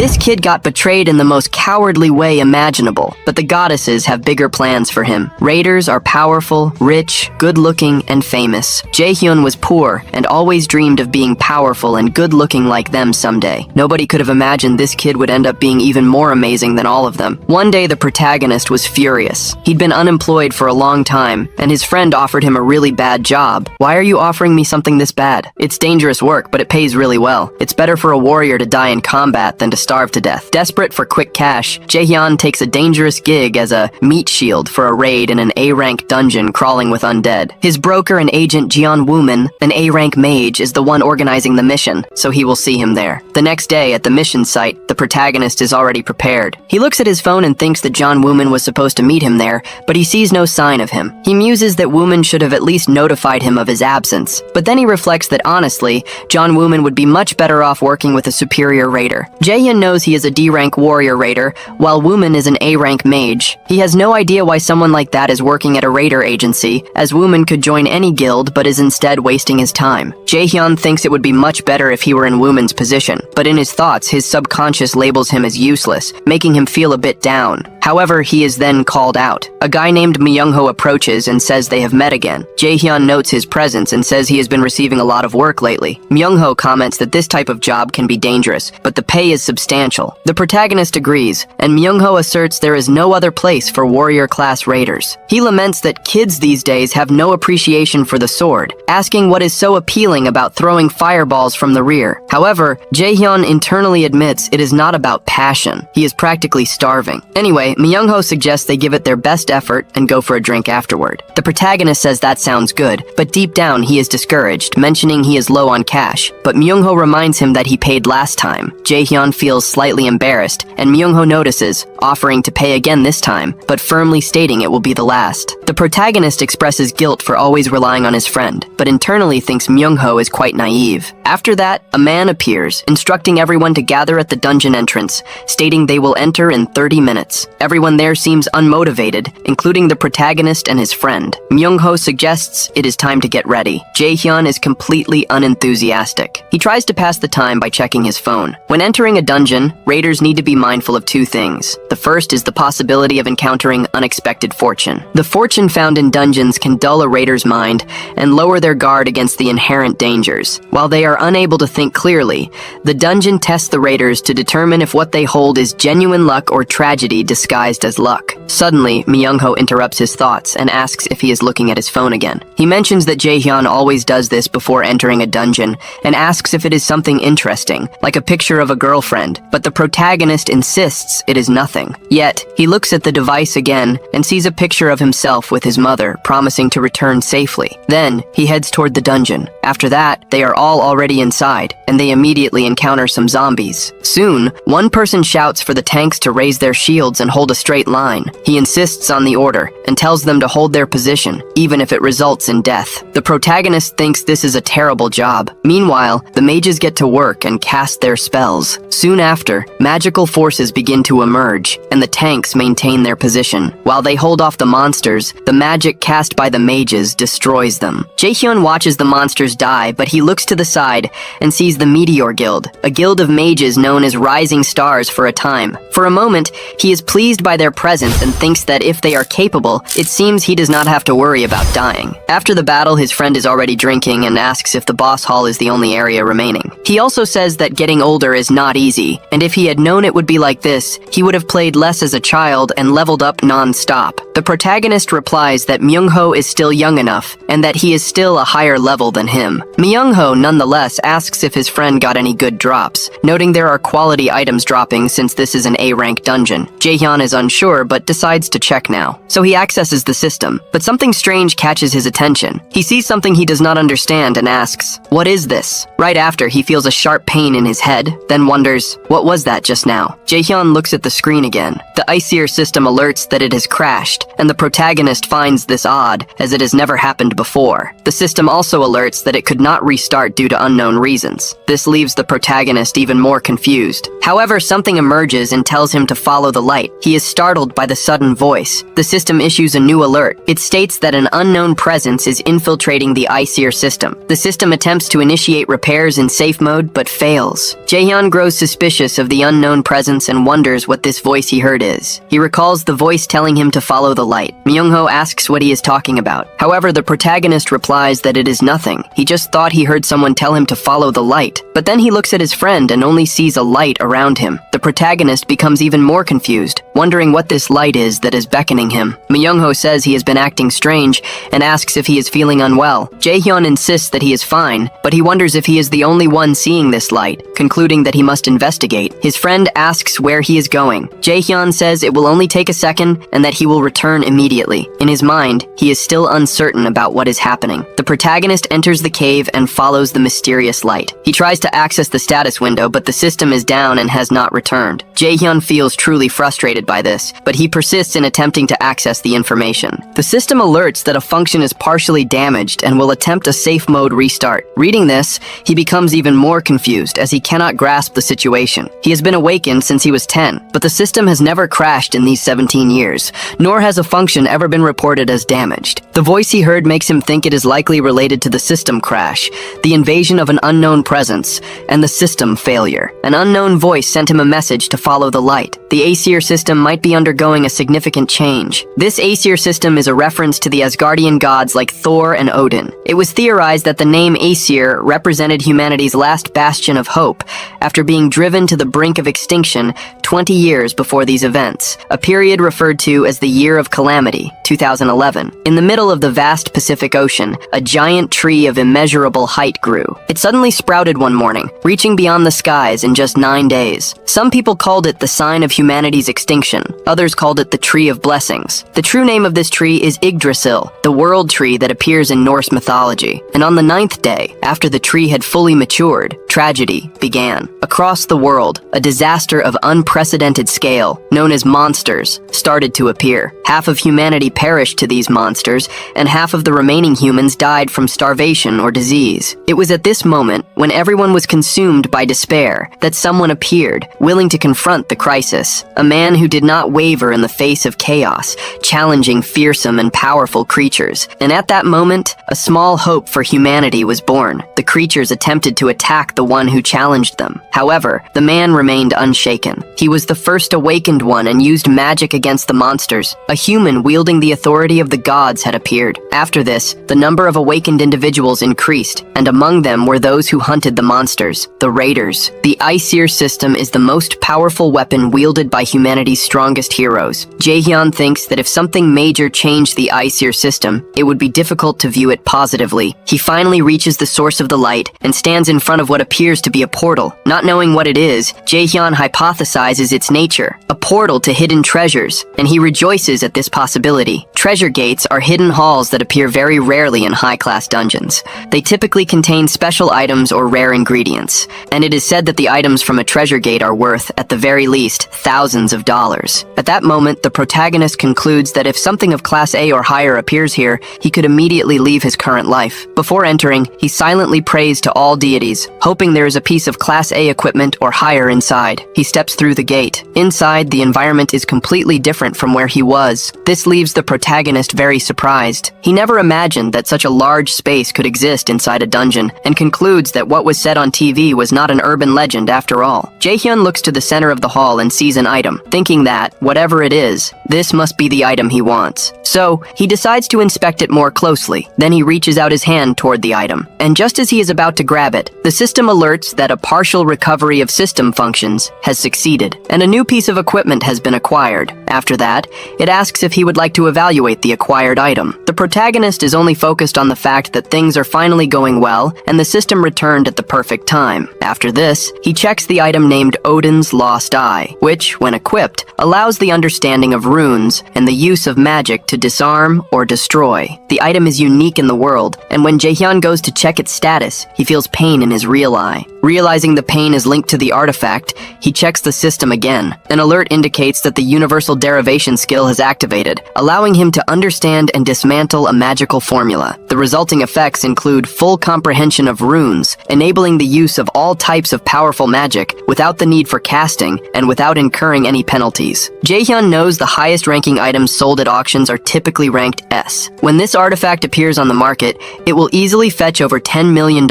This kid got betrayed in the most cowardly way imaginable, but the goddesses have bigger plans for him. Raiders are powerful, rich, good-looking, and famous. Jaehyun was poor and always dreamed of being powerful and good-looking like them someday. Nobody could have imagined this kid would end up being even more amazing than all of them. One day, the protagonist was furious. He'd been unemployed for a long time, and his friend offered him a really bad job. "Why are you offering me something this bad? It's dangerous work, but it pays really well. It's better for a warrior to die in combat than to starve to death." Desperate for quick cash, Jaehyun takes a dangerous gig as a meat shield for a raid in an A-rank dungeon crawling with undead. His broker and agent Jeon Wooman, an A-rank mage, is the one organizing the mission, so he will see him there. The next day, at the mission site, the protagonist is already prepared. He looks at his phone and thinks that Jeon Wooman was supposed to meet him there, but he sees no sign of him. He muses that Wooman should have at least notified him of his absence, but then he reflects that honestly, Jeon Wooman would be much better off working with a superior raider. Jaehyun knows he is a D-rank warrior raider, while Wooman is an A-rank mage. He has no idea why someone like that is working at a raider agency, as Wooman could join any guild but is instead wasting his time. Jaehyun thinks it would be much better if he were in Wooman's position, but in his thoughts, his subconscious labels him as useless, making him feel a bit down. However, he is then called out. A guy named Myungho approaches and says they have met again. Jaehyun notes his presence and says he has been receiving a lot of work lately. Myungho comments that this type of job can be dangerous, but the pay is substantial. The protagonist agrees, and Myungho asserts there is no other place for warrior-class raiders. He laments that kids these days have no appreciation for the sword, asking what is so appealing about throwing fireballs from the rear. However, Jaehyun internally admits it is not about passion. He is practically starving. Anyway, Myungho suggests they give it their best effort and go for a drink afterward. The protagonist says that sounds good, but deep down he is discouraged, mentioning he is low on cash. But Myungho reminds him that he paid last time. Jaehyun feels slightly embarrassed, and Myungho notices, offering to pay again this time, but firmly stating it will be the last. The protagonist expresses guilt for always relying on his friend, but internally thinks Myungho is quite naive. After that, a man appears, instructing everyone to gather at the dungeon entrance, stating they will enter in 30 minutes. Everyone there seems unmotivated, including the protagonist and his friend. Myungho suggests it is time to get ready. Jaehyun is completely unenthusiastic. He tries to pass the time by checking his phone. When entering a dungeon, raiders need to be mindful of two things. The first is the possibility of encountering unexpected fortune. The fortune found in dungeons can dull a raider's mind and lower their guard against the inherent dangers. While they are unable to think clearly, the dungeon tests the raiders to determine if what they hold is genuine luck or tragedy disguised as luck. Suddenly, Myungho interrupts his thoughts and asks if he is looking at his phone again. He mentions that Jaehyun always does this before entering a dungeon and asks if it is something interesting, like a picture of a girlfriend, but the protagonist insists it is nothing. Yet, he looks at the device again and sees a picture of himself with his mother, promising to return safely. Then, he heads toward the dungeon. After that, they are all already inside, and they immediately encounter some zombies. Soon, one person shouts for the tanks to raise their shields and hold a straight line. He insists on the order and tells them to hold their position, even if it results in death. The protagonist thinks this is a terrible job. Meanwhile, the mages get to work and cast their spells. Soon after, magical forces begin to emerge, and the tanks maintain their position. While they hold off the monsters, the magic cast by the mages destroys them. Jaehyun watches the monsters die, but he looks to the side and sees the Meteor Guild, a guild of mages known as Rising Stars for a time. For a moment, he is pleased by their presence and thinks that if they are capable, it seems he does not have to worry about dying. After the battle, his friend is already drinking and asks if the boss hall is the only area remaining. He also says that getting older is not easy, and if he had known it would be like this, he would have played less as a child and leveled up non-stop. The protagonist replies that Myungho is still young enough, and that he is still a higher level than him. Myungho nonetheless asks if his friend got any good drops, noting there are quality items dropping since this is an A-rank dungeon. Jaehyun is unsure, but decides to check now. So he accesses the system, but something strange catches his attention. He sees something he does not understand and asks, "What is this?" Right after, he feels a sharp pain in his head, then wonders, "What was that just now?" Jaehyun looks at the screen again. The Icier system alerts that it has crashed, and the protagonist finds this odd, as it has never happened before. The system also alerts that that it could not restart due to unknown reasons. This leaves the protagonist even more confused. However, something emerges and tells him to follow the light. He is startled by the sudden voice. The system issues a new alert. It states that an unknown presence is infiltrating the ICER system. The system attempts to initiate repairs in safe mode, but fails. Jaehyun grows suspicious of the unknown presence and wonders what this voice he heard is. He recalls the voice telling him to follow the light. Myung-ho asks what he is talking about. However, the protagonist replies that it is nothing. He just thought he heard someone tell him to follow the light. But then he looks at his friend and only sees a light around him. The protagonist becomes even more confused, wondering what this light is that is beckoning him. Myung-ho says he has been acting strange and asks if he is feeling unwell. Jaehyun insists that he is fine, but he wonders if he is the only one seeing this light, concluding that he must investigate. His friend asks where he is going. Jaehyun says it will only take a second and that he will return immediately. In his mind, he is still uncertain about what is happening. The protagonist enters the cave and follows the mysterious light. He tries to access the status window, but the system is down and has not returned. Jaehyun feels truly frustrated by this, but he persists in attempting to access the information. The system alerts that a function is partially damaged and will attempt a safe mode restart. Reading this, he becomes even more confused as he cannot grasp the situation. He has been awakened since he was 10, but the system has never crashed in these 17 years, nor has a function ever been reported as damaged. The voice he heard makes him think it is likely related to the system crash, the invasion of an unknown presence, and the system failure. An unknown voice sent him a message to follow the light. The Aesir system might be undergoing a significant change. This Aesir system is a reference to the Asgardian gods like Thor and Odin. It was theorized that the name Aesir represented humanity's last bastion of hope after being driven to the brink of extinction 20 years before these events, a period referred to as the Year of Calamity, 2011. In the middle of the vast Pacific Ocean, a giant tree of immeasurable height grew. It suddenly sprouted one morning, reaching beyond the skies in just 9 days. Some people called it the sign of humanity's extinction. Others called it the Tree of Blessings. The true name of this tree is Yggdrasil, the world tree that appears in Norse mythology. And on the 9th day, after the tree had fully matured, tragedy began. Across the world, a disaster of unprecedented scale, known as monsters, started to appear. Half of humanity perished to these monsters, and half of the remaining humans died from starvation or disease. It was at this moment, when everyone was consumed by despair, that someone appeared, willing to confront the crisis. A man who did not waver in the face of chaos, challenging fearsome and powerful creatures. And at that moment, a small hope for humanity was born. The creatures attempted to attack the one who challenged them. However, the man remained unshaken. He was the first awakened one and used magic against the monsters. A human wielding the authority of the gods had appeared. After this, the number of awakened individuals increased, and among them were those who hunted the monsters, the raiders. The Aesir system is the most powerful weapon wielded by humanity's strongest heroes. Jaehyun thinks that if something major changed the Aesir system, it would be difficult to view it positively. He finally reaches the source of the light and stands in front of what appears to be a portal. Not knowing what it is, Jaehyun hypothesizes its nature, a portal to hidden treasures, and he rejoices at this possibility. Treasure gates are hidden halls that appear very rarely in high-class dungeons. They typically contain special items or rare ingredients, and it is said that the items from a treasure gate are worth, at the very least, thousands of dollars. At that moment, the protagonist concludes that if something of Class A or higher appears here, he could immediately leave his current life. Before entering, he silently prays to all deities, hoping there is a piece of Class A equipment or higher inside. He steps through the gate. Inside, the environment is completely different from where he was. This leaves the protagonist very surprised. He never imagined that such a large space could exist inside a dungeon, and concludes that what was said on TV was not an urban legend after all. Jaehyun looks to the center of the hall and sees an item, thinking that, whatever it is, this must be the item he wants. So, he decides to inspect it more closely. Then he reaches out his hand toward the item, and just as he is about to grab it, the system alerts that a partial recovery of system functions has succeeded, and a new piece of equipment has been acquired. After that, it asks if he would like to evaluate the acquired item. The protagonist is only focused on the fact that things are finally going well, and the system returned at the perfect time. After this, he checks the item named Odin's Lost Eye, which, when equipped, allows the understanding of runes and the use of magic to disarm or destroy. The item is unique in the world, and when Jaehyun goes to check its status, he feels pain in his real eye. Realizing the pain is linked to the artifact, he checks the system again. An alert indicates that the universal mathematical derivation skill has activated, allowing him to understand and dismantle a magical formula. The resulting effects include full comprehension of runes, enabling the use of all types of powerful magic without the need for casting and without incurring any penalties. Jaehyun knows the highest-ranking items sold at auctions are typically ranked S. When this artifact appears on the market, it will easily fetch over $10 million,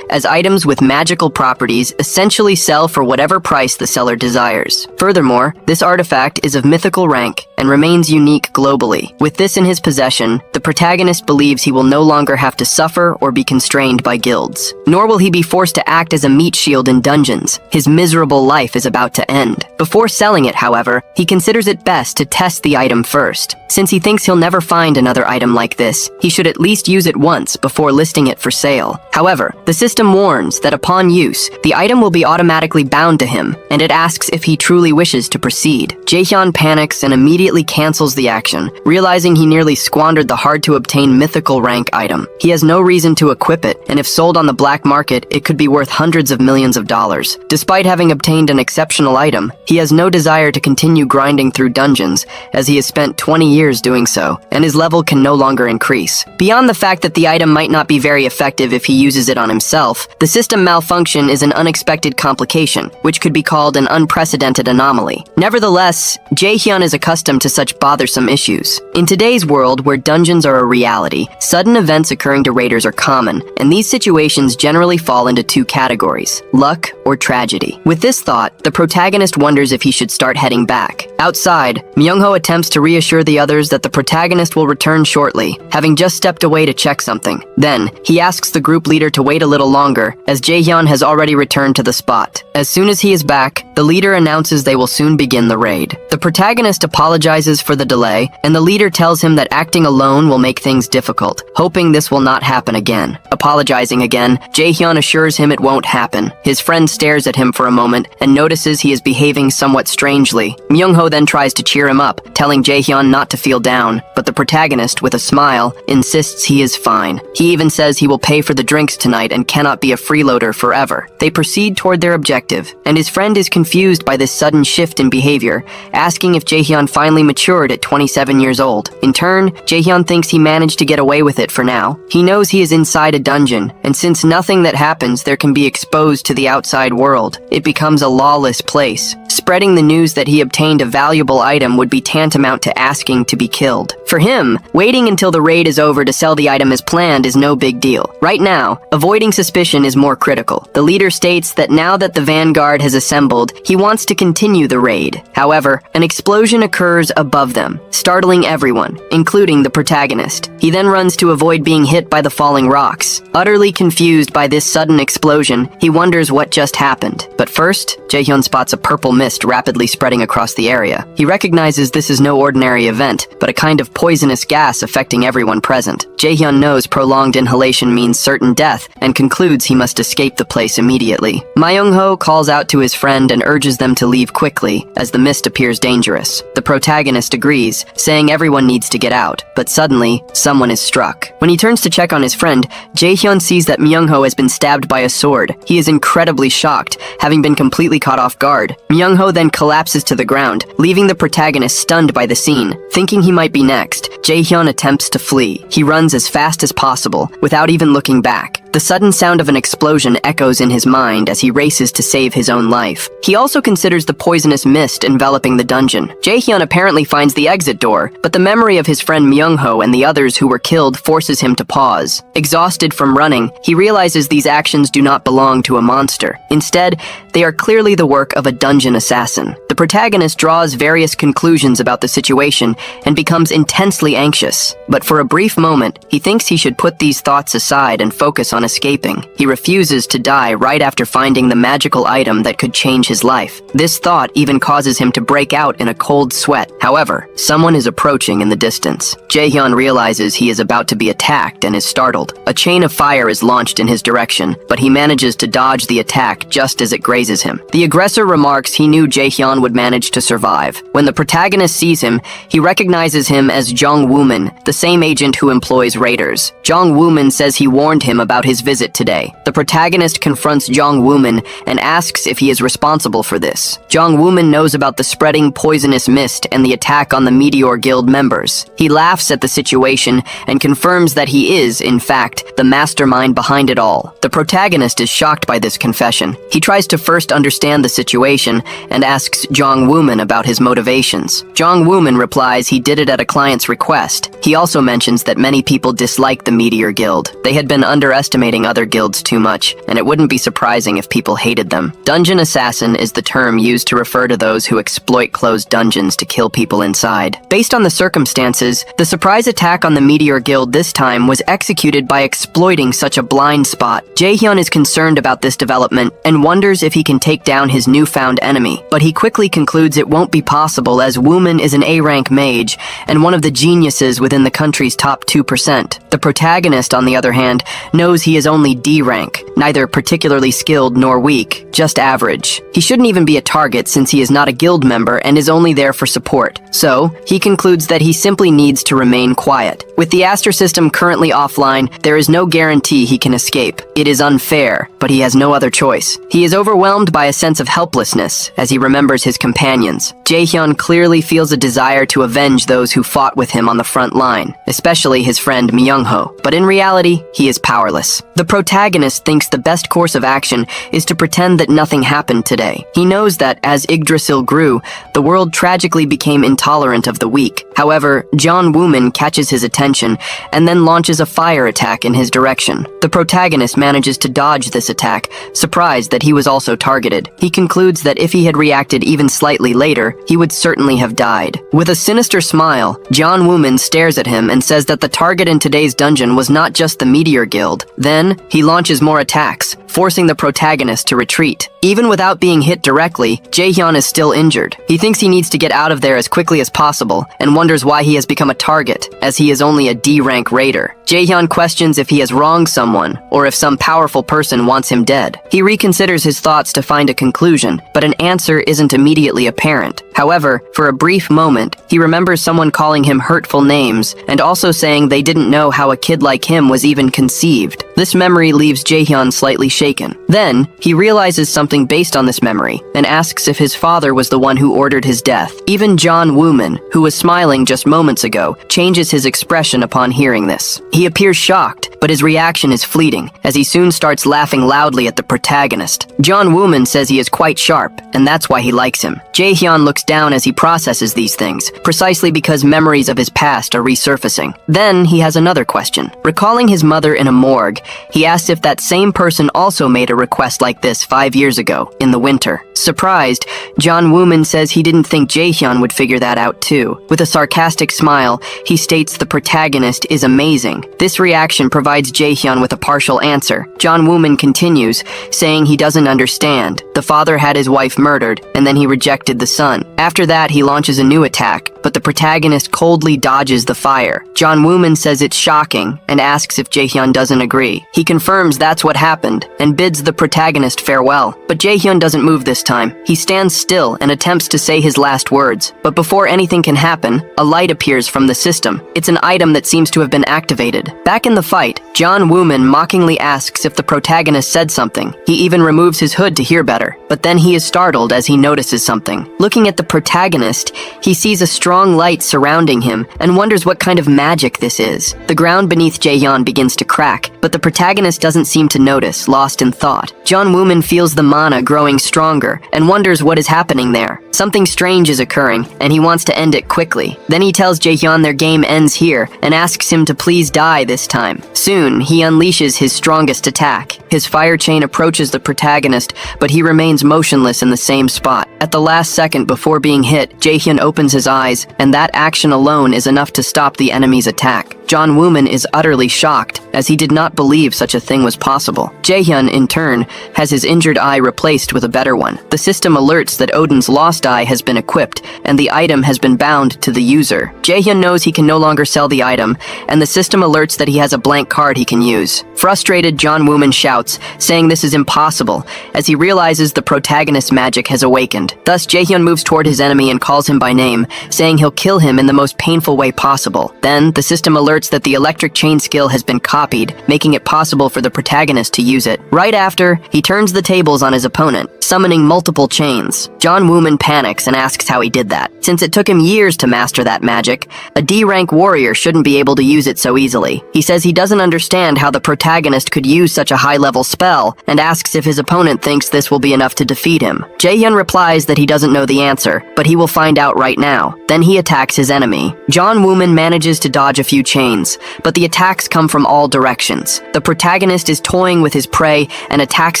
as items with magical properties essentially sell for whatever price the seller desires. Furthermore, this artifact is of mythical rank and remains unique globally. With this in his possession, the protagonist believes he will no longer have to suffer or be constrained by guilds. Nor will he be forced to act as a meat shield in dungeons. His miserable life is about to end. Before selling it, however, he considers it best to test the item first. Since he thinks he'll never find another item like this, he should at least use it once before listing it for sale. However, the system warns that upon use, the item will be automatically bound to him, and it asks if he truly wishes to proceed. Jaehyun panics and immediately cancels the action, realizing he nearly squandered the hard-to-obtain mythical rank item. He has no reason to equip it, and if sold on the black market, it could be worth hundreds of millions of dollars. Despite having obtained an exceptional item, he has no desire to continue grinding through dungeons, as he has spent 20 years doing so, and his level can no longer increase. Beyond the fact that the item might not be very effective if he uses it on himself, the system malfunction is an unexpected complication, which could be called an unprecedented anomaly. Nevertheless, Jaehyun is accustomed to such bothersome issues. In today's world, where dungeons are a reality, sudden events occurring to raiders are common, and these situations generally fall into two categories: luck or tragedy. With this thought, the protagonist wonders if he should start heading back. Outside, Myung-ho attempts to reassure the others that the protagonist will return shortly, having just stepped away to check something. Then, he asks the group leader to wait a little longer, as Jaehyun has already returned to the spot. As soon as he is back, the leader announces they will soon begin the raid. The protagonist apologizes for the delay, and the leader tells him that acting alone will make things difficult, hoping this will not happen again. Apologizing again, Jaehyun assures him it won't happen. His friend stares at him for a moment and notices he is behaving somewhat strangely. Myung-ho then tries to cheer him up, telling Jaehyun not to feel down, but the protagonist, with a smile, insists he is fine. He even says he will pay for the drinks tonight and cannot be a freeloader forever. They proceed toward their objective, and his friend is confused by this sudden shift in behavior, asking if Jaehyun finally matured at 27 years old. In turn, Jaehyun thinks he managed to get away with it for now. He knows he is inside a dungeon, and since nothing that happens there can be exposed to the outside world, it becomes a lawless place. Spreading the news that he obtained a valuable item would be tantamount to asking to be killed. For him, waiting until the raid is over to sell the item as planned is no big deal. Right now, avoiding suspicion is more critical. The leader states that now that the vanguard has assembled, he wants to continue the raid. However, an explosion occurs above them, startling everyone, including the protagonist. He then runs to avoid being hit by the falling rocks. Utterly confused by this sudden explosion, he wonders what just happened. But first, Jaehyun spots a purple mist rapidly spreading across the area. He recognizes this is no ordinary event, but a kind of poisonous gas affecting everyone present. Jaehyun knows prolonged inhalation means certain death and concludes he must escape the place immediately. Myung-ho calls out to his friend and urges them to leave quickly, as the mist appears dangerous. The protagonist agrees, saying everyone needs to get out, but suddenly, someone is struck. When he turns to check on his friend, Jaehyun sees that Myung-ho has been stabbed by a sword. He is incredibly shocked, having been completely caught off guard. Myung-ho then collapses to the ground, leaving the protagonist stunned by the scene. Thinking he might be next, Jaehyun attempts to flee. He runs as fast as possible, without even looking back. The sudden sound of an explosion echoes in his mind as he races to save his own life. He also considers the poisonous mist enveloping the dungeon. Jaehyun apparently finds the exit door, but the memory of his friend Myung-ho and the others who were killed forces him to pause. Exhausted from running, he realizes these actions do not belong to a monster. Instead, they are clearly the work of a dungeon assassin. The protagonist draws various conclusions about the situation and becomes intensely anxious. But for a brief moment, he thinks he should put these thoughts aside and focus on escaping. He refuses to die right after finding the magical item that could change his life. This thought even causes him to break out in a cold sweat. However, someone is approaching in the distance. Jaehyun realizes he is about to be attacked and is startled. A chain of fire is launched in his direction, but he manages to dodge the attack just as it grazes him. The aggressor remarks he knew Jaehyun would manage to survive. When the protagonist sees him, he recognizes him as Jong Wooman, the same agent who employs raiders. Jong Wooman says he warned him about his his visit today. The protagonist confronts Jong Wooman and asks if he is responsible for this. Jong Wooman knows about the spreading poisonous mist and the attack on the Meteor Guild members. He laughs at the situation and confirms that he is, in fact, the mastermind behind it all. The protagonist is shocked by this confession. He tries to first understand the situation and asks Jong Wooman about his motivations. Jong Wooman replies he did it at a client's request. He also mentions that many people dislike the Meteor Guild. They had been underestimating other guilds too much, and it wouldn't be surprising if people hated them. Dungeon assassin is the term used to refer to those who exploit closed dungeons to kill people inside. Based on the circumstances, the surprise attack on the Meteor Guild this time was executed by exploiting such a blind spot. Jaehyun is concerned about this development and wonders if he can take down his newfound enemy, but he quickly concludes it won't be possible as Wooman is an A-rank mage and one of the geniuses within the country's top 2%. The protagonist, on the other hand, knows he is only D-rank, neither particularly skilled nor weak, just average. He shouldn't even be a target since he is not a guild member and is only there for support. So, he concludes that he simply needs to remain quiet. With the Aster system currently offline, there is no guarantee he can escape. It is unfair, but he has no other choice. He is overwhelmed by a sense of helplessness as he remembers his companions. Jaehyun clearly feels a desire to avenge those who fought with him on the front line, especially his friend Myung-ho, but in reality, he is powerless. The protagonist thinks the best course of action is to pretend that nothing happened today. He knows that as Yggdrasil grew, the world tragically became intolerant of the weak. However, Jong Wooman catches his attention and then launches a fire attack in his direction. The protagonist manages to dodge this attack, surprised that he was also targeted. He concludes that if he had reacted even slightly later, he would certainly have died. With a sinister smile, Jong Wooman stares at him and says that the target in today's dungeon was not just the Meteor Guild. Then, he launches more attacks, forcing the protagonist to retreat. Even without being hit directly, Jaehyun is still injured. He thinks he needs to get out of there as quickly as possible and wonders why he has become a target, as he is only a D-rank raider. Jaehyun questions if he has wronged someone or if some powerful person wants him dead. He reconsiders his thoughts to find a conclusion, but an answer isn't immediately apparent. However, for a brief moment, he remembers someone calling him hurtful names and also saying they didn't know how a kid like him was even conceived. This memory leaves Jaehyun slightly shaken. Then, he realizes something based on this memory and asks if his father was the one who ordered his death. Even Jong Wooman, who was smiling just moments ago, changes his expression upon hearing this. He appears shocked, but his reaction is fleeting, as he soon starts laughing loudly at the protagonist. Jong Wooman says he is quite sharp, and that's why he likes him. Jaehyun looks down as he processes these things, precisely because memories of his past are resurfacing. Then, he has another question. Recalling his mother in a morgue, he asks if that same person also made a request like this 5 years ago, in the winter. Surprised, Jong Wooman says he didn't think Jaehyun would figure that out too. With a sarcastic smile, he states the protagonist is amazing. This reaction provides Jaehyun with a partial answer. Jong Wooman continues, saying he doesn't understand. The father had his wife murdered, and then he rejected the son. After that, he launches a new attack, but the protagonist coldly dodges the fire. Jong Wooman says it's shocking and asks if Jaehyun doesn't agree. He confirms that's what happened and bids the protagonist farewell. But Jaehyun doesn't move this time. He stands still and attempts to say his last words. But before anything can happen, a light appears from the system. It's an item that seems to have been activated. Back in the fight, Jong Wooman mockingly asks if the protagonist said something. He even removes his hood to hear better. But then he is startled as he notices something. Looking at the protagonist, he sees a strong light surrounding him and wonders what kind of magic this is. The ground beneath Jaehyun begins to crack, but the protagonist doesn't seem to notice, lost in thought. Jong Wooman feels the mana growing stronger and wonders what is happening there. Something strange is occurring, and he wants to end it quickly. Then he tells Jaehyun their game ends here and asks him to please die this time. Soon, he unleashes his strongest attack. His fire chain approaches the protagonist, but he remains motionless in the same spot. At the last second before being hit, Jaehyun opens his eyes, and that action alone is enough to stop the enemy's attack. Jong Wooman is utterly shocked, as he did not believe such a thing was possible. Jaehyun, in turn, has his injured eye replaced with a better one. The system alerts that Odin's lost protagonist eye has been equipped, and the item has been bound to the user. Jaehyun knows he can no longer sell the item, and the system alerts that he has a blank card he can use. Frustrated, John Wooman shouts, saying this is impossible, as he realizes the protagonist's magic has awakened. Thus, Jaehyun moves toward his enemy and calls him by name, saying he'll kill him in the most painful way possible. Then, the system alerts that the electric chain skill has been copied, making it possible for the protagonist to use it. Right after, he turns the tables on his opponent, summoning multiple chains. John Wooman panics and asks how he did that. Since it took him years to master that magic, a D-rank warrior shouldn't be able to use it so easily. He says he doesn't understand how the protagonist could use such a high-level spell, and asks if his opponent thinks this will be enough to defeat him. Jaehyun replies that he doesn't know the answer, but he will find out right now. Then he attacks his enemy. John Wooman manages to dodge a few chains, but the attacks come from all directions. The protagonist is toying with his prey and attacks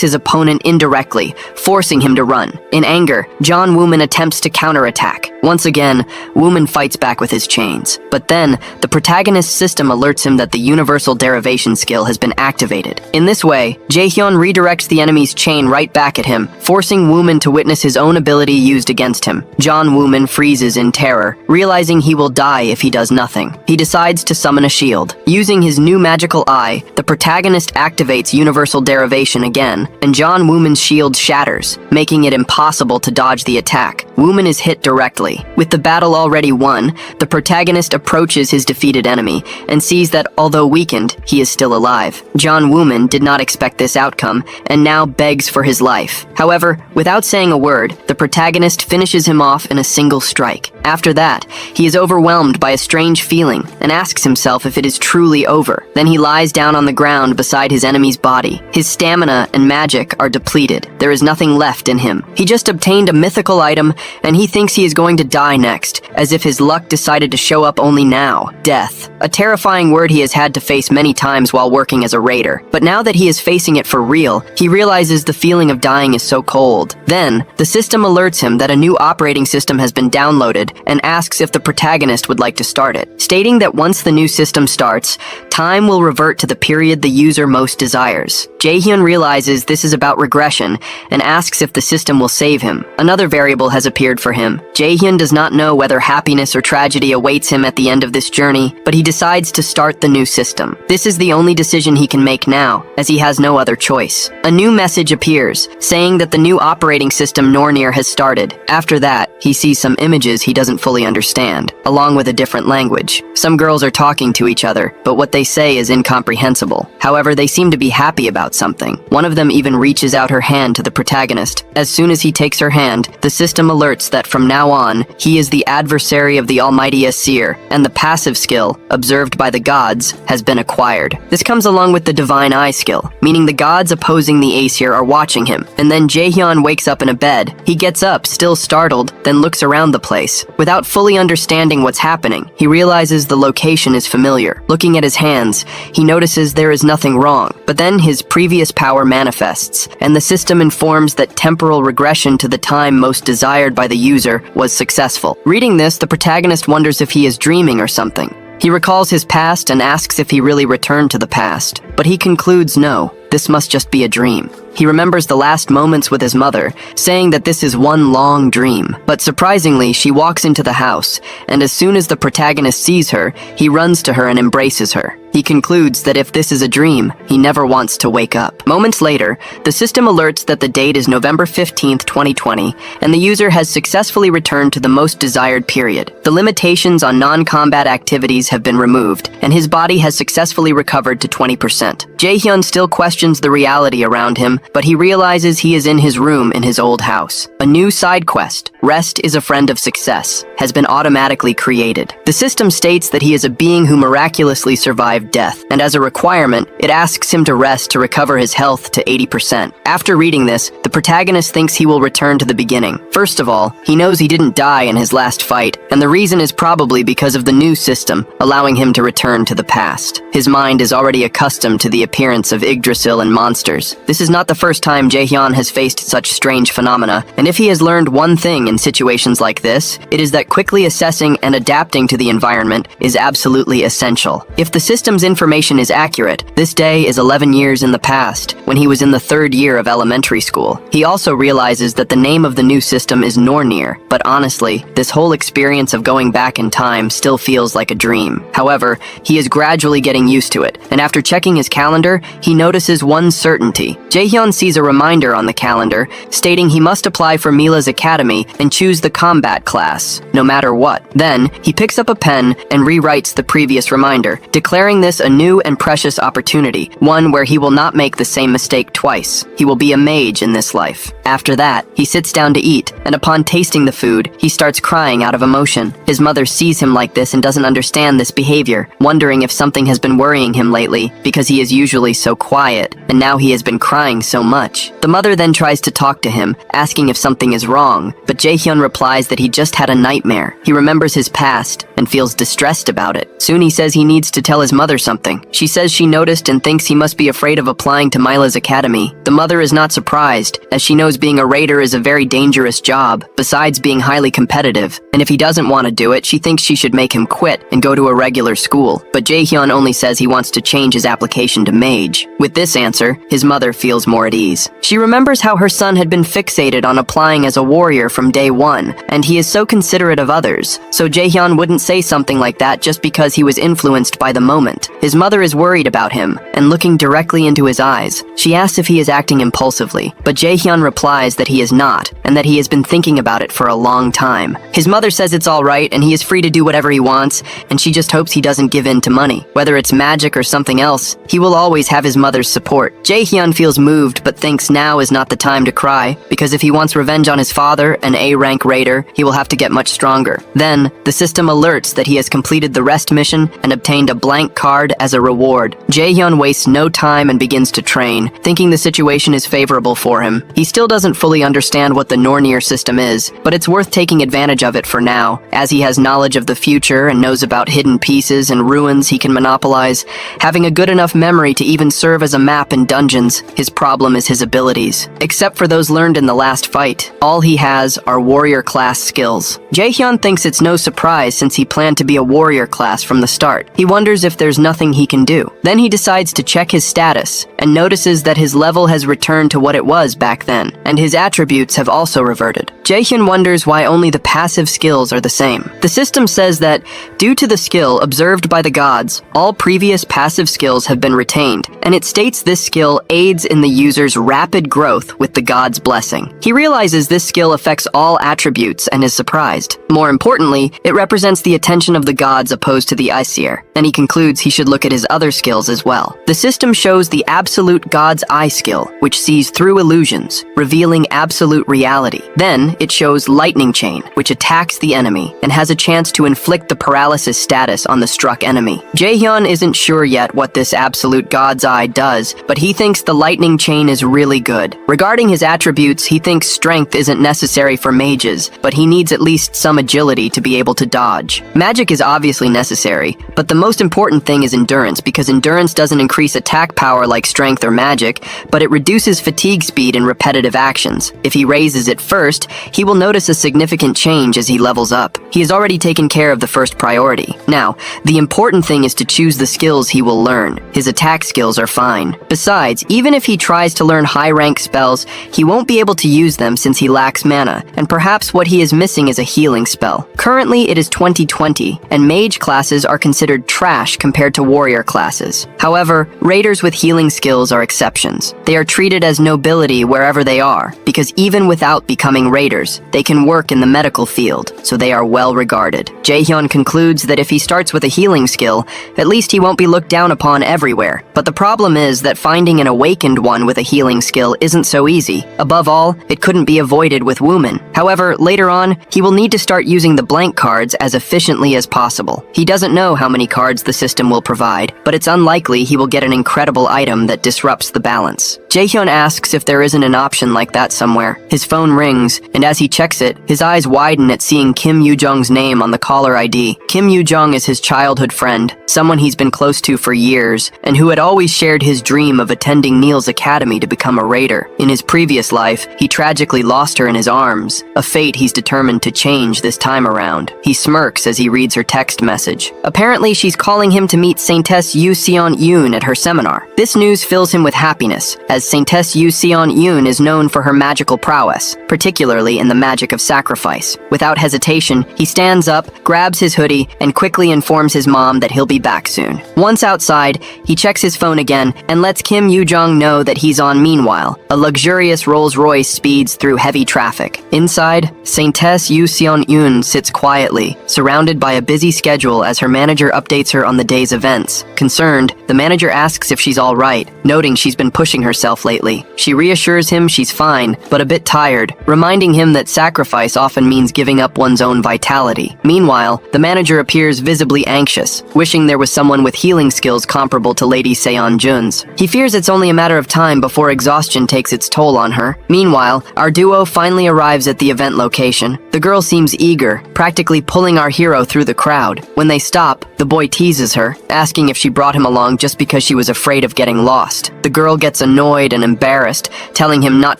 his opponent indirectly, forcing him to run. In anger, John Wooman attempts to counterattack. Once again, Wooman fights back with his chains. But then, the protagonist's system alerts him that the universal derivation skill has been activated. In this way, Jaehyun redirects the enemy's chain right back at him, forcing Wooman to witness his own ability used against him. John Wooman freezes in terror, realizing he will die if he does nothing. He decides to summon a shield. Using his new magical eye, the protagonist activates universal derivation again, and John Wooman's shield shatters, making it impossible to dodge the attack. Wooman is hit directly. With the battle already won, the protagonist approaches his defeated enemy and sees that, although weakened, he is still alive. John Wooman did not expect this outcome and now begs for his life. However, without saying a word, the protagonist finishes him off in a single strike. After that, he is overwhelmed by a strange feeling and asks himself if it is truly over. Then he lies down on the ground beside his enemy's body. His stamina and magic are depleted. There is nothing left in him. He just obtained a mythical item, and he thinks he is going to die next, as if his luck decided to show up only now. Death. A terrifying word he has had to face many times while working as a raider. But now that he is facing it for real, he realizes the feeling of dying is so cold. Then, the system alerts him that a new operating system has been downloaded and asks if the protagonist would like to start it, stating that once the new system starts, time will revert to the period the user most desires. Jaehyun realizes this is about regression and asks if the system will save him. Another variable has appeared for him. Jaehyun does not know whether happiness or tragedy awaits him at the end of this journey, but he decides to start the new system. This is the only decision he can make now, as he has no other choice. A new message appears, saying that the new operating system Nornir has started. After that, he sees some images he doesn't fully understand, along with a different language. Some girls are talking to each other, but what they say is incomprehensible. However, they seem to be happy about something. One of them even reaches out her hand to the protagonist. As soon as he takes her hand, the system alerts that from now on, he is the adversary of the almighty Asir, and the passive skill, observed by the gods, has been acquired. This comes along with the divine eye skill, meaning the gods opposing the Asir are watching him. And then Jaehyun wakes up in a bed. He gets up, still startled, then looks around the place. Without fully understanding what's happening, he realizes the location is familiar. Looking at his hands, he notices there is nothing wrong. But then his previous power manifests, and the system informs that temporal regression to the time most desired by the user was successful. Reading this, the protagonist wonders if he is dreaming or something. He recalls his past and asks if he really returned to the past, but he concludes no, this must just be a dream. He remembers the last moments with his mother, saying that this is one long dream. But surprisingly, she walks into the house, and as soon as the protagonist sees her, he runs to her and embraces her. He concludes that if this is a dream, he never wants to wake up. Moments later, the system alerts that the date is November 15th, 2020, and the user has successfully returned to the most desired period. The limitations on non-combat activities have been removed, and his body has successfully recovered to 20%. Jaehyun still questions the reality around him, but he realizes he is in his room in his old house. A new side quest, Rest is a Friend of Success, has been automatically created. The system states that he is a being who miraculously survived death, and as a requirement, it asks him to rest to recover his health to 80%. After reading this, the protagonist thinks he will return to the beginning. First of all, he knows he didn't die in his last fight, and the reason is probably because of the new system, allowing him to return to the past. His mind is already accustomed to the appearance of Yggdrasil and monsters. This is not the first time Jaehyun has faced such strange phenomena, and if he has learned one thing in situations like this, it is that quickly assessing and adapting to the environment is absolutely essential. If the system system's information is accurate, this day is 11 years in the past, when he was in the 3rd year of elementary school. He also realizes that the name of the new system is Nornir, but honestly, this whole experience of going back in time still feels like a dream. However, he is gradually getting used to it, and after checking his calendar, he notices one certainty. Jaehyun sees a reminder on the calendar, stating he must apply for Mila's academy and choose the combat class, no matter what. Then, he picks up a pen and rewrites the previous reminder, declaring this a new and precious opportunity, one where he will not make the same mistake twice. He will be a mage in this life. After that, he sits down to eat, and upon tasting the food, he starts crying out of emotion. His mother sees him like this and doesn't understand this behavior, wondering if something has been worrying him lately, because he is usually so quiet, and now he has been crying so much. The mother then tries to talk to him, asking if something is wrong, but Jaehyun replies that he just had a nightmare. He remembers his past and feels distressed about it. Soon he says he needs to tell his mother something. She says she noticed and thinks he must be afraid of applying to Mila's academy. The mother is not surprised, as she knows being a raider is a very dangerous job, besides being highly competitive. And if he doesn't want to do it, she thinks she should make him quit and go to a regular school. But Jaehyun only says he wants to change his application to mage. With this answer, his mother feels more at ease. She remembers how her son had been fixated on applying as a warrior from day one, and he is so considerate of others, so Jaehyun wouldn't say something like that just because he was influenced by the moment. His mother is worried about him, and looking directly into his eyes, she asks if he is acting impulsively, but Jaehyun replies that he is not, and that he has been thinking about it for a long time. His mother says it's alright and he is free to do whatever he wants, and she just hopes he doesn't give in to money. Whether it's magic or something else, he will always have his mother's support. Jaehyun feels moved but thinks now is not the time to cry, because if he wants revenge on his father, an A-rank raider, he will have to get much stronger. Then, the system alerts that he has completed the rest mission and obtained a blank card as a reward. Jaehyun wastes no time and begins to train, thinking the situation is favorable for him. He still doesn't fully understand what the Nornir system is, but it's worth taking advantage of it for now, as he has knowledge of the future and knows about hidden pieces and ruins he can monopolize. Having a good enough memory to even serve as a map in dungeons, his problem is his abilities. Except for those learned in the last fight, all he has are warrior class skills. Jaehyun thinks it's no surprise since he planned to be a warrior class from the start. He wonders if there's nothing he can do. Then he decides to check his status, and notices that his level has returned to what it was back then, and his attributes have also reverted. Jaehyun wonders why only the passive skills are the same. The system says that, due to the skill observed by the gods, all previous passive skills have been retained, and it states this skill aids in the user's rapid growth with the god's blessing. He realizes this skill affects all attributes and is surprised. More importantly, it represents the attention of the gods opposed to the Aesir, and he concludes he should look at his other skills as well. The system shows the absolute god's eye skill, which sees through illusions, revealing absolute reality. Then, it shows lightning chain, which attacks the enemy, and has a chance to inflict the paralysis status on the struck enemy. Jaehyun isn't sure yet what this absolute god's eye does, but he thinks the lightning chain is really good. Regarding his attributes, he thinks strength isn't necessary for mages, but he needs at least some agility to be able to dodge. Magic is obviously necessary, but the most important thing is endurance, because endurance doesn't increase attack power like strength or magic, but it reduces fatigue speed in repetitive actions. If he raises it first, he will notice a significant change as he levels up. He has already taken care of the first priority. Now, the important thing is to choose the skills he will learn. His attack skills are fine. Besides, even if he tries to learn high-rank spells, he won't be able to use them since he lacks mana, and perhaps what he is missing is a healing spell. Currently, it is 2020, and mage classes are considered trash compared to warrior classes. However, raiders with healing skills are exceptions. They are treated as nobility wherever they are, because even without becoming raiders, they can work in the medical field, so they are well regarded. Jaehyun concludes that if he starts with a healing skill, at least he won't be looked down upon everywhere. But the problem is that finding an awakened one with a healing skill isn't so easy. Above all, it couldn't be avoided with Wooman. However, later on, he will need to start using the blank cards as efficiently as possible. He doesn't know how many cards the system will provide, but it's unlikely he will get an incredible item that disrupts the balance. Jaehyun asks if there isn't an option like that somewhere. His phone rings, and as he checks it, his eyes widen at seeing Kim Yoo-jung's name on the caller ID. Kim Yoo-jung is his childhood friend, someone he's been close to for years, and who had always shared his dream of attending Neil's academy to become a raider. In his previous life, he tragically lost her in his arms, a fate he's determined to change this time around. He smirks as he reads her text message. Apparently, she's calling him to meet Saintess Yu Seon-yoon at her seminar. This news fills him with happiness, as Saintess Yu Seon-yoon is known for her magical prowess, particularly in the magic of sacrifice. Without hesitation, he stands up, grabs his hoodie, and quickly informs his mom that he'll be back soon. Once outside, he checks his phone again and lets Kim Yoo-jung know that he's on. Meanwhile, a luxurious Rolls-Royce speeds through heavy traffic. Inside, Saintess Yu Seon-yoon sits quietly, surrounded by a busy schedule as her manager updates her on the day's events. Concerned, the manager asks if she's all right, noting she's been pushing herself lately. She reassures him she's fine, but a bit tired, reminding him that sacrifice often means giving up one's own vitality. Meanwhile, the manager appears visibly anxious, wishing there was someone with healing skills comparable to Lady Seon-jun's. He fears it's only a matter of time before exhaustion takes its toll on her. Meanwhile, our duo finally arrives at the event location. The girl seems eager, practically pulling our hero through the crowd. When they stop, the boy teases her, asking if she brought him along just because she was afraid of getting lost. The girl gets annoyed and embarrassed, telling him not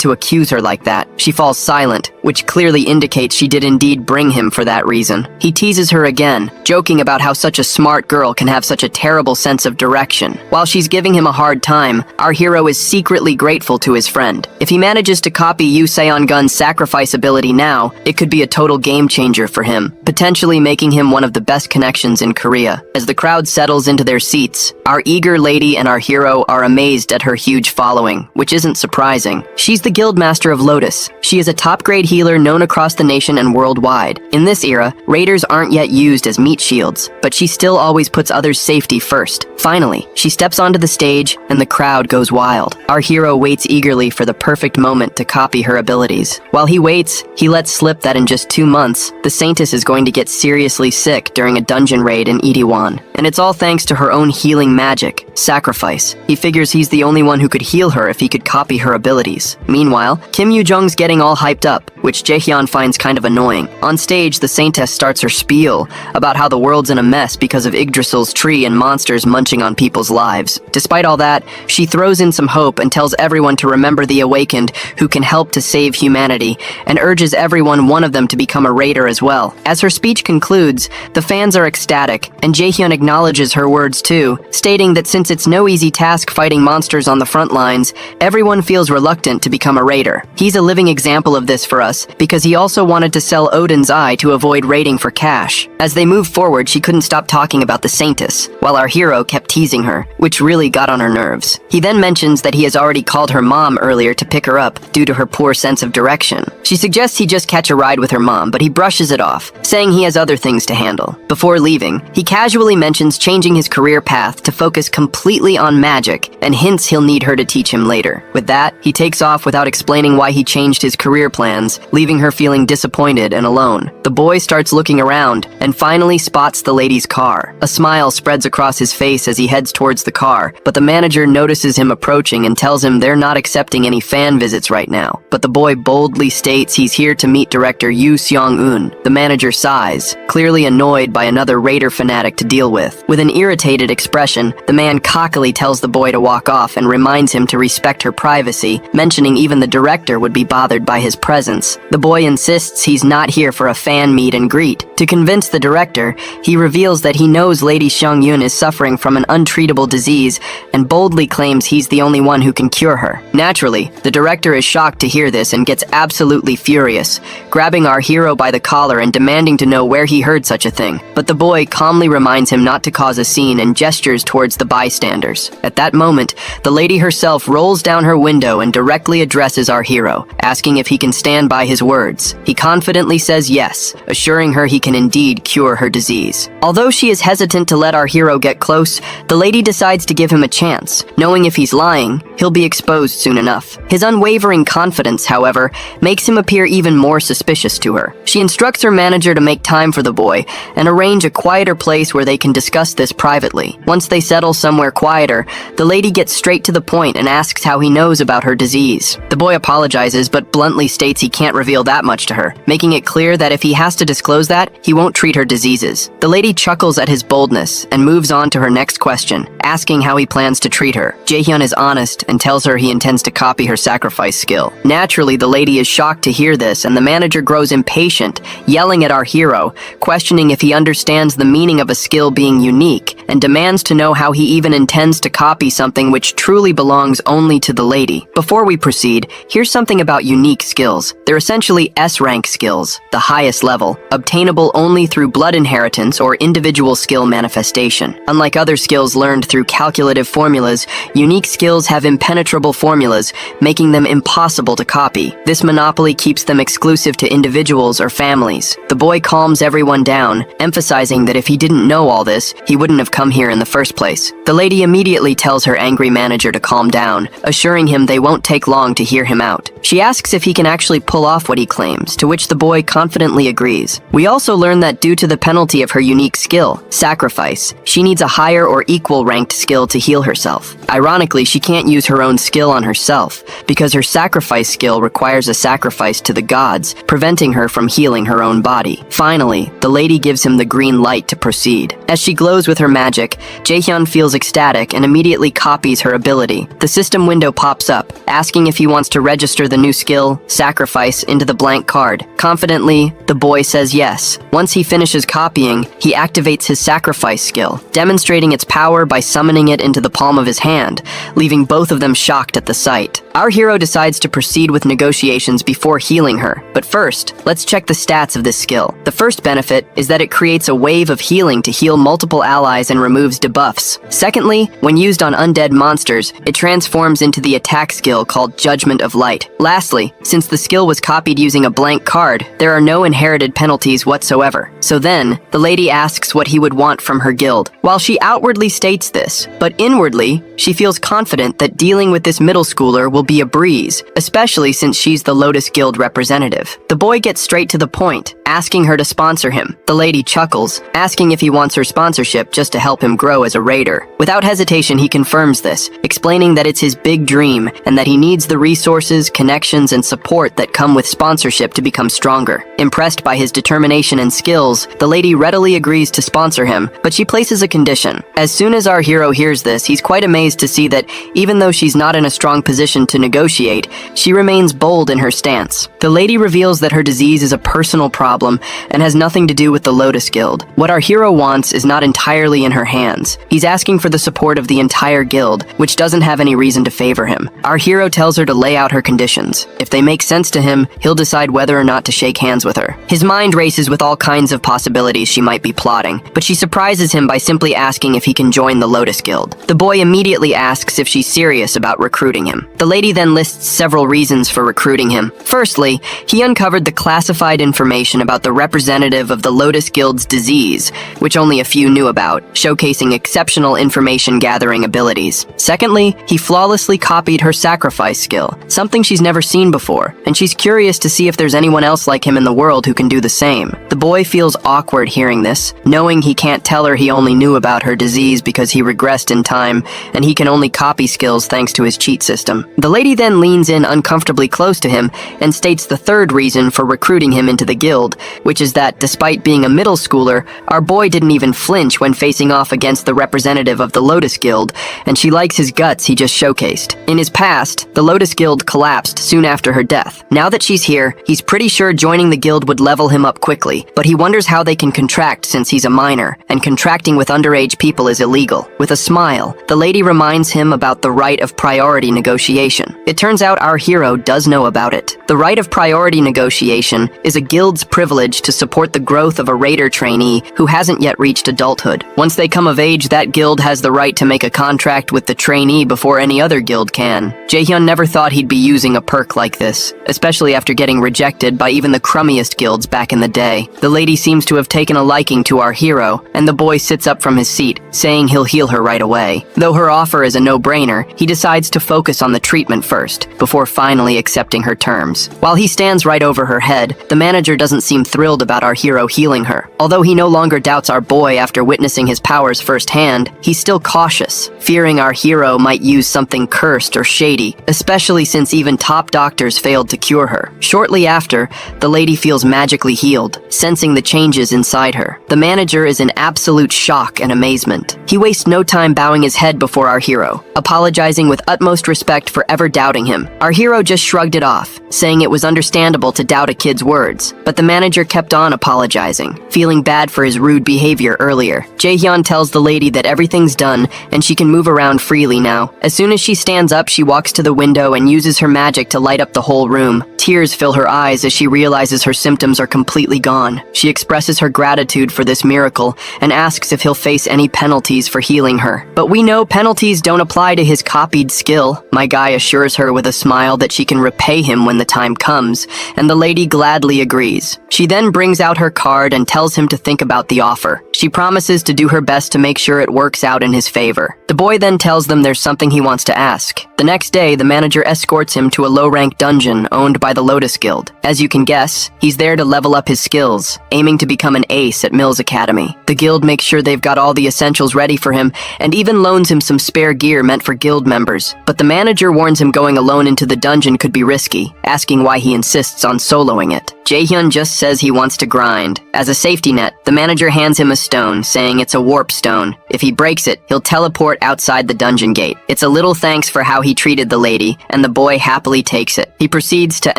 to accuse her like that. She falls silent, which clearly indicates she did indeed bring him for that reason. He teases her again, joking about how such a smart girl can have such a terrible sense of direction. While she's giving him a hard time, our hero is secretly grateful to his friend. If he manages to copy Yu Seon-gun's sacrifice ability now, it could be a total game changer for him, potentially making him one of the best connections in Korea. As the crowd settles into their seats, our eager lady and our hero are amazed at her huge following, which isn't surprising. She's the Guildmaster of Lotus. She is a top-grade healer known across the nation and worldwide. In this era, raiders aren't yet used as meat shields, but she still always puts others' safety first. Finally, she steps onto the stage, and the crowd goes wild. Our hero waits eagerly for the perfect moment to copy her abilities. While he waits, he lets slip that in just 2 months, the Saintess is going to get seriously sick during a dungeon raid in Itaewon. And it's all thanks to her own healing magic, sacrifice. He figures he's the only one who could heal her if he could copy her abilities. Meanwhile, Kim Yoo-jung's getting all hyped up, which Jaehyun finds kind of annoying. On stage, the Saintess starts her spiel about how the world's in a mess because of Yggdrasil's tree and monsters munching on people's lives. Despite all that, she throws in some hope and tells everyone to remember the awakened who can help to save humanity, and urges one of them to become a raider as well. As her speech concludes, the fans are ecstatic, and Jaehyun acknowledges her words too, stating that since it's no easy task fighting monsters on the front lines, everyone feels reluctant to become a raider. He's a living example of this for us, because he also wanted to sell Odin's eye to avoid raiding for cash. As they move forward, she couldn't stop talking about the Saintess, while our hero kept teasing her, which really got on her nerves. He then mentions that he has already called her mom earlier to pick her up due to her poor sense of direction. She suggests he just catch a ride with her mom, but he brushes it off, saying he has other things to handle. Before leaving, he casually mentions changing his career path to focus completely on magic, and hints he'll need her to teach him later. With that, he takes off without explaining why he changed his career plans, leaving her feeling disappointed and alone. The boy starts looking around, and finally spots the lady's car. A smile spreads across his face as he heads towards the car, but the manager notices him approaching and tells him they're not accepting any fan visits right now. But the boy boldly states he's here to meet director Yu Seong-eun. The manager sighs, clearly annoyed by another raider fanatic to deal with. With an irritated expression, the man cockily tells the boy to walk off and reminds him to respect her privacy, mentioning even the director would be bothered by his presence. The boy insists he's not here for a fan meet and greet. To convince the director, he reveals that he knows Lady Seong-eun is suffering from an untreatable disease and boldly claims he's the only one who can cure her. Naturally, the director is shocked to hear this and gets absolutely furious, grabbing our hero by the collar and demanding to know where he heard such a thing. But the boy calmly reminds him not to cause a scene and gestures towards the bystanders. At that moment, the lady herself rolls down her window and directly addresses our hero, asking if he can stand by his words. He confidently says yes, assuring her he can indeed cure her disease. Although she is hesitant to let our hero get close, the lady decides to give him a chance, knowing if he's lying, he'll be exposed soon enough. His unwavering confidence, however, makes him appear even more suspicious to her. She instructs her manager to make time for the boy and arrange a quieter place where they can discuss this privately. Once they settle somewhere quieter, the lady gets straight to the point and asks how he knows about her disease. The boy apologizes but bluntly states he can't reveal that much to her, making it clear that if he has to disclose that, he won't treat her diseases. The lady chuckles at his boldness and moves on to her next question, asking how he plans to treat her. Jaehyun is honest and tells her he intends to copy her sacrifice skill. Naturally, the lady is shocked to hear this, and the manager grows impatient, yelling at our hero, questioning if he understands the meaning of a skill being unique, and demands to know how he even intends to copy something which truly belongs only to the lady. Before we proceed, here's something about unique skills. They're essentially S-rank skills, the highest level, obtainable only through blood inheritance or individual skill manifestation. Unlike other skills learned through calculative formulas, unique skills have impenetrable formulas, making them impossible to copy. This monopoly keeps them exclusive to individuals or families. The boy calms everyone down, emphasizing that if he didn't know all this, he wouldn't have come here in the first place. The lady immediately tells her angry manager to calm down, assuring him they won't take long to hear him out. She asks if he can actually pull off what he claims, to which the boy confidently agrees. We also learn that due to the penalty of her unique skill, sacrifice, she needs a higher or equal ranked skill to heal herself. Ironically, she can't use her own skill on herself, because her sacrifice skill requires a sacrifice to the gods, preventing her from healing her own body. Finally, the lady gives him the green light to proceed. As she glows with her magic, Jaehyun feels ecstatic and immediately copies her ability. The system window pops up, asking if he wants to register the new skill, sacrifice, into the blank card. Confidently, the boy says yes. Once he finishes copying, he activates his sacrifice skill, demonstrating its power by summoning it into the palm of his hand, leaving both of them shocked at the sight. Our hero decides to proceed with negotiations before healing her, but first, let's check the stats of this skill. The first benefit is that it creates a wave of healing to heal multiple allies and removes debuffs. Secondly, when used on undead monsters, it transforms into the attack skill called Judgment of Light. Lastly, since the skill was copied using a blank card, there are no inherited penalties whatsoever. So then, the lady asks what he would want from her guild. While she outwardly states this, but inwardly, she feels confident that dealing with this middle schooler will be a breeze, especially since she's the Lotus Guild representative. The boy gets straight to the point, asking her to sponsor him. The lady chuckles, asking if he wants her sponsorship just to help him grow as a raider. Without hesitation, he confirms this, explaining that it's his big dream and that he needs the resources, connections, and support that come with sponsorship to become stronger. Impressed by his determination and skills, the lady readily agrees to sponsor him, but she places a condition. As soon as our hero hears this, he's quite amazed to see that even though she's not in a strong position to negotiate, she remains bold in her stance. The lady reveals that her disease is a personal problem and has nothing to do with the Lotus Guild. What our hero wants is not entirely in her hands. He's asking for the support of the entire guild, which doesn't have any reason to favor him. Our hero tells her to lay out her conditions. If they make sense to him, he'll decide whether or not to shake hands with her. His mind races with all kinds of possibilities she might be plotting, but she surprises him by simply asking if he can join the Lotus Guild. The boy immediately asks if she's serious about recruiting him. The lady then lists several reasons for recruiting him. Firstly, he uncovered the classified information about the representative of the Lotus Guild's disease, which only a few knew about, showcasing exceptional information gathering abilities. Secondly, he flawlessly copied her sacrifice skill, something she's never seen before, and she's curious to see if there's anyone else like him in the world who can do the same. The boy feels awkward hearing this, knowing he can't tell her he only knew about her disease because he regressed in time, and he can only copy skills thanks to his cheat system. The lady then leans in uncomfortably close to him and states the third reason for recruiting him into the guild, which is that despite being a middle schooler, our boy didn't even flinch when facing off against the representative of the Lotus Guild, and she likes his guts he just showcased. In his past, the Lotus Guild collapsed soon after her death. Now that she's here, he's pretty sure joining the guild would level him up quickly, but he wonders how they can contract since he's a minor, and contracting with underage people is illegal. With a smile, the lady reminds him about the right of priority negotiation. It turns out our hero does know about it. The right of priority negotiation is a guild's privilege to support the growth of a raider trainee who hasn't yet reached adulthood. Once they come of age, that guild has the right to make a contract with the trainee before any other guild can. Jaehyun never thought he'd be using a perk like this, especially after getting rejected by even the crummiest guilds back in the day. The lady seems to have taken a liking to our hero, and the boy sits up from his seat, saying he'll heal her right away. Though her offer is a no-brainer, he decides to focus on the treatment first, before finally accepting her terms. While he stands right over her head, the manager doesn't seem thrilled about our hero healing her. Although he no longer doubts our boy after witnessing his powers firsthand, he's still cautious, fearing our hero might use something cursed or shady, especially since even top doctors failed to cure her. Shortly after, the lady feels magically healed, sensing the changes inside her. The manager is in absolute shock and amazement. He wastes no time bowing his head before our hero, apologizing with utmost respect for ever doubting him. Our hero just shrugged it off, saying it was understandable to doubt a kid's words, but the manager kept on apologizing, feeling bad for his rude behavior earlier. Jaehyun tells the lady that everything's done and she can move around freely now. As soon as she stands up, she walks to the window and uses her magic to light up the whole room. Tears fill her eyes as she realizes her symptoms are completely gone. She expresses her gratitude for this miracle and asks if he'll face any penalties for healing her. But we know penalties don't apply to his copied skill. My guy assures her with a smile that she can repay him when the time comes, and the lady gladly agrees. She then brings out her card and tells him to think about the offer. She promises to do her best to make sure it works out in his favor. The boy then tells them there's something he wants to ask. The next day, the manager escorts him to a low-ranked dungeon owned by the Lotus Guild. As you can guess, he's there to level up his skills, aiming to become an ace at Mills Academy. The guild makes sure they've got all the essentials ready for him and even loans him some spare gear meant for guild members. But the manager warns him going alone into the dungeon could be risky, asking why he insists on soloing it. Jaehyun just says he wants to grind. As a safety net, the manager hands him a stone, saying it's a warp stone. If he breaks it, he'll teleport outside the dungeon gate. It's a little thanks for how he treated the lady, and the boy happily takes it. He proceeds to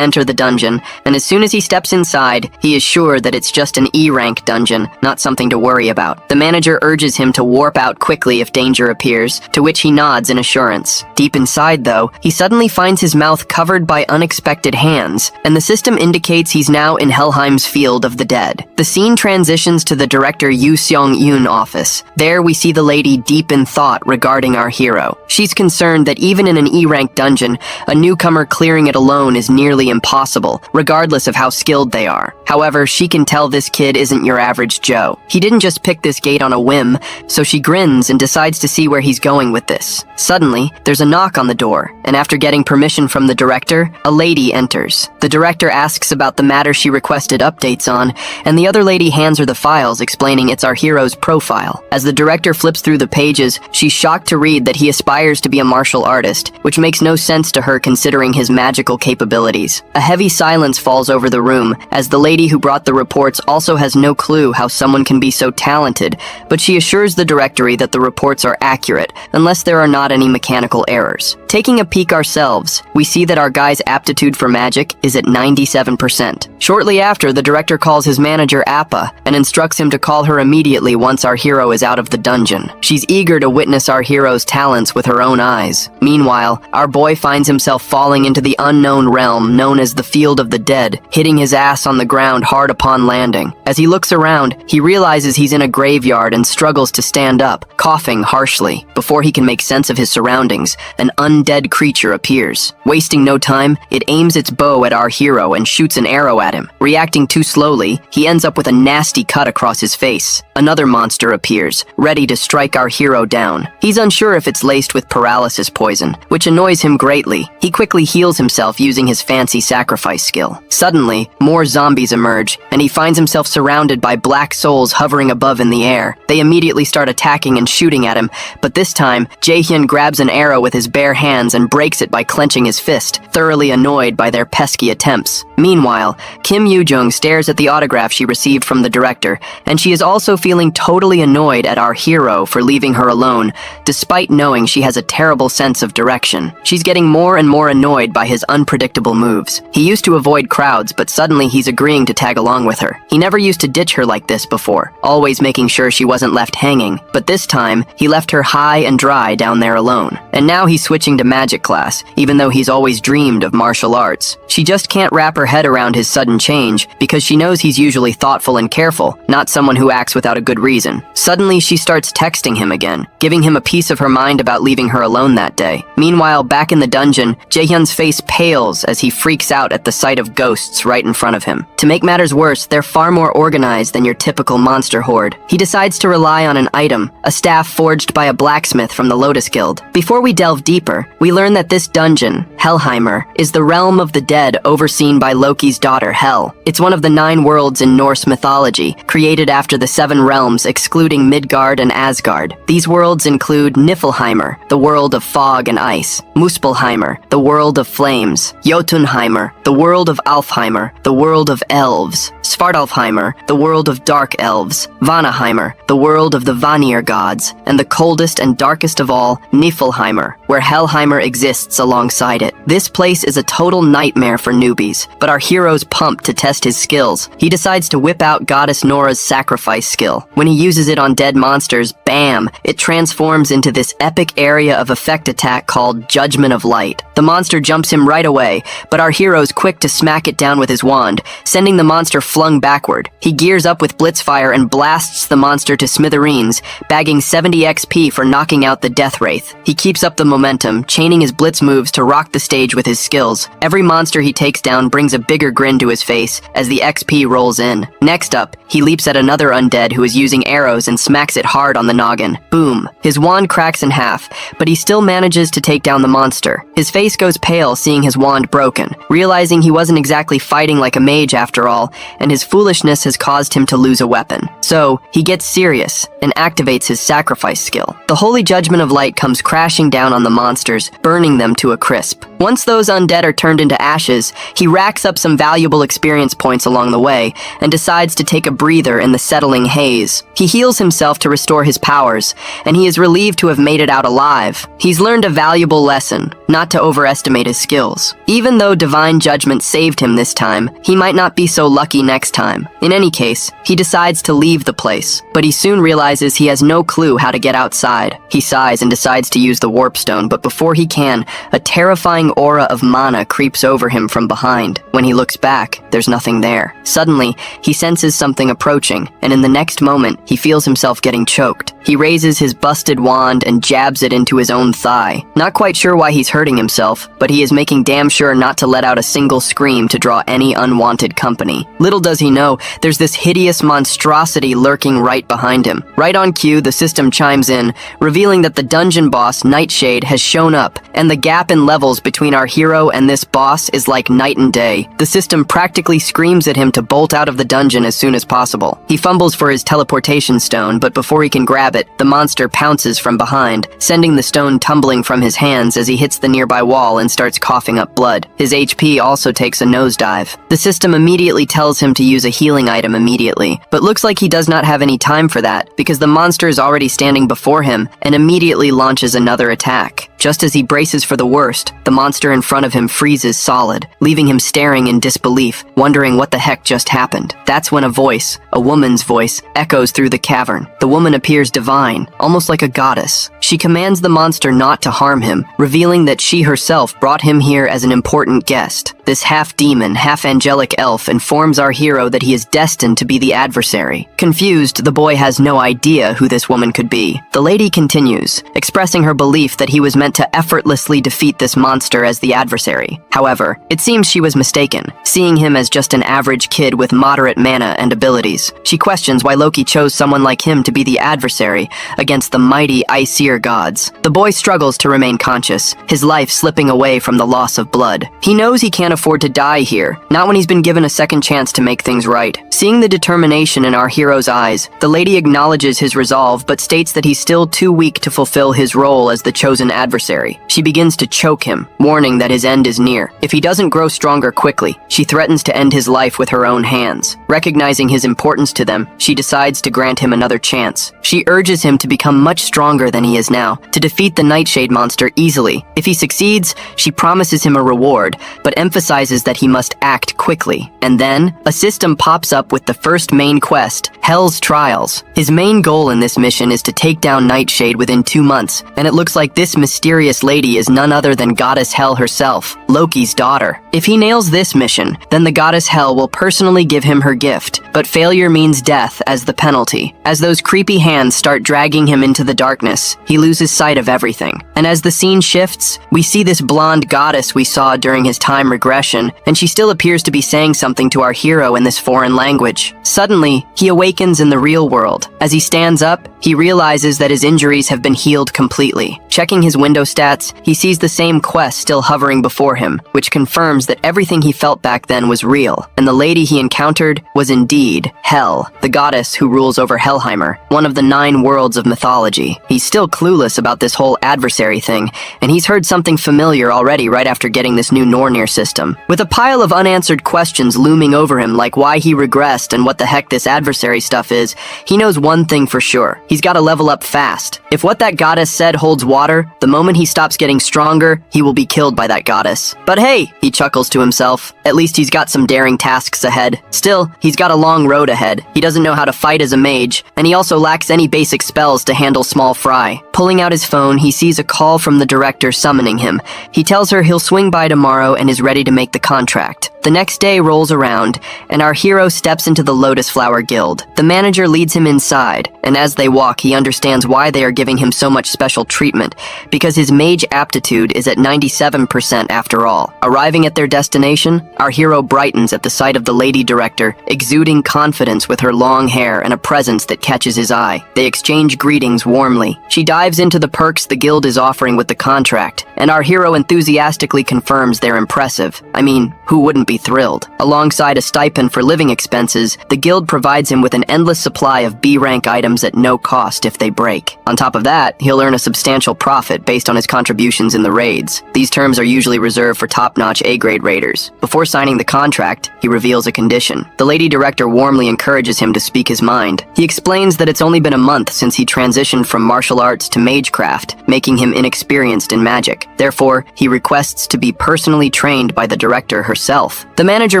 enter the dungeon, and as soon as he steps inside, he is sure that it's just an E-rank dungeon, not something to worry about. The manager urges him to warp out quickly if danger appears, to which he nods in assurance. Deep inside, though, he suddenly finds his mouth covered by unexpected hands, and the system indicates he's now in Helheim's Field of the Dead. The scene transitions to the director Yoo Seong-yoon office. There we see the lady deep in thought regarding our hero. She's concerned that even in an E-rank dungeon, a newcomer clearing it alone is nearly impossible, regardless of how skilled they are. However, she can tell this kid isn't your average Joe. He didn't just pick this gate on a whim, so she grins and decides to see where he's going with this. Suddenly, there's a knock on the door, and after getting permission from the director, a lady enters. The director asks about the matter she requested updates on, and the other lady hands her the files explaining it's our hero's profile. As the director flips through the pages, she's shocked to read that he aspires to be a martial artist, which makes no sense to her considering his magical capabilities. A heavy silence falls over the room, as the lady who brought the reports also has no clue how someone can be so talented, but she assures the directory that the reports are accurate, unless there are not any mechanical errors. Taking a peek ourselves, we see that our guy's aptitude for magic is at 97%. Shortly after, the director calls his manager Appa and instructs him to call her immediately once our hero is out of the dungeon. She's eager to witness our hero's talents with her own eyes. Meanwhile, our boy finds himself falling into the unknown realm known as the Field of the Dead, hitting his ass on the ground hard upon landing. As he looks around, he realizes he's in a graveyard and struggles to stand up, coughing harshly. Before he can make sense of his surroundings, an undead creature appears. Wasting no time, it aims its bow at our hero and shoots an arrow at him. Reacting too slowly, he ends up with a nasty cut across his face. Another monster appears, ready to strike our hero down. He's unsure if it's laced with paralysis poison, which annoys him greatly. He quickly heals himself using his fancy sacrifice skill. Suddenly, more zombies emerge, and he finds himself surrounded by black souls hovering above in the air. They immediately start attacking and shooting at him, but this time, Jaehyun grabs an arrow with his bare hands and breaks it by clenching his fist, thoroughly annoyed by their pesky attempts. Meanwhile, Kim Yoo-jung stares at the autograph she received from the director, and she is also feeling totally annoyed at our hero for leaving her alone, despite knowing she has a terrible sense of direction. She's getting more and more annoyed by his unpredictable moves. He used to avoid crowds, but suddenly he's agreeing to tag along with her. He never used to ditch her like this before, always making sure she wasn't left hanging, but this time, he left her high and dry down there alone. And now he's switching to magic class, even though he's always dreamed of martial arts. She just can't wrap her head around his sudden change, because she knows he's usually thoughtful and careful, not someone who acts without a good reason. Suddenly, she starts texting him again, giving him a piece of her mind about leaving her alone that day. Meanwhile, back in the dungeon, Jaehyun's face pales as he freaks out at the sight of ghosts right in front of him. To make matters worse, they're far more organized than your typical monster horde. He decides to rely on an item, a staff forged by a blacksmith from the Lotus Guild. Before we delve deeper, we learn that this dungeon, Helheimer, is the realm of the dead overseen by Loki's daughter Hel. It's one of the 9 worlds in Norse mythology, created after the 7 realms excluding Midgard and Asgard. These worlds include Niflheimer, the world of fog and ice, Muspelheimer, the world of flames, Jotunheimer, the world of Alfheimer, the world of elves, Svartalfheimer, the world of dark elves, Vanaheimer, the world of the Vanir gods, and the coldest and darkest of all, Niflheimer, where Helheimer exists alongside it. This place is a total nightmare for newbies, but our hero's pumped to test his skills. He decides to whip out Goddess Nora's sacrifice skill. When he uses it on dead monsters, bam, it transforms into this epic area of effect attack called Judgment of Light. The monster jumps him right away, but our hero's quick to smack it down with his wand, sending the monster flung backward. He gears up with Blitzfire and blasts the monster to smithereens, bagging 70 XP for knocking out the Death Wraith. He keeps up the momentum, chaining his blitz moves to rock the stage with his skills. Every monster he takes down brings a bigger grin to his face as the XP rolls in. Next up, he leaps at another undead who is using arrows and smacks it hard on the noggin. Boom. His wand cracks in half, but he still manages to take down the monster. His face goes pale seeing his wand broken, realizing he wasn't exactly fighting like a mage after all, and his foolishness has caused him to lose a weapon. So, he gets serious and activates his sacrifice skill. The Holy Judgment of Light comes crashing down on the monsters, burning them to a crisp. Once those undead are turned into ashes, he racks up some valuable experience points along the way and decides to take a breather in the settling haze. He heals himself to restore his powers, and he is relieved to have made it out alive. He's learned a valuable lesson, not to overestimate his skills. Even though divine judgment saved him this time, he might not be so lucky next time. In any case, he decides to leave the place, but he soon realizes he has no clue how to get outside. He sighs and decides to use the warp stone, but before he can, a terrifying aura of mana creeps over him from behind. When he looks back, there's nothing there. Suddenly, he senses something approaching, and in the next moment, he feels himself getting choked. He raises his busted wand and jabs it into his own thigh. Not quite sure why he's hurting himself, but he is making damn sure not to let out a single scream to draw any unwanted company. Little does he know, there's this hideous monstrosity lurking right behind him. Right on cue, the system chimes in, revealing that the dungeon boss, Nightshade, has shown up, and the gap in levels between our hero and this boss is like night and day. The system practically screams at him to bolt out of the dungeon as soon as possible. He fumbles for his teleportation stone, but before he can grab it, the monster pounces from behind, sending the stone tumbling from his hands as he hits the nearby wall and starts coughing up blood. His HP also takes a nosedive. The system immediately tells him to use a healing item immediately, but looks like he does not have any time for that, because the monster is already standing before him and immediately launches another attack. Just as he braces for the worst, the monster in front of him freezes solid, leaving him staring in disbelief, wondering what the heck just happened. That's when a voice, a woman's voice, echoes through the cavern. The woman appears divine, almost like a goddess. She commands the monster not to harm him, revealing that she herself brought him here as an important guest. This half-demon, half-angelic elf informs our hero that he is destined to be the adversary. Confused, the boy has no idea who this woman could be. The lady continues, expressing her belief that he was meant to effortlessly defeat this monster as the adversary. However, it seems she was mistaken, seeing him as just an average kid with moderate mana and abilities. She questions why Loki chose someone like him to be the adversary against the mighty Aesir gods. The boy struggles to remain conscious, his life slipping away from the loss of blood. He knows he can't afford to die here, not when he's been given a second chance to make things right. Seeing the determination in our hero's eyes, the lady acknowledges his resolve but states that he's still too weak to fulfill his role as the chosen adversary. She begins to choke him, warning that his end is near. If he doesn't grow stronger quickly, she threatens to end his life with her own hands. Recognizing his importance to them, she decides to grant him another chance. She urges him to become much stronger than he is now, to defeat the Nightshade monster easily. If he succeeds, she promises him a reward, but emphasizes that he must act quickly. And then, a system pops up with the first main quest, Hell's Trials. His main goal in this mission is to take down Nightshade within 2 months, and it looks like this mysterious lady is none other than Goddess Hell herself, Loki's daughter. If he nails this mission, then the Goddess Hell will personally give him her gift, but failure means death as the penalty. As those creepy hands start dragging him into the darkness, he loses sight of everything. And as the scene shifts, we see this blonde goddess we saw during his time regression, and she still appears to be saying something to our hero in this foreign language. Suddenly, he awakens in the real world. As he stands up, He realizes that his injuries have been healed completely. Checking his window stats, he sees the same quest still hovering before him, which confirms that everything he felt back then was real, and the lady he encountered was indeed Hel, the goddess who rules over Helheimer, one of the 9 worlds of mythology. He's still clueless about this whole adversary thing, and he's heard something familiar already right after getting this new Nornir system. With a pile of unanswered questions looming over him, like why he regressed and what the heck this adversary stuff is, he knows one thing for sure. He's got to level up fast. If what that goddess said holds water, the moment he stops getting stronger, he will be killed by that goddess. But hey, he chuckles to himself, at least he's got some daring tasks ahead. Still, he's got a long road ahead. He doesn't know how to fight as a mage, and he also lacks any basic spells to handle small fry. Pulling out his phone, he sees a call from the director summoning him. He tells her he'll swing by tomorrow and is ready to make the contract. The next day rolls around, and our hero steps into the Lotus Flower Guild. The manager leads him inside, and as they walk, he understands why they are giving him so much special treatment, because his mage aptitude is at 97% after all. Arriving at their destination, our hero brightens at the sight of the lady director, exuding confidence with her long hair and a presence that catches his eye. They exchange greetings warmly. She dives into the perks the guild is offering with the contract, and our hero enthusiastically confirms they're impressive. I mean, who wouldn't be thrilled? Alongside a stipend for living expenses, the guild provides him with an endless supply of B-rank items at no cost if they break. On top of that, he'll earn a substantial profit based on his contributions in the raids. These terms are usually reserved for top-notch A-grade raiders. Before signing the contract, he reveals a condition. The lady director warmly encourages him to speak his mind. He explains that it's only been a month since he transitioned from martial arts to magecraft, making him inexperienced in magic. Therefore, he requests to be personally trained by the director herself. The manager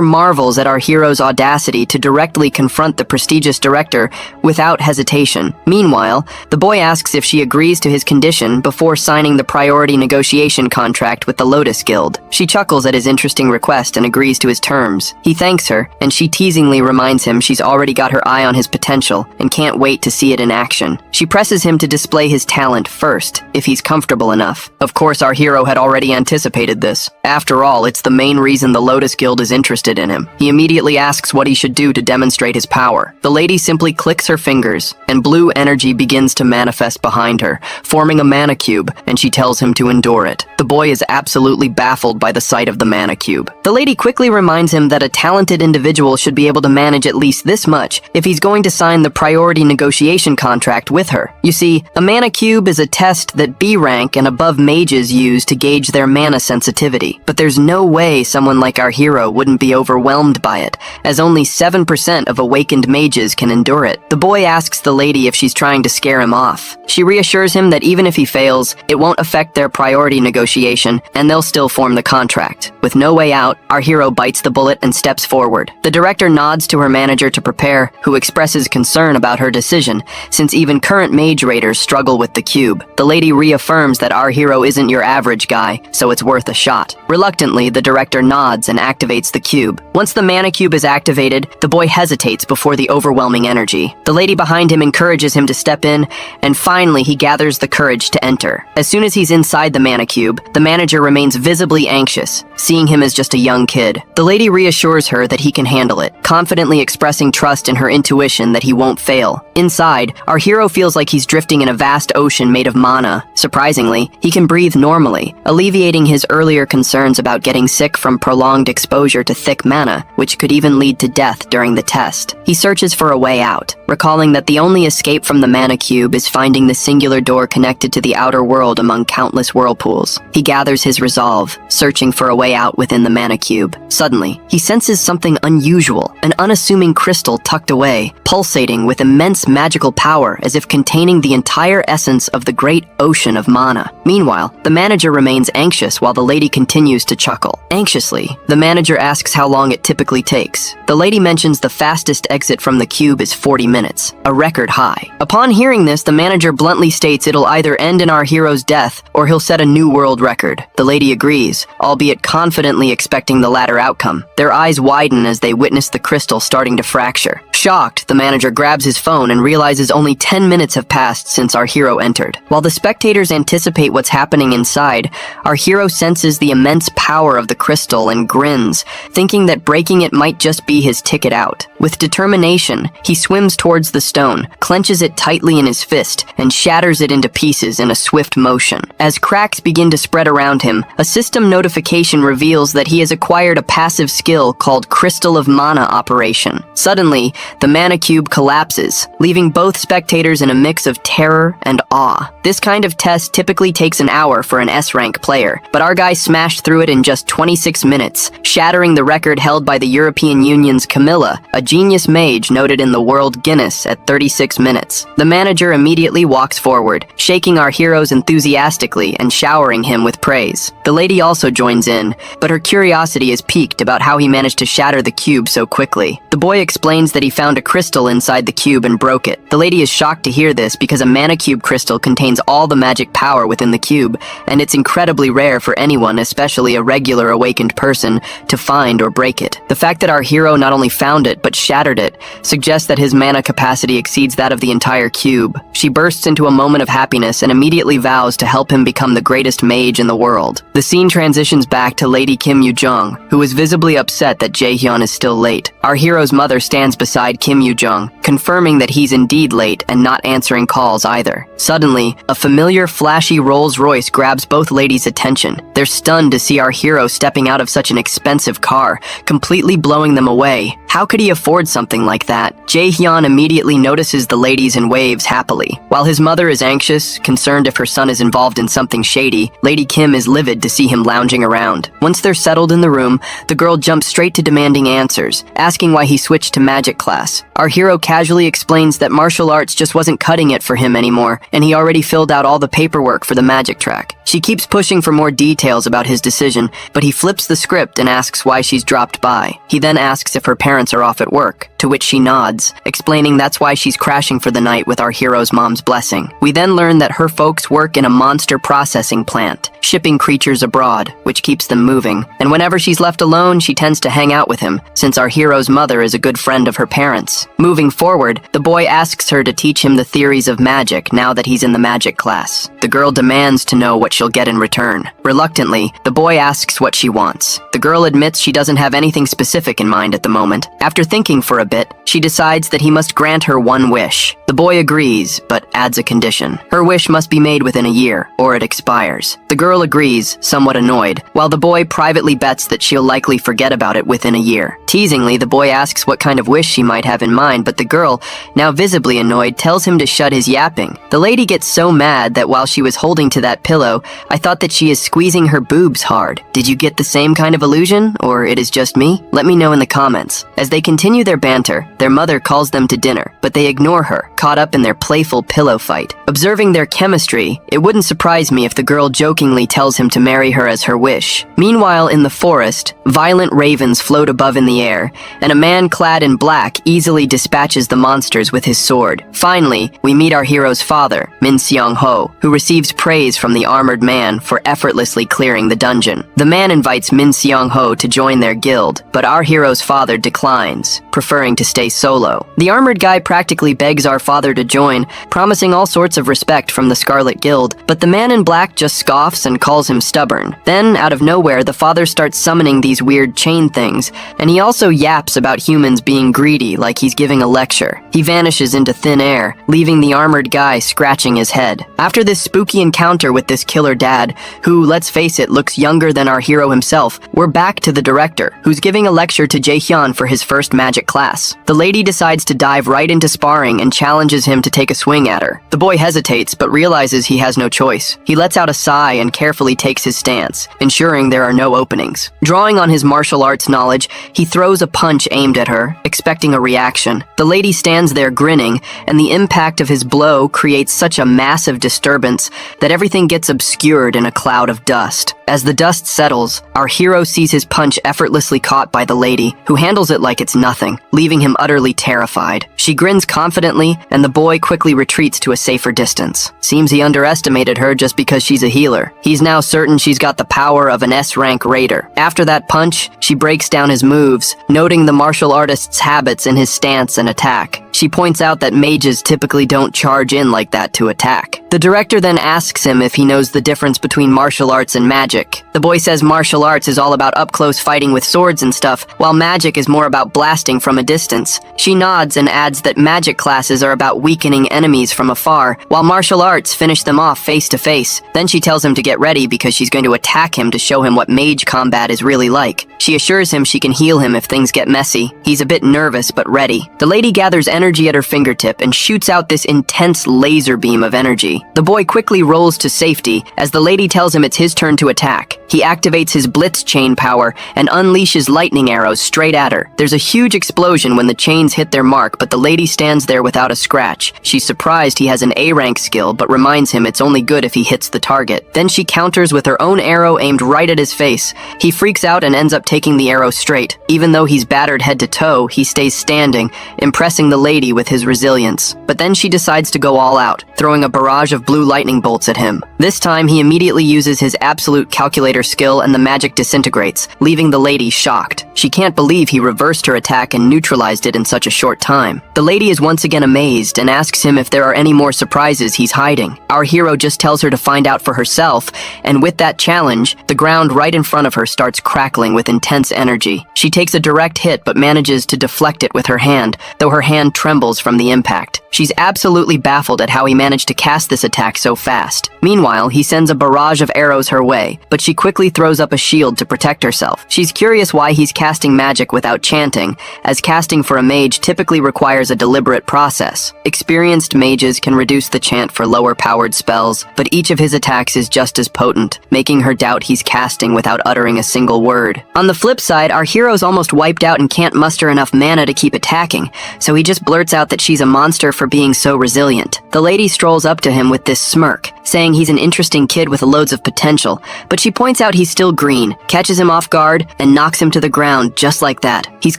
marvels at our hero's audacity to directly confront the prestigious director without hesitation. Meanwhile, the boy asks if she agrees to his condition before signing the priority negotiation contract with the Lotus Guild. She chuckles at his interesting request and agrees to his terms. He thanks her, and she teasingly reminds him she's already got her eye on his potential and can't wait to see it in action. She presses him to display his talent first, if he's comfortable enough. Of course, our hero had already anticipated this. After all, it's the main reason the Lotus Guild is interested in him. He immediately asks what he should do to demonstrate his power. The lady simply clicks her fingers, and blue energy begins to manifest behind her, forming a mana cube, and she tells him to endure it. The boy is absolutely baffled by the sight of the mana cube. The lady quickly reminds him that a talented individual should be able to manage at least this much if he's going to sign the priority negotiation contract with her. You see, a mana cube is a test that B-rank and above mages use to gauge their mana sensitivity, but there's no way someone like our hero wouldn't be overwhelmed by it, as only 7% of awakened mages can endure it. The boy asks the lady if she's trying to scare him off. She reassures him that even if he fails, it won't affect their priority negotiation, and they'll still form the contract. With no way out, our hero bites the bullet and steps forward. The director nods to her manager to prepare, who expresses concern about her decision, since even current mage raiders struggle with the cube. The lady reaffirms that our hero isn't your average guy, so it's worth a shot. Reluctantly, the director nods and activates the cube. Once the mana cube is activated, the boy hesitates before the overwhelming energy. The lady behind him encourages him to step in, and finally he gathers the courage to enter. As soon as he's inside the mana cube, the manager remains visibly anxious, seeing him as just a young kid. The lady reassures her that he can handle it, confidently expressing trust in her intuition that he won't fail. Inside, our hero feels like he's drifting in a vast ocean made of mana. Surprisingly, he can breathe normally, alleviating his earlier concerns about getting sick from prolonged exposure to thick mana, which could even lead to death during the test. He searches for a way out, recalling that the only escape from the mana cube is finding the singular door connected to the outer world among countless whirlpools. He gathers his resolve, searching for a way out within the mana cube. Suddenly, he senses something unusual, an unassuming crystal tucked away, pulsating with immense magical power as if containing the entire essence of the great ocean of mana. Meanwhile, the manager remains anxious while the lady continues to chuckle. Anxiously, the manager asks how long it typically takes. The lady mentions the fastest exit from the cube is 40 minutes, a record high. Upon hearing this, the manager bluntly states it'll either end in our hero's death or he'll set a new world record. The lady agrees, albeit confidently expecting the latter outcome. Their eyes widen as they witness the crystal starting to fracture. Shocked, the manager grabs his phone and realizes only 10 minutes have passed since our hero entered. While the spectators anticipate what's happening inside, our hero senses the immense power of the crystal and grins, thinking that breaking it might just be his ticket out. With determination, he swims towards the stone, clenches it tightly in his fist, and shatters it into pieces in a swift motion. As cracks begin to spread around him, a system notification reveals that he has acquired a passive skill called Crystal of Mana Operation. Suddenly, the mana cube collapses, leaving both spectators in a mix of terror and awe. This kind of test typically takes an hour for an S-rank player, but our guy smashed through it in just 26 minutes, shattering the record held by the European Union's Camilla, a genius mage noted in the World Guinness at 36 minutes. The manager immediately walks forward, shaking our heroes enthusiastically and showering him with praise. The lady also joins in, but her curiosity is piqued about how he managed to shatter the cube so quickly. The boy explains that he found a crystal inside the cube and broke it. The lady is shocked to hear this because a mana cube crystal contains all the magic power within the cube, and it's incredibly rare for anyone, especially a regular awakened person, to find or break it. The fact that our hero not only found it but shattered it suggests that his mana capacity exceeds that of the entire cube. She bursts into a moment of happiness and immediately vows to help him become the greatest mage in the world. The scene transitions back to Lady Kim Yoo-jung, who is visibly upset that Jae-hyun is still late. Our hero's mother stands beside Kim Yoo-jung, confirming that he's indeed late and not answering calls either. Suddenly, a familiar flashy Rolls-Royce grabs both ladies' attention. They're stunned to see our hero stepping out of such an expensive car, completely blowing them away. How could he afford something like that? Jae-hyun immediately notices the ladies and waves happily. While his mother is anxious, concerned if her son is involved in something shady, Lady Kim is livid to see him lounging around. Once they're settled in the room, the girl jumps straight to demanding answers, asking why he switched to magic class. Our hero casually explains that martial arts just wasn't cutting it for him anymore, and he already filled out all the paperwork for the magic track. She keeps pushing for more details about his decision, but he flips the script and asks why she's dropped by. He then asks if her parents are off at work, to which she nods, explaining that's why she's crashing for the night with our hero's mom's blessing. We then learn that her folks work in a monster processing plant, shipping creatures abroad, which keeps them moving. And whenever she's left alone, she tends to hang out with him, since our hero's mother is a good friend of her parents. Moving forward, the boy asks her to teach him the theories of magic now that he's in the magic class. The girl demands to know what she'll get in return. Reluctantly, the boy asks what she wants. The girl admits she doesn't have anything specific in mind at the moment. After thinking for a bit, she decides that he must grant her one wish. The boy agrees, but adds a condition. Her wish must be made within a year, or it expires. The girl agrees, somewhat annoyed, while the boy privately bets that she'll likely forget about it within a year. Teasingly, the boy asks what kind of wish she might have in mind, but the girl, now visibly annoyed, tells him to shut his yapping. The lady gets so mad that while she was holding to that pillow, I thought that she is squeezing her boobs hard. Did you get the same kind of illusion, or it is just me? Let me know in the comments. As they continue their banter, their mother calls them to dinner, but they ignore her, caught up in their playful pillow fight. Observing their chemistry, it wouldn't surprise me if the girl jokingly tells him to marry her as her wish. Meanwhile, in the forest, violent ravens float above in the air, and a man clad in black easily dispatches the monsters with his sword. Finally, we meet our hero's father, Min Seong-ho, who receives praise from the armored man for effortlessly clearing the dungeon. The man invites Min Seong-ho to join their guild, but our hero's father declines, preferring to stay solo. The armored guy practically begs our father to join, promising all sorts of respect from the Scarlet Guild, but the man in black just scoffs and calls him stubborn. Then, out of nowhere, the father starts summoning these weird chain things, and he also yaps about humans being greedy like he's giving a lecture. He vanishes into thin air, leaving the armored guy scratching his head. After this spooky encounter with this killer dad, who, let's face it, looks younger than our hero himself, we're back to the director, who's giving a lecture to Jae-hyun for his first magic class. The lady decides to dive right into sparring and challenges him to take a swing at her. The boy hesitates, but realizes he has no choice. He lets out a sigh and carefully takes his stance, ensuring there are no openings. Drawing on his martial arts knowledge, he throws a punch aimed at her, expecting a reaction. The lady stands there grinning, and the impact of his blow creates such a massive disturbance that everything gets obscured in a cloud of dust. As the dust settles, our hero sees his punch effortlessly caught by the lady, who handles it like it's nothing, leaving him utterly terrified. She grins confidently, and the boy quickly retreats to a safer distance. Seems he underestimated her just because she's a healer. He's now certain she's got the power of an S-rank raider. After that punch, she breaks down his moves, noting the martial artist's habits in his stance and attack. She points out that mages typically don't charge in like that to attack. The director then asks him if he knows the difference between martial arts and magic. The boy says martial arts is all about up-close fighting with swords and stuff, while magic is more about blasting from a distance. She nods and adds that magic classes are about weakening enemies from afar, while martial arts finish them off face to face. Then she tells him to get ready because she's going to attack him to show him what mage combat is really like. She assures him she can heal him if things get messy. He's a bit nervous but ready. The lady gathers energy at her fingertip and shoots out this intense laser beam of energy. The boy quickly rolls to safety as the lady tells him it's his turn to attack. He activates his blitz chain power and unleashes lightning arrows straight at her. There's a huge explosion when the chains hit their mark, but the lady stands there without a scratch. She's surprised he has an A-rank skill, but reminds him it's only good if he hits the target. Then she counters with her own arrow aimed right at his face. He freaks out and ends up taking the arrow straight. Even though he's battered head to toe, he stays standing, impressing the lady with his resilience. But then she decides to go all out, throwing a barrage of blue lightning bolts at him. This time, he immediately uses his absolute calculator skill and the magic disintegrates, leaving the lady shocked. She can't believe he reversed her attack and neutralized it in such a short time. The lady is once again amazed and asks him if there are any more surprises he's hiding. Our hero just tells her to find out for herself, and with that challenge, the ground right in front of her starts crackling with intense energy. She takes a direct hit but manages to deflect it with her hand, though her hand trembles from the impact. She's absolutely baffled at how he managed to cast this attack so fast. Meanwhile, he sends a barrage of arrows her way, but she quickly throws up a shield to protect herself. She's curious why he's casting magic without chanting, as casting for a mage typically requires a deliberate process. Experienced mages can reduce the chant for lower-powered spells, but each of his attacks is just as potent, making her doubt he's casting without uttering a single word. On the flip side, our hero's almost wiped out and can't muster enough mana to keep attacking, so he just blurts out that she's a monster for being so resilient. The lady strolls up to him with this smirk, saying he's an interesting kid with loads of potential, but she points out he's still green, catches him off guard, and knocks him to the ground just like that. He's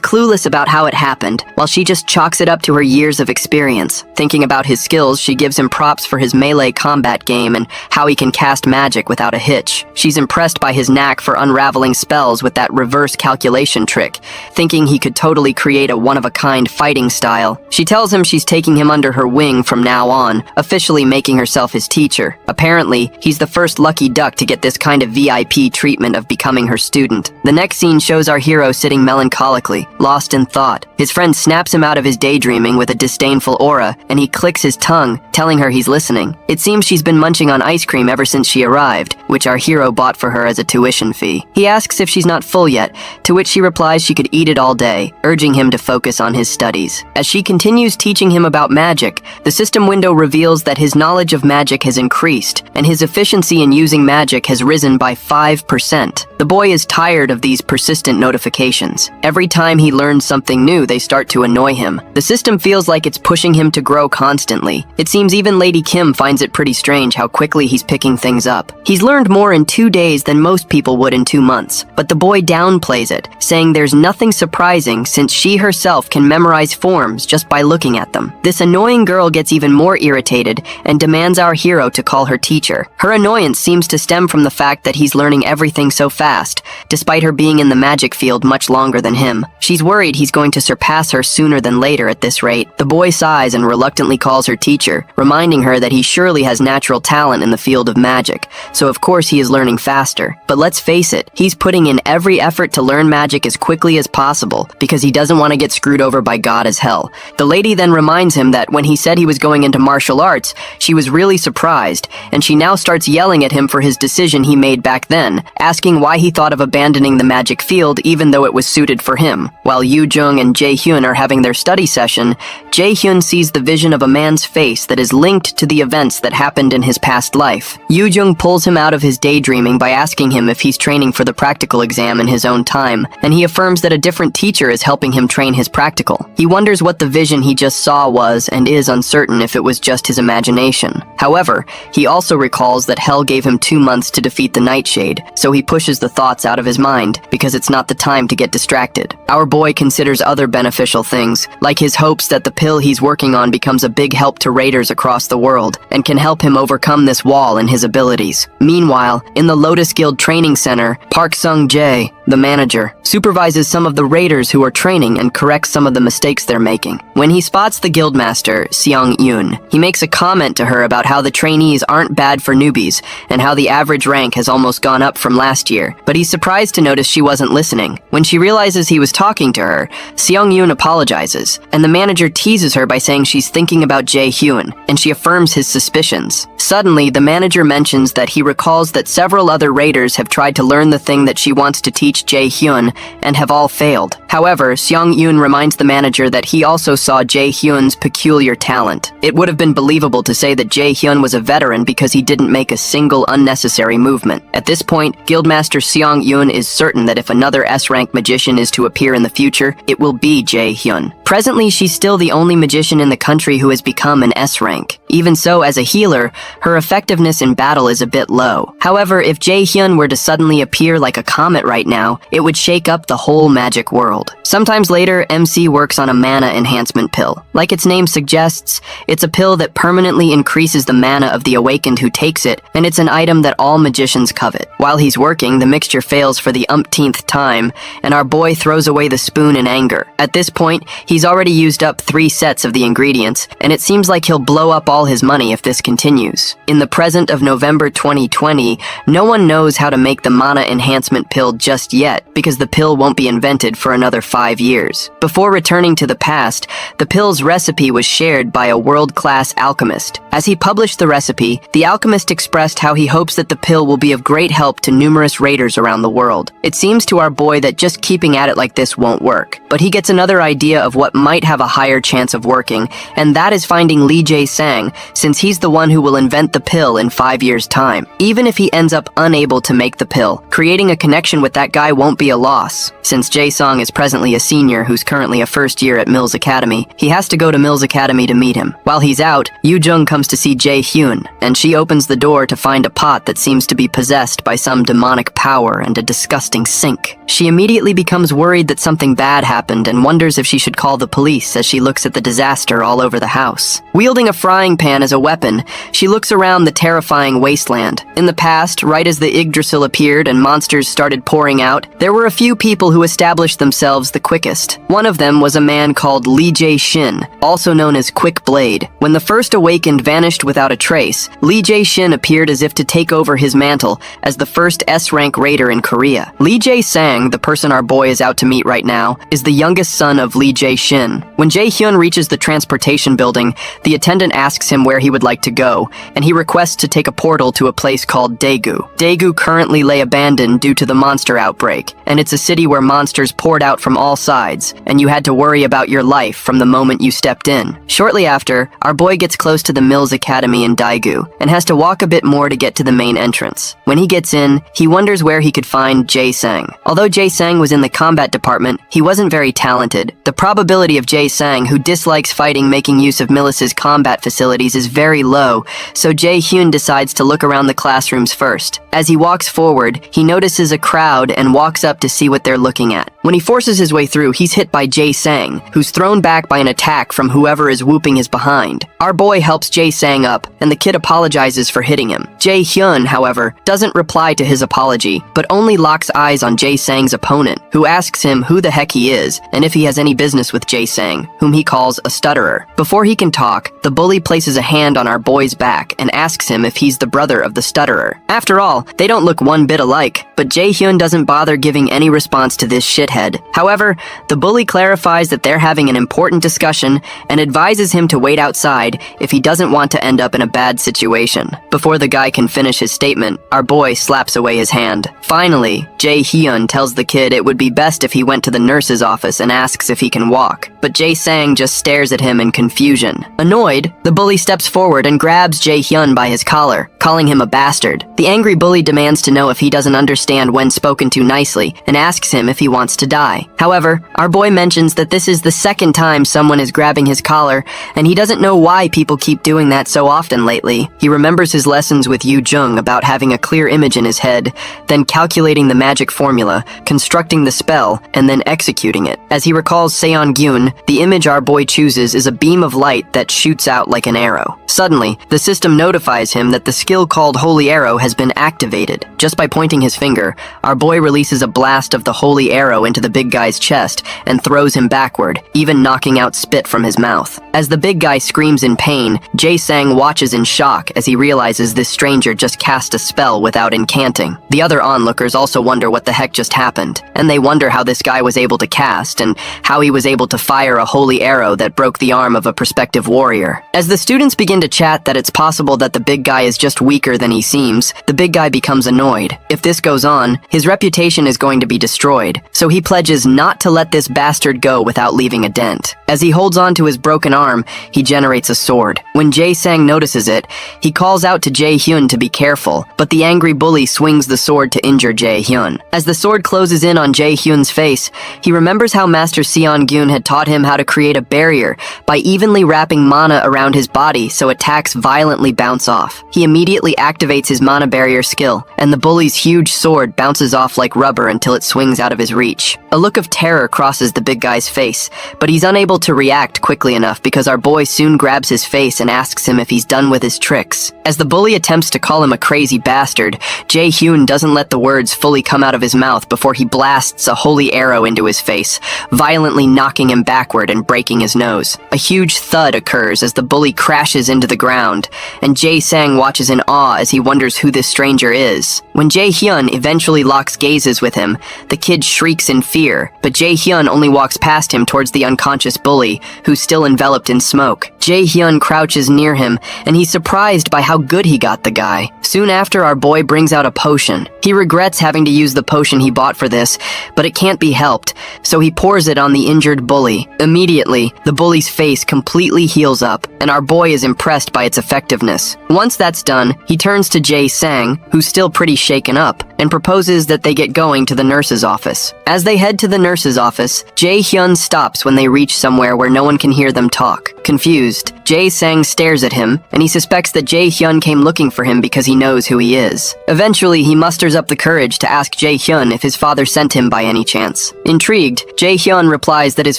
clueless about how it happened, while she just chalks it up to her years of experience. Thinking about his skills, she gives him props for his melee combat game and how he can cast magic without a hitch. She's impressed by his knack for unraveling spells with that reverse calculation trick, thinking he could totally create a one-of-a-kind fighting style. She tells him she's taking him under her wing from now on, officially making herself his teacher. Apparently, he's the first lucky duck to get this kind of VIP treatment of becoming her student. The next scene shows our hero sitting melancholically, lost in thought. His friend snaps him out of his daydreaming with a disdainful aura, and he clicks his tongue, telling her he's listening. It seems she's been munching on ice cream ever since she arrived, which our hero bought for her as a tuition fee. He asks if she's not full yet, to which she replies she could eat it all day, urging him to focus on his studies. As she continues teaching him about magic, the system window reveals that his knowledge of magic has increased, and his efficiency in using magic has risen by 5%. The boy is tired of these persistent notifications. Every time he learns something new, they start to annoy him. The system feels like it's pushing him to grow constantly. It seems even Lady Kim finds it pretty strange how quickly he's picking things up. He's learned more in 2 days than most people would in 2 months, but the boy downplays it, saying there's nothing surprising since she herself can memorize forms just by looking at them. This annoying girl gets even more irritated and demands our hero to call her teacher. Her annoyance seems to stem from the fact that he's learning everything so fast, despite her being in the magic field much longer than him. She's worried he's going to surpass her sooner than later at this rate. The boy sighs and reluctantly calls her teacher, reminding her that he surely has natural talent in the field of magic, so of course he is learning faster. But let's face it, he's putting in every effort to learn magic as quickly as possible because he doesn't want to get screwed over by God as hell. The lady then reminds him that when he said he was going into martial arts, she was really surprised, and she now starts yelling at him for his decision he made back then, asking why he thought of abandoning the magic field even though it was suited for him. While Yoo-jung and Jae-hyun are having their study session, Jae-hyun sees the vision of a man's face that is linked to the events that happened in his past life. Yoo-jung pulls him out of his daydreaming by asking him if he's training for the practical exam in his own time, and he affirms that a different teacher is helping him train his practical. He wonders what the vision he just saw was and is uncertain if it was just his imagination. However, he also recalls that Hell gave him 2 months to defeat the Nightshade, so he pushes the thoughts out of his mind because it's not the time to get distracted. Our boy considers other beneficial things, like his hopes that the pill he's working on becomes a big help to raiders across the world and can help him overcome this wall in his abilities. Meanwhile, in the Lotus Guild Training Center, Park Sung-jae, the manager, supervises some of the raiders who are training and corrects some of the mistakes they're making. When he spots the guildmaster, Seong-yoon, he makes a comment to her about how the trainees aren't bad for newbies, and how the average rank has almost gone up from last year, but he's surprised to notice she wasn't listening. When she realizes he was talking to her, Seong-yoon apologizes, and the manager teases her by saying she's thinking about Jae-hyun, and she affirms his suspicions. Suddenly, the manager mentions that he recalls that several other raiders have tried to learn the thing that she wants to teach Jae-hyun, and have all failed. However, Seong-yoon reminds the manager that he also saw Jae-hyun's peculiar talent. It would have been believable to say that Jae-hyun was a veteran because he didn't make a single unnecessary movement. At this point, Guildmaster Seong-yoon is certain that if another S-rank magician is to appear in the future, it will be Jae-hyun. Presently, she's still the only magician in the country who has become an S-rank. Even so, as a healer, her effectiveness in battle is a bit low. However, if Jae-hyun were to suddenly appear like a comet right now, it would shake up the whole magic world. Sometimes later, MC works on a mana enhancement pill. Like its name suggests, it's a pill that permanently increases the mana of the awakened who takes it, and it's an item that all magicians covet. While he's working, the mixture fails for the umpteenth time, and our boy throws away the spoon in anger. At this point, he's already used up 3 sets of the ingredients, and it seems like he'll blow up all his money if this continues. In the present of November 2020, no one knows how to make the mana enhancement pill just yet, because the pill won't be invented for another 5 years. Before returning to the past, the pill's recipe was shared by a world-class alchemist. As he published the recipe, the alchemist expressed how he hopes that the pill will be of great help to numerous raiders around the world. It seems to our boy that just keeping at it like this won't work, but he gets another idea of what might have a higher chance of working, and that is finding Lee Jae-sang, since he's the one who will invent the pill in 5 years' time. Even if he ends up unable to make the pill, creating a connection with that guy won't be a loss. Since Jae-sung is presently a senior who's currently a first year at Mills Academy, he has to go to Mills Academy to meet him. While he's out, Yoo-jung comes to see Jae-hyun, and she opens the door to find a pot that seems to be possessed by some demonic power and a disgusting sink. She immediately becomes worried that something bad happened and wonders if she should call the police as she looks at the disaster all over the house. Wielding a frying pan as a weapon, she looks around the terrifying wasteland. In the past, right as the Yggdrasil appeared and monsters started pouring out, there were a few people who established themselves the quickest. One of them was a man called Lee Jae-shin, also known as Quick Blade. When the first awakened vanished without a trace, Lee Jae-shin appeared as if to take over his mantle as the first S-rank raider in Korea. Lee Jae-sang, the person our boy is out to meet right now, is the youngest son of Lee Jae-shin. When Jae-hyun reaches the transportation building, the attendant asks him where he would like to go, and he requests to take a portal to a place called Daegu. Daegu currently lay abandoned due to the monster outbreak, and it's a city where monsters poured out from all sides, and you had to worry about your life from the moment you stepped in. Shortly after, our boy gets close to the Mills Academy in Daegu, and has to walk a bit more to get to the main entrance. When he gets in, he wonders where he could find Jae-sang. Although Jae-sang was in the combat department, he wasn't very talented. The probability of Jae-sang, who dislikes fighting making use of Millis's combat facilities, is very low, so Jae-hyun decides to look around the classrooms first. As he walks forward, he notices a crowd and walks up to see what they're looking at. When he forces his way through, he's hit by Jae-sang, who's thrown back by an attack from whoever is whooping his behind. Our boy helps Jae-sang up, and the kid apologizes for hitting him. Jae-hyun, however, doesn't reply to his apology, but only locks eyes on Jae-sang's opponent, who asks him who the heck he is, and if he has any business with Jae-sang, whom he calls a stutterer. Before he can talk, the bully places a hand on our boy's back and asks him if he's the brother of the stutterer. After all, they don't look one bit alike, but Jae-hyun doesn't bother giving any response to this shithead. However, the bully clarifies that they're having an important discussion and advises him to wait outside if he doesn't want to end up in a bad situation. Before the guy can finish his statement, our boy slaps away his hand. Finally, Jae-hyun tells the kid it would be best if he went to the nurse's office and asks if he can walk, but Jae-sang just stares at him in confusion. Annoyed, the bully steps forward and grabs Jae-hyun by his collar, calling him a bastard. The angry bully demands to know if he doesn't understand when spoken to nicely and asks him if he wants to die. However, our boy mentions that this is the second time someone is grabbing his collar, and he doesn't know why people keep doing that so often lately. He remembers his lessons with Yoo-jung about having a clear image in his head, then calculating the magic formula, constructing the spell, and then executing it. As he recalls Seon-gyun, the image our boy chooses is a beam of light that shoots out like an arrow. Suddenly, the system notifies him that the skill called Holy Arrow has been activated. Just by pointing his finger, our boy releases a blast of the Holy Arrow into the big guy's chest and throws him backward, even knocking out spit from his mouth. As the big guy screams in pain, Jae-sang watches in shock as he realizes this stranger just cast a spell without incanting. The other onlookers also wonder what the heck just happened, and they wonder how this guy was able to cast and how he was able to fire a holy arrow that broke the arm of a prospective warrior. As the students begin to chat that it's possible that the big guy is just weaker than he seems, the big guy becomes annoyed. If this goes on, his reputation is going to be destroyed, so he pledges not to let this bastard go without leaving a dent. As he holds on to his broken arm, he generates a sword. When Jae-sang notices it, he calls out to Jae-hyun to be careful, but the angry bully swings the sword to injure Jae-hyun. As the sword closes in on Jae-hyun's face, he remembers how Master Seon-gyun had taught him how to create a barrier by evenly wrapping mana around his body so attacks violently bounce off. He immediately activates his mana barrier skill, and the bully's huge sword bounces off like rubber until it swings out of his reach. A look of terror crosses the big guy's face, but he's unable to react quickly enough because our boy soon grabs his face and asks him if he's done with his tricks. As the bully attempts to call him a crazy bastard, Jae-hyun doesn't let the words fully come out of his mouth before he blasts a holy arrow into his face, violently knocking him backward and breaking his nose. A huge thud occurs as the bully crashes into the ground, and Jae-sang watches in awe as he wonders who this stranger is. When Jae-hyun eventually locks gazes with him, the kid shrieks in fear, but Jae-hyun only walks past him towards the unconscious bully, who's still enveloped in smoke. Jae-hyun crouches near him, and he's surprised by how good he got the guy. Soon after, our boy brings out a potion. He regrets having to use the potion he bought for this, but it can't be helped, so he pours it on the injured bully. Immediately, the bully's face completely heals up, and our boy is impressed by its effectiveness. Once that's done, he turns to Jae-sang, who's still pretty shaken up, and proposes that they get going to the nurse's office. As they head to the nurse's office, Jae-hyun stops when they reach somewhere where no one can hear them talk. Confused, Jae-sang stares at him, and he suspects that Jae-hyun came looking for him because he knows who he is. Eventually, he musters up the courage to ask Jae-hyun if his father sent him by any chance. Intrigued, Jae-hyun replies that his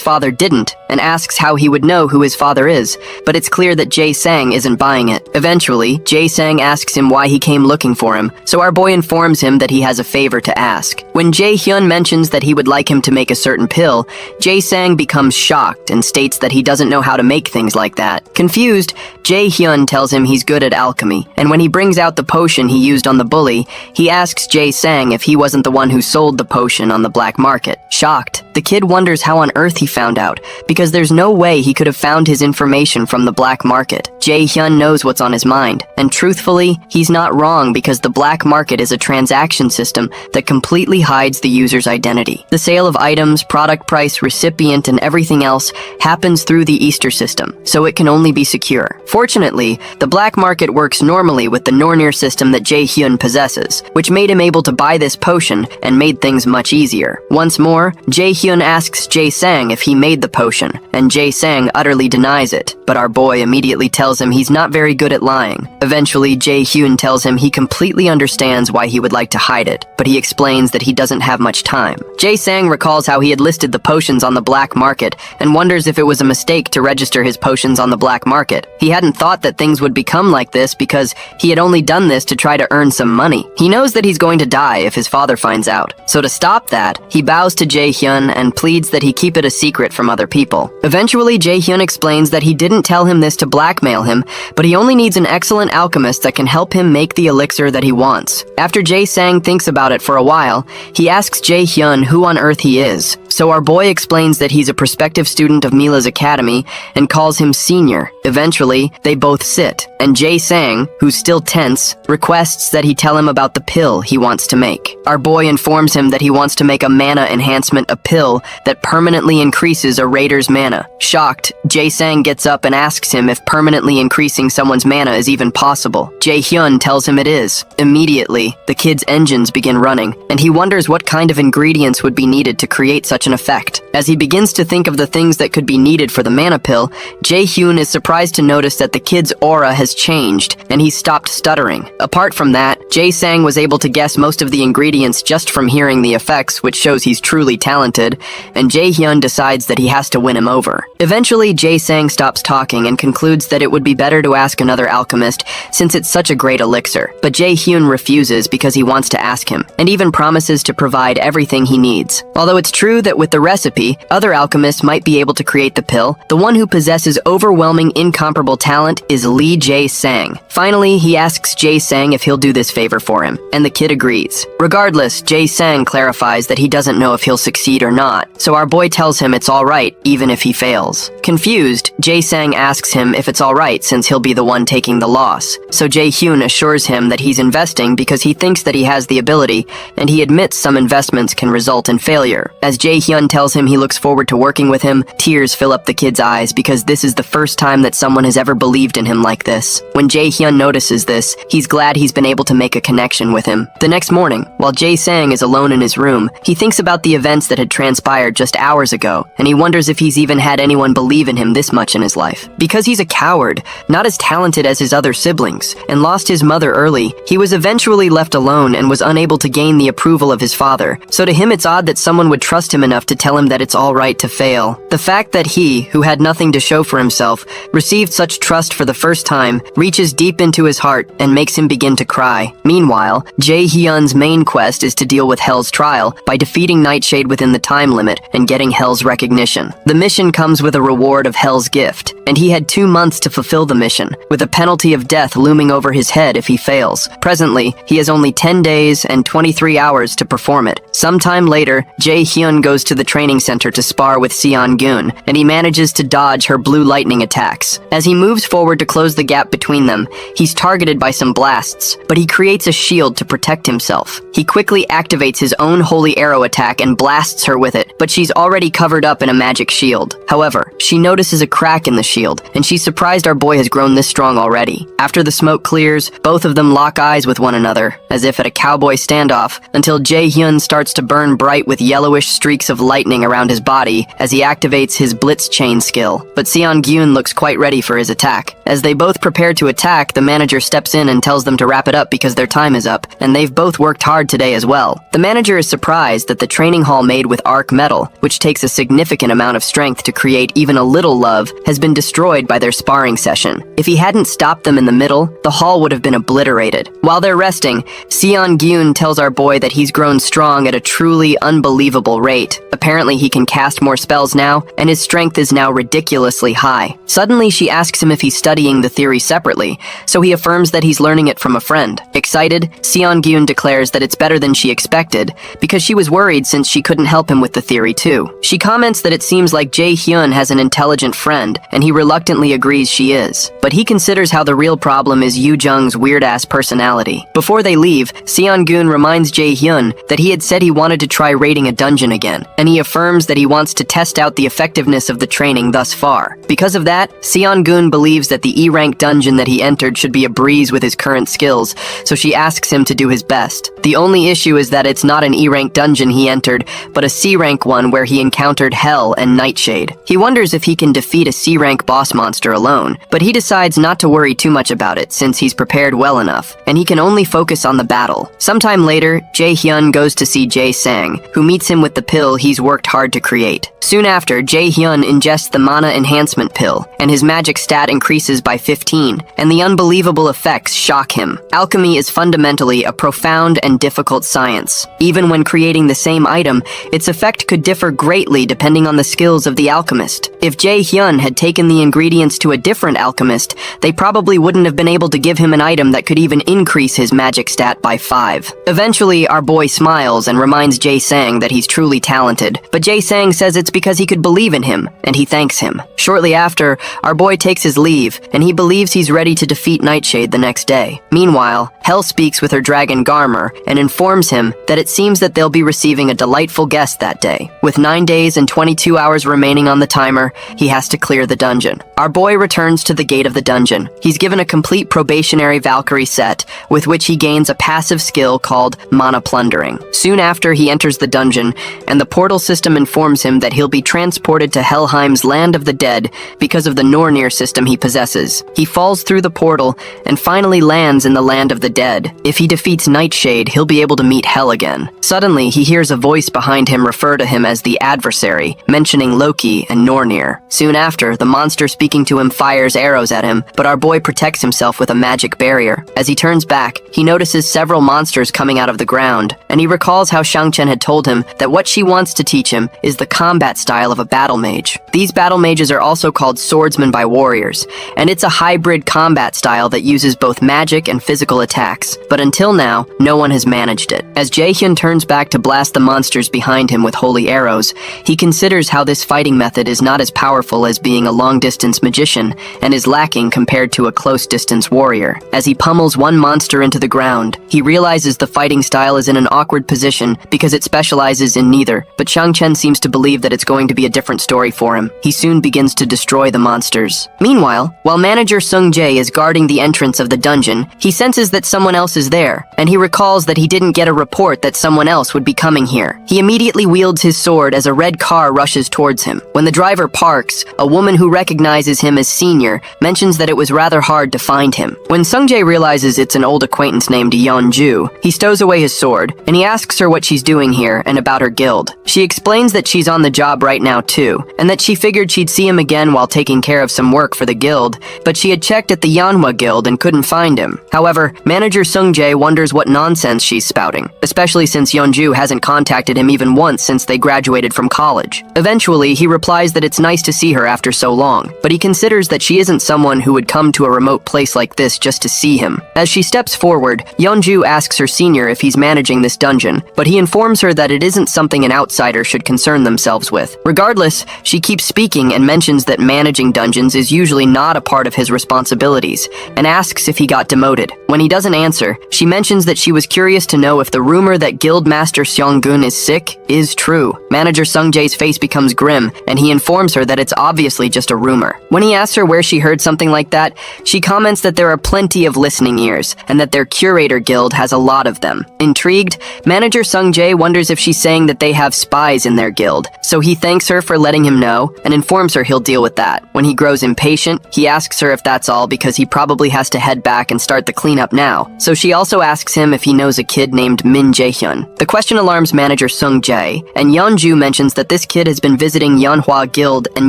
father didn't, and asks how he would know who his father is, but it's clear that Jae-sang isn't buying it. Eventually, Jae-sang asks him why he came looking for him, so our boy informs him that he has a favor to ask. When Jae-hyun mentions that he would like him to make a certain pill, Jae-sang becomes shocked and states that he doesn't know how to make things like that. Confused, Jae-hyun tells him he's good at alchemy, and when he brings out the potion he used on the bully, he asks Jae-sang if he wasn't the one who sold the potion on the black market. Shocked, the kid wonders how on earth he found out, because there's no way he could have found his information from the black market. Jae-hyun knows what's on his mind, and truthfully, he's not wrong because the black market is a transaction system that completely hides the user's identity. The sale of items, product price, recipient, and everything else happens through the Easter system, so it can only be secure. Fortunately, the black market works normally with the Nornir system that Jae-hyun possesses, which made him able to buy this potion and made things much easier. Once more, Jae-hyun asks Jae-sang if he made the potion, and Jae-sang utterly denies it, but our boy immediately tells him he's not very good at lying. Eventually, Jae-hyun tells him he completely understands why he would like to hide it, but he explains that he doesn't have much time. Jae-sang recalls how he had listed the potions on the black market and wonders if it was a mistake to register his potions on the black market. He hadn't thought that things would become like this because he had only done this to try to earn some money. He knows that he's going to die if his father finds out, so to stop that, he bows to Jae-hyun and pleads that he keep it a secret from other people. Eventually, Jae-hyun explains that he didn't tell him this to blackmail him, but he only needs an excellent alchemist that can help him make the elixir that he wants. After Jae-sang thinks about it for a while, he asks Jae-hyun who on earth he is. So our boy explains that he's a prospective student of Mila's academy and calls him senior. Eventually, they both sit, and Jae-sang, who's still tense, requests that he tell him about the pill he wants to make. Our boy informs him that he wants to make a mana enhancement, a pill that permanently increases a raider's mana. Shocked, Jae-sang gets up and asks him if permanently increasing someone's mana is even possible. Jae-hyun tells him it is. Immediately, the kid's engines begin running, and he wonders what kind of ingredients would be needed to create such such an effect. As he begins to think of the things that could be needed for the mana pill, Jae-hyun is surprised to notice that the kid's aura has changed, and he's stopped stuttering. Apart from that, Jae-sang was able to guess most of the ingredients just from hearing the effects, which shows he's truly talented, and Jae-hyun decides that he has to win him over. Eventually, Jae-sang stops talking and concludes that it would be better to ask another alchemist since it's such a great elixir. But Jae-hyun refuses because he wants to ask him, and even promises to provide everything he needs. Although it's true that with the recipe, other alchemists might be able to create the pill, the one who possesses overwhelming, incomparable talent is Lee Jae-sang. Finally, he asks Jae-sang if he'll do this favor for him, and the kid agrees. Regardless, Jae-sang clarifies that he doesn't know if he'll succeed or not, so our boy tells him it's alright, even if he fails. Confused, Jae-sang asks him if it's alright since he'll be the one taking the loss, so Jae-hyun assures him that he's investing because he thinks that he has the ability, and he admits some investments can result in failure. As Jae-hyun tells him he looks forward to working with him, tears fill up the kid's eyes because this is the first time that someone has ever believed in him like this. When Jae-hyun notices this, he's glad he's been able to make a connection with him. The next morning, while Jae-sang is alone in his room, he thinks about the events that had transpired just hours ago, and he wonders if he's even had anyone believe in him this much in his life. Because he's a coward, not as talented as his other siblings, and lost his mother early, he was eventually left alone and was unable to gain the approval of his father. So to him it's odd that someone would trust him enough to tell him that it's alright to fail. The fact that he, who had nothing to show for himself, received such trust for the first time, reaches deep into his heart and makes him begin to cry. Meanwhile, Jae-hyun's main quest is to deal with Hell's trial by defeating Nightshade within the time limit and getting Hell's recognition. The mission comes with a reward of Hell's gift, and he had 2 months to fulfill the mission, with a penalty of death looming over his head if he fails. Presently, he has only 10 days and 23 hours to perform it. Sometime later, Jae-hyun goes to the training center to spar with Seon-gun, and he manages to dodge her blue lightning attacks. As he moves forward to close the gap between them, he's targeted by some blasts, but he creates a shield to protect himself. He quickly activates his own holy arrow attack and blasts her with it, but she's already covered up in a magic shield. However, she notices a crack in the shield, and she's surprised our boy has grown this strong already. After the smoke clears, both of them lock eyes with one another, as if at a cowboy standoff, until Jae-hyun starts to burn bright with yellowish streaks of lightning around his body as he activates his blitz chain skill. But Seon-gun looks quite ready for his attack. As they both prepare to attack, the manager steps in and tells them to wrap it up because their time is up, and they've both worked hard today as well. The manager is surprised that the training hall made with arc metal, which takes a significant amount of strength to create even a little love, has been destroyed by their sparring session. If he hadn't stopped them in the middle, the hall would have been obliterated. While they're resting, Seon-gun tells our boy that he's grown strong at a truly unbelievable rate. Apparently he can cast more spells now, and his strength is now ridiculously high. Suddenly she asks him if he's studying the theory separately, so he affirms that he's learning it from a friend. Excited, Seon-gun declares that it's better than she expected, because she was worried since she couldn't help him with the theory too. She comments that it seems like Jae-hyun has an intelligent friend, and he reluctantly agrees she is. But he considers how the real problem is Yoo-jung's weird-ass personality. Before they leave, Seon-gun reminds Jae-hyun that he had said he wanted to try raiding a dungeon again, and he affirms that he wants to test out the effectiveness of the training thus far. Because of that, Seon-gun believes that the E-rank dungeon that he entered should be a breeze with his current skills, so she asks him to do his best. The only issue is that it's not an E-rank dungeon he entered, but a C-rank one where he encountered Hell and Nightshade. He wonders if he can defeat a C-rank boss monster alone, but he decides not to worry too much about it since he's prepared well enough, and he can only focus on the battle. Sometime later, Jae-hyun goes to see Jae-sang, who meets him with the pill he's worked hard to create. Soon after, Jae-hyun ingests the mana enhancement pill, and his magic stat increases by 15, and the unbelievable effects shock him. Alchemy is fundamentally a profound and difficult science. Even when creating the same item, its effect could differ greatly depending on the skills of the alchemist. If Jae-hyun had taken the ingredients to a different alchemist, they probably wouldn't have been able to give him an item that could even increase his magic stat by 5. Eventually, our boy smiles and reminds Jae-sang that he's truly talented, but Jae-sang says it's because he could believe in him, and he thanks him. Shortly after, our boy takes his leave, and he believes he's ready to defeat Nightshade the next day. Meanwhile, Hell speaks with her dragon Garmer and informs him that it seems that they'll be receiving a delightful guest that day. With 9 days and 22 hours remaining on the timer, he has to clear the dungeon. Our boy returns to the gate of the dungeon. He's given a complete probationary Valkyrie set, with which he gains a passive skill called Mana Plundering. Soon after, he enters the dungeon, and the portal system informs him that he'll be transported to Helheim's Land of the Dead because of the Nornir system he possesses. He falls through the portal and finally lands in the Land of the Dead. If he defeats Nightshade, he'll be able to meet Hel again. Suddenly, he hears a voice behind him refer to him as the adversary, mentioning Loki and Nornir. Soon after, the monster speaking to him fires arrows at him, but our boy protects himself with a magic barrier. As he turns back, he notices several monsters coming out of the ground, and he recalls how Shang-Chen had told him that what she wants to teach him is the combat style of a battle mage. These battle mages are also called swordsmen by warriors, and it's a hybrid combat style that uses both magic and physical attacks. But until now, no one has managed it. As Jae-hyun turns back to blast the monsters behind him with holy arrows, he considers how this fighting method is not as powerful as being a long-distance magician and is lacking compared to a close-distance warrior. As he pummels one monster into the ground, he realizes the fighting style is in an awkward position because it specializes in neither, but Shang-Chen seems to believe that it's going to be a different story for him. He soon begins to destroy the monsters. Meanwhile, while manager Sung Jae is guarding the entrance of the dungeon, he senses that someone else is there, and he recalls that he didn't get a report that someone else would be coming here. He immediately wields his sword as a red car rushes towards him. When the driver parks, a woman who recognizes him as Senior mentions that it was rather hard to find him. When Sung Jae realizes it's an old acquaintance named Yeonju, he stows away his sword, and he asks her what she's doing here and about her guild. She explains that she's on the job right now too, and that she figured she'd see him again while taking care of some work for the guild, but she had checked at the Manhwa guild and couldn't find him. However, manager Sung Jae wonders what nonsense she's spouting, especially since Yeonju hasn't contacted him even once since they graduated from college. Eventually, he replies that it's nice to see her after so long, but he considers that she isn't someone who would come to a remote place like this just to see him. As she steps forward, Yeonju asks her senior if he's managing this dungeon, but he informs her that it isn't something an outsider should concern themselves with. Regardless, she keeps speaking and mentions that managing dungeons is usually not a part of his responsibilities, and asks if he got demoted. When he doesn't answer, she mentions that she was curious to know if the rumor that Guildmaster Seong-gun is sick is true. Manager Sung Jae's face becomes grim, and he informs her that it's obviously just a rumor. When he asks her where she heard something like that, she comments that there are plenty of listening ears, and that their curator guild has a lot of them. Intrigued, manager Sung Jae wonders if she's saying that they have spies in their guild, so he thanks her for letting him know, and informs her he'll deal with that. When he grows impatient, he asks her if that's all because he probably has to head back and start the cleanup now, so she also asks him if he knows a kid named Min Jae-hyun. The question alarms manager Sung Jae, and Yeonju mentions that this kid has been visiting Yeonhwa Guild and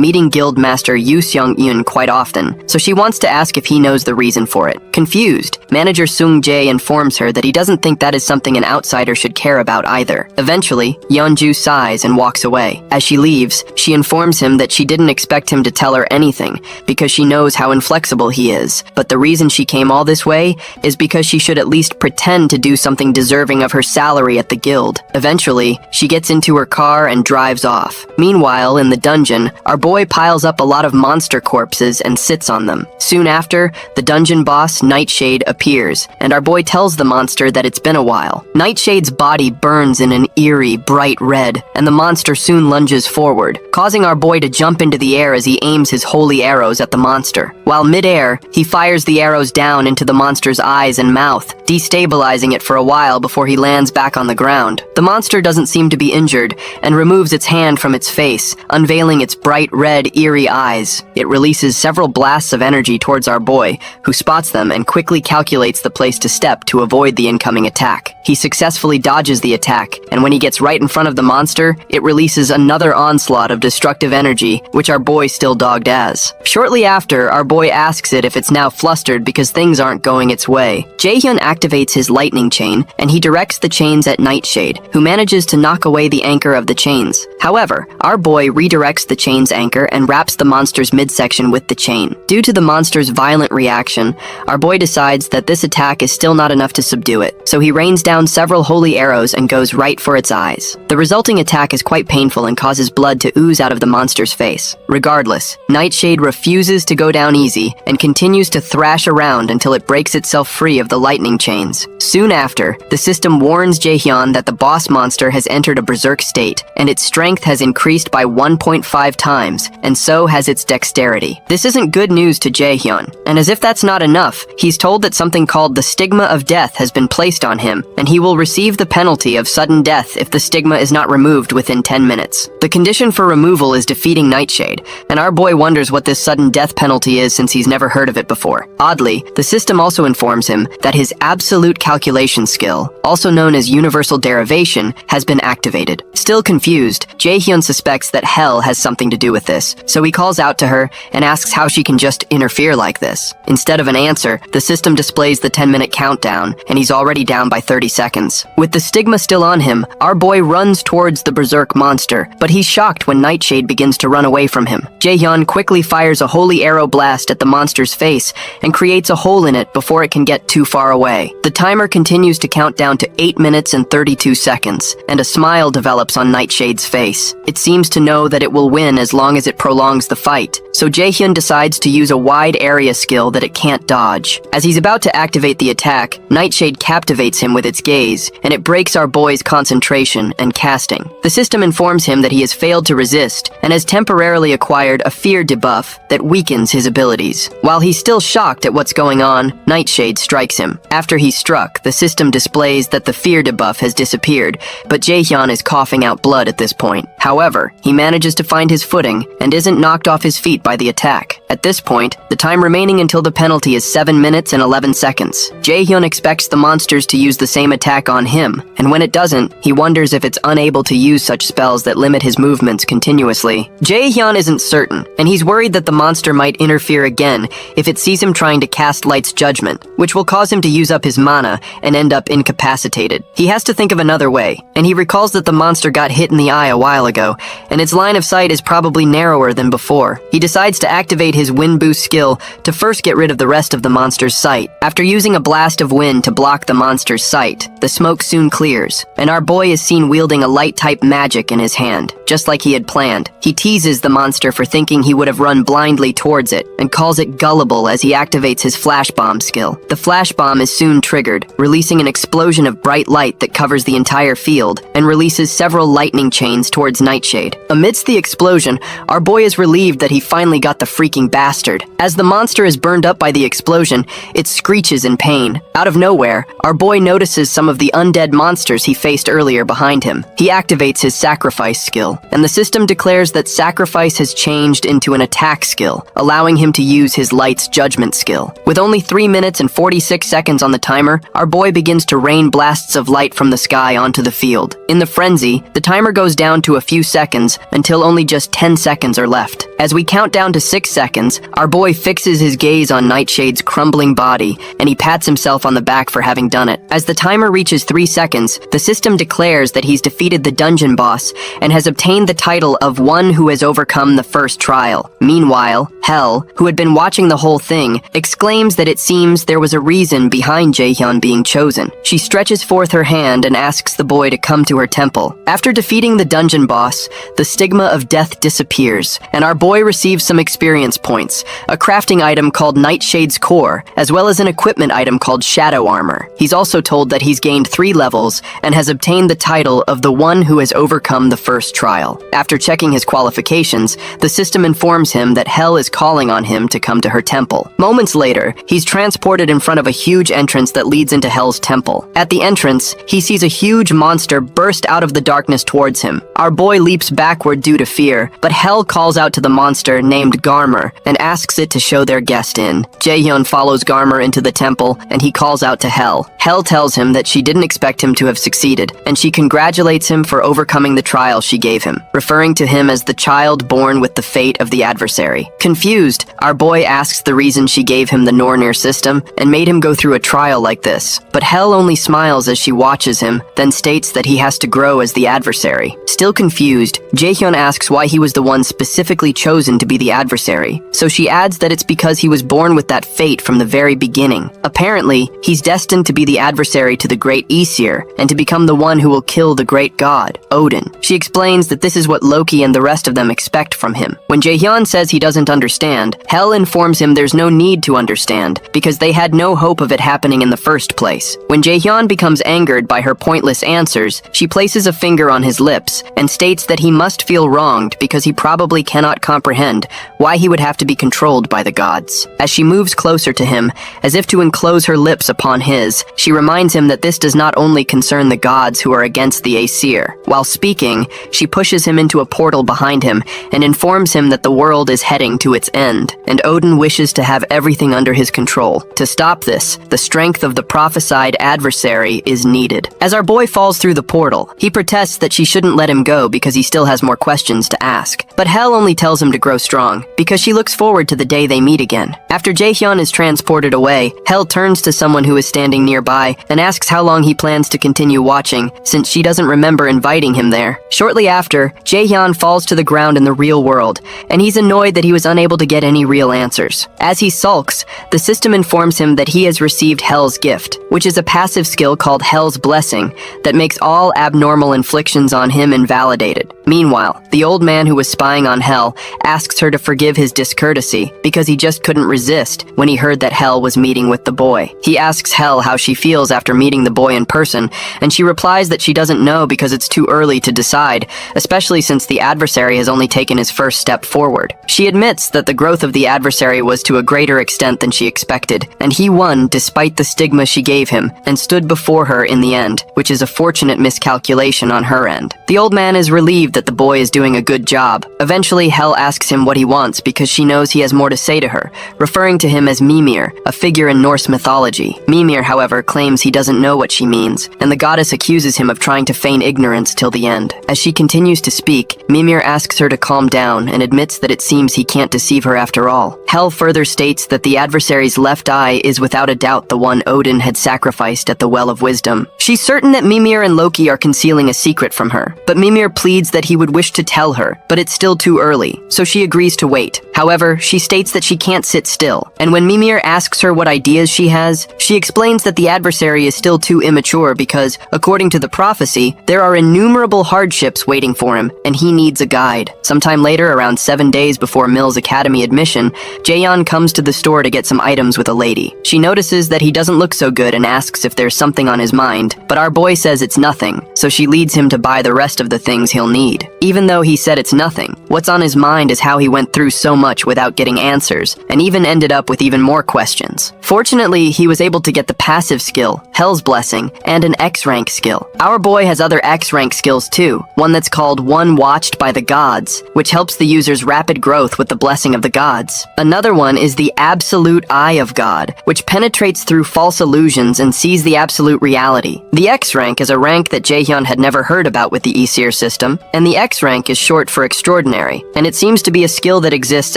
meeting guild master Yoo Seong-eun quite often, so she wants to ask if he knows the reason for it. Confused, manager Sung Jae informs her that he doesn't think that is something an outsider should care about either. Eventually, Yeonju sighs and walks away. As she leaves, she informs him that she didn't expect him to tell her anything because she knows how inflexible he is, but the reason she came all this way is because she should at least pretend to do something deserving of her salary at the guild. Eventually, she gets into her car and drives off. Meanwhile, in the dungeon, our boy piles up a lot of monster corpses and sits on them. Soon after, the dungeon boss, Nightshade, appears, and our boy tells the monster that it's been a while. Nightshade's body burns in an eerie, bright red, and the monster soon lunges forward, causing our boy to jump into the air as he aims his holy arrows at the monster. While mid-air, he fires the arrows down into the monster's eyes and mouth, destabilizing it for a while before he lands back on the ground. The monster doesn't seem to be injured, and removes its hand from its face, unveiling its bright red, eerie eyes. It releases several blasts of energy towards our boy, who spots them and quickly calculates the place to step to avoid the incoming attack. He successfully dodges the attack, and when he gets right in front of the monster, it releases another onslaught of destructive energy, which our boy still dogged as. Shortly after, our boy asks it if it's now flustered because things aren't going its way. Jae-hyun activates his lightning chain, and he directs the chains at Nightshade, who manages to knock away the anchor of the chains. However, our boy redirects the chain's anchor and wraps the monster's midsection with the chain. Due to the monster's violent reaction, our boy decides that this attack is still not enough to subdue it, so he rains down several holy arrows and goes right for its eyes. The resulting attack is quite painful and causes blood to ooze out of the monster's face. Regardless, Nightshade refuses to go down easy and continues to thrash around until it breaks itself free of the lightning chains. Soon after, the system warns Jae-hyun that the boss monster has entered a berserk state, and its strength has increased by 1.5 times, and so has its dexterity. This isn't good news to Jae-hyun, and as if that's not enough, he's told that something called the stigma of death has been placed on him, and he will receive the penalty of sudden death if the stigma is not removed within 10 minutes. The condition for removal is defeating Nightshade, and our boy wonders what this sudden death penalty is since he's never heard of it before. Oddly, the system also informs him that his absolute calculation skill, also known as universal derivation, has been activated. Still confused, Jaehyun suspects that Hell has something to do with this, so he calls out to her and asks how she can just interfere like this. Instead of an answer, the system displays the 10-minute countdown, and he's already down by 30 seconds. With the stigma still on him, our boy runs towards the berserk monster, but he's shocked when Nightshade begins to run away from him. Jaehyun quickly fires a holy arrow blast at the monster's face and creates a hole in it before it can get too far away. The timer continues to count down to 8 minutes and 32 seconds, and a smile develops on Nightshade's face. It seems to know that it will win as long as it prolongs the fight, so Jaehyun decides to use a wide area skill that it can't dodge. As he's about to activate the attack, Nightshade captivates him with its gaze, and it breaks our boy's concentration and casting. The system informs him that he has failed to resist and has temporarily acquired a fear debuff that weakens his abilities. While he's still shocked at what's going on, Nightshade strikes him. After he's struck, the system displays that the fear debuff has disappeared, but Jaehyun is coughing out blood at this point. However, he manages to find his footing and isn't knocked off his feet by the attack. At this point, the time remaining until the penalty is 7 minutes and 11 seconds. Jaehyun expects the monsters to use the same attack on him, and when it doesn't, he wonders if it's unable to use such spells that limit his movements continuously. Jaehyun isn't certain, and he's worried that the monster might interfere again if it sees him trying to cast Light's Judgment, which will cause him to use up his mana and end up incapacitated. He has to think of another way, and he recalls that the monster got hit in the eye a while ago, and its line of sight is probably narrower than before. He decides to activate his wind boost skill to first get rid of the rest of the monster's sight. After using a blast of wind to block the monster's sight, the smoke soon clears, and our boy is seen wielding a light-type magic in his hand, just like he had planned. He teases the monster for thinking he would have run blindly towards it, and calls it gullible as he activates his flash bomb skill. The flash bomb is soon triggered, releasing an explosion of bright light that covers the entire field, and releases several lightning chains towards Nightshade. Amidst the explosion, our boy is relieved that he finally got the freaking bastard. As the monster is burned up by the explosion, it screeches in pain. Out of nowhere, our boy notices some of the undead monsters he faced earlier behind him. He activates his sacrifice skill, and the system declares that sacrifice has changed into an attack skill, allowing him to use his Light's Judgment skill. With only 3 minutes and 46 seconds on the timer, our boy begins to rain blasts of light from the sky onto the field. In the frenzy, the timer goes down to a few seconds until only just 10 seconds are left. As we count down to 6 seconds, our boy fixes his gaze on Nightshade's crumbling body, and he pats himself on the back for having done it. As the timer reaches 3 seconds, the system declares that he's defeated the dungeon boss and has obtained the title of one who has overcome the first trial. Meanwhile, Hell, who had been watching the whole thing, exclaims that it seems there was a reason behind Jaehyun being chosen. She stretches forth her hand and asks the boy to come to her temple. After defeating the dungeon boss, the stigma of death disappears, and our boy receives some experience points, a crafting item called Nightshade's Core, as well as an equipment item called Shadow Armor. He's also told that he's gained 3 levels and has obtained the title of the one who has overcome the first trial. After checking his qualifications, the system informs him that Hell is calling on him to come to her temple. Moments later, he's transported in front of a huge entrance that leads into Hell's temple. At the entrance, he sees a huge monster burst out of the darkness towards him. Our boy leaps backward due to fear, but Hell calls out to the monster named Garmer and asks it to show their guest in. Jaehyun follows Garmer into the temple, and he calls out to Hell. Hell tells him that she didn't expect him to have succeeded, and she congratulates him for overcoming the trial she gave him, referring to him as the child born with the fate of the adversary. Confused, our boy asks the reason she gave him the Nornir system and made him go through a trial like this, but Hell only smiles as she watches him, then states that he has to grow as the adversary. Still confused, Jaehyun asks why he was the one specifically chosen to be the adversary, so she adds that it's because he was born with that fate from the very beginning. Apparently, he's destined to be the adversary to the great Aesir, and to become the one who will kill the great god, Odin. She explains that this is what Loki and the rest of them expect from him. When Jaehyun says he doesn't understand, Hell informs him there's no need to understand, because they had no hope of it happening in the first place. When Jaehyun becomes angered by her pointless answers, she places a finger on his lips and states that he must feel wronged because he probably cannot comprehend why he would have to be controlled by the gods. As she moves closer to him, as if to enclose her lips upon his, she reminds him that this does not only concern the gods who are against the Aesir. While speaking, she pushes him into a portal behind him and informs him that the world is heading to its end, and Odin wishes to have everything under his control. To stop this, the strength of the prophesied adversary is needed. As our boy falls through the portal, he protests that she shouldn't let him go because he still has more questions to ask. But Hel only tells him to grow strong, because she looks forward to the day they meet again. After Jaehyun is transported away, Hel turns to someone who is standing nearby and asks how long he plans to continue watching, since she doesn't remember inviting him there. Shortly after, Jaehyun falls to the ground in the real world, and he's annoyed that he was unable to get any real answers. As he sulks, the system informs him that he has received Hel's gift, which is a passive skill called Hel's Blessing that makes all abnormal inflictions on him invalidated. Meanwhile, the old man who was spying on Hel asks her to forgive his discourtesy because he just couldn't resist when he heard that Hel was meeting with the boy. He asks Hel how she feels after meeting the boy in person, and she replies that she doesn't know because it's too early to decide, especially since the adversary has only taken his first step forward. She admits that the growth of the adversary was to a greater extent than she expected, and he won despite the stigma she gave him and stood before her in the end, which is a fortunate miscalculation on her end. The old man is relieved that the boy is doing a good job. Eventually, Hel asks him what he wants because she knows he has more to say to her, referring to him as Mimir, a figure in Norse mythology. Mimir, however, claims he doesn't know what she means, and the goddess accuses him of trying to feign ignorance till the end. As she continues to speak, Mimir asks her to calm down and admits that it seems he can't deceive her after all. Hel further states that the adversary's left eye is without a doubt the one Odin had sacrificed at the Well of Wisdom. She's certain that Mimir and Loki are concealing a secret from her, but Mimir pleads that he would wish to tell her, but it's still too early, so she agrees to wait. However, she states that she can't sit still, and when Mimir asks her what ideas she has, she explains that the adversary is still too immature because, according to the prophecy, there are innumerable hardships waiting for him, and he needs a guide. Sometime later, around 7 days before Mill's academy admission, Jaehyun comes to the store to get some items with a lady. She notices that he doesn't look so good and asks if there's something on his mind, but our boy says it's nothing, so she leads him to buy the rest of the things he'll need. Even though he said it's nothing, what's on his mind is how he went through so much without getting answers, and even ended up with even more questions. Fortunately, he was able to get the passive skill, Hel's Blessing, and an X-rank skill. Our boy has other X-rank skills too, one that's called One Watched by the Gods, which helps the user's rapid growth with the blessing of the gods. Another one is the Absolute Eye of God, which penetrates through false illusions and sees the absolute reality. The X-rank is a rank that Jaehyun had never heard about with the Aesir system, and the X-rank is short for extraordinary, and it seems to be a skill that exists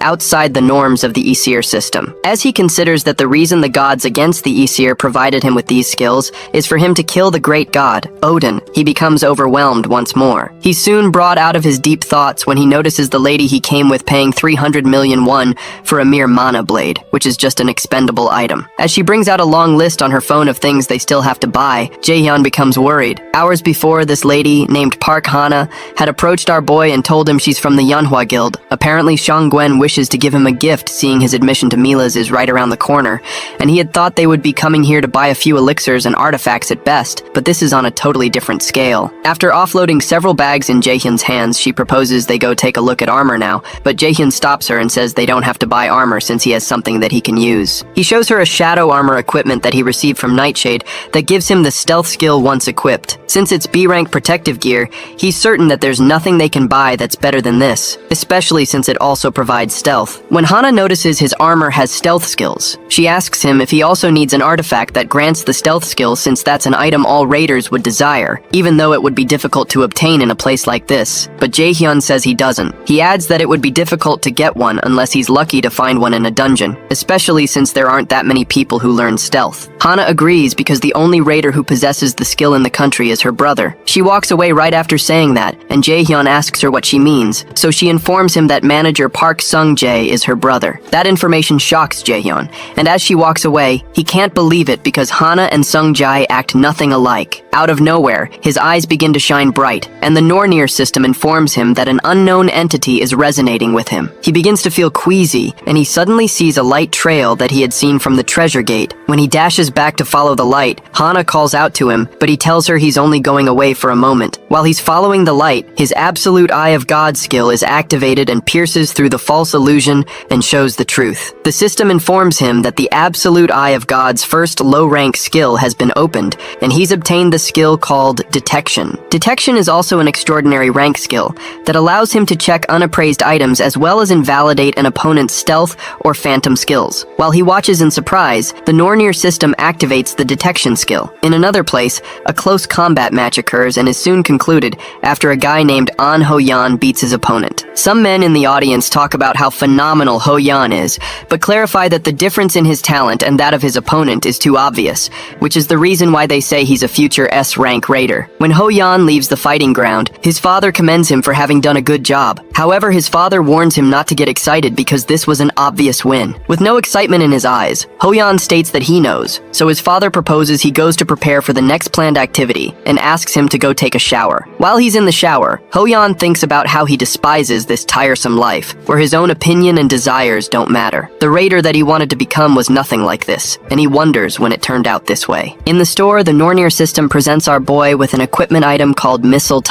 outside the norms of the Aesir system. As he considers that the reason the gods against the Aesir provided him with these skills is for him to kill the great god, Odin, he becomes overwhelmed once more. He's soon brought out of his deep thoughts when he notices the lady he came with paying 300 million won for a mere mana blade, which is just an expendable item. As she brings out a long list on her phone of things they still have to buy, Jaehyun becomes worried. Hours before, this lady, named Park Hana, had approached our boy and told him she's from the Manhwa Guild. Apparently, Shang-Gwen wishes to give him a gift, seeing his admission to Mila's is right around the corner, and he had thought they would be coming here to buy a few elixirs and artifacts at best, but this is on a totally different scale. After offloading several bags in Jaehyun's hands, she proposes they go take a look at armor now, but Jaehyun stops her and says they don't have to buy armor since he has something that he can use. He shows her a shadow armor equipment that he received from Nightshade that gives him the stealth skill once equipped. Since it's B-rank protective gear, he's certain that there's nothing they can buy that's better than this, especially since it also provides stealth. When Hana notices his armor has stealth skills, she asks him if he also needs an artifact that grants the stealth skill since that's an item all raiders would desire, even though it would be difficult to obtain in a place like this. But Jaehyun says he doesn't. He adds that it would be difficult to get one unless he's lucky to find one in a dungeon, especially since there aren't that many people who learn stealth. Hana agrees because the only raider who possesses the skill in the country is her brother. She walks away right after saying that, and Jaehyun asks her what she means, so she informs him that manager Park Sung-jae is her brother. That information shocks Jaehyun, and as she walks away, he can't believe it because Hana and Sung-jae act nothing alike. Out of nowhere, his eyes begin to shine bright, and the Nornir system informs him that an unknown entity is resonating with him. He begins to feel queasy, and he suddenly sees a light trail that he had seen from the treasure gate. When he dashes back to follow the light, Hana calls out to him, but he tells her he's only going away for a moment. While he's following the light, his Absolute Eye of God skill is activated and pierces through the false illusion and shows the truth. The system informs him that the Absolute Eye of God's first low-rank skill has been opened, and he's obtained the skill called Detection. Detection is also an extraordinary rank skill that allows him to check unappraised items as well as invalidate an opponent's stealth or phantom skills. While he watches in surprise, the Nornir system activates the Detection skill. In another place, a close combat match occurs and is soon concluded after a guy named An Ho-yan beats his opponent. Some men in the audience talk about how phenomenal Ho-yan is, but clarify that the difference in his talent and that of his opponent is too obvious, which is the reason why they say he's a future S-rank raider. When Ho-yan leaves the fighting ground, his father commends him for having done a good job. However, his father warns him not to get excited because this was an obvious win. With no excitement in his eyes, Ho-yan states that he knows, so his father proposes he goes to prepare for the next planned activity and asks him to go take a shower. While he's in the shower, Ho-yan thinks about how he despises this tiresome life, where his own opinion and desires don't matter. The raider that he wanted to become was nothing like this, and he wonders when it turned out this way. In the store, the Nornir system presents our boy with an equipment item called Mistletoe,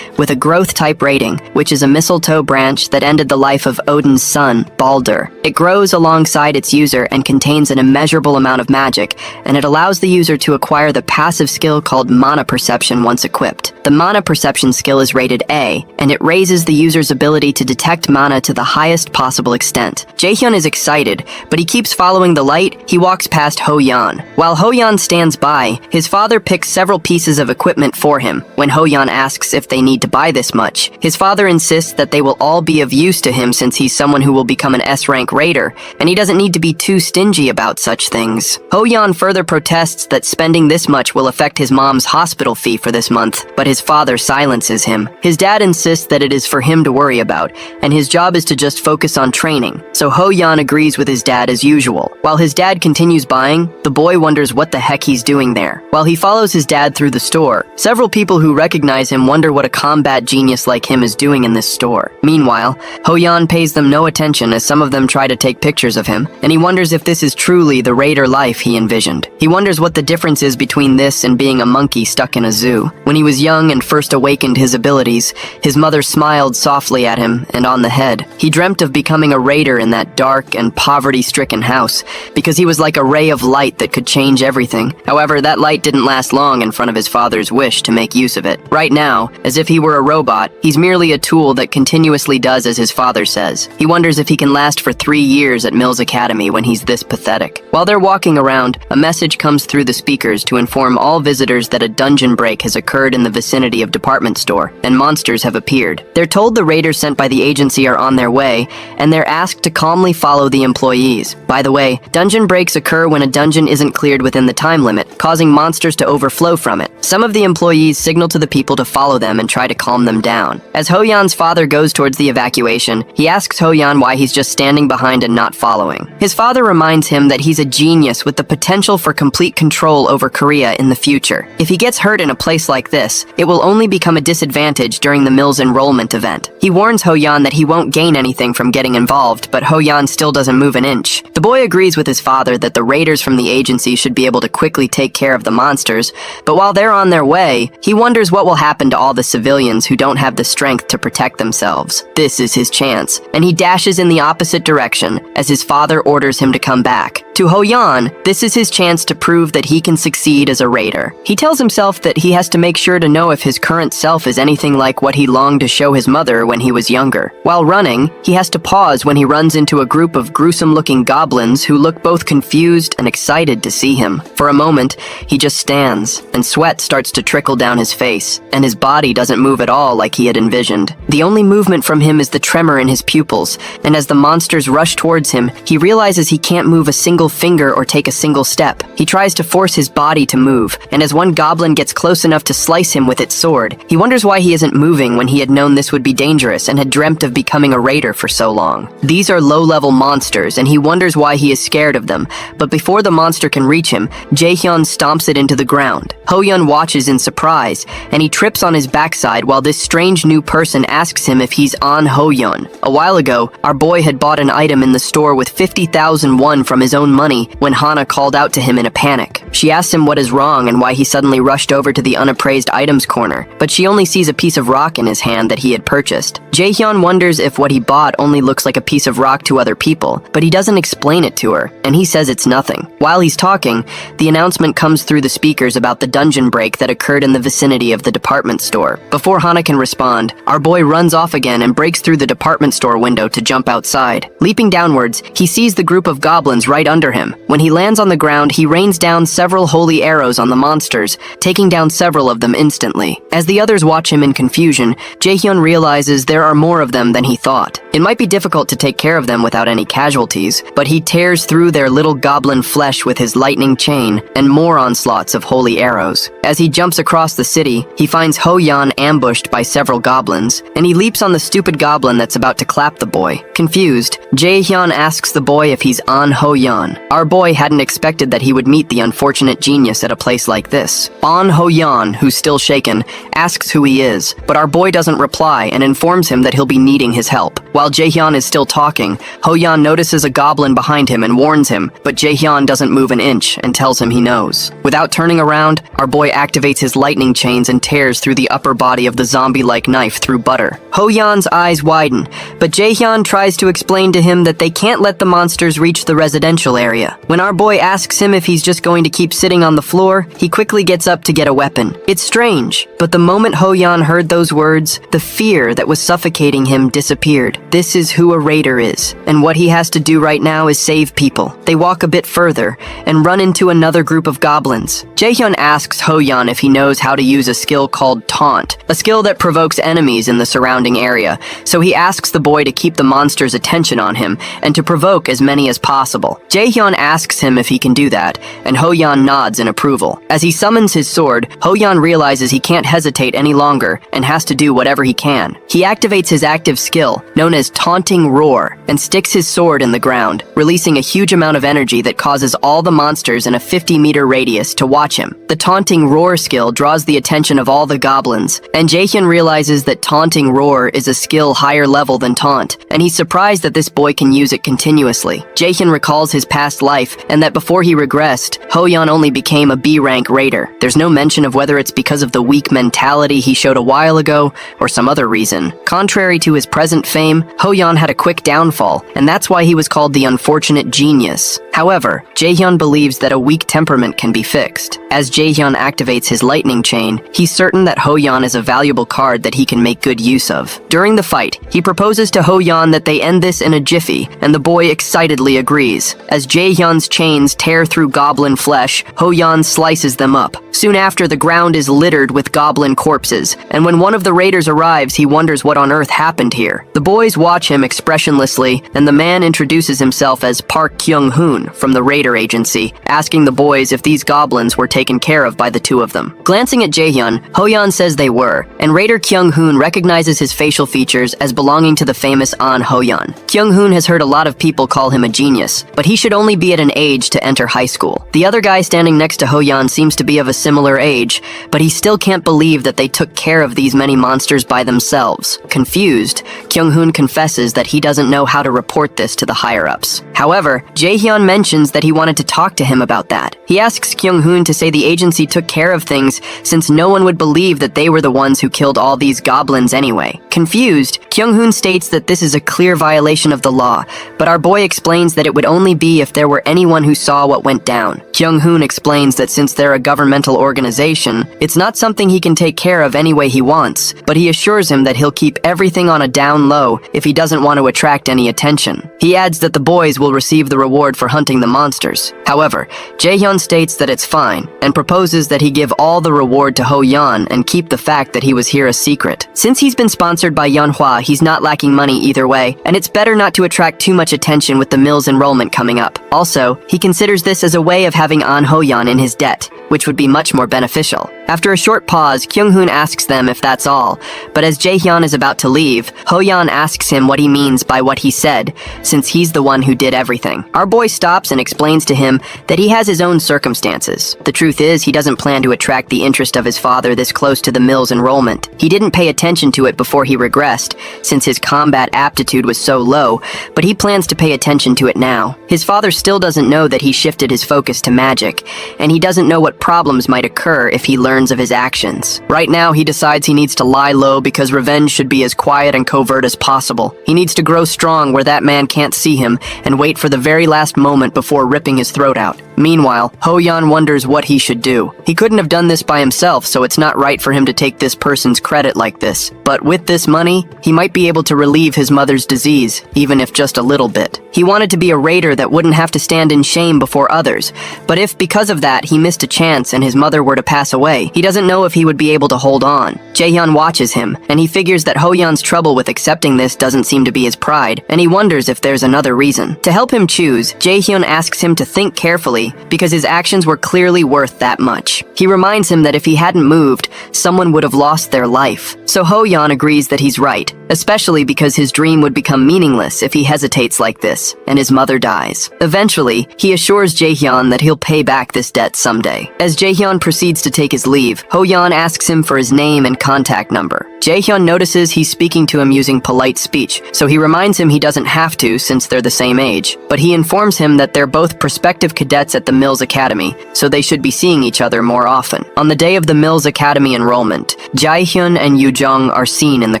with a growth type rating, which is a mistletoe branch that ended the life of Odin's son, Baldur. It grows alongside its user and contains an immeasurable amount of magic, and it allows the user to acquire the passive skill called Mana Perception once equipped. The Mana Perception skill is rated A, and it raises the user's ability to detect mana to the highest possible extent. Jaehyun is excited, but he keeps following the light. He walks past Ho-yan. While Ho-yan stands by, his father picks several pieces of equipment for him. When Ho-yan asks if they need to buy this much, his father insists that they will all be of use to him since he's someone who will become an S-rank raider, and he doesn't need to be too stingy about such things. Ho-yan further protests that spending this much will affect his mom's hospital fee for this month, but his father silences him. His dad insists that it is for him to worry about, and his job is to just focus on training, so Ho-yan agrees with his dad as usual. While his dad continues buying, the boy wonders what the heck he's doing there. While he follows his dad through the store, several people who recognize him wonder what a combat genius like him is doing in this store. Meanwhile, Ho-yan pays them no attention as some of them try to take pictures of him, and he wonders if this is truly the raider life he envisioned. He wonders what the difference is between this and being a monkey stuck in a zoo. When he was young and first awakened his abilities, his mother smiled softly at him and on the head. He dreamt of becoming a raider in that dark and poverty-stricken house because he was like a ray of light that could change everything. However, that light didn't last long in front of his father's wish to make use of it. Right now, as if he were a robot, he's merely a tool that continuously does as his father says. He wonders if he can last for 3 years at Mills Academy when he's this pathetic. While they're walking around, a message comes through the speakers to inform all visitors that a dungeon break has occurred in the vicinity of department store, and monsters have appeared. They're told the raiders sent by the agency are on their way, and they're asked to calmly follow the employees. By the way, dungeon breaks occur when a dungeon isn't cleared within the time limit, causing monsters to overflow from it. Some of the employees signal to the people to follow them and try to calm them down. As Ho-yan's father goes towards the evacuation, he asks Ho-yan why he's just standing behind and not following. His father reminds him that he's a genius with the potential for complete control over Korea in the future. If he gets hurt in a place like this, it will only become a disadvantage during the Mills enrollment event. He warns Ho-yan that he won't gain anything from getting involved, but Ho-yan still doesn't move an inch. The boy agrees with his father that the raiders from the agency should be able to quickly take care of the monsters, but while they're on their way, he wonders what will happen to all the civilians who don't have the strength to protect themselves. This is his chance, and he dashes in the opposite direction as his father orders him to come back. To Ho-yan, this is his chance to prove that he can succeed as a raider. He tells himself that he has to make sure to know if his current self is anything like what he longed to show his mother when he was younger. While running, he has to pause when he runs into a group of gruesome-looking goblins who look both confused and excited to see him. For a moment, he just stands, and sweat starts to trickle down his face, and his body doesn't move at all like he had envisioned. The only movement from him is the tremor in his pupils, and as the monsters rush towards him, he realizes he can't move a single finger or take a single step. He tries to force his body to move, and as one goblin gets close enough to slice him with its sword, he wonders why he isn't moving when he had known this would be dangerous and had dreamt of becoming a raider for so long. These are low-level monsters, and he wonders why he is scared of them, but before the monster can reach him, Jaehyun stomps it into the ground. Ho-yan watches in surprise, and he trips on his backside while this strange new person asks him if he's An Ho-yan. A while ago, our boy had bought an item in the store with 50,000 won from his own money when Hana called out to him in a panic. She asks him what is wrong and why he suddenly rushed over to the unappraised items corner, but she only sees a piece of rock in his hand that he had purchased. Jaehyun wonders if what he bought only looks like a piece of rock to other people, but he doesn't explain it to her, and he says it's nothing. While he's talking, the announcer announcement comes through the speakers about the dungeon break that occurred in the vicinity of the department store. Before Hana can respond, our boy runs off again and breaks through the department store window to jump outside. Leaping downwards, he sees the group of goblins right under him. When he lands on the ground, he rains down several holy arrows on the monsters, taking down several of them instantly. As the others watch him in confusion, Jaehyun realizes there are more of them than he thought. It might be difficult to take care of them without any casualties, but he tears through their little goblin flesh with his lightning chain and more onslaughts of holy arrows. As he jumps across the city, he finds Ho-Yan ambushed by several goblins, and he leaps on the stupid goblin that's about to clap the boy. Confused, Jaehyun asks the boy if he's An Ho-Yan. Our boy hadn't expected that he would meet the unfortunate genius at a place like this. An Ho-Yan, who's still shaken, asks who he is, but our boy doesn't reply and informs him that he'll be needing his help. While Jaehyun is still talking, Ho-Yan notices a goblin behind him and warns him, but Jaehyun doesn't move an inch and tells him he knows. Without turning around, our boy activates his lightning chains and tears through the upper body of the zombie-like knife through butter. Ho-Yan's eyes widen, but Jaehyun tries to explain to him that they can't let the monsters reach the residential area. When our boy asks him if he's just going to keep sitting on the floor, he quickly gets up to get a weapon. It's strange, but the moment Ho-Yan heard those words, the fear that was suffocating him disappeared. This is who a raider is, and what he has to do right now is save people. They walk a bit further and run into another group of goblins. Jaehyun asks Ho-Yan if he knows how to use a skill called Taunt, a skill that provokes enemies in the surrounding area, so he asks the boy to keep the monster's attention on him and to provoke as many as possible. Jaehyun asks him if he can do that, and Ho-Yan nods in approval. As he summons his sword, Ho-Yan realizes he can't hesitate any longer and has to do whatever he can. He activates his active skill, known as Taunting Roar, and sticks his sword in the ground, releasing a huge amount of energy that causes all the monsters in a 50-meter radius to watch him. The Taunting Roar skill draws the attention of all the goblins, and Jaehyun realizes that Taunting Roar is a skill higher level than Taunt, and he's surprised that this boy can use it continuously. Jaehyun recalls his past life, and that before he regressed, Ho-Yan only became a B-rank raider. There's no mention of whether it's because of the weak mentality he showed a while ago, or some other reason. Contrary to his present fame, Ho-Yan had a quick downfall, and that's why he was called the unfortunate genius. However, Jaehyun believes that a weak temperament can be fixed. As Jaehyun activates his lightning chain, he's certain that Ho-Yan is a valuable card that he can make good use of. During the fight, he proposes to Ho-Yan that they end this in a jiffy, and the boy excitedly agrees. As Jaehyun's chains tear through goblin flesh, Ho-Yan slices them up. Soon after, the ground is littered with goblin corpses, and when one of the raiders arrives, he wonders what on earth happened here. The boys watch him expressionlessly, and the man introduces himself as Park Kyung-hoon from the raider agency, asking the boys if these goblins were taken care of by the two of them. Glancing at Jaehyun, Ho-Yan says they were, and Raider Kyung-hoon recognizes his facial features as belonging to the famous An Ho-Yan. Kyung-hoon has heard a lot of people call him a genius, but he should only be at an age to enter high school. The other guy standing next to Ho-Yan seems to be of a similar age, but he still can't believe that they took care of these many monsters by themselves. Confused, Kyung-hoon confesses that he doesn't know how to report this to the higher-ups. However, Jaehyun mentions that he wanted to talk to him about that. He asks Kyung-hoon to say the agency took care of things since no one would believe that they were the ones who killed all these goblins anyway. Confused, Kyung-hoon states that this is a clear violation of the law, but our boy explains that it would only be if there were anyone who saw what went down. Kyung-hoon explains that since they're a governmental organization, it's not something he can take care of any way he wants, but he assures him that he'll keep everything on a down low if he doesn't want to attract any attention. He adds that the boys will receive the reward for hunting the monsters. However, Jaehyun states that it's fine, and proposes that he give all the reward to Ho-Yan and keep the fact that he was here a secret. Since he's been sponsored by Manhwa, he's not lacking money either way, and it's better not to attract too much attention with the mill's enrollment coming up. Also, he considers this as a way of having An Ho-Yan in his debt, which would be much more beneficial. After a short pause, Kyung-hoon asks them if that's all, but as Jaehyun is about to leave, Ho-Yan asks him what he means by what he said, since he's the one who did everything. Our boy stops and explains to him that he has his own circumstances. The truth is, he doesn't plan to attract the interest of his father this close to the mill's enrollment. He didn't pay attention to it before he regressed, since his combat aptitude was so low, but he plans to pay attention to it now. His father still doesn't know that he shifted his focus to magic, and he doesn't know what problems might occur if he learns learns of his actions. Right now, he decides he needs to lie low because revenge should be as quiet and covert as possible. He needs to grow strong where that man can't see him and wait for the very last moment before ripping his throat out. Meanwhile, Ho-yeon wonders what he should do. He couldn't have done this by himself, so it's not right for him to take this person's credit like this. But with this money, he might be able to relieve his mother's disease, even if just a little bit. He wanted to be a raider that wouldn't have to stand in shame before others. But if, because of that, he missed a chance and his mother were to pass away, he doesn't know if he would be able to hold on. Jaehyun watches him, and he figures that Ho-yeon's trouble with accepting this doesn't seem to be his pride, and he wonders if there's another reason. To help him choose, Jaehyun asks him to think carefully because his actions were clearly worth that much. He reminds him that if he hadn't moved, someone would have lost their life. So Ho-yeon agrees that he's right, especially because his dream would become meaningless if he hesitates like this, and his mother dies. Eventually, he assures Jaehyun that he'll pay back this debt someday. As Jaehyun proceeds to take his leave, Ho-yeon asks him for his name and contact number. Jaehyun notices he's speaking to him using polite speech, so he reminds him he doesn't have to since they're the same age, but he informs him that they're both prospective cadets at the Mills Academy, so they should be seeing each other more often. On the day of the Mills Academy enrollment, Jaehyun and Yoo-jung are seen in the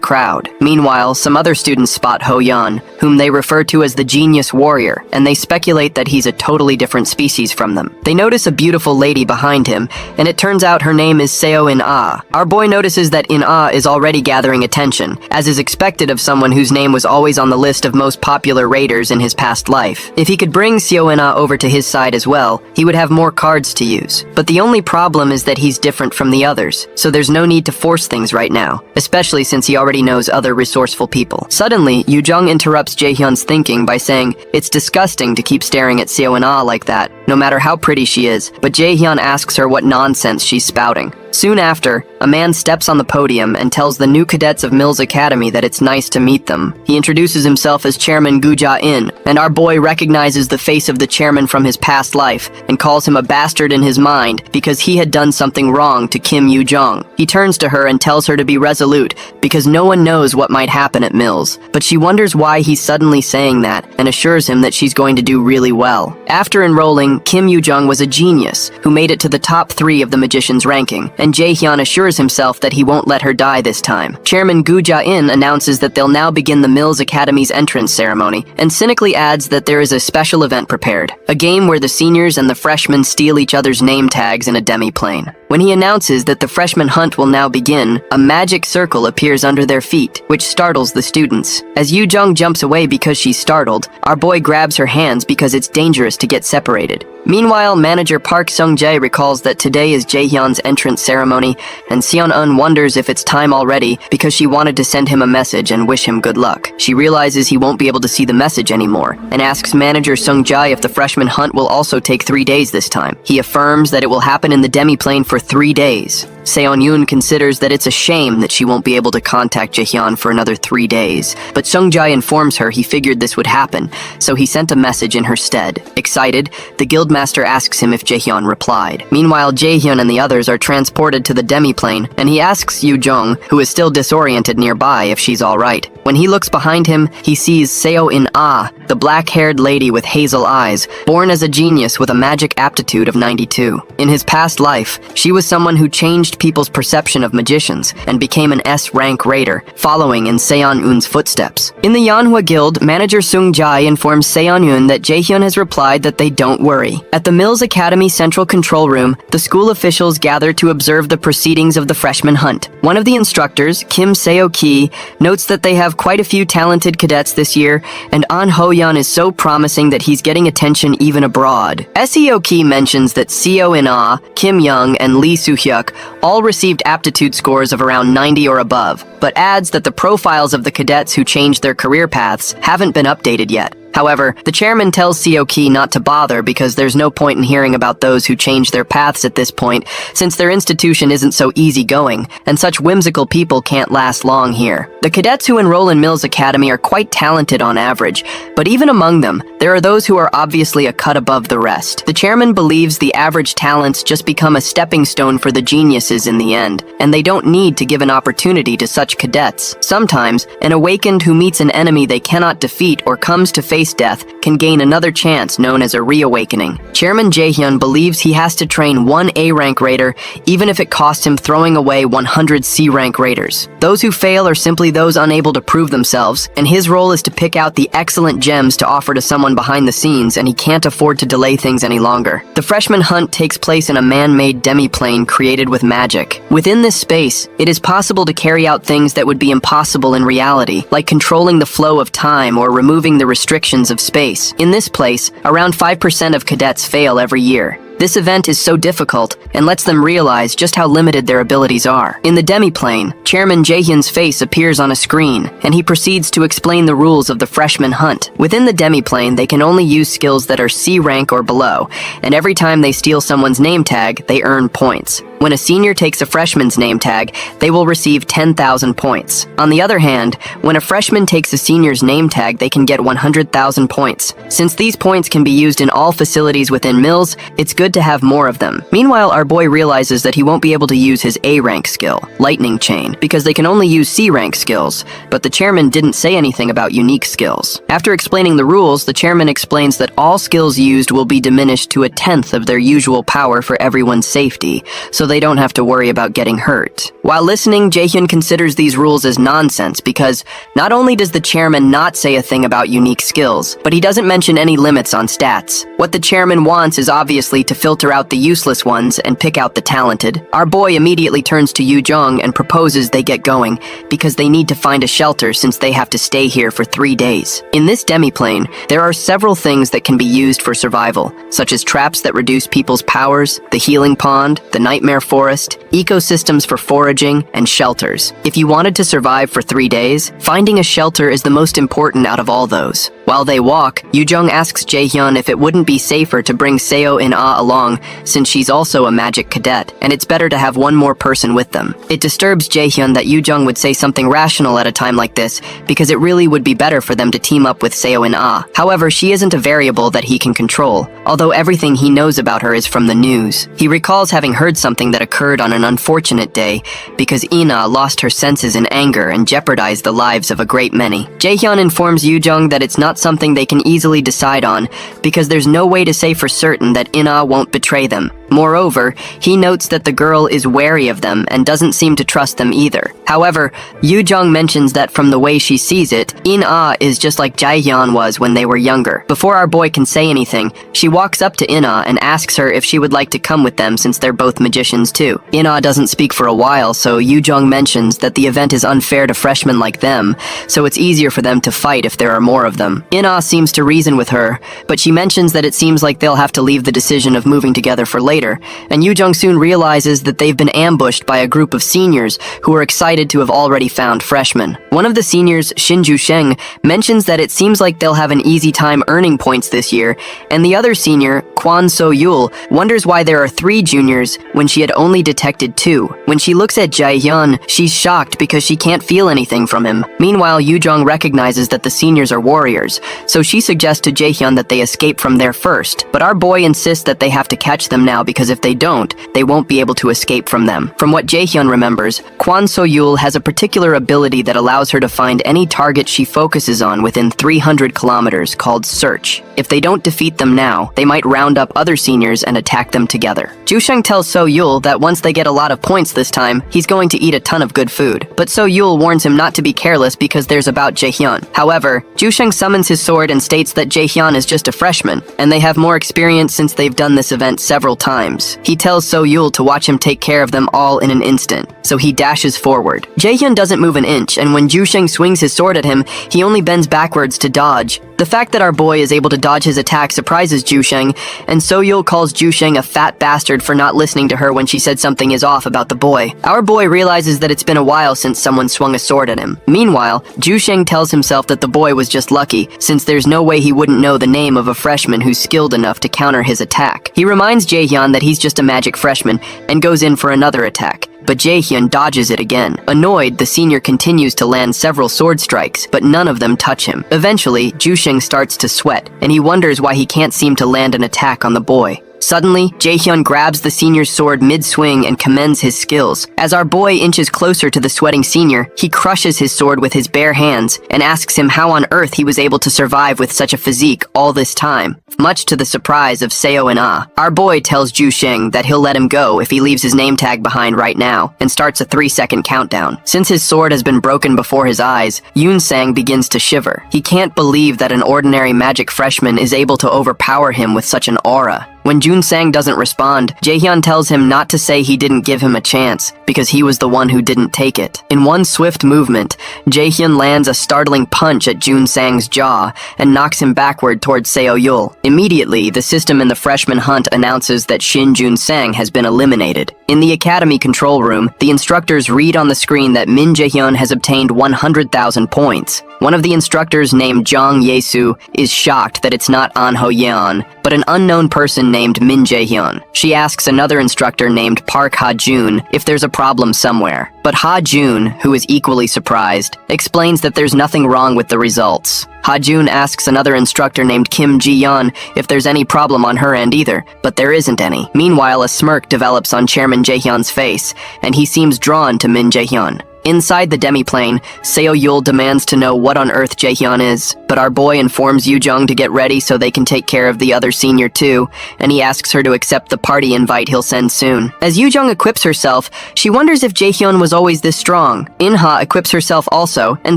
crowd. Meanwhile, some other students spot Ho-yeon, whom they refer to as the genius warrior, and they speculate that he's a totally different species from them. They notice a beautiful lady behind him, and it turns out her name is Seo In-ah. Our boy notices that In-ah is already gathering attention, as is expected of someone whose name was always on the list of most popular raiders in his past life. If he could bring Seo In-ah over to his side as well, he would have more cards to use. But the only problem is that he's different from the others, so there's no need to force things right now, especially since he already knows other resourceful people. Suddenly, Yoo-jung interrupts Jaehyun's thinking by saying, "It's disgusting to keep staring at Seo In-ah like that, no matter how pretty she is," but Jaehyun asks her what nonsense she's spouting. Soon after, a man steps on the podium and tells the new cadets of Mills Academy that it's nice to meet them. He introduces himself as Chairman Gu Ja-in, and our boy recognizes the face of the chairman from his past life and calls him a bastard in his mind because he had done something wrong to Kim Yoo-jung. He turns to her and tells her to be resolute because no one knows what might happen at Mills, but she wonders why he's suddenly saying that and assures him that she's going to do really well. After enrolling, Kim Yoo-jung was a genius who made it to the top 3 of the magician's ranking, and Jaehyun assures himself that he won't let her die this time. Chairman Gu Ja-in announces that they'll now begin the Mills Academy's entrance ceremony, and cynically adds that there is a special event prepared, a game where the seniors and the freshmen steal each other's name tags in a demi-plane. When he announces that the freshman hunt will now begin, a magic circle appears under their feet, which startles the students. As Yoo-jung jumps away because she's startled, our boy grabs her hands because it's dangerous to get separated. Meanwhile, manager Park Sung-jae recalls that today is Jaehyun's entrance ceremony, and Seon-eun wonders if it's time already because she wanted to send him a message and wish him good luck. She realizes he won't be able to see the message anymore, and asks manager Sung-jae if the freshman hunt will also take 3 days this time. He affirms that it will happen in the demi-plane for 3 days. Seon-yoon considers that it's a shame that she won't be able to contact Jaehyun for another 3 days, but Sung-jae informs her he figured this would happen, so he sent a message in her stead. Excited, the guildmaster asks him if Jaehyun replied. Meanwhile, Jaehyun and the others are transported to the demi-plane, and he asks Yoo-jung, who is still disoriented nearby, if she's alright. When he looks behind him, he sees Seo In-ah, the black-haired lady with hazel eyes, born as a genius with a magic aptitude of 92. In his past life, she was someone who changed people's perception of magicians and became an S-rank raider, following in Seon-eun's footsteps. In the Manhwa Guild, manager Sung-jae informs Seon-eun that Jaehyun has replied that they don't worry. At the Mills Academy Central Control Room, the school officials gather to observe the proceedings of the freshman hunt. One of the instructors, Kim Seo-ki, notes that they have quite a few talented cadets this year, and An Ho-yeon is so promising that he's getting attention even abroad. Seo-ki mentions that Seo In-ah, Kim Young, and Lee Soo-hyuk all received aptitude scores of around 90 or above, but adds that the profiles of the cadets who changed their career paths haven't been updated yet. However, the chairman tells Seo-ki not to bother because there's no point in hearing about those who change their paths at this point, since their institution isn't so easygoing, and such whimsical people can't last long here. The cadets who enroll in Mills Academy are quite talented on average, but even among them, there are those who are obviously a cut above the rest. The chairman believes the average talents just become a stepping stone for the geniuses in the end, and they don't need to give an opportunity to such cadets. Sometimes, an awakened who meets an enemy they cannot defeat or comes to face face death can gain another chance known as a reawakening. Chairman Jaehyun believes he has to train one A-rank raider even if it costs him throwing away 100 C-rank raiders. Those who fail are simply those unable to prove themselves, and his role is to pick out the excellent gems to offer to someone behind the scenes, and he can't afford to delay things any longer. The freshman hunt takes place in a man-made demi-plane created with magic. Within this space, it is possible to carry out things that would be impossible in reality, like controlling the flow of time or removing the restrictions of space. In this place, around 5% of cadets fail every year. This event is so difficult and lets them realize just how limited their abilities are. In the demi-plane, Chairman Jaehyun's face appears on a screen, and he proceeds to explain the rules of the freshman hunt. Within the demi-plane, they can only use skills that are C rank or below, and every time they steal someone's name tag, they earn points. When a senior takes a freshman's name tag, they will receive 10,000 points. On the other hand, when a freshman takes a senior's name tag, they can get 100,000 points. Since these points can be used in all facilities within mills, it's good to have more of them. Meanwhile, our boy realizes that he won't be able to use his A-rank skill, Lightning Chain, because they can only use C-rank skills, but the chairman didn't say anything about unique skills. After explaining the rules, the chairman explains that all skills used will be diminished to 1/10 of their usual power for everyone's safety, so they don't have to worry about getting hurt. While listening, Jaehyun considers these rules as nonsense because not only does the chairman not say a thing about unique skills, but he doesn't mention any limits on stats. What the chairman wants is obviously to filter out the useless ones and pick out the talented. Our boy immediately turns to Yu Jung and proposes they get going because they need to find a shelter since they have to stay here for 3 days. In this demi-plane, there are several things that can be used for survival, such as traps that reduce people's powers, the healing pond, the nightmare forest, ecosystems for foraging, and shelters. If you wanted to survive for 3 days, finding a shelter is the most important out of all those. While they walk, Yu Jung asks Jaehyun if it wouldn't be safer to bring Seo In-ah along since she's also a magic cadet, and it's better to have one more person with them. It disturbs Jaehyun that Yu Jung would say something rational at a time like this because it really would be better for them to team up with Seo In-ah. However, she isn't a variable that he can control, although everything he knows about her is from the news. He recalls having heard something that occurred on an unfortunate day because In-ah lost her senses in anger and jeopardized the lives of a great many. Jaehyun informs Yu Jung that it's not something they can easily decide on because there's no way to say for certain that In-ah won't betray them. Moreover, he notes that the girl is wary of them and doesn't seem to trust them either. However, Yu Jung mentions that from the way she sees it, In-ah is just like Jaehyun was when they were younger. Before our boy can say anything, she walks up to In-ah and asks her if she would like to come with them since they're both magicians too. In-ah doesn't speak for a while, so Yu Jung mentions that the event is unfair to freshmen like them, so it's easier for them to fight if there are more of them. In-ah seems to reason with her, but she mentions that it seems like they'll have to leave the decision of moving together for later, and Yu Jung soon realizes that they've been ambushed by a group of seniors who are excited to have already found freshmen. One of the seniors, Shinju Sheng, mentions that it seems like they'll have an easy time earning points this year, and the other senior, Kwon So-yul, wonders why there are 3 juniors when she had only detected 2. When she looks at Jaehyun, she's shocked because she can't feel anything from him. Meanwhile, Yu Jung recognizes that the seniors are warriors, so she suggests to Jaehyun that they escape from there first, but our boy insists that they have to catch them now because if they don't, they won't be able to escape from them. From what Jaehyun remembers, Kwon So-yul has a particular ability that allows her to find any target she focuses on within 300 kilometers called Search. If they don't defeat them now, they might round up other seniors and attack them together. Jusheng tells So-yul that once they get a lot of points this time, he's going to eat a ton of good food. But So-yul warns him not to be careless because there's about Jaehyun. However, Jusheng summons his sword and states that Jaehyun is just a freshman, and they have more experience since they've done this event several times. He tells So-yul to watch him take care of them all in an instant, so he dashes forward. Jaehyun doesn't move an inch, and when Jusheng swings his sword at him, he only bends backwards to dodge. The fact that our boy is able to dodge his attack surprises Jusheng, and So-yul calls Jusheng a fat bastard for not listening to her when she said something is off about the boy. Our boy realizes that it's been a while since someone swung a sword at him. Meanwhile, Jusheng tells himself that the boy was just lucky, since there's no way he wouldn't know the name of a freshman who's skilled enough to counter his attack. He reminds Jaehyun that he's just a magic freshman and goes in for another attack, but Jaehyun dodges it again. Annoyed, the senior continues to land several sword strikes, but none of them touch him. Eventually, Jusheng starts to sweat, and he wonders why he can't seem to land an attack on the boy. Suddenly, Jaehyun grabs the senior's sword mid-swing and commends his skills. As our boy inches closer to the sweating senior, he crushes his sword with his bare hands and asks him how on earth he was able to survive with such a physique all this time. Much to the surprise of Seo and Ah, our boy tells Ju Sheng that he'll let him go if he leaves his name tag behind right now and starts a 3-second countdown. Since his sword has been broken before his eyes, Yoon Sang begins to shiver. He can't believe that an ordinary magic freshman is able to overpower him with such an aura. When Jun Sang doesn't respond, Jaehyun tells him not to say he didn't give him a chance, because he was the one who didn't take it. In one swift movement, Jaehyun lands a startling punch at Jun Sang's jaw and knocks him backward towards Seo Yul. Immediately, the system in the freshman hunt announces that Shin Jun Sang has been eliminated. In the academy control room, the instructors read on the screen that Min Jaehyun has obtained 100,000 points. One of the instructors named Jang Yesu is shocked that it's not An Ho Yeon, but an unknown person named Min Jaehyun. She asks another instructor named Park Ha Jun if there's a problem somewhere. But Ha Jun, who is equally surprised, explains that there's nothing wrong with the results. Ha Jun asks another instructor named Kim Ji-yeon if there's any problem on her end either, but there isn't any. Meanwhile, a smirk develops on Chairman Jaehyun's face, and he seems drawn to Min Jaehyun. Inside the demiplane, Seo Yul demands to know what on earth Jaehyun is, but our boy informs Yoo Jung to get ready so they can take care of the other senior too, and he asks her to accept the party invite he'll send soon. As Yoo Jung equips herself, she wonders if Jaehyun was always this strong. In-ha equips herself also, and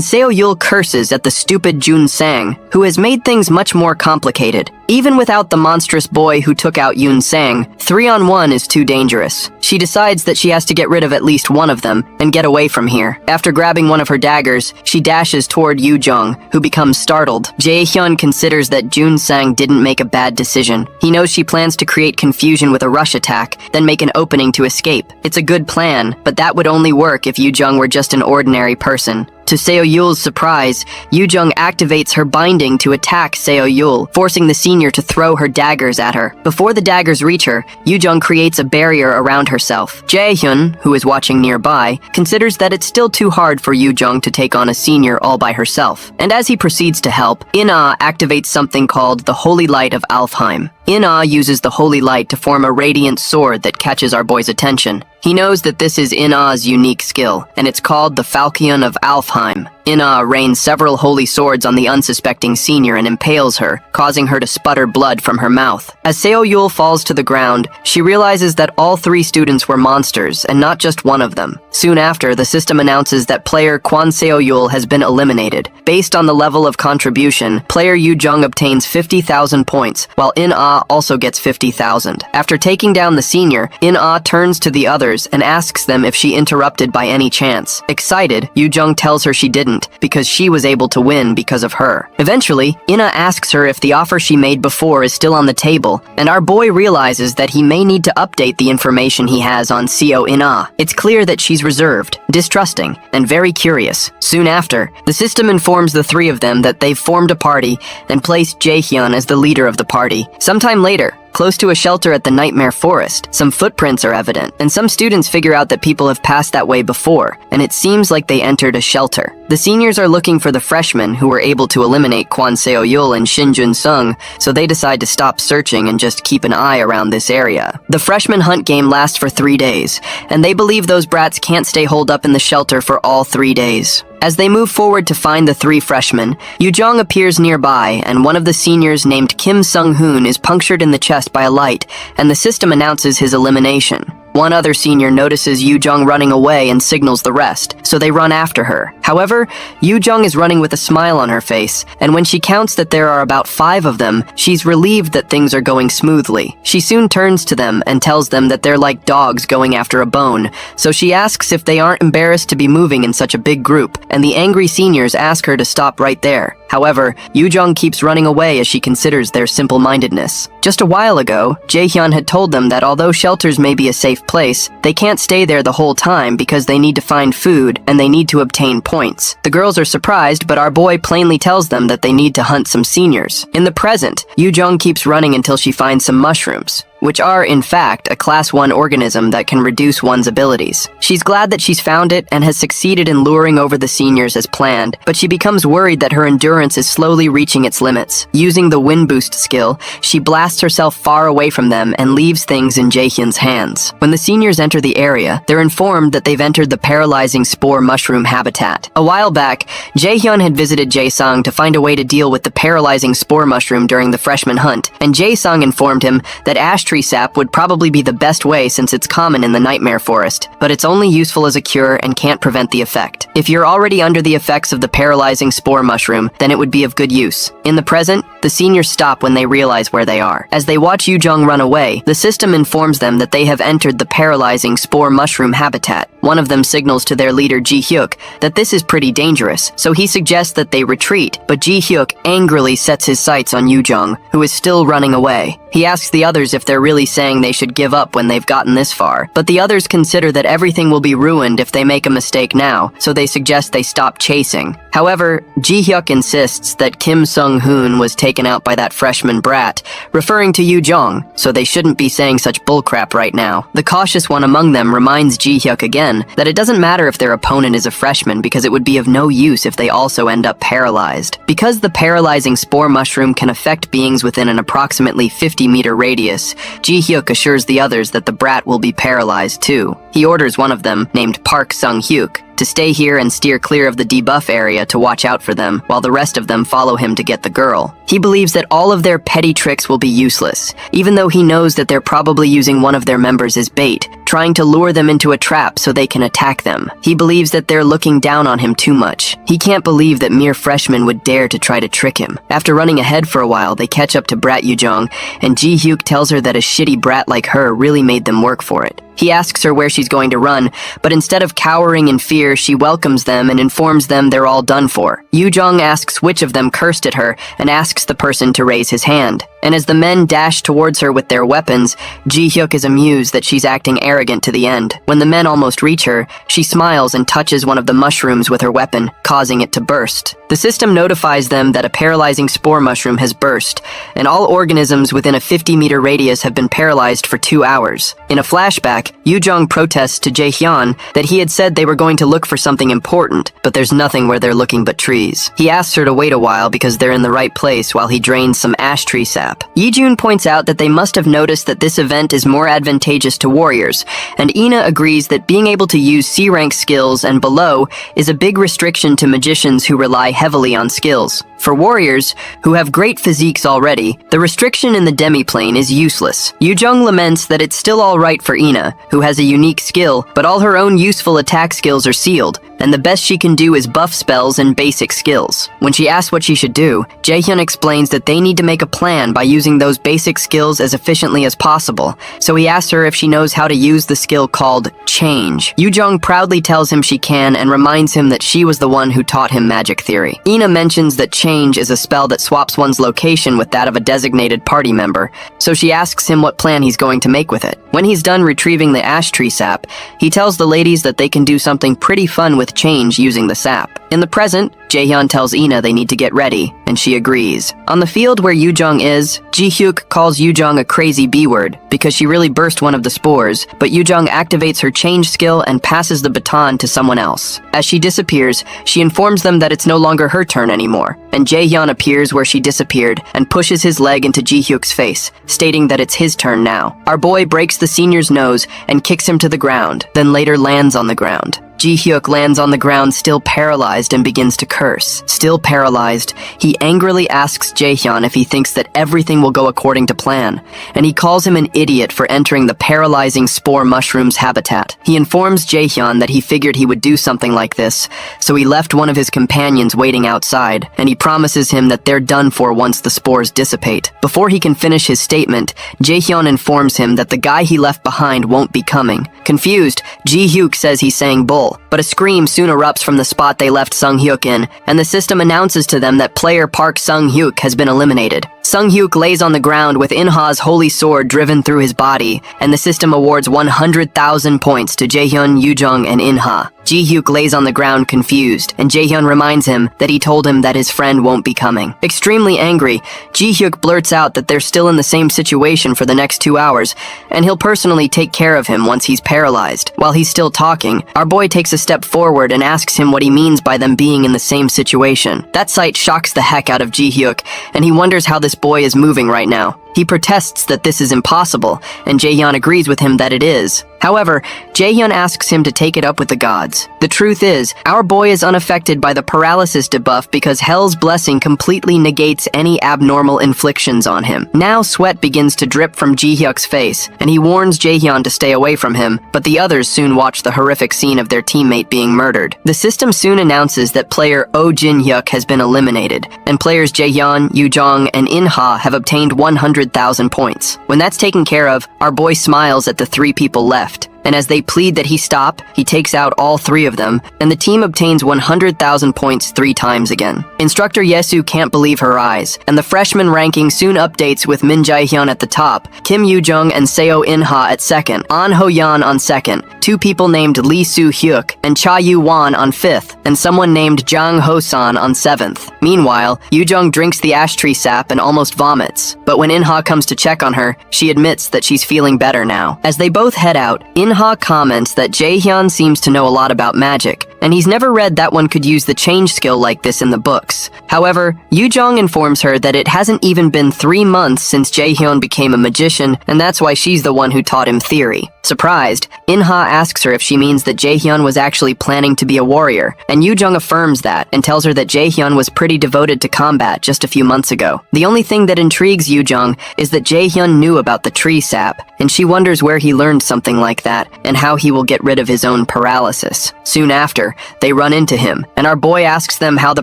Seo Yul curses at the stupid Jun Sang, who has made things much more complicated. Even without the monstrous boy who took out Yoon Sang, 3-on-1 is too dangerous. She decides that she has to get rid of at least one of them and get away from here. After grabbing one of her daggers, she dashes toward Yoo Jung, who becomes startled. Jaehyun considers that Jun Sang didn't make a bad decision. He knows she plans to create confusion with a rush attack, then make an opening to escape. It's a good plan, but that would only work if Yoo Jung were just an ordinary person. To Seo Yul's surprise, Yoo Jung activates her binding to attack Seo Yul, forcing the senior to throw her daggers at her. Before the daggers reach her, Yoo Jung creates a barrier around herself. Jaehyun, who is watching nearby, considers that it's still too hard for Yoo Jung to take on a senior all by herself. And as he proceeds to help, In-ah activates something called the Holy Light of Alfheim. In-ah uses the Holy Light to form a radiant sword that catches our boy's attention. He knows that this is In-ah's unique skill, and it's called the Falchion of Alfheim. In-ah rains several holy swords on the unsuspecting senior and impales her, causing her to sputter blood from her mouth. As Seo Yul falls to the ground, she realizes that all 3 students were monsters, and not just one of them. Soon after, the system announces that player Kwon Seo Yul has been eliminated. Based on the level of contribution, player Yoo Jung obtains 50,000 points, while In-ah also gets 50,000. After taking down the senior, In-ah turns to the others and asks them if she interrupted by any chance. Excited, Yoo Jung tells her she didn't, because she was able to win because of her. Eventually, In-ah asks her if the offer she made before is still on the table, and our boy realizes that he may need to update the information he has on Seo In-ah. It's clear that she's reserved, distrusting, and very curious. Soon after, the system informs the 3 of them that they've formed a party and placed Jaehyun as the leader of the party. Sometime later, close to a shelter at the Nightmare Forest, some footprints are evident, and some students figure out that people have passed that way before, and it seems like they entered a shelter. The seniors are looking for the freshmen who were able to eliminate Kwon Seo Yul and Shin Jun Sung, so they decide to stop searching and just keep an eye around this area. The freshman hunt game lasts for 3 days, and they believe those brats can't stay holed up in the shelter for all 3 days. As they move forward to find the 3 freshmen, Yoo Jung appears nearby, and one of the seniors named Kim Sung-hoon is punctured in the chest by a light, and the system announces his elimination. One other senior notices Yoo Jung running away and signals the rest, so they run after her. However, Yoo Jung is running with a smile on her face, and when she counts that there are about 5 of them, she's relieved that things are going smoothly. She soon turns to them and tells them that they're like dogs going after a bone, so she asks if they aren't embarrassed to be moving in such a big group, and the angry seniors ask her to stop right there. However, Yoo Jung keeps running away as she considers their simple-mindedness. Just a while ago, Jaehyun had told them that although shelters may be a safe place, they can't stay there the whole time because they need to find food and they need to obtain points. The girls are surprised, but our boy plainly tells them that they need to hunt some seniors. In the present, Yoo Jung keeps running until she finds some mushrooms. which are, in fact, a Class 1 organism that can reduce one's abilities. She's glad that she's found it and has succeeded in luring over the seniors as planned, but she becomes worried that her endurance is slowly reaching its limits. Using the wind boost skill, she blasts herself far away from them and leaves things in Jaehyun's hands. When the seniors enter the area, they're informed that they've entered the paralyzing spore mushroom habitat. A while back, Jaehyun had visited Jae-sung to find a way to deal with the paralyzing spore mushroom during the freshman hunt, and Jae-sung informed him that ash tree sap would probably be the best way since it's common in the nightmare forest, but it's only useful as a cure and can't prevent the effect. If you're already under the effects of the paralyzing spore mushroom, then it would be of good use. In the present, the seniors stop when they realize where they are. As they watch Yoo-jung run away, the system informs them that they have entered the paralyzing spore mushroom habitat. One of them signals to their leader Ji-hyuk that this is pretty dangerous, so he suggests that they retreat, but Ji-hyuk angrily sets his sights on Yoo-jung, who is still running away. He asks the others if they're really saying they should give up when they've gotten this far, but the others consider that everything will be ruined if they make a mistake now, so they suggest they stop chasing. However, Ji-hyuk insists that Kim Sung-hoon was taken out by that freshman brat, referring to Yoo-jung, so they shouldn't be saying such bullcrap right now. The cautious one among them reminds Ji-hyuk again that it doesn't matter if their opponent is a freshman because it would be of no use if they also end up paralyzed. Because the paralyzing spore mushroom can affect beings within an approximately 50-meter radius, Ji-hyuk assures the others that the brat will be paralyzed too. He orders one of them, named Park Sung-hyuk, to stay here and steer clear of the debuff area to watch out for them, while the rest of them follow him to get the girl. He believes that all of their petty tricks will be useless, even though he knows that they're probably using one of their members as bait, trying to lure them into a trap so they can attack them. He believes that they're looking down on him too much. He can't believe that mere freshmen would dare to try to trick him. After running ahead for a while, they catch up to Brat Yoo-jung, and Ji-hyuk tells her that a shitty brat like her really made them work for it. He asks her where she's going to run, but instead of cowering in fear, she welcomes them and informs them they're all done for. Yoo-jung asks which of them cursed at her and asks the person to raise his hand. And as the men dash towards her with their weapons, Ji-hyuk is amused that she's acting arrogant to the end. When the men almost reach her, she smiles and touches one of the mushrooms with her weapon, causing it to burst. The system notifies them that a paralyzing spore mushroom has burst, and all organisms within a 50-meter radius have been paralyzed for 2 hours. In a flashback, Yoo-jung protests to Jaehyun that he had said they were going to look for something important, but there's nothing where they're looking but trees. He asks her to wait a while because they're in the right place while he drains some ash tree sap. Yi-jun points out that they must have noticed that this event is more advantageous to warriors, and Ina agrees that being able to use C-rank skills and below is a big restriction to magicians who rely heavily on skills. For warriors, who have great physiques already, the restriction in the demi-plane is useless. Yoo-jung laments that it's still alright for Ina, who has a unique skill, but all her own useful attack skills are sealed, and the best she can do is buff spells and basic skills. When she asks what she should do, Jaehyun explains that they need to make a plan by using those basic skills as efficiently as possible, so he asks her if she knows how to use the skill called Change. Yoo-jung proudly tells him she can and reminds him that she was the one who taught him magic theory. Ina mentions that Change is a spell that swaps one's location with that of a designated party member, so she asks him what plan he's going to make with it. When he's done retrieving the ash tree sap, he tells the ladies that they can do something pretty fun with Change using the sap. In the present, Jaehyun tells Ina they need to get ready, and she agrees. On the field where Yoo-jung is, Ji-hyuk calls Yoo-jung a crazy B-word because she really burst one of the spores, but Yoo-jung activates her change skill and passes the baton to someone else. As she disappears, she informs them that it's no longer her turn anymore, and Jaehyun appears where she disappeared and pushes his leg into Ji-hyuk's face, stating that it's his turn now. Our boy breaks the senior's nose and kicks him to the ground, then later lands on the ground. Ji-hyuk lands on the ground still paralyzed and begins to curse. Still paralyzed, he angrily asks Jaehyun if he thinks that everything will go according to plan, and he calls him an idiot for entering the paralyzing spore mushroom's habitat. He informs Jaehyun that he figured he would do something like this, so he left one of his companions waiting outside, and he promises him that they're done for once the spores dissipate. Before he can finish his statement, Jaehyun informs him that the guy he left behind won't be coming. Confused, Ji-hyuk says he's saying bull, but a scream soon erupts from the spot they left Sung-hyuk in, and the system announces to them that player Park Sung-hyuk has been eliminated. Sung-hyuk lays on the ground with In-ha's holy sword driven through his body, and the system awards 100,000 points to Jaehyun, Yoo-jung, and In-ha. Ji-hyuk lays on the ground confused, and Jaehyun reminds him that he told him that his friend won't be coming. Extremely angry, Ji-hyuk blurts out that they're still in the same situation for the next 2 hours, and he'll personally take care of him once he's paralyzed. While he's still talking, our boy takes a step forward and asks him what he means by them being in the same situation. That sight shocks the heck out of Ji-hyuk, and he wonders how this boy is moving right now. He protests that this is impossible, and Jaehyun agrees with him that it is. However, Jaehyun asks him to take it up with the gods. The truth is, our boy is unaffected by the paralysis debuff because Hell's blessing completely negates any abnormal inflictions on him. Now sweat begins to drip from Ji-hyuk's face, and he warns Jaehyun to stay away from him, but the others soon watch the horrific scene of their teammate being murdered. The system soon announces that player Oh Jin-hyuk has been eliminated, and players Jaehyun, Yoo-jung, and In-ha have obtained 100,000 points. When that's taken care of, our boy smiles at the 3 people left. And as they plead that he stop, he takes out all 3 of them, and the team obtains 100,000 points 3 times again. Instructor Yesu can't believe her eyes, and the freshman ranking soon updates with Min Jae-hyun at the top, Kim Yoo-jung and Seo In-ha at second, An Ho-yan on second, 2 people named Lee Soo-hyuk and Cha Yu-wan on 5th, and someone named Jang Ho-san on 7th. Meanwhile, Yoo-jung drinks the ash tree sap and almost vomits, but when In-ha comes to check on her, she admits that she's feeling better now. As they both head out, In-ha comments that Jaehyun seems to know a lot about magic, and he's never read that one could use the change skill like this in the books. However, Yoo-jung informs her that it hasn't even been 3 months since Jaehyun became a magician, and that's why she's the one who taught him theory. Surprised, In-ha asks her if she means that Jaehyun was actually planning to be a warrior, and Yoo-jung affirms that and tells her that Jaehyun was pretty devoted to combat just a few months ago. The only thing that intrigues Yoo-jung is that Jaehyun knew about the tree sap, and she wonders where he learned something like that and how he will get rid of his own paralysis. Soon after, they run into him, and our boy asks them how the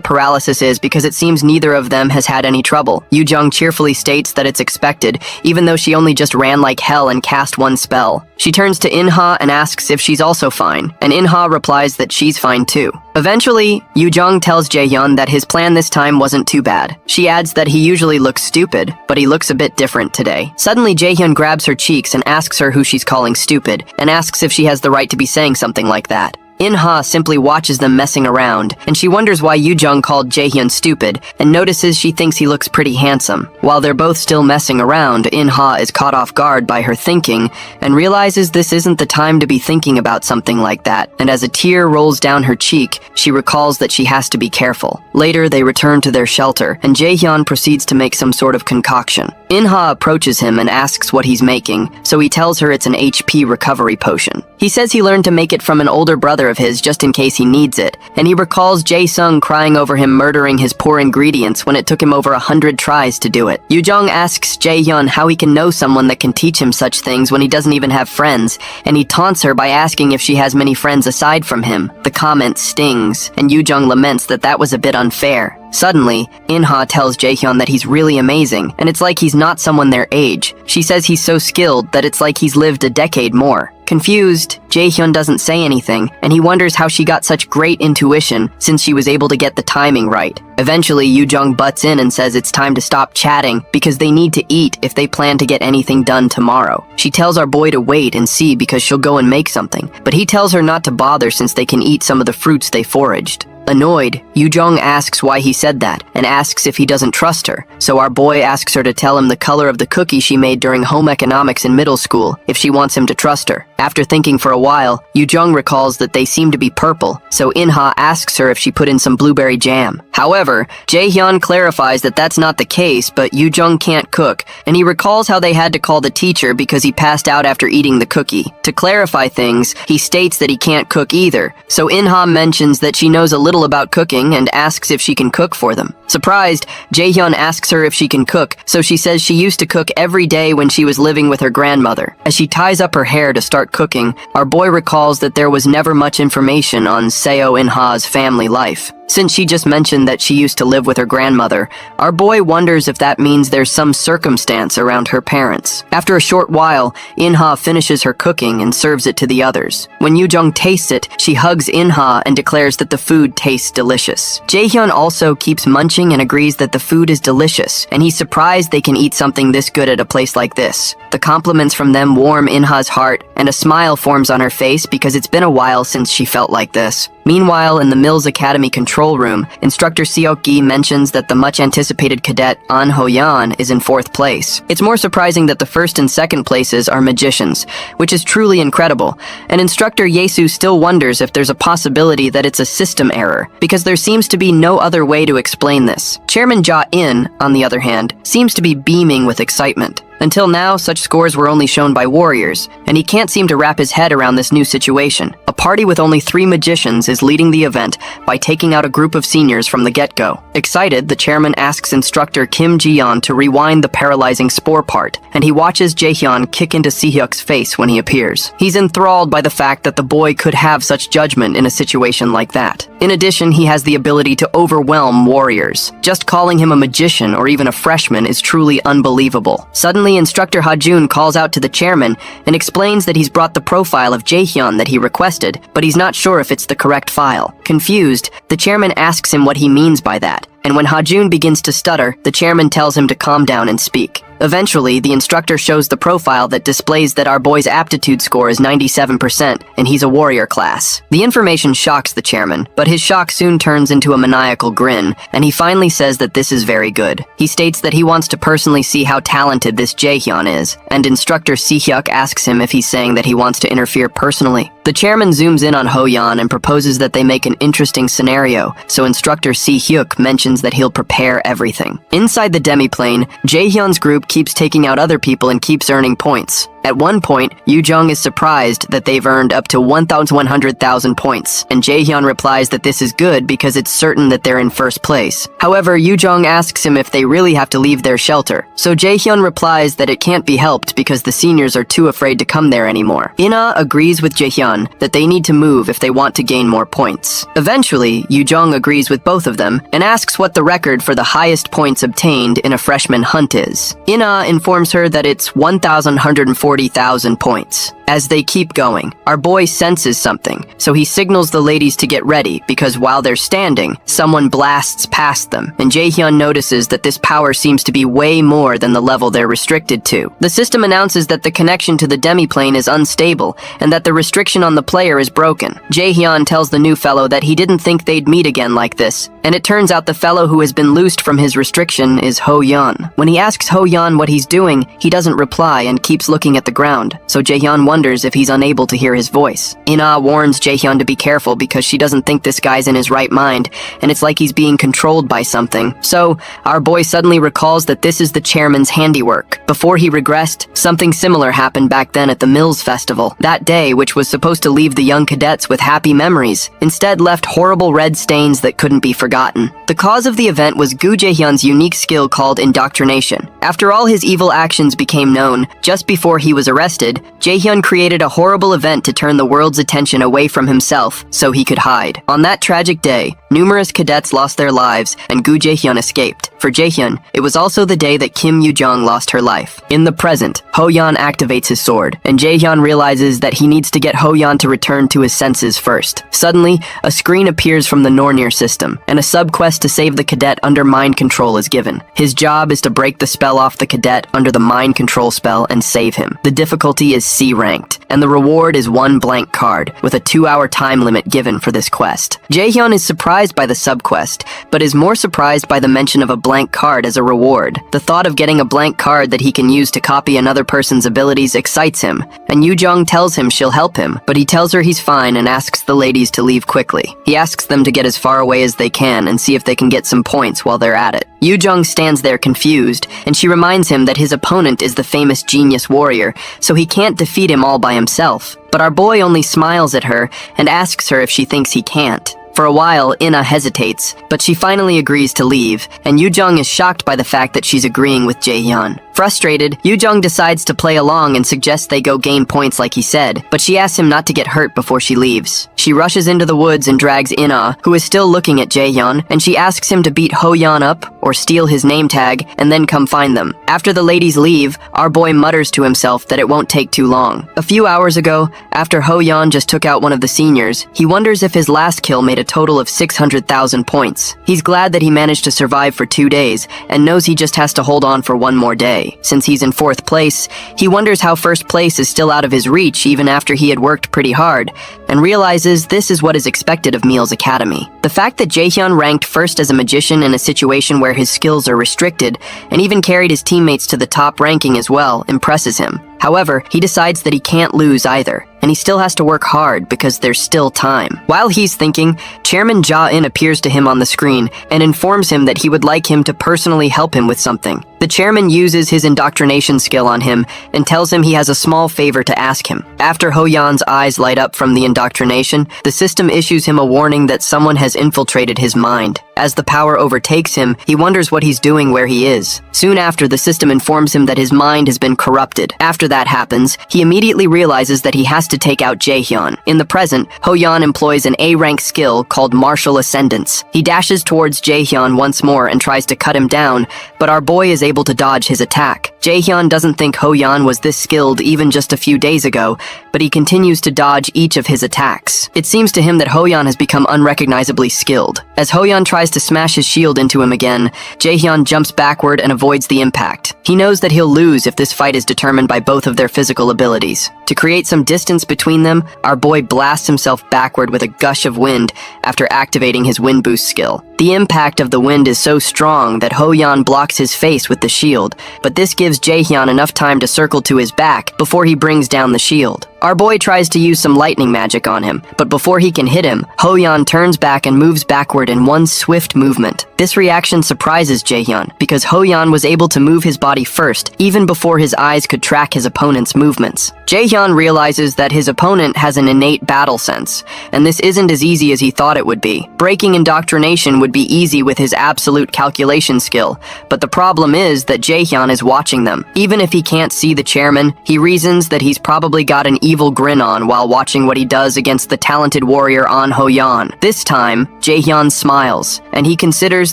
paralysis is because it seems neither of them has had any trouble. Yoo-jung cheerfully states that it's expected, even though she only just ran like hell and cast 1 spell. She turns to In-ha and asks if she's also fine, and In-ha replies that she's fine too. Eventually, Yoo-jung tells Jaehyun that his plan this time wasn't too bad. She adds that he usually looks stupid, but he looks a bit different today. Suddenly, Jaehyun grabs her cheeks and asks her who she's calling stupid, and asks if she has the right to be saying something like that. In-ha simply watches them messing around, and she wonders why Yoo-jung called Jaehyun stupid, and notices she thinks he looks pretty handsome. While they're both still messing around, In-ha is caught off guard by her thinking, and realizes this isn't the time to be thinking about something like that, and as a tear rolls down her cheek, she recalls that she has to be careful. Later, they return to their shelter, and Jaehyun proceeds to make some sort of concoction. In-ha approaches him and asks what he's making, so he tells her it's an HP recovery potion. He says he learned to make it from an older brother of his just in case he needs it, and he recalls Jae-sung crying over him murdering his poor ingredients when it took him over 100 tries to do it. Yoo-jung asks Jaehyun how he can know someone that can teach him such things when he doesn't even have friends, and he taunts her by asking if she has many friends aside from him. The comment stings, and Yoo-jung laments that that was a bit unfair. Suddenly, In-ha tells Jaehyun that he's really amazing, and it's like he's not someone their age. She says he's so skilled that it's like he's lived a decade more. Confused, Jaehyun doesn't say anything, and he wonders how she got such great intuition since she was able to get the timing right. Eventually, Yoo-jung butts in and says it's time to stop chatting because they need to eat if they plan to get anything done tomorrow. She tells our boy to wait and see because she'll go and make something, but he tells her not to bother since they can eat some of the fruits they foraged. Annoyed, Yoo-jung asks why he said that, and asks if he doesn't trust her, so our boy asks her to tell him the color of the cookie she made during home economics in middle school, if she wants him to trust her. After thinking for a while, Yoo-jung recalls that they seem to be purple, so In-ha asks her if she put in some blueberry jam. However, Jaehyun clarifies that that's not the case, but Yoo-jung can't cook, and he recalls how they had to call the teacher because he passed out after eating the cookie. To clarify things, he states that he can't cook either, so In-ha mentions that she knows a little about cooking and asks if she can cook for them. Surprised, Jaehyun asks her if she can cook, so she says she used to cook every day when she was living with her grandmother. As she ties up her hair to start cooking, our boy recalls that there was never much information on Seo In-ha's family life. Since she just mentioned that she used to live with her grandmother, our boy wonders if that means there's some circumstance around her parents. After a short while, In-ha finishes her cooking and serves it to the others. When Yoo-jung tastes it, she hugs In-ha and declares that the food tastes delicious. Jae-hyun also keeps munching and agrees that the food is delicious, and he's surprised they can eat something this good at a place like this. The compliments from them warm In-ha's heart, and a smile forms on her face because it's been a while since she felt like this. Meanwhile, in the Mills Academy control room, instructor Seok-gi mentions that the much-anticipated cadet An Ho-yeon is in 4th place. It's more surprising that the 1st and 2nd places are magicians, which is truly incredible, and instructor Yesu still wonders if there's a possibility that it's a system error, because there seems to be no other way to explain this. Chairman Ja-in, on the other hand, seems to be beaming with excitement. Until now, such scores were only shown by warriors, and he can't seem to wrap his head around this new situation. A party with only 3 magicians is leading the event by taking out a group of seniors from the get-go. Excited, the chairman asks instructor Kim Ji-yeon to rewind the paralyzing spore part, and he watches Jae-hyun kick into Si-hyuk's face when he appears. He's enthralled by the fact that the boy could have such judgment in a situation like that. In addition, he has the ability to overwhelm warriors. Just calling him a magician or even a freshman is truly unbelievable. Suddenly, instructor Ha-jun calls out to the chairman and explains that he's brought the profile of Jae-hyun that he requested, but he's not sure if it's the correct file. Confused, the chairman asks him what he means by that, and when Ha-jun begins to stutter, the chairman tells him to calm down and speak. Eventually, the instructor shows the profile that displays that our boy's aptitude score is 97%, and he's a warrior class. The information shocks the chairman, but his shock soon turns into a maniacal grin, and he finally says that this is very good. He states that he wants to personally see how talented this Jae-hyun is, and instructor Si-hyuk asks him if he's saying that he wants to interfere personally. The chairman zooms in on Ho-yeon and proposes that they make an interesting scenario, so instructor Si-hyuk mentions that he'll prepare everything. Inside the demiplane, Jae-hyun's group keeps taking out other people and keeps earning points. At one point, Yoo-jung is surprised that they've earned up to 1,100,000 points, and Jae-hyun replies that this is good because it's certain that they're in 1st place. However, Yoo-jung asks him if they really have to leave their shelter, so Jae-hyun replies that it can't be helped because the seniors are too afraid to come there anymore. In-ha agrees with Jae-hyun that they need to move if they want to gain more points. Eventually, Yoo-jung agrees with both of them and asks what the record for the highest points obtained in a freshman hunt is. In-ha informs her that it's 1,140,000 points. As they keep going, our boy senses something, so he signals the ladies to get ready because while they're standing, someone blasts past them, and Jae-hyun notices that this power seems to be way more than the level they're restricted to. The system announces that the connection to the demiplane is unstable and that the restriction on the player is broken. Jae-hyun tells the new fellow that he didn't think they'd meet again like this, and it turns out the fellow who has been loosed from his restriction is Ho-yeon. When he asks Ho-yeon what he's doing, he doesn't reply and keeps looking at the ground, so Jae-hyun wonders if he's unable to hear his voice. In-ha warns Jae-hyun to be careful because she doesn't think this guy's in his right mind, and it's like he's being controlled by something. So, our boy suddenly recalls that this is the chairman's handiwork. Before he regressed, something similar happened back then at the Mills Festival. That day, which was supposed to leave the young cadets with happy memories, instead left horrible red stains that couldn't be forgotten. The cause of the event was Gu Jae-hyun's unique skill called indoctrination. After all his evil actions became known, just before he was arrested, Jae-hyun created a horrible event to turn the world's attention away from himself so he could hide. On that tragic day, numerous cadets lost their lives and Gu Jae-hyun escaped. For Jae-hyun, it was also the day that Kim Yoo-jung lost her life. In the present, Ho-yeon activates his sword, and Jae-hyun realizes that he needs to get Ho-yeon to return to his senses first. Suddenly, a screen appears from the Nornir system, and a sub-quest to save the cadet under mind control is given. His job is to break the spell off the cadet under the mind control spell and save him. The difficulty is C ranked, and the reward is 1 blank card, with a 2-hour time limit given for this quest. Jae-hyun is surprised by the sub-quest, but is more surprised by the mention of a blank card as a reward. The thought of getting a blank card that he can use to copy another person's abilities excites him, and Yoo-jung tells him she'll help him, but he tells her he's fine and asks the ladies to leave quickly. He asks them to get as far away as they can and see if they can get some points while they're at it. Yoo-jung stands there confused, and she reminds him that his opponent is the famous genius warrior, so he can't defeat him all by himself. But our boy only smiles at her and asks her if she thinks he can't. For a while, In-ha hesitates, but she finally agrees to leave, and Yoo-jung is shocked by the fact that she's agreeing with Jae-hyun. Frustrated, Yoo-jung decides to play along and suggests they go gain points like he said, but she asks him not to get hurt before she leaves. She rushes into the woods and drags In-ah, who is still looking at Jaehyun, and she asks him to beat Ho-yeon up or steal his name tag and then come find them. After the ladies leave, our boy mutters to himself that it won't take too long. A few hours ago, after Ho-yeon just took out one of the seniors, he wonders if his last kill made a total of 600,000 points. He's glad that he managed to survive for 2 days and knows he just has to hold on for one more day. Since he's in 4th place, he wonders how 1st place is still out of his reach even after he had worked pretty hard, and realizes this is what is expected of Meal's Academy. The fact that Jaehyun ranked 1st as a magician in a situation where his skills are restricted, and even carried his teammates to the top ranking as well, impresses him. However, he decides that he can't lose either, and he still has to work hard because there's still time. While he's thinking, Chairman Ja-in appears to him on the screen and informs him that he would like him to personally help him with something. The chairman uses his indoctrination skill on him and tells him he has a small favor to ask him. After Ho-yeon's eyes light up from the indoctrination, the system issues him a warning that someone has infiltrated his mind. As the power overtakes him, he wonders what he's doing where he is. Soon after, the system informs him that his mind has been corrupted. After that happens, he immediately realizes that he has to take out Jaehyun. In the present, Ho-yeon employs an A-rank skill called Martial Ascendance. He dashes towards Jaehyun once more and tries to cut him down, but our boy is able to dodge his attack. Jaehyun doesn't think Ho-yeon was this skilled even just a few days ago, but he continues to dodge each of his attacks. It seems to him that Ho-yeon has become unrecognizably skilled. As Ho-yeon tries to smash his shield into him again, Jaehyun jumps backward and avoids the impact. He knows that he'll lose if this fight is determined by both of their physical abilities. To create some distance between them, our boy blasts himself backward with a gush of wind after activating his wind boost skill. The impact of the wind is so strong that Ho-yeon blocks his face with the shield, but this gives Jaehyun enough time to circle to his back before he brings down the shield. Our boy tries to use some lightning magic on him, but before he can hit him, Ho-yeon turns back and moves backward in one swift movement. This reaction surprises Jaehyun because Ho-yeon was able to move his body first, even before his eyes could track his opponent's movements. Jaehyun realizes that his opponent has an innate battle sense, and this isn't as easy as he thought it would be. Breaking indoctrination would be easy with his absolute calculation skill, but the problem is that Jaehyun is watching them. Even if he can't see the chairman, he reasons that he's probably got an evil grin on while watching what he does against the talented warrior An Ho-yeon. This time, Jaehyun smiles, and he considers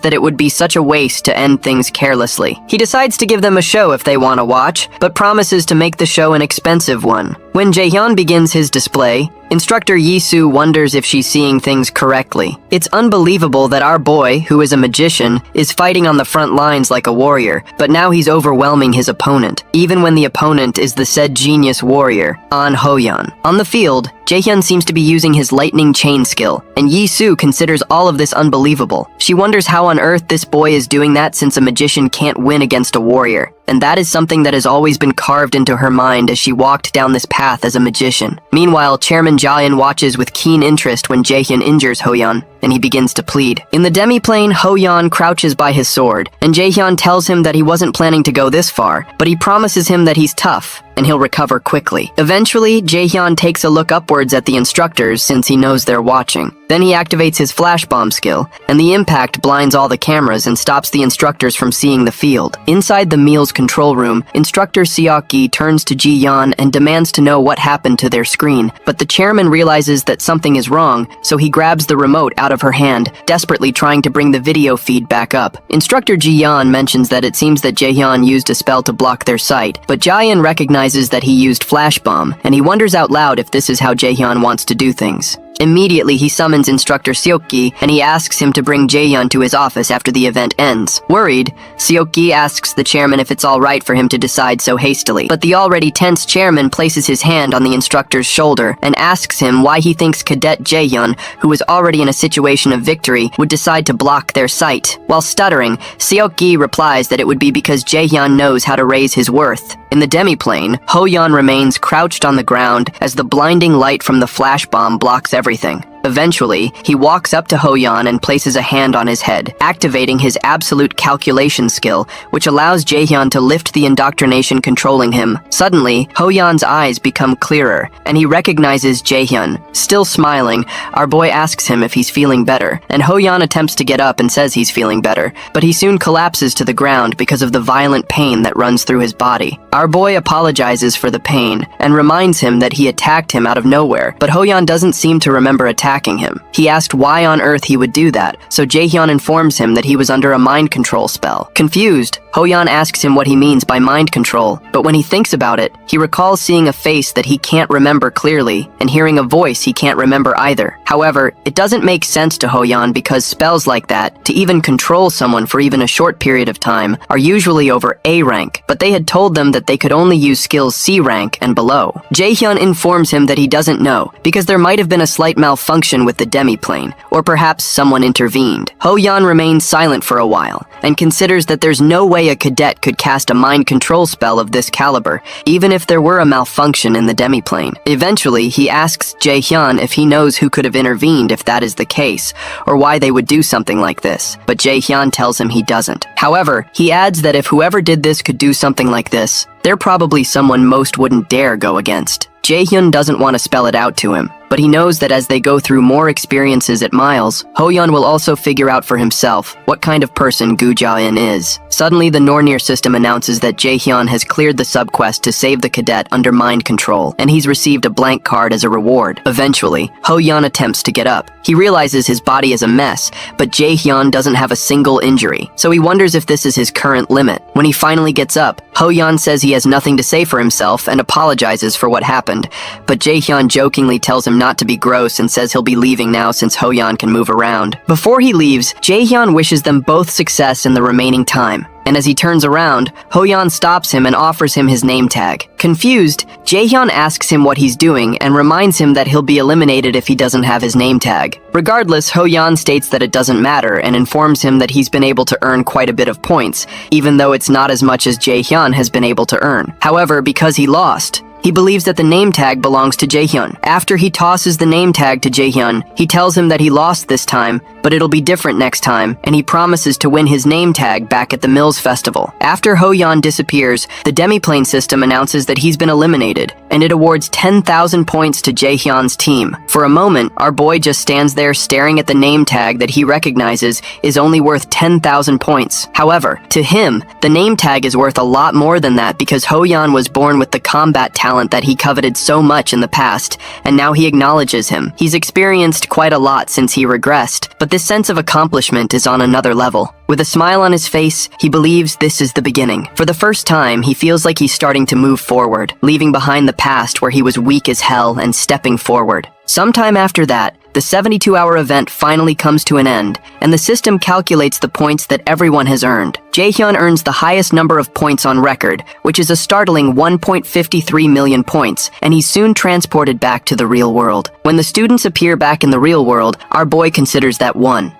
that it would be such a waste to end things carelessly. He decides to give them a show if they want to watch, but promises to make the show an expensive one. When Jaehyun begins his display, Instructor Yi-soo wonders if she's seeing things correctly. It's unbelievable that our boy, who is a magician, is fighting on the front lines like a warrior, but now he's overwhelming his opponent, even when the opponent is the said genius warrior, An Ho-yeon. On the field, Jaehyun seems to be using his lightning chain skill, and Yi-soo considers all of this unbelievable. She wonders how on earth this boy is doing that since a magician can't win against a warrior, and that is something that has always been carved into her mind as she walked down this path as a magician. Meanwhile, Chairman Ja-in watches with keen interest when Jaehyun injures Ho-yeon, and he begins to plead. In the demiplane, Ho-yeon crouches by his sword, and Jaehyun tells him that he wasn't planning to go this far, but he promises him that he's tough, and he'll recover quickly. Eventually, Jaehyun takes a look upwards at the instructors since he knows they're watching. Then he activates his flash bomb skill, and the impact blinds all the cameras and stops the instructors from seeing the field. Inside the meal's control room, Instructor Seok-gi turns to Ji-yeon and demands to know what happened to their screen, but the chairman realizes that something is wrong, so he grabs the remote out of her hand, desperately trying to bring the video feed back up. Instructor Ji-yeon mentions that it seems that Jaehyun used a spell to block their sight, but Ja-in recognizes that he used flash bomb, and he wonders out loud if this is how Jaehyun wants to do things. Immediately, he summons Instructor Seok-gi, and he asks him to bring Jaehyun to his office after the event ends. Worried, Seok-gi asks the chairman if it's all right for him to decide so hastily, but the already tense chairman places his hand on the instructor's shoulder and asks him why he thinks Cadet Jaehyun, who is already in a situation of victory, would decide to block their sight. While stuttering, Seok-gi replies that it would be because Jaehyun knows how to raise his worth. In the demiplane, Ho-yeon remains crouched on the ground as the blinding light from the flash bomb blocks everything. Eventually, he walks up to Hoyeon and places a hand on his head, activating his absolute calculation skill, which allows Jaehyun to lift the indoctrination controlling him. Suddenly, Hoyeon's eyes become clearer, and he recognizes Jaehyun. Still smiling, our boy asks him if he's feeling better, and Hoyeon attempts to get up and says he's feeling better, but he soon collapses to the ground because of the violent pain that runs through his body. Our boy apologizes for the pain, and reminds him that he attacked him out of nowhere, but Hoyeon doesn't seem to remember attacking him. He asked why on earth he would do that, so Jaehyun informs him that he was under a mind control spell. Confused, Hoyeon asks him what he means by mind control, but when he thinks about it, he recalls seeing a face that he can't remember clearly, and hearing a voice he can't remember either. However, it doesn't make sense to Hoyeon because spells like that, to even control someone for even a short period of time, are usually over A rank, but they had told them that they could only use skills C rank and below. Jaehyun informs him that he doesn't know, because there might have been a slight malfunction with the demiplane, or perhaps someone intervened. Hoyeon remains silent for a while, and considers that there's no way a cadet could cast a mind control spell of this caliber, even if there were a malfunction in the demiplane. Eventually, he asks Jaehyun if he knows who could have intervened if that is the case, or why they would do something like this, but Jaehyun tells him he doesn't. However, he adds that if whoever did this could do something like this, they're probably someone most wouldn't dare go against. Jaehyun doesn't want to spell it out to him, but he knows that as they go through more experiences at Miles, Hoyeon will also figure out for himself what kind of person Gu Jae-in is. Suddenly, the Nornir system announces that Jaehyun has cleared the subquest to save the cadet under mind control, and he's received a blank card as a reward. Eventually, Hoyeon attempts to get up. He realizes his body is a mess, but Jaehyun doesn't have a single injury, so he wonders if this is his current limit. When he finally gets up, Hoyeon says he has nothing to say for himself and apologizes for what happened, but Jaehyun jokingly tells him not to be gross and says he'll be leaving now since Hoyeon can move around. Before he leaves, Jaehyun wishes them both success in the remaining time, and as he turns around, Hoyeon stops him and offers him his name tag. Confused, Jaehyun asks him what he's doing and reminds him that he'll be eliminated if he doesn't have his name tag. Regardless, Hoyeon states that it doesn't matter and informs him that he's been able to earn quite a bit of points, even though it's not as much as Jaehyun has been able to earn. However, because he lost, he believes that the name tag belongs to Jaehyun. After he tosses the name tag to Jaehyun, he tells him that he lost this time, but it'll be different next time, and he promises to win his name tag back at the Mills Festival. After Hoyeon disappears, the demiplane system announces that he's been eliminated, and it awards 10,000 points to Jaehyun's team. For a moment, our boy just stands there staring at the name tag that he recognizes is only worth 10,000 points. However, to him, the name tag is worth a lot more than that because Hoyeon was born with the combat talent that he coveted so much in the past, and now he acknowledges him. He's experienced quite a lot since he regressed, but this sense of accomplishment is on another level. With a smile on his face, he believes this is the beginning. For the first time, he feels like he's starting to move forward, leaving behind the past where he was weak as hell and stepping forward. Sometime after that, the 72-hour event finally comes to an end, and the system calculates the points that everyone has earned. Jaehyun earns the highest number of points on record, which is a startling 1.53 million points, and he's soon transported back to the real world. When the students appear back in the real world, our boy considers that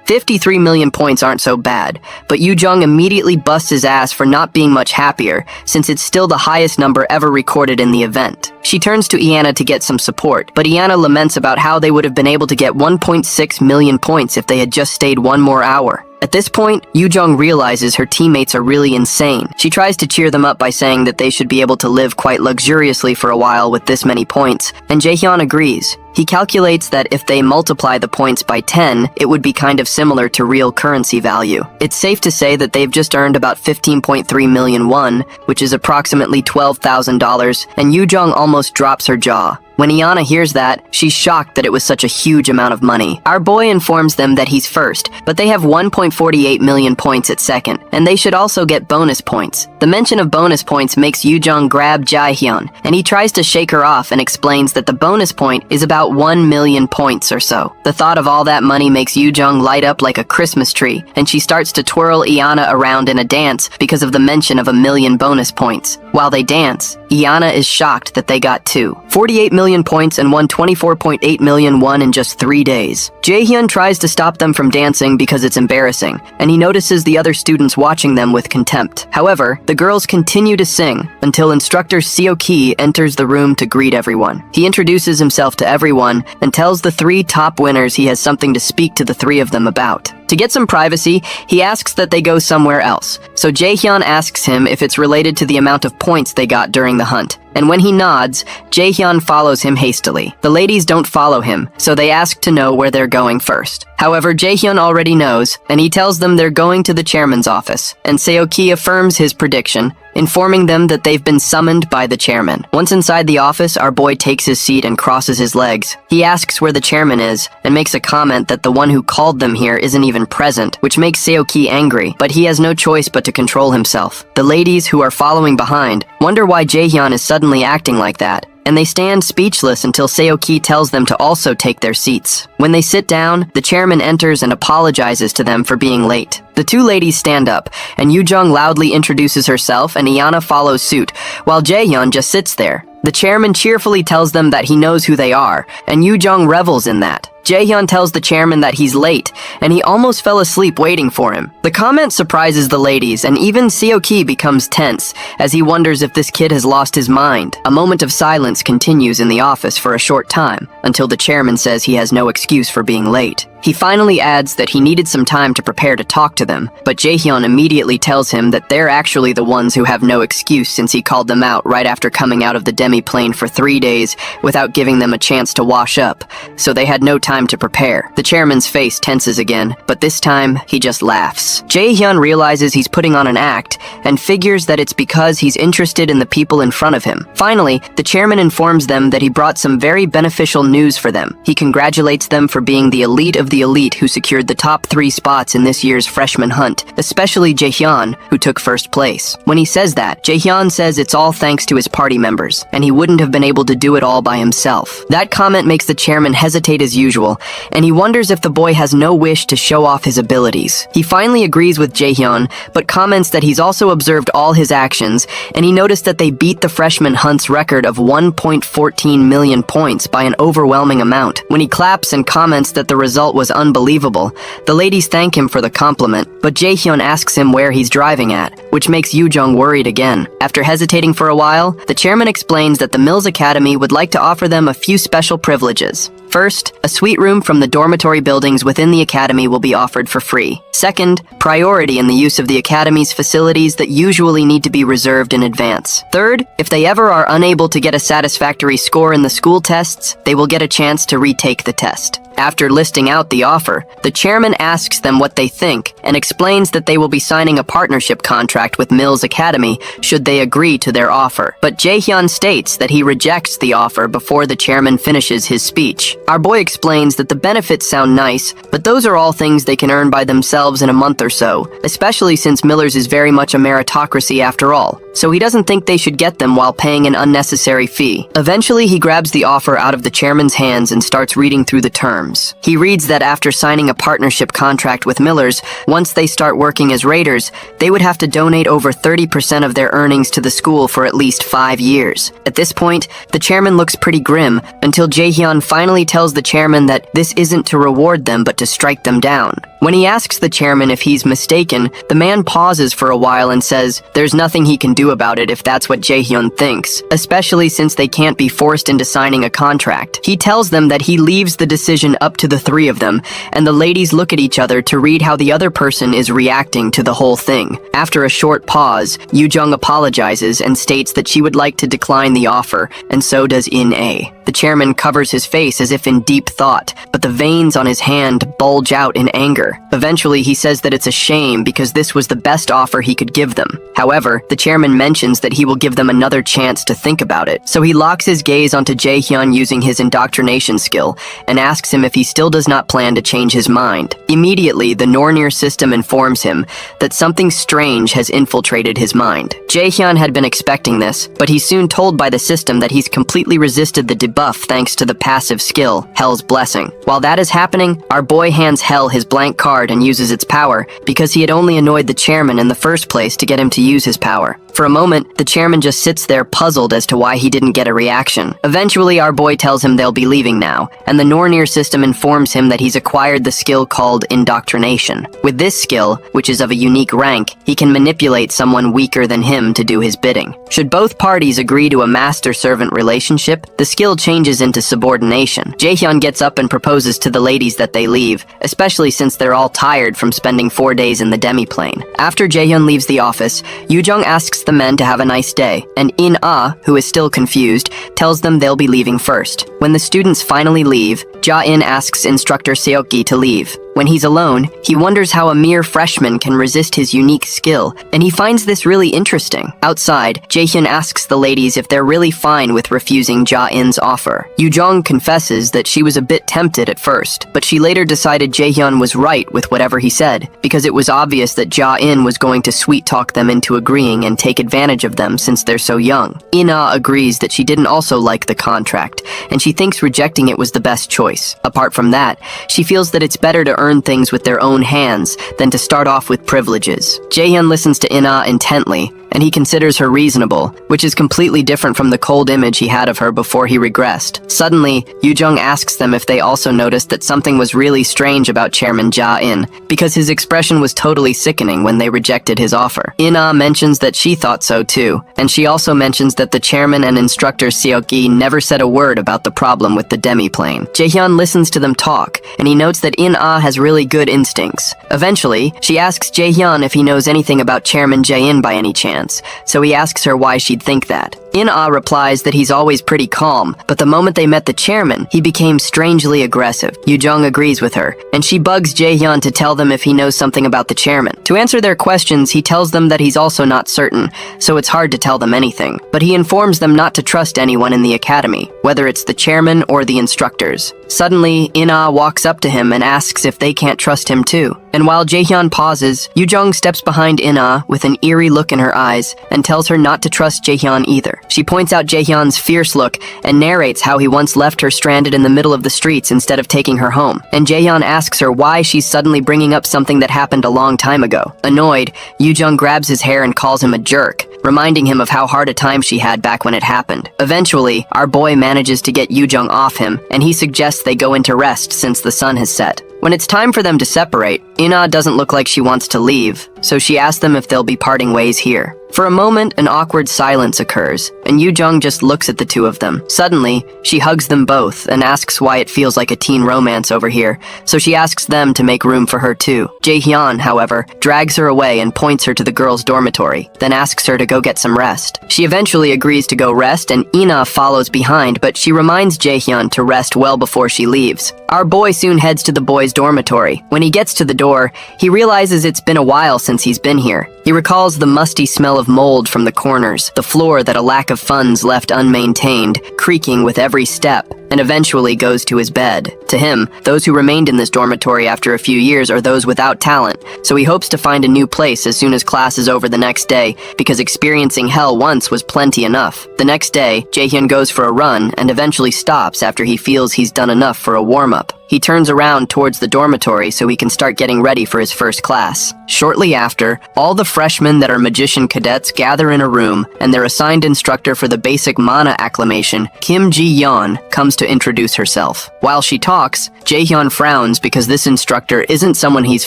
53 million points aren't so bad, but Yoo-jung immediately busts his ass for not being much happier, since it's still the highest number ever recorded in the event. She turns to Iana to get some support, but Iana laments about how they would have been able to get 1.6 million points if they had just stayed one more hour. At this point, Yoo-jung realizes her teammates are really insane. She tries to cheer them up by saying that they should be able to live quite luxuriously for a while with this many points, and Jaehyun agrees. He calculates that if they multiply the points by 10, it would be kind of similar to real currency value. It's safe to say that they've just earned about 15.3 million won, which is approximately $12,000, and Yoo-jung almost drops her jaw. When Iana hears that, she's shocked that it was such a huge amount of money. Our boy informs them that he's first, but they have 1.48 million points at second, and they should also get bonus points. The mention of bonus points makes Yoo-jung grab Jaehyun, and he tries to shake her off and explains that the bonus point is about 1 million points or so. The thought of all that money makes Yoo-jung light up like a Christmas tree, and she starts to twirl Iana around in a dance because of the mention of 1 million bonus points. While they dance, Iana is shocked that they got 48 million points and won 24.8 million won in just 3 days. Jaehyun tries to stop them from dancing because it's embarrassing, and he notices the other students watching them with contempt. However, the The girls continue to sing until instructor Seoki enters the room to greet everyone. He introduces himself to everyone and tells the 3 top winners he has something to speak to the 3 of them about. To get some privacy, he asks that they go somewhere else, so Jaehyun asks him if it's related to the amount of points they got during the hunt. And when he nods, Jaehyun follows him hastily. The ladies don't follow him, so they ask to know where they're going first. However, Jaehyun already knows, and he tells them they're going to the chairman's office, and Seoki affirms his prediction, informing them that they've been summoned by the chairman. Once inside the office, our boy takes his seat and crosses his legs. He asks where the chairman is, and makes a comment that the one who called them here isn't even present, which makes Seoki angry, but he has no choice but to control himself. The ladies, who are following behind, wonder why Jaehyun is suddenly acting like that, and they stand speechless until Seoki tells them to also take their seats. When they sit down, the chairman enters and apologizes to them for being late. The 2 ladies stand up, and Yoo-jung loudly introduces herself and Iana follows suit, while Jaehyun just sits there. The chairman cheerfully tells them that he knows who they are, and Yoo-jung revels in that. Jaehyun tells the chairman that he's late, and he almost fell asleep waiting for him. The comment surprises the ladies, and even Seoki becomes tense, as he wonders if this kid has lost his mind. A moment of silence continues in the office for a short time, until the chairman says he has no excuse for being late. He finally adds that he needed some time to prepare to talk to them, but Jaehyun immediately tells him that they're actually the ones who have no excuse since he called them out right after coming out of the demi-plane for 3 days without giving them a chance to wash up, so they had no time to prepare. The chairman's face tenses again, but this time he just laughs. Jaehyun realizes he's putting on an act and figures that it's because he's interested in the people in front of him. Finally, the chairman informs them that he brought some very beneficial news for them. He congratulates them for being the elite of the elite who secured the top 3 spots in this year's freshman hunt, especially Jaehyun, who took first place. When he says that, Jaehyun says it's all thanks to his party members, and he wouldn't have been able to do it all by himself. That comment makes the chairman hesitate as usual, and he wonders if the boy has no wish to show off his abilities. He finally agrees with Jaehyun, but comments that he's also observed all his actions, and he noticed that they beat the freshman hunt's record of 1.14 million points by an overwhelming amount. When he claps and comments that the result was unbelievable, the ladies thank him for the compliment, but Jaehyun asks him where he's driving at, which makes Yoo-jung worried again. After hesitating for a while, the chairman explains that the Mills Academy would like to offer them a few special privileges. First, a suite room from the dormitory buildings within the academy will be offered for free. Second, priority in the use of the academy's facilities that usually need to be reserved in advance. Third, if they ever are unable to get a satisfactory score in the school tests, they will get a chance to retake the test. After listing out the offer, the chairman asks them what they think and explains that they will be signing a partnership contract with Mills Academy should they agree to their offer. But Jaehyun states that he rejects the offer before the chairman finishes his speech. Our boy explains that the benefits sound nice, but those are all things they can earn by themselves in a month or so, especially since Miller's is very much a meritocracy after all, so he doesn't think they should get them while paying an unnecessary fee. Eventually, he grabs the offer out of the chairman's hands and starts reading through the terms. He reads that after signing a partnership contract with Miller's, once they start working as raiders, they would have to donate over 30% of their earnings to the school for at least 5 years. At this point, the chairman looks pretty grim until Jaehyun finally tells the chairman that this isn't to reward them but to strike them down. When he asks the chairman if he's mistaken, the man pauses for a while and says there's nothing he can do about it if that's what Jaehyun thinks, especially since they can't be forced into signing a contract. He tells them that he leaves the decision up to the 3 of them, and the ladies look at each other to read how the other person is reacting to the whole thing. After a short pause, Yoo-jung apologizes and states that she would like to decline the offer, and so does In-A. The chairman covers his face as if in deep thought, but the veins on his hand bulge out in anger. Eventually, he says that it's a shame because this was the best offer he could give them. However, the chairman mentions that he will give them another chance to think about it, so he locks his gaze onto Jaehyun using his indoctrination skill and asks him if he still does not plan to change his mind. Immediately, the Nornir system informs him that something strange has infiltrated his mind. Jaehyun had been expecting this, but he's soon told by the system that he's completely resisted the debuff thanks to the passive skill, Hell's Blessing. While that is happening, our boy hands Hell his blank card and uses its power because he had only annoyed the chairman in the first place to get him to use his power. For a moment, the chairman just sits there puzzled as to why he didn't get a reaction. Eventually, our boy tells him they'll be leaving now, and the Nornir system system informs him that he's acquired the skill called indoctrination. With this skill, which is of a unique rank, he can manipulate someone weaker than him to do his bidding. Should both parties agree to a master-servant relationship, the skill changes into subordination. Jaehyun gets up and proposes to the ladies that they leave, especially since they're all tired from spending 4 days in the demi-plane. After Jaehyun leaves the office, Yoo-jung asks the men to have a nice day, and In-ah, who is still confused, tells them they'll be leaving first. When the students finally leave, Ja-in asks instructor Seok-gi to leave. When he's alone, he wonders how a mere freshman can resist his unique skill, and he finds this really interesting. Outside, Jaehyun asks the ladies if they're really fine with refusing Ja-in's offer. Yoo-jung confesses that she was a bit tempted at first, but she later decided Jaehyun was right with whatever he said, because it was obvious that Ja-in was going to sweet-talk them into agreeing and take advantage of them since they're so young. In-ah agrees that she didn't also like the contract, and she thinks rejecting it was the best choice. Apart from that, she feels that it's better to earn things with their own hands than to start off with privileges. Jaehyun listens to In-ah intently, and he considers her reasonable, which is completely different from the cold image he had of her before he regressed. Suddenly, Yoo-jung asks them if they also noticed that something was really strange about Chairman Ja-in, because his expression was totally sickening when they rejected his offer. In-ah mentions that she thought so too, and she also mentions that the chairman and instructor Seok-gi never said a word about the problem with the demi-plane. Jaehyun listens to them talk, and he notes that In-ah has really good instincts. Eventually, she asks Jaehyun if he knows anything about Chairman Jae-in by any chance, so he asks her why she'd think that. In-ah replies that he's always pretty calm, but the moment they met the chairman, he became strangely aggressive. Yoo-jung agrees with her, and she bugs Jaehyun to tell them if he knows something about the chairman. To answer their questions, he tells them that he's also not certain, so it's hard to tell them anything. But he informs them not to trust anyone in the academy, whether it's the chairman or the instructors. Suddenly, In-ah walks up to him and asks if they can't trust him too. And while Jaehyun pauses, Yoo-jung steps behind In-ah with an eerie look in her eyes and tells her not to trust Jaehyun either. She points out Jaehyun's fierce look and narrates how he once left her stranded in the middle of the streets instead of taking her home. And Jaehyun asks her why she's suddenly bringing up something that happened a long time ago. Annoyed, Yoo-jung grabs his hair and calls him a jerk, reminding him of how hard a time she had back when it happened. Eventually, our boy manages to get Yoo-jung off him, and he suggests they go into rest since the sun has set. When it's time for them to separate, In-ah doesn't look like she wants to leave, so she asks them if they'll be parting ways here. For a moment, an awkward silence occurs, and Yoo-jung just looks at the two of them. Suddenly, she hugs them both and asks why it feels like a teen romance over here, so she asks them to make room for her too. Jaehyun, however, drags her away and points her to the girls' dormitory, then asks her to go get some rest. She eventually agrees to go rest, and In-ah follows behind, but she reminds Jaehyun to rest well before she leaves. Our boy soon heads to the boys' dormitory. When he gets to the door, he realizes it's been a while since he's been here. He recalls the musty smell of mold from the corners, the floor that a lack of funds left unmaintained, creaking with every step, and eventually goes to his bed. To him, those who remained in this dormitory after a few years are those without talent, so he hopes to find a new place as soon as class is over the next day, because experiencing hell once was plenty enough. The next day, Jaehyun goes for a run and eventually stops after he feels he's done enough for a warm-up. He turns around towards the dormitory so he can start getting ready for his first class. Shortly after, all the freshmen that are magician cadets gather in a room, and their assigned instructor for the basic mana acclamation, Kim Ji-yeon, comes to introduce herself. While she talks, Jaehyun frowns because this instructor isn't someone he's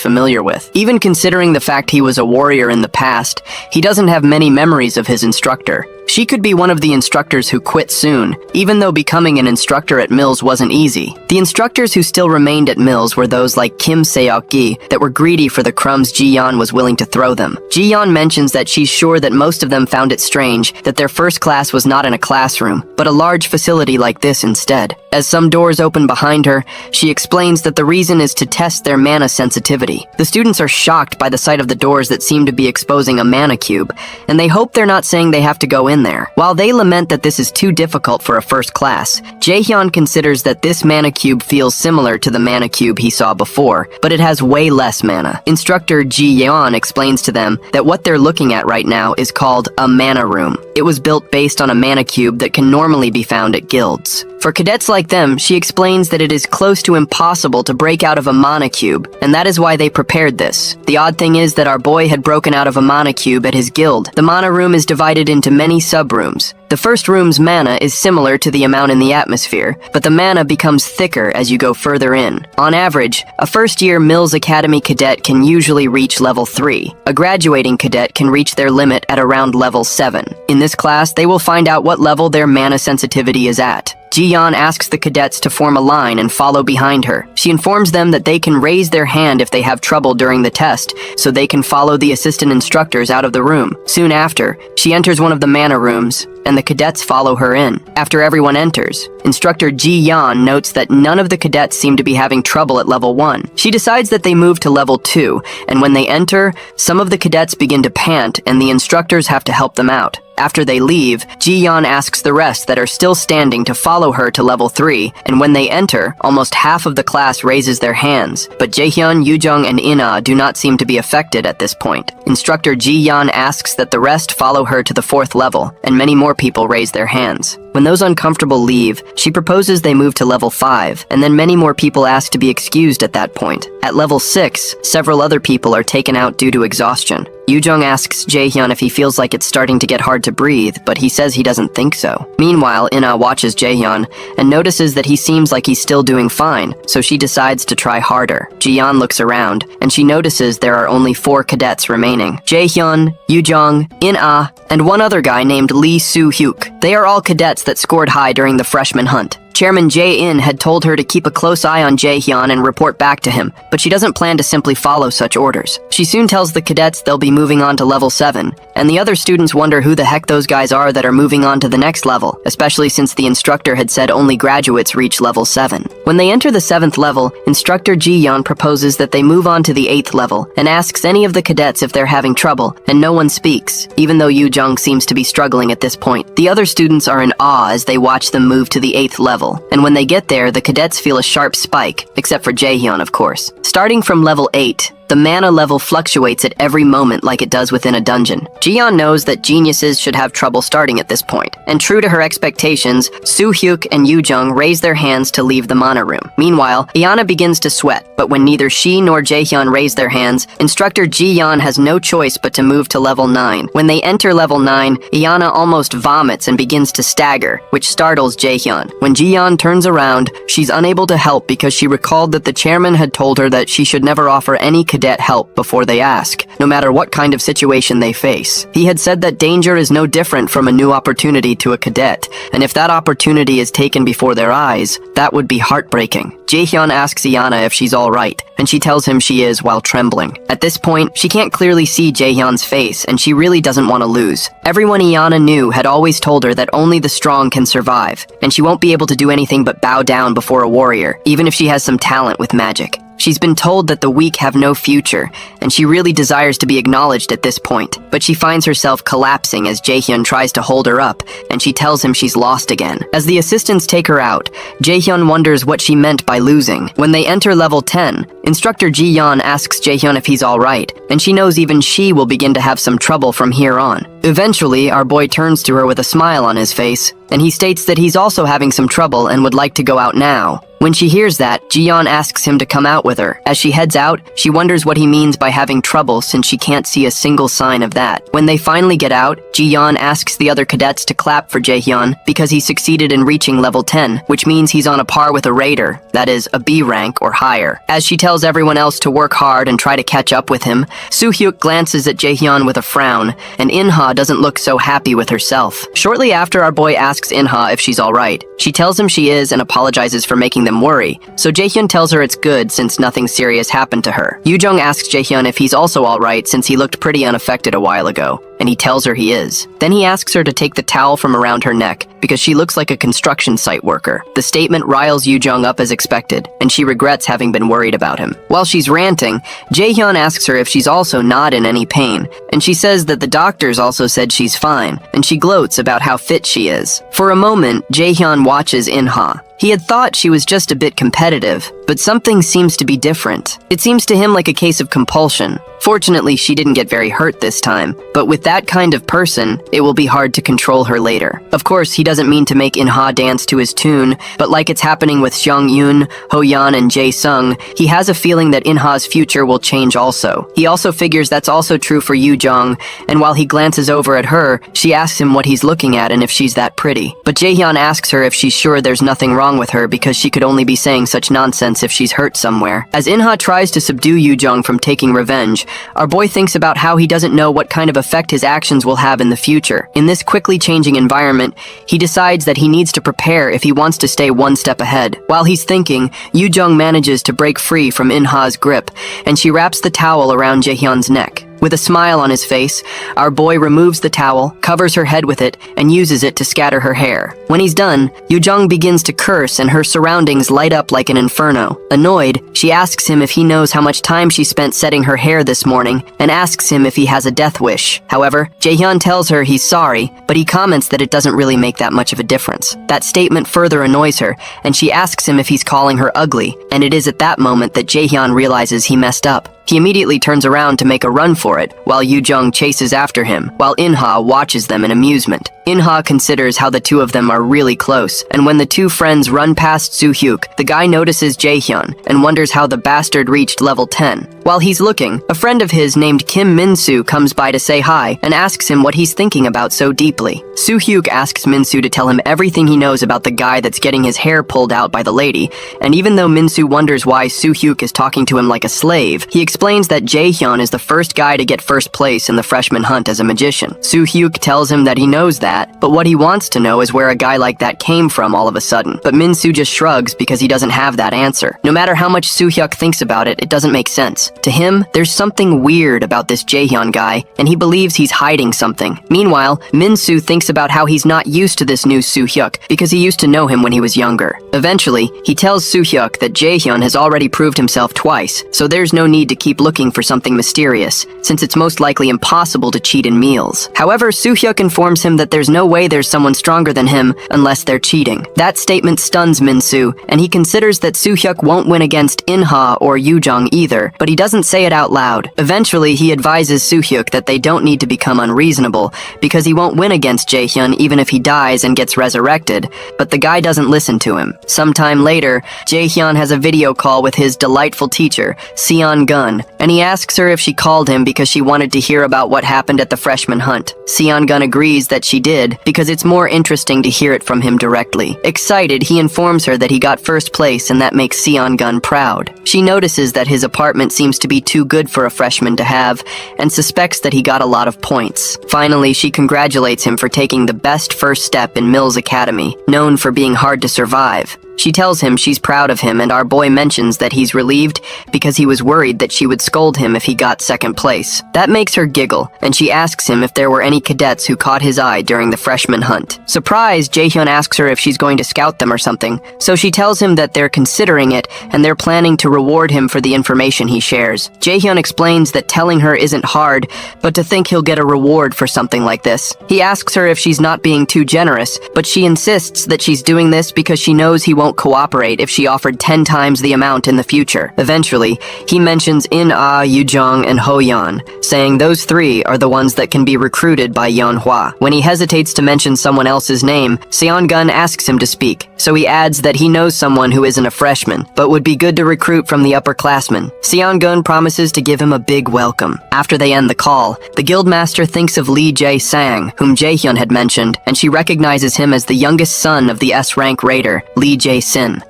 familiar with. Even considering the fact he was a warrior in the past, he doesn't have many memories of his instructor. She could be one of the instructors who quit soon, even though becoming an instructor at Mills wasn't easy. The instructors who still remained at Mills were those like Kim Seok-gi that were greedy for the crumbs Ji-yeon was willing to throw them. Ji-yeon mentions that she's sure that most of them found it strange that their first class was not in a classroom, but a large facility like this instead. As some doors open behind her, she explains that the reason is to test their mana sensitivity. The students are shocked by the sight of the doors that seem to be exposing a mana cube, and they hope they're not saying they have to go in there. While they lament that this is too difficult for a first class, Jaehyun considers that this mana cube feels similar to the mana cube he saw before, but it has way less mana. Instructor Ji-yeon explains to them that what they're looking at right now is called a mana room. It was built based on a mana cube that can normally be found at guilds. For cadets like them, she explains that it is close to impossible to break out of a mana cube, and that is why they prepared this. The odd thing is that our boy had broken out of a mana cube at his guild. The mana room is divided into many sub-rooms. The first room's mana is similar to the amount in the atmosphere, but the mana becomes thicker as you go further in. On average, a first-year Mills Academy cadet can usually reach level 3. A graduating cadet can reach their limit at around level 7. In this class, they will find out what level their mana sensitivity is at. Ji-yeon asks the cadets to form a line and follow behind her. She informs them that they can raise their hand if they have trouble during the test, so they can follow the assistant instructors out of the room. Soon after, she enters one of the mana rooms, and the cadets follow her in. After everyone enters, instructor Ji-yeon notes that none of the cadets seem to be having trouble at level 1. She decides that they move to level 2, and when they enter, some of the cadets begin to pant, and the instructors have to help them out. After they leave, Ji-yeon asks the rest that are still standing to follow her to level 3, and when they enter, almost half of the class raises their hands, but Jaehyun, Yoojung, and In-ah do not seem to be affected at this point. Instructor Ji-yeon asks that the rest follow her to the 4th level, and many more people raise their hands. When those uncomfortable leave, she proposes they move to level 5, and then many more people ask to be excused at that point. At level 6, several other people are taken out due to exhaustion. Yoojung asks Jaehyun if he feels like it's starting to get hard to breathe, but he says he doesn't think so. Meanwhile, In-ah watches Jaehyun and notices that he seems like he's still doing fine, so she decides to try harder. Ji-yeon looks around, and she notices there are only 4 cadets remaining. Jaehyun, Yoojung, In-ah, and one other guy named Lee Soo-hyuk. They are all cadets that scored high during the freshman hunt. Chairman Jae-in had told her to keep a close eye on Jaehyun and report back to him, but she doesn't plan to simply follow such orders. She soon tells the cadets they'll be moving on to level 7, and the other students wonder who the heck those guys are that are moving on to the next level, especially since the instructor had said only graduates reach level 7. When they enter the 7th level, instructor Ji-yeon proposes that they move on to the 8th level and asks any of the cadets if they're having trouble, and no one speaks, even though Yoojung seems to be struggling at this point. The other students are in awe as they watch them move to the 8th level. And when they get there, the cadets feel a sharp spike, except for Jaehyun, of course. Starting from level 8, the mana level fluctuates at every moment like it does within a dungeon. Ji-yeon knows that geniuses should have trouble starting at this point, and true to her expectations, Soo-hyuk and Yoojung raise their hands to leave the mana room. Meanwhile, Iana begins to sweat, but when neither she nor Jaehyun raise their hands, instructor Ji-yeon has no choice but to move to level 9. When they enter level 9, Iana almost vomits and begins to stagger, which startles Jaehyun. When Ji-yeon turns around, she's unable to help because she recalled that the chairman had told her that she should never offer any cadet help before they ask, no matter what kind of situation they face. He had said that danger is no different from a new opportunity to a cadet, and if that opportunity is taken before their eyes, that would be heartbreaking. Jaehyun asks Iana if she's alright, and she tells him she is while trembling. At this point, she can't clearly see Jaehyun's face, and she really doesn't want to lose. Everyone Iana knew had always told her that only the strong can survive, and she won't be able to do anything but bow down before a warrior, even if she has some talent with magic. She's been told that the weak have no future, and she really desires to be acknowledged at this point. But she finds herself collapsing as Jaehyun tries to hold her up, and she tells him she's lost again. As the assistants take her out, Jaehyun wonders what she meant by losing. When they enter level 10, instructor Ji-yeon asks Jaehyun if he's alright, and she knows even she will begin to have some trouble from here on. Eventually, our boy turns to her with a smile on his face, and he states that he's also having some trouble and would like to go out now. When she hears that, Ji-yeon asks him to come out with her. As she heads out, she wonders what he means by having trouble since she can't see a single sign of that. When they finally get out, Ji-yeon asks the other cadets to clap for Jaehyun because he succeeded in reaching level 10, which means he's on a par with a raider, that is, a B rank or higher. As she tells everyone else to work hard and try to catch up with him, Soo-hyuk glances at Jaehyun with a frown, and In-ah doesn't look so happy with herself. Shortly after, our boy asks In-ah if she's alright. She tells him she is and apologizes for making them worry, so Jaehyun tells her it's good since nothing serious happened to her. Yoojung asks Jaehyun if he's also alright since he looked pretty unaffected a while ago, and he tells her he is. Then he asks her to take the towel from around her neck because she looks like a construction site worker. The statement riles Yoojung up as expected, and she regrets having been worried about him. While she's ranting, Jaehyun asks her if she's also not in any pain, and she says that the doctors also said she's fine, and she gloats about how fit she is. For a moment, Jaehyun watches In-ah. He had thought she was just a bit competitive, but something seems to be different. It seems to him like a case of compulsion. Fortunately, she didn't get very hurt this time, but with that kind of person, it will be hard to control her later. Of course, he doesn't mean to make In-ha dance to his tune, but like it's happening with Seong-yoon, Ho-yeon, and Jae-sung, he has a feeling that In-ha's future will change also. He also figures that's also true for Yoo-jung, and while he glances over at her, she asks him what he's looking at and if she's that pretty. But Jae-hyun asks her if she's sure there's nothing wrong with her because she could only be saying such nonsense if she's hurt somewhere. As In-ha tries to subdue Yoo-jung from taking revenge, our boy thinks about how he doesn't know what kind of effect his actions will have in the future. In this quickly changing environment, he decides that he needs to prepare if he wants to stay one step ahead. While he's thinking, Yoo-jung manages to break free from In-ha's grip, and she wraps the towel around Jae-hyun's neck. With a smile on his face, our boy removes the towel, covers her head with it, and uses it to scatter her hair. When he's done, Yoo-jung begins to curse and her surroundings light up like an inferno. Annoyed, she asks him if he knows how much time she spent setting her hair this morning, and asks him if he has a death wish. However, Jae-hyun tells her he's sorry, but he comments that it doesn't really make that much of a difference. That statement further annoys her, and she asks him if he's calling her ugly, and it is at that moment that Jae-hyun realizes he messed up. He immediately turns around to make a run for it, while Yoo-jung chases after him, while In-ha watches them in amusement. In-ha considers how the two of them are really close, and when the two friends run past Soo-hyuk, the guy notices Jae-hyun and wonders how the bastard reached level 10. While he's looking, a friend of his named Kim Min-soo comes by to say hi and asks him what he's thinking about so deeply. Soo-hyuk asks Min-soo to tell him everything he knows about the guy that's getting his hair pulled out by the lady, and even though Min-soo wonders why Soo-hyuk is talking to him like a slave, he explains that Jae-hyun is the first guy to get first place in the freshman hunt as a magician. Soo-hyuk tells him that he knows that, but what he wants to know is where a guy like that came from all of a sudden. But Min-soo just shrugs because he doesn't have that answer. No matter how much Soo-hyuk thinks about it, it doesn't make sense. To him, there's something weird about this Jae-hyun guy, and he believes he's hiding something. Meanwhile, Min-soo thinks about how he's not used to this new Soo-hyuk because he used to know him when he was younger. Eventually, he tells Soo-hyuk that Jae-hyun has already proved himself twice, so there's no need to keep looking for something mysterious, since it's most likely impossible to cheat in meals. However, Soo-hyuk informs him that there's no way there's someone stronger than him unless they're cheating. That statement stuns Min-soo, and he considers that Soo-hyuk won't win against In-ha or Yoo-jung either, but he doesn't say it out loud. Eventually, he advises Soo-hyuk that they don't need to become unreasonable, because he won't win against Jae-hyun even if he dies and gets resurrected, but the guy doesn't listen to him. Sometime later, Jae-hyun has a video call with his delightful teacher, Seon-gun, and he asks her if she called him because she wanted to hear about what happened at the freshman hunt. Seon-gun agrees that she did, because it's more interesting to hear it from him directly. Excited, he informs her that he got first place and that makes Seon-gun proud. She notices that his apartment seems to be too good for a freshman to have, and suspects that he got a lot of points. Finally, she congratulates him for taking the best first step in Mills Academy, known for being hard to survive. She tells him she's proud of him, and our boy mentions that he's relieved because he was worried that she would scold him if he got second place. That makes her giggle, and she asks him if there were any cadets who caught his eye during the freshman hunt. Surprised, Jae-hyun asks her if she's going to scout them or something, so she tells him that they're considering it and they're planning to reward him for the information he shares. Jae-hyun explains that telling her isn't hard, but to think he'll get a reward for something like this. He asks her if she's not being too generous, but she insists that she's doing this because she knows he won't cooperate if she offered 10 times the amount in the future. Eventually, he mentions In-ah, Yoo-jung, and Ho-yeon, saying those three are the ones that can be recruited by Manhwa. When he hesitates to mention someone else's name, Seon-gun asks him to speak, so he adds that he knows someone who isn't a freshman, but would be good to recruit from the upperclassmen. Seon-gun promises to give him a big welcome. After they end the call, the guildmaster thinks of Lee Jae-sang, whom Jae-hyun had mentioned, and she recognizes him as the youngest son of the S-rank raider, Lee Jae-sin.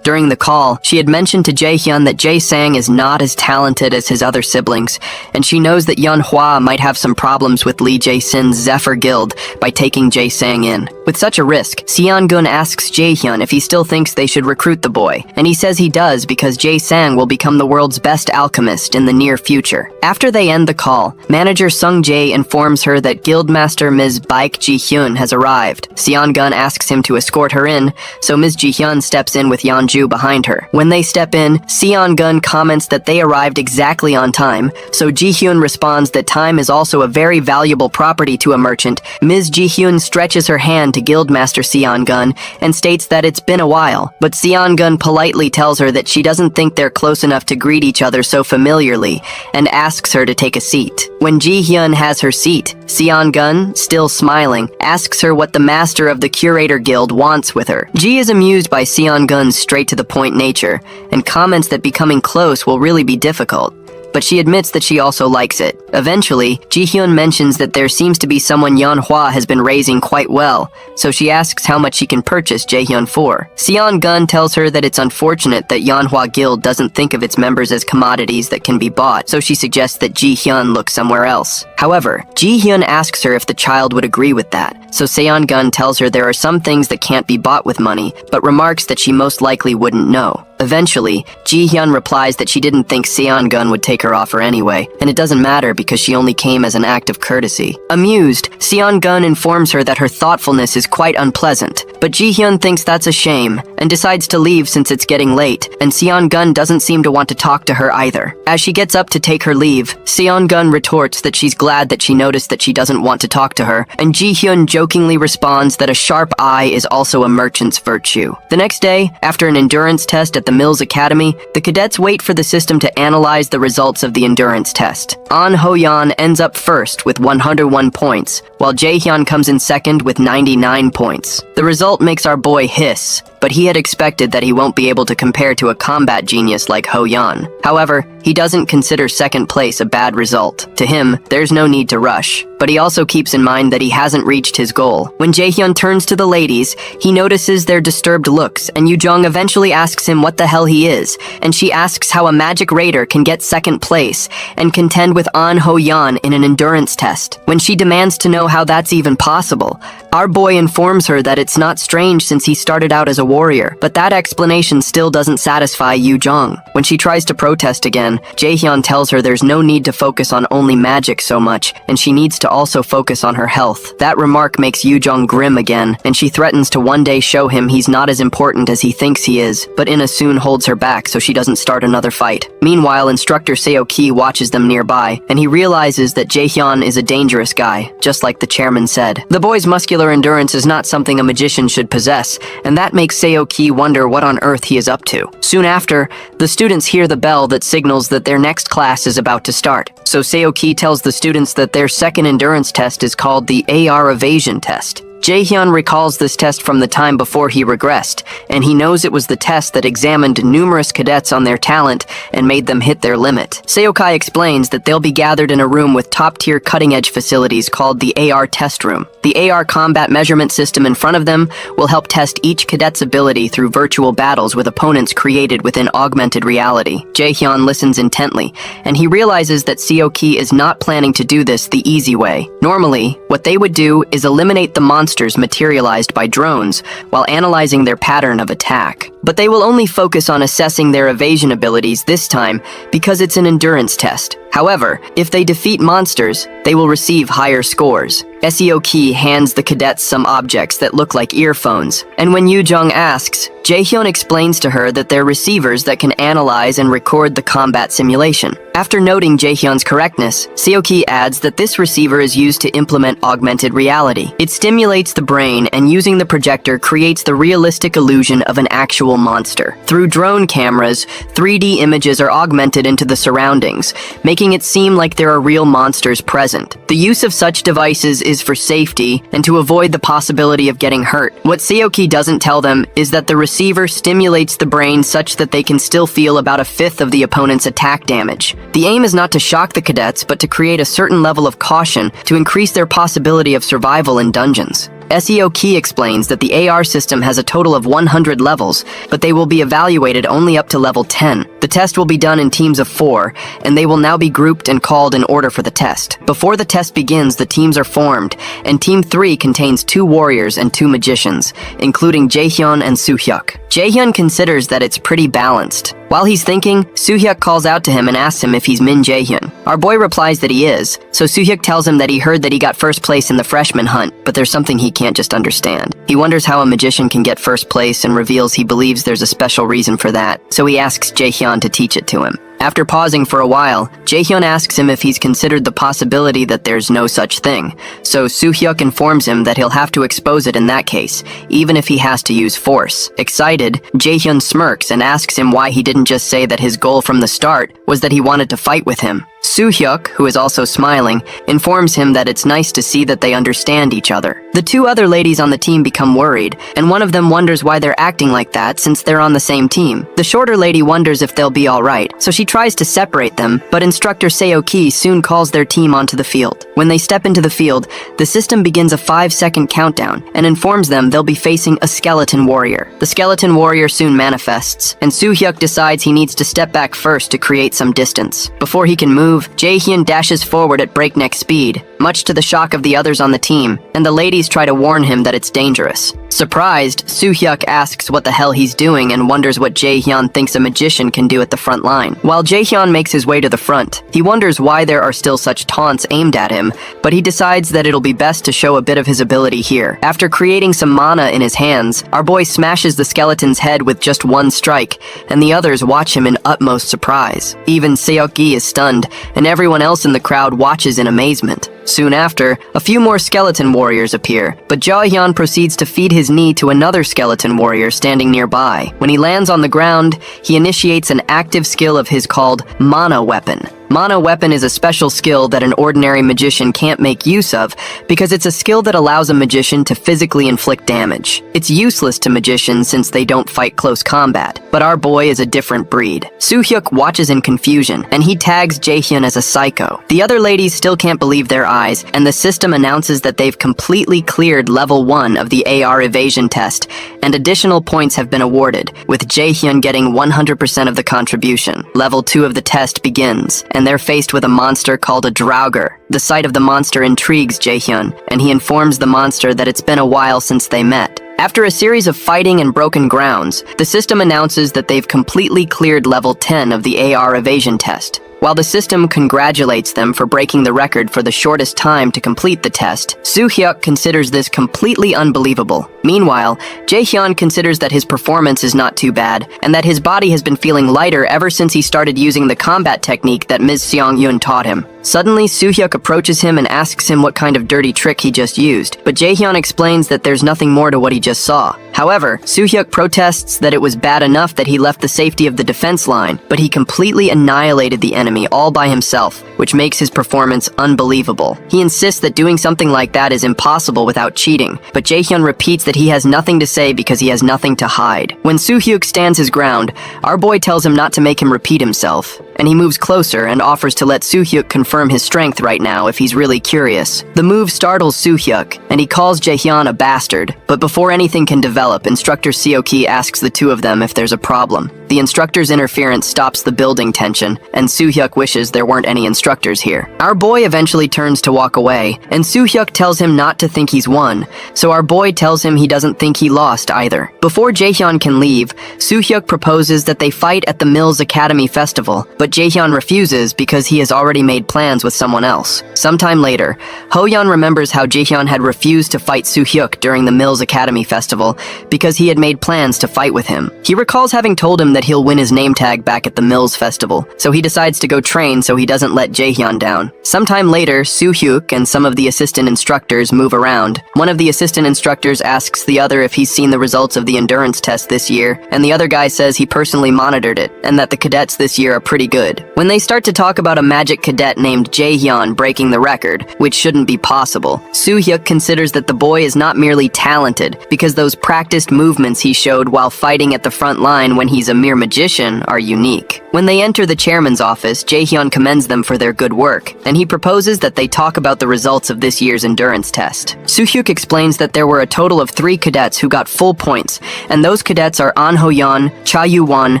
During the call, she had mentioned to Jae-hyun that Jae-sang is not as talented as his other siblings, and she knows that Yeon-hwa might have some problems with Lee Jae-sin's Zephyr Guild by taking Jae-sang in. With such a risk, Seon-gun asks Jae-hyun if he still thinks they should recruit the boy, and he says he does because Jae-sang will become the world's best alchemist in the near future. After they end the call, manager Sung-jae informs her that Guildmaster Ms. Baek Ji-hyun has arrived. Seon-gun asks him to escort her in, so Ms. Ji-hyun steps in with Yeonju behind her. When they step in, Seon-gun comments that they arrived exactly on time, so Ji-hyun responds that time is also a very valuable property to a merchant. Ms. Ji-hyun stretches her hand to to Guildmaster Seon-gun and states that it's been a while, but Seon-gun politely tells her that she doesn't think they're close enough to greet each other so familiarly and asks her to take a seat. When Ji-hyun has her seat, Seon-gun, still smiling, asks her what the master of the Curator Guild wants with her. Ji is amused by Seon-gun's straight-to-the-point nature and comments that becoming close will really be difficult, but she admits that she also likes it. Eventually, Ji-hyun mentions that there seems to be someone Yeonhwa has been raising quite well, so she asks how much she can purchase Jaehyun for. Seon-gun tells her that it's unfortunate that Yeonhwa Guild doesn't think of its members as commodities that can be bought, so she suggests that Ji-hyun look somewhere else. However, Ji-hyun asks her if the child would agree with that, so Seon-gun tells her there are some things that can't be bought with money, but remarks that she most likely wouldn't know. Eventually, Ji-hyun replies that she didn't think Seon-gun would take her offer anyway, and it doesn't matter because she only came as an act of courtesy. Amused, Seon-gun informs her that her thoughtfulness is quite unpleasant, but Ji-hyun thinks that's a shame and decides to leave since it's getting late, and Seon-gun doesn't seem to want to talk to her either. As she gets up to take her leave, Seon-gun retorts that she's glad that she noticed that she doesn't want to talk to her, and Ji-hyun jokingly responds that a sharp eye is also a merchant's virtue. The next day, after an endurance test at the Mills Academy, the cadets wait for the system to analyze the results of the endurance test. An Ho-yeon ends up first with 101 points, while Jaehyun comes in second with 99 points. The result makes our boy hiss, but he had expected that he won't be able to compare to a combat genius like Ho-yeon. However, he doesn't consider second place a bad result. To him, there's no need to rush, but he also keeps in mind that he hasn't reached his goal. When Jaehyun turns to the ladies, he notices their disturbed looks, and Yoo-jung eventually asks him what the hell he is, and she asks how a magic raider can get second place and contend with An Ho-yeon in an endurance test. When she demands to know how that's even possible, our boy informs her that it's not strange since he started out as a warrior, but that explanation still doesn't satisfy Yoo-jung. When she tries to protest again, Jaehyun tells her there's no need to focus on only magic so much, and she needs to also focus on her health. That remark makes Yoo-jung grim again, and she threatens to one day show him he's not as important as he thinks he is, but Ina soon holds her back so she doesn't start another fight. Meanwhile, instructor Seo-ki watches them nearby, and he realizes that Jaehyun is a dangerous guy, just like the chairman said. The boy's muscular endurance is not something a magician should possess, and that makes Seo-ki wonder what on earth he is up to. Soon after, the students hear the bell that signals that their next class is about to start. So Seo-ki tells the students that their second endurance test is called the AR evasion test. Jaehyun recalls this test from the time before he regressed, and he knows it was the test that examined numerous cadets on their talent and made them hit their limit. Seo-kai explains that they'll be gathered in a room with top-tier cutting-edge facilities called the AR test room. The AR combat measurement system in front of them will help test each cadet's ability through virtual battles with opponents created within augmented reality. Jaehyun listens intently, and he realizes that Seo-ki is not planning to do this the easy way. Normally, what they would do is eliminate the monsters materialized by drones while analyzing their pattern of attack. But they will only focus on assessing their evasion abilities this time because it's an endurance test. However, if they defeat monsters, they will receive higher scores. Seo-ki hands the cadets some objects that look like earphones, and when Yoo-jung asks, Jaehyun explains to her that they're receivers that can analyze and record the combat simulation. After noting Jaehyun's correctness, Seo-ki adds that this receiver is used to implement augmented reality. It stimulates the brain and using the projector creates the realistic illusion of an actual monster. Through drone cameras, 3D images are augmented into the surroundings, making it seem like there are real monsters present. The use of such devices is for safety and to avoid the possibility of getting hurt. What Seo-ki doesn't tell them is that the receiver stimulates the brain such that they can still feel about a fifth of the opponent's attack damage. The aim is not to shock the cadets, but to create a certain level of caution to increase their possibility of survival in dungeons. Seo-ki explains that the AR system has a total of 100 levels, but they will be evaluated only up to level 10. The test will be done in teams of 4, and they will now be grouped and called in order for the test. Before the test begins, the teams are formed, and Team 3 contains 2 warriors and 2 magicians, including Jaehyun and Soo-hyuk. Jaehyun considers that it's pretty balanced. While he's thinking, Soo-hyuk calls out to him and asks him if he's Min Jaehyun. Our boy replies that he is, so Soo-hyuk tells him that he heard that he got first place in the freshman hunt, but there's something he can't just understand. He wonders how a magician can get first place and reveals he believes there's a special reason for that, so he asks Jaehyun to teach it to him. After pausing for a while, Jaehyun asks him if he's considered the possibility that there's no such thing, so Soo-hyuk informs him that he'll have to expose it in that case, even if he has to use force. Excited, Jaehyun smirks and asks him why he didn't just say that his goal from the start was that he wanted to fight with him. Soo-hyuk, who is also smiling, informs him that it's nice to see that they understand each other. The two other ladies on the team become worried, and one of them wonders why they're acting like that since they're on the same team. The shorter lady wonders if they'll be alright, so she tries to separate them, but instructor Seo-ki soon calls their team onto the field. When they step into the field, the system begins a 5-second countdown and informs them they'll be facing a skeleton warrior. The skeleton warrior soon manifests, and Soo-hyuk decides he needs to step back first to create some distance. Before he can move, Jaehyun dashes forward at breakneck speed, much to the shock of the others on the team, and the ladies try to warn him that it's dangerous. Surprised, Soo-hyuk asks what the hell he's doing and wonders what Jaehyun thinks a magician can do at the front line. While Jaehyun makes his way to the front, he wonders why there are still such taunts aimed at him, but he decides that it'll be best to show a bit of his ability here. After creating some mana in his hands, our boy smashes the skeleton's head with just one strike, and the others watch him in utmost surprise. Even Seo-ki is stunned, and everyone else in the crowd watches in amazement. Soon after, a few more skeleton warriors appear, but Jaehyun proceeds to feed his knee to another skeleton warrior standing nearby. When he lands on the ground, he initiates an active skill of his called Mana Weapon. Mana Weapon is a special skill that an ordinary magician can't make use of because it's a skill that allows a magician to physically inflict damage. It's useless to magicians since they don't fight close combat, but our boy is a different breed. Soo-hyuk watches in confusion, and he tags Jaehyun as a psycho. The other ladies still can't believe their eyes, and the system announces that they've completely cleared level 1 of the AR evasion test, and additional points have been awarded, with Jaehyun getting 100% of the contribution. Level 2 of the test begins, and they're faced with a monster called a Draugr. The sight of the monster intrigues Jaehyun, and he informs the monster that it's been a while since they met. After a series of fighting and broken grounds, the system announces that they've completely cleared level 10 of the AR evasion test. While the system congratulates them for breaking the record for the shortest time to complete the test, Soo-hyuk considers this completely unbelievable. Meanwhile, Jaehyun considers that his performance is not too bad, and that his body has been feeling lighter ever since he started using the combat technique that Ms. Seong-yoon taught him. Suddenly, Soo-hyuk approaches him and asks him what kind of dirty trick he just used, but Jaehyun explains that there's nothing more to what he just saw. However, Soo-hyuk protests that it was bad enough that he left the safety of the defense line, but he completely annihilated the enemy all by himself, which makes his performance unbelievable. He insists that doing something like that is impossible without cheating, but Jaehyun repeats that he has nothing to say because he has nothing to hide. When Soo-hyuk stands his ground, our boy tells him not to make him repeat himself, and he moves closer and offers to let Soo-hyuk confirm his strength right now if he's really curious. The move startles Soo-hyuk, and he calls Jaehyun a bastard, but before anything can develop, Instructor Seo-ki asks the two of them if there's a problem. The instructor's interference stops the building tension, and Soo-hyuk wishes there weren't any instructors here. Our boy eventually turns to walk away, and Soo-hyuk tells him not to think he's won, so our boy tells him he doesn't think he lost either. Before Jaehyun can leave, Soo-hyuk proposes that they fight at the Mills Academy Festival, but Jaehyun refuses because he has already made plans with someone else. Sometime later, Hoyeon remembers how Jaehyun had refused to fight Soo-hyuk during the Mills Academy Festival because he had made plans to fight with him. He recalls having told him that he'll win his name tag back at the Mills Festival, so he decides to go train so he doesn't let Jaehyun down. Sometime later, Soo-hyuk and some of the assistant instructors move around. One of the assistant instructors asks the other if he's seen the results of the endurance test this year, and the other guy says he personally monitored it, and that the cadets this year are pretty good. When they start to talk about a magic cadet named Jaehyun breaking the record, which shouldn't be possible, Soo-hyuk considers that the boy is not merely talented, because those practiced movements he showed while fighting at the front line when he's a mere magician are unique. When they enter the chairman's office, Jaehyun commends them for their good work, and he proposes that they talk about the results of this year's endurance test. Soo-hyuk explains that there were a total of 3 cadets who got full points, and those cadets are An Ho-yeon, Cha Yu-won,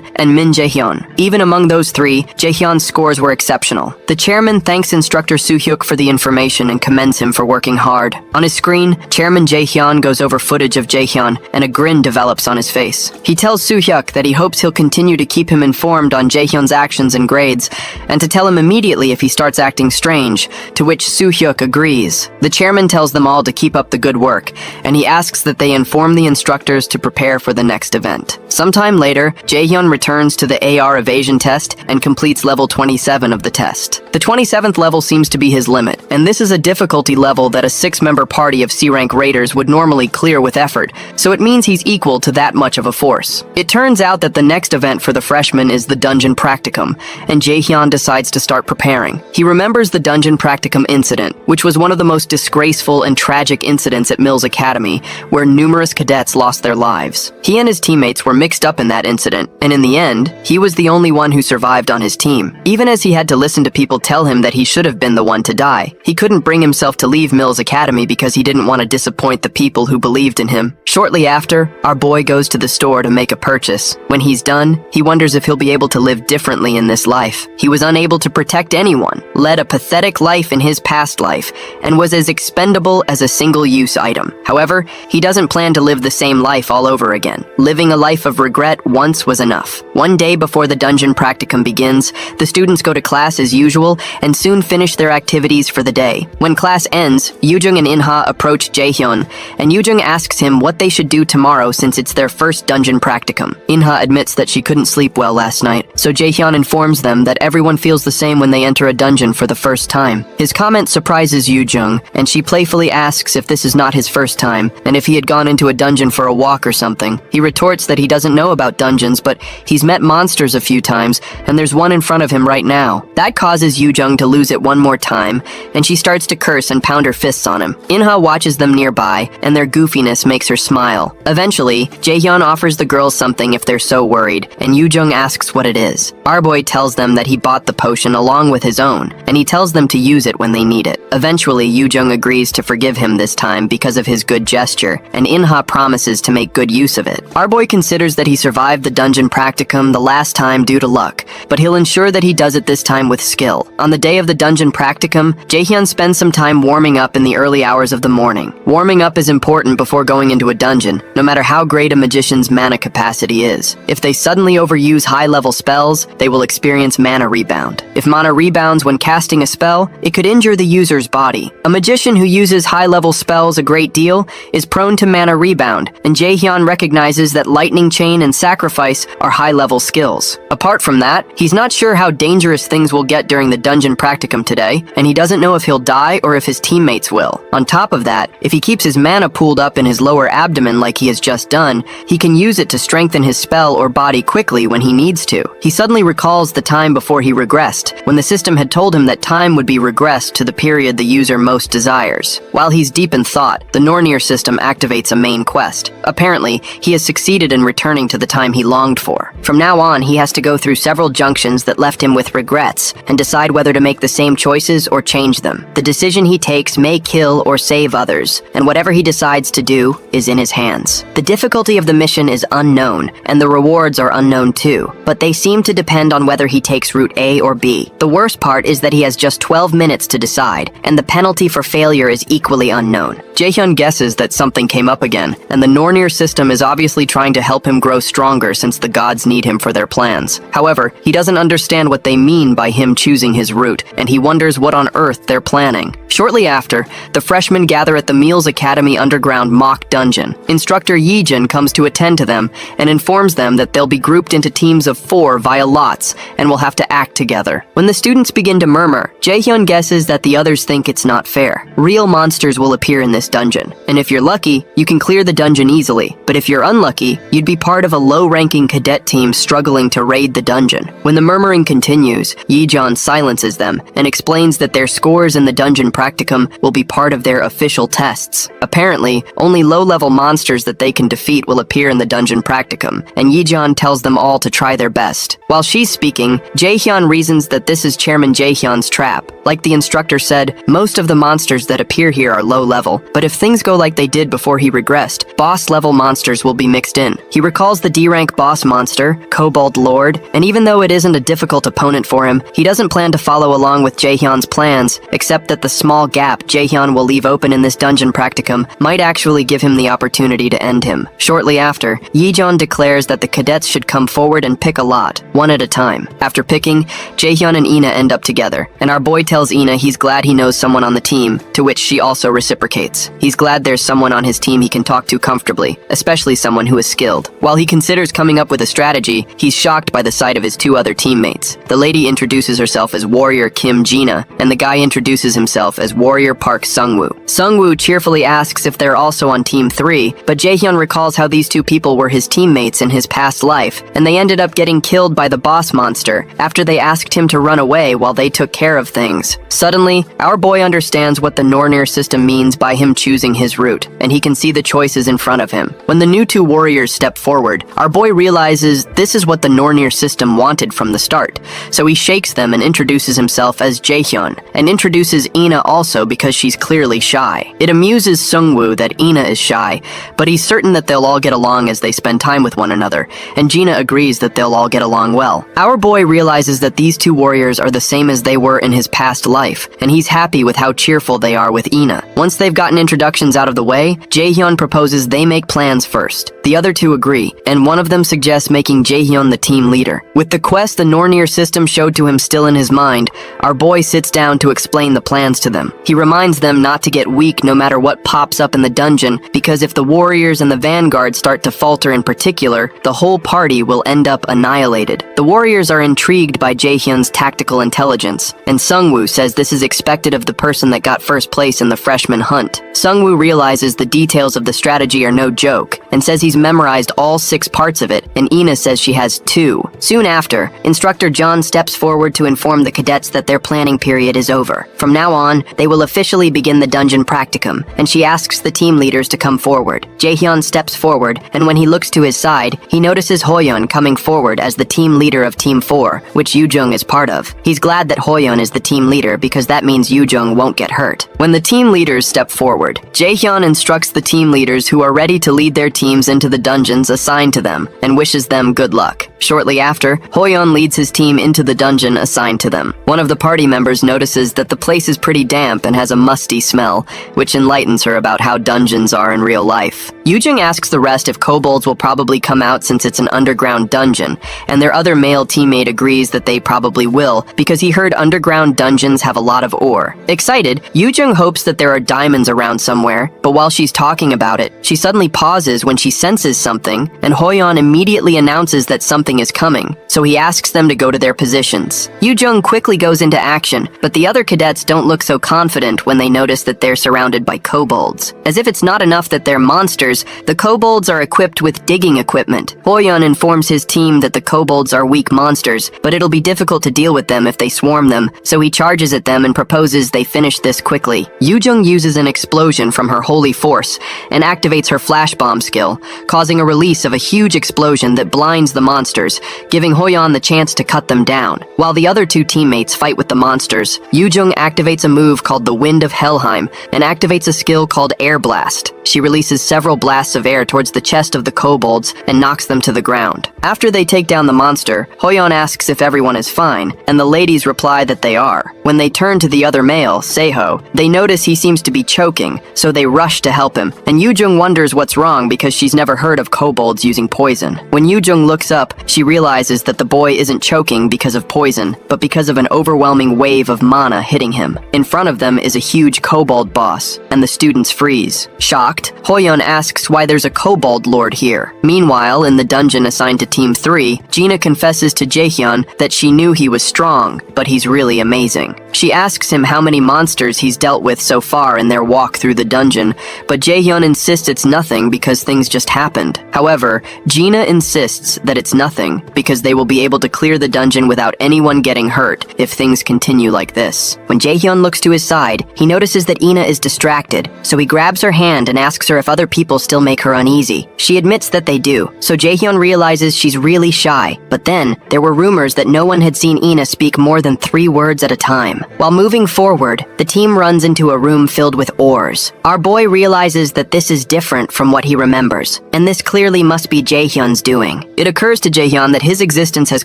and Min Jae-hyun. Even among those 3, Jaehyun's scores were exceptional. The chairman thanks instructor Soo-hyuk for the information and commends him for working hard. On his screen, Chairman Jaehyun goes over footage of Jaehyun, and a grin develops on his face. He tells Soo-hyuk that he hopes he'll continue to keep him informed on Jaehyun's actions and grades, and to tell him immediately if he starts acting strange, to which Soo-hyuk agrees. The chairman tells them all to keep up the good work, and he asks that they inform the instructors to prepare for the next event. Sometime later, Jaehyun returns to the AR evasion test and completes level 27 of the test. The 27th level seems to be his limit, and this is a difficulty level that a 6-member party of C-rank raiders would normally clear with effort, so it means he's equal to that much of a force. It turns out that the next event for the freshmen is the dungeon practicum, and Jaehyun decides to start preparing. He remembers the dungeon practicum incident, which was one of the most disgraceful and tragic incidents at Mills Academy, where numerous cadets lost their lives. He and his teammates were mixed up in that incident, and in the end, he was the only one who survived on his team. Even as he had to listen to people tell him that he should have been the one to die, he couldn't bring himself to leave Mills Academy because he didn't want to disappoint the people who believed in him. Shortly after, our boy goes to the store to make a purchase. When he's done, he wonders if he'll be able to live differently in this life. He was unable to protect anyone, led a pathetic life in his past life, and was as expendable as a single-use item. However, he doesn't plan to live the same life all over again. Living a life of regret once was enough. One day before the dungeon practicum begins, the students go to class as usual and soon finish their activities for the day. When class ends, Yoojung and Inha approach Jaehyun, and Yoojung asks him what they should do tomorrow since it's their first dungeon practicum. Inha admits that she couldn't sleep well last night, so Jaehyun informs them that everyone feels the same when they enter a dungeon for the first time. His comment surprises Yoojung, and she playfully asks if this is not his first time, and if he had gone into a dungeon for a walk or something. He retorts that he doesn't know about dungeons, but he's met monsters a few times, and there's one in front of him right now. That causes Yoojung to lose it one more time, and she starts to curse and pound her fists on him. Inha watches them nearby, and their goofiness makes her smile. Eventually, Jaehyun offers the girls something if they're so worried, and Yoojung asks what it is. Our boy tells them that he bought the potion along with his own, and he tells them to use it when they need it. Eventually, Yoojung agrees to forgive him this time because of his good gesture, and Inha promises to make good use of it. Our boy considers that he survived the dungeon practicum the last time due to luck, but he'll ensure that he does it this time with skill. On the day of the dungeon practicum, Jaehyun spends some time warming up in the early hours of the morning. Warming up is important before going into a dungeon, no matter how great a magician's mana capacity is. If they suddenly overuse high-level spells, they will experience mana rebound. If mana rebounds when casting a spell, it could injure the user's body. A magician who uses high-level spells a great deal is prone to mana rebound, and Jaehyun recognizes that Lightning Chain and Sacrifice are high-level skills. Apart from that, he's not sure how dangerous things will get during the dungeon practicum today, and he doesn't know if he'll die or if his teammates will. On top of that, if he keeps his mana pooled up in his lower abdomen like he has just done, he can use it to strengthen his spell or body quickly when he needs to. He suddenly recalls the time before he regressed, when the system had told him that time would be regressed to the period the user most desires. While he's deep in thought, the Nornir system activates a main quest. Apparently, he has succeeded in returning to the time he longed for. From now on, he has to go through several junctions that left him with regrets, and decide whether to make the same choices or change them. The decision he takes may kill or save others, and whatever he decides to do is in his hands. The difficulty of the mission is unknown, and the rewards are unknown too, but they seem to depend on whether he takes route A or B. The worst part is that he has just 12 minutes to decide, and the penalty for failure is equally unknown. Jaehyun guesses that something came up again, and the Nornir system is obviously trying to help him grow stronger since the gods need him for their plans. However, he doesn't understand what they mean by him choosing his route, and he wonders what on earth they're planning. Shortly after, the freshmen gather at the Mills Academy underground mock dungeon. Instructor Yeejin comes to attend to them and informs them that they'll be grouped into teams of 4 via lots and will have to act together. When the students begin to murmur, Jaehyun guesses that the others think it's not fair. Real monsters will appear in this dungeon, and if you're lucky, you can clear the dungeon easily. But if you're unlucky, you'd be part of a low-ranking cadet team struggling to raid the dungeon. When the murmuring continues, Yeejin silences them and explains that their scores in the dungeon practicum will be part of their official tests. Apparently, only low-level monsters that they can defeat will appear in the dungeon practicum, and Yeejin tells them all to try their best. While she's speaking, Jaehyun reasons that this is Chairman Jaehyun's trap. Like the instructor said, most of the monsters that appear here are low level, but if things go like they did before he regressed, boss level monsters will be mixed in. He recalls the D-rank boss monster, Kobold Lord, and even though it isn't a difficult opponent for him, he doesn't plan to follow along with Jaehyun's plans, except that the small gap Jaehyun will leave open in this dungeon practicum might actually give him the opportunity to end him. Shortly after, Yejeon declares that the cadets should come forward and pick a lot, one at a time. After picking, Jaehyun and Ina end up together, and our boy tells Ina he's glad he knows someone on the team, to which she also reciprocates. He's glad there's someone on his team he can talk to comfortably, especially someone who is skilled. While he considers coming up with a strategy, he's shocked by the sight of his two other teammates. The lady introduces herself as Warrior Kim Jina, and the guy introduces himself as Warrior Park Sungwoo. Sungwoo cheerfully asks if they're also on Team 3, but Jaehyun recalls how these two people were his teammates in his past life, and they ended up getting killed by the boss monster after they asked him to run away while they took care of things. Suddenly, our boy understands what the Nornir system means by him choosing his route, and he can see the choices in front of him. When the new two warriors step forward, our boy realizes this is what the Nornir system wanted from the start, so he shakes them and introduces himself as Jaehyun, and introduces Ina also because she's clearly shy. It amuses Sungwoo that Ina is shy, but he's certain that they'll all get along as they spend time with one another, and Gina agrees that they'll all get along well. Our boy realizes that these two warriors are the same as they were in his past life, and he's happy with how cheerful they are with Ina. Once they've gotten introductions out of the way, Jaehyun proposes they make plans first. The other two agree, and one of them suggests making Jaehyun the team leader. With the quest the Nornir system showed to him still in his mind, our boy sits down to explain the plans to them. He reminds them not to get weak no matter what pops up in the dungeon, because if the warriors and the vanguard start to falter in particular, the whole party will end up annihilated. The warriors are intrigued by Jaehyun's tactical intelligence, and Sungwoo says this is expected of the person that got first place in the freshman hunt. Sungwoo realizes the details of the strategy are no joke, and says he's memorized all 6 parts of it, and Ina says she has 2. Soon after, Instructor John steps forward to inform the cadets that their planning period is over. From now on, they will officially begin the dungeon practicum, and she asks the team leaders to come forward. Jaehyun steps forward, and when he looks to his side, he notices Hoyeon coming forward as the team leader of Team 4, which Yoojung is part of. He's glad that Hoyeon is the team leader because that means Yoojung won't get hurt. When the team leaders step forward, Jaehyun instructs the team leaders who are ready to lead their teams into the dungeons assigned to them, and wishes them good luck. Shortly after, Hoyeon leads his team into the dungeon assigned to them. One of the party members notices that the place is pretty damp and has a musty smell, which enlightens her about how dungeons are in real life. Yoojung asks the rest if kobolds will probably come out since it's an underground dungeon, and their other male teammate agrees that they probably will because he heard underground dungeons have a lot of ore. Excited, Yoojung hopes that there are diamonds around somewhere, but while she's talking about it, she suddenly pauses when she senses something, and Hoyeon immediately announces that something is coming, so he asks them to go to their positions. Yoojung quickly goes into action, but the other cadets don't look so confident when they notice that they're surrounded by kobolds. As if it's not enough that they're monsters, the kobolds are equipped with digging equipment. Hoyeon informs his team that the kobolds are weak monsters, but it'll be difficult to deal with them if they swarm them, so he charges at them and proposes they finish this quickly. Yoojung uses an explosion from her holy force and activates her flash bomb skill, causing a release of a huge explosion that blinds the monsters, giving Hoyeon the chance to cut them down. While the other two teammates fight with the monsters, Yoojung activates a move called the Wind of Helheim and activates a skill called Air Blast. She releases several blasts of air towards the chest of the kobolds and knocks them to the ground. After they take down the monster, Hoyeon asks if everyone is fine, and the ladies reply that they are. When they turn to the other male, Seho, they notice he seems to be choking, so they rush to help him, and Yoojung wonders what's wrong because she's never heard of kobolds using poison. When Yoojung looks up, she realizes that the boy isn't choking because of poison, but because of an overwhelming wave of mana hitting him. In front of them is a huge kobold boss, and the students freeze. Shocked, Hoyeon asks why there's a kobold lord here. Meanwhile, in the dungeon assigned to Team 3, Gina confesses to Jaehyun that she knew he was strong, but he's really amazing. She asks him how many monsters he's dealt with so far in their walk through the dungeon, but Jaehyun insists it's nothing because things just happened. However, Gina insists that it's nothing because they will be able to clear the dungeon without anyone getting hurt if things continue like this. When Jaehyun looks to his side, he notices that Ina is distracted, so he grabs her hand and asks her if other people girls still make her uneasy. She admits that they do, so Jaehyun realizes she's really shy. But then, there were rumors that no one had seen Ina speak more than 3 words at a time. While moving forward, the team runs into a room filled with oars. Our boy realizes that this is different from what he remembers, and this clearly must be Jaehyun's doing. It occurs to Jaehyun that his existence has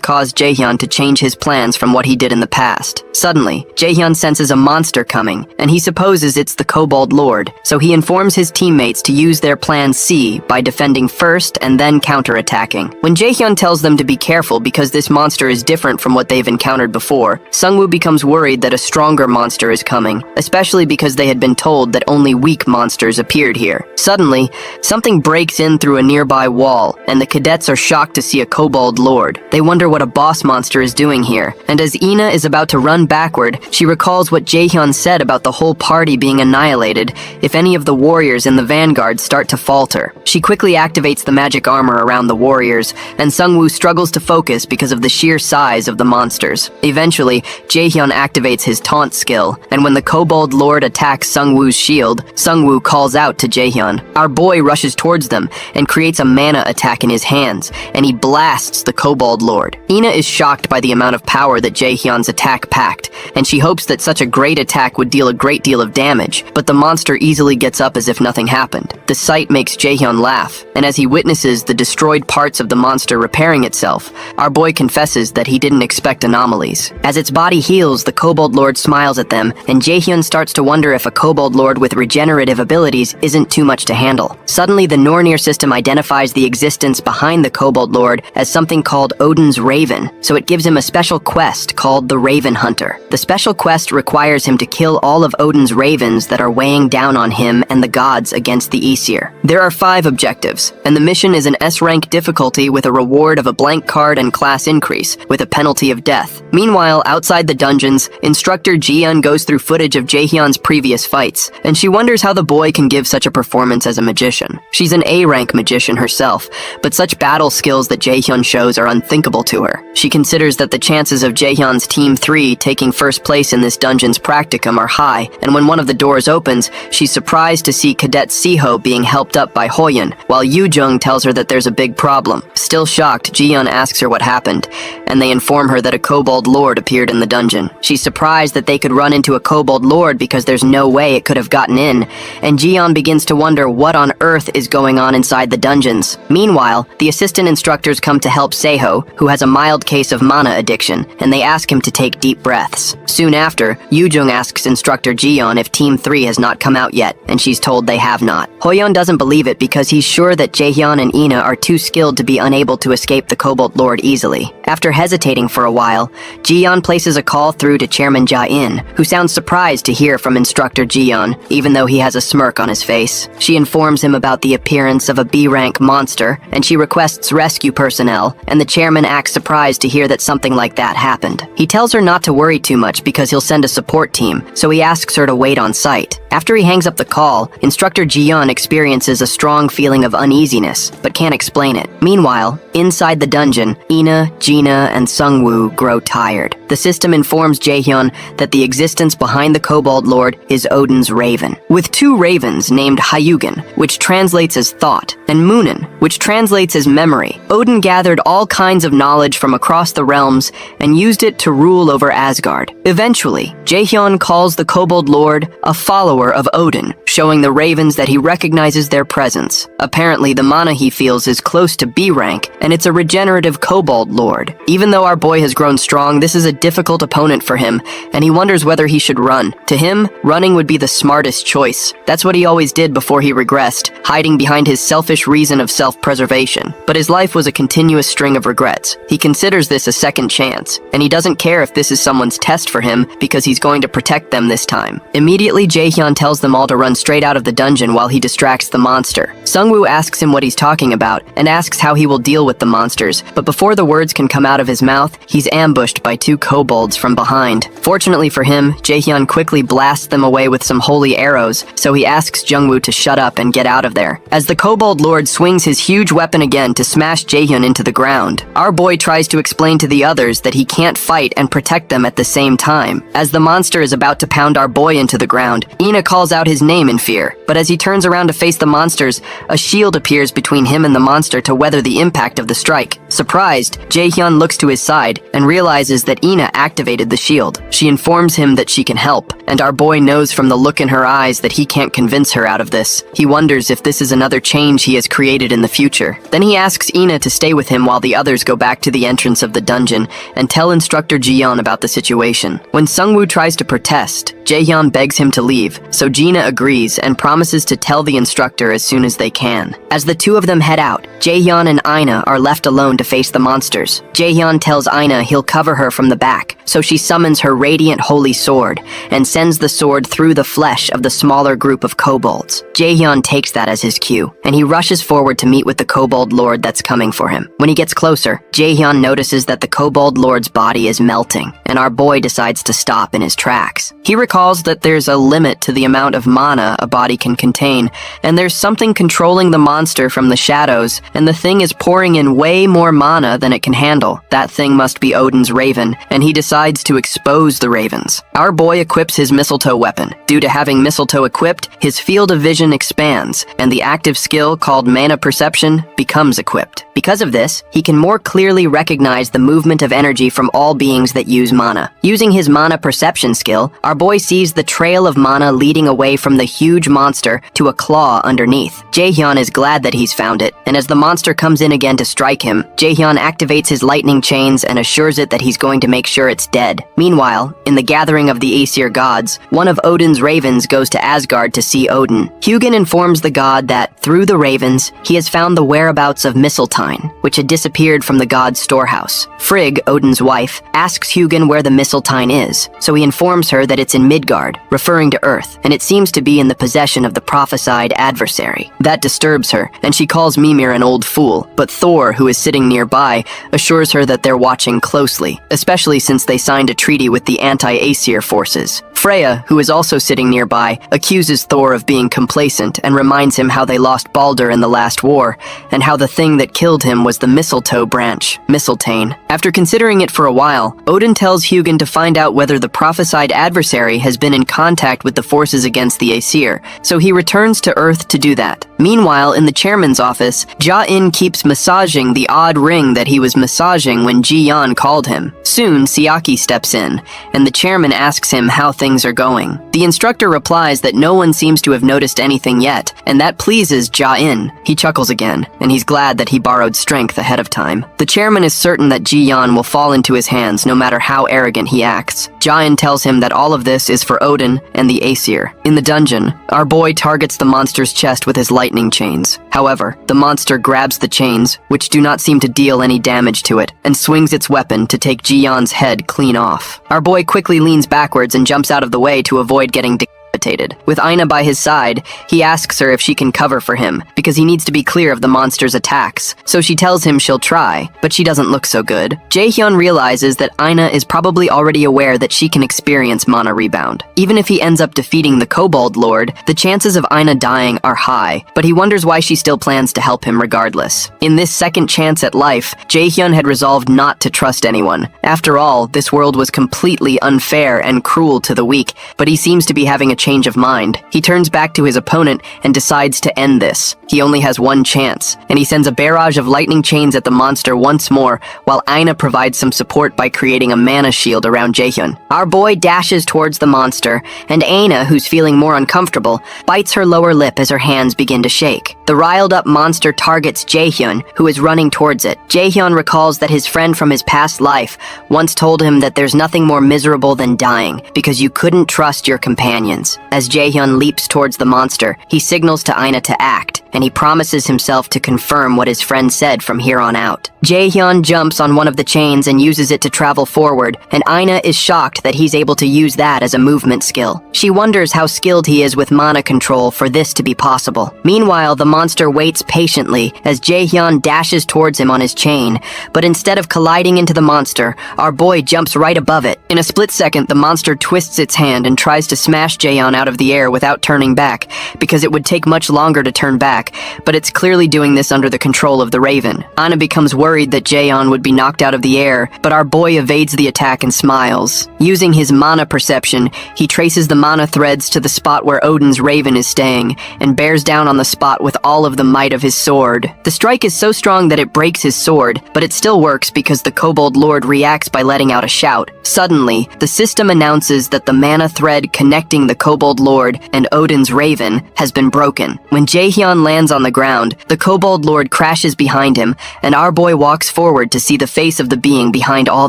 caused Jaehyun to change his plans from what he did in the past. Suddenly, Jaehyun senses a monster coming, and he supposes it's the Kobold Lord, so he informs his teammates to use their plan C by defending first and then counterattacking. When Jaehyun tells them to be careful because this monster is different from what they've encountered before, Sungwoo becomes worried that a stronger monster is coming, especially because they had been told that only weak monsters appeared here. Suddenly, something breaks in through a nearby wall, and the cadets are shocked to see a Kobold Lord. They wonder what a boss monster is doing here, and as Ina is about to run backward, she recalls what Jaehyun said about the whole party being annihilated if any of the warriors in the vanguard start to falter. She quickly activates the magic armor around the warriors, and Sungwoo struggles to focus because of the sheer size of the monsters. Eventually, Jaehyun activates his taunt skill, and when the Kobold Lord attacks Sungwoo's shield, Sungwoo calls out to Jaehyun. Our boy rushes towards them and creates a mana attack in his hands, and he blasts the Kobold Lord. Ina is shocked by the amount of power that Jaehyun's attack packed, and she hopes that such a great attack would deal a great deal of damage, but the monster easily gets up as if nothing happened. The sight makes Jaehyun laugh, and as he witnesses the destroyed parts of the monster repairing itself, our boy confesses that he didn't expect anomalies. As its body heals, the Kobold Lord smiles at them, and Jaehyun starts to wonder if a Kobold Lord with regenerative abilities isn't too much to handle. Suddenly, the Nornir system identifies the existence behind the Kobold Lord as something called Odin's Raven, so it gives him a special quest called the Raven Hunter. The special quest requires him to kill all of Odin's ravens that are weighing down on him and the gods against the Aesir. There are 5 objectives, and the mission is an S-rank difficulty with a reward of a blank card and class increase, with a penalty of death. Meanwhile, outside the dungeons, instructor Jiyeon goes through footage of Jaehyun's previous fights, and she wonders how the boy can give such a performance as a magician. She's an A-rank magician herself, but such battle skills that Jaehyun shows are unthinkable to her. She considers that the chances of Jaehyun's Team 3 taking first place in this dungeon's practicum are high, and when one of the doors opens, she's surprised to see Cadet Siho being helped up by Hoyun, while Yoo-jung tells her that there's a big problem. Still shocked, Jiyeon asks her what happened, and they inform her that a Kobold Lord appeared in the dungeon. She's surprised that they could run into a Kobold Lord because there's no way it could have gotten in, and Jiyeon begins to wonder what on earth is going on inside the dungeons. Meanwhile, the assistant instructors come to help Seho, who has a mild case of mana addiction, and they ask him to take deep breaths. Soon after, Yoo-jung asks instructor Jiyeon if Team 3 has not come out yet, and she's told they have not. Hoyun doesn't believe it because he's sure that Jaehyun and Ina are too skilled to be unable to escape the Kobold Lord easily. After hesitating for a while, Jiyeon places a call through to Chairman Ja-in, who sounds surprised to hear from instructor Jiyeon, even though he has a smirk on his face. She informs him about the appearance of a B-rank monster, and she requests rescue personnel, and the chairman acts surprised to hear that something like that happened. He tells her not to worry too much because he'll send a support team, so he asks her to wait on site. After he hangs up the call, instructor Jiyeon experiences a strong feeling of uneasiness, but can't explain it. Meanwhile, inside the dungeon, Ina, Gina, and Sungwoo grow tired. The system informs Jaehyun that the existence behind the Kobold Lord is Odin's Raven. With 2 ravens named Hyugen, which translates as thought, and Moonin, which translates as memory, Odin gathered all kinds of knowledge from across the realms and used it to rule over Asgard. Eventually, Jaehyun calls the Kobold Lord a follower of Odin, showing the ravens that he recognizes their presence. Apparently, the mana he feels is close to B rank, and it's a regenerative Kobold Lord. Even though our boy has grown strong, this is a difficult opponent for him, and he wonders whether he should run. To him, running would be the smartest choice. That's what he always did before he regressed, hiding behind his selfish reason of self-preservation. But his life was a continuous string of regrets. He considers this a second chance, and he doesn't care if this is someone's test for him because he's going to protect them this time. Immediately, Jaehyun tells them all to run straight out of the dungeon while he distracts the monster. Sungwoo asks him what he's talking about and asks how he will deal with the monsters, but before the words can come out of his mouth, he's ambushed by 2 kobolds from behind. Fortunately for him, Jaehyun quickly blasts them away with some holy arrows, so he asks Jungwoo to shut up and get out of there. As the Kobold Lord swings his huge weapon again to smash Jaehyun into the ground, our boy tries to explain to the others that he can't fight and protect them at the same time. time. As the monster is about to pound our boy into the ground, Ina calls out his name in fear. But as he turns around to face the monsters, a shield appears between him and the monster to weather the impact of the strike. Surprised, Jaehyun looks to his side and realizes that Ina activated the shield. She informs him that she can help, and our boy knows from the look in her eyes that he can't convince her out of this. He wonders if this is another change he has created in the future. Then he asks Ina to stay with him while the others go back to the entrance of the dungeon and tell instructor Jiyeon about the situation. When Sungwoo tries to protest, Jaehyun begs him to leave, so Gina agrees and promises to tell the instructor as soon as they can. As the two of them head out, Jaehyun and Ina are left alone to face the monsters. Jaehyun tells Ina he'll cover her from the back, so she summons her radiant holy sword and sends the sword through the flesh of the smaller group of kobolds. Jaehyun takes that as his cue, and he rushes forward to meet with the kobold lord that's coming for him. When he gets closer, Jaehyun notices that the kobold lord's body is melting, and our boy decides to stop in his tracks. He recalls that there's a limit to the amount of mana a body can contain, and there's something controlling the monster from the shadows, and the thing is pouring in way more mana than it can handle. That thing must be Odin's raven, and he decides to expose the ravens. Our boy equips his mistletoe weapon. Due to having mistletoe equipped, his field of vision expands, and the active skill called mana perception becomes equipped. Because of this, he can more clearly recognize the movement of energy from all beings that use mana. Using his mana perception skill, our boy sees the trail of mana leading away from the huge monster to a claw underneath. Jaehyun is glad that he's found it, and as the monster comes in again to strike him, Jaehyun activates his lightning chains and assures it that he's going to make sure it's dead. Meanwhile, in the gathering of the Aesir gods, one of Odin's ravens goes to Asgard to see Odin. Hugin informs the god that, through the ravens, he has found the whereabouts of Mistletoe, which had disappeared from the god's storehouse. Frigg, Odin's wife, asks Hugin where the Mistletoe is, so he informs her that it's in Midgard, referring to Earth, and it seems to be in the possession of the prophesied adversary. That disturbs her, and she calls Mimir an old fool, but Thor, who is sitting nearby, assures her that they're watching closely, especially since they signed a treaty with the anti-Aesir forces. Freya, who is also sitting nearby, accuses Thor of being complacent and reminds him how they lost Baldur in the last war, and how the thing that killed him was the mistletoe branch, Mistletoe. After considering it for a while, Odin tells Hugin to find out whether the prophesied adversary has been in contact with the forces against the Aesir, so he returns to Earth to do that. Meanwhile, in the chairman's office, Ja-in keeps massaging the odd ring that he was massaging when Ji-yeon called him. Soon, Siaki steps in, and the chairman asks him how things are going. The instructor replies that no one seems to have noticed anything yet, and that pleases Ja-in. He chuckles again, and he's glad that he borrowed strength ahead of time. The chairman is certain that Ji-yeon will fall into his hands no matter how arrogant he acts. Ja-in tells him that all of this is for Odin and the Aesir. In the dungeon, our boy targets the monster's chest with his lightning chains. However, the monster grabs the chains, which do not seem to deal any damage to it, and swings its weapon to take Ji-yeon's head clean off. Our boy quickly leans backwards and jumps out of the way to avoid getting decapitated. With Ina by his side, he asks her if she can cover for him, because he needs to be clear of the monster's attacks, so she tells him she'll try, but she doesn't look so good. Jaehyun realizes that Ina is probably already aware that she can experience mana rebound. Even if he ends up defeating the Kobold Lord, the chances of Ina dying are high, but he wonders why she still plans to help him regardless. In this second chance at life, Jaehyun had resolved not to trust anyone. After all, this world was completely unfair and cruel to the weak, but he seems to be having a change of mind. He turns back to his opponent and decides to end this. He only has one chance, and he sends a barrage of lightning chains at the monster once more, while Ina provides some support by creating a mana shield around Jaehyun. Our boy dashes towards the monster, and Ina, who's feeling more uncomfortable, bites her lower lip as her hands begin to shake. The riled-up monster targets Jaehyun, who is running towards it. Jaehyun recalls that his friend from his past life once told him that there's nothing more miserable than dying, because you couldn't trust your companions. As Jaehyun leaps towards the monster, he signals to Ina to act, and he promises himself to confirm what his friend said from here on out. Jaehyun jumps on one of the chains and uses it to travel forward, and Ina is shocked that he's able to use that as a movement skill. She wonders how skilled he is with mana control for this to be possible. Meanwhile, the monster waits patiently as Jaehyun dashes towards him on his chain, but instead of colliding into the monster, our boy jumps right above it. In a split second, the monster twists its hand and tries to smash Jaehyun Jaehyun out of the air without turning back, because it would take much longer to turn back, but it's clearly doing this under the control of the Raven. Anna becomes worried that Jaehyun would be knocked out of the air, but our boy evades the attack and smiles. Using his mana perception, he traces the mana threads to the spot where Odin's Raven is staying, and bears down on the spot with all of the might of his sword. The strike is so strong that it breaks his sword, but it still works because the Kobold Lord reacts by letting out a shout. Suddenly, the system announces that the mana thread connecting the Kobold Lord and Odin's Raven has been broken. When Jaehyun lands on the ground, the Kobold Lord crashes behind him, and our boy walks forward to see the face of the being behind all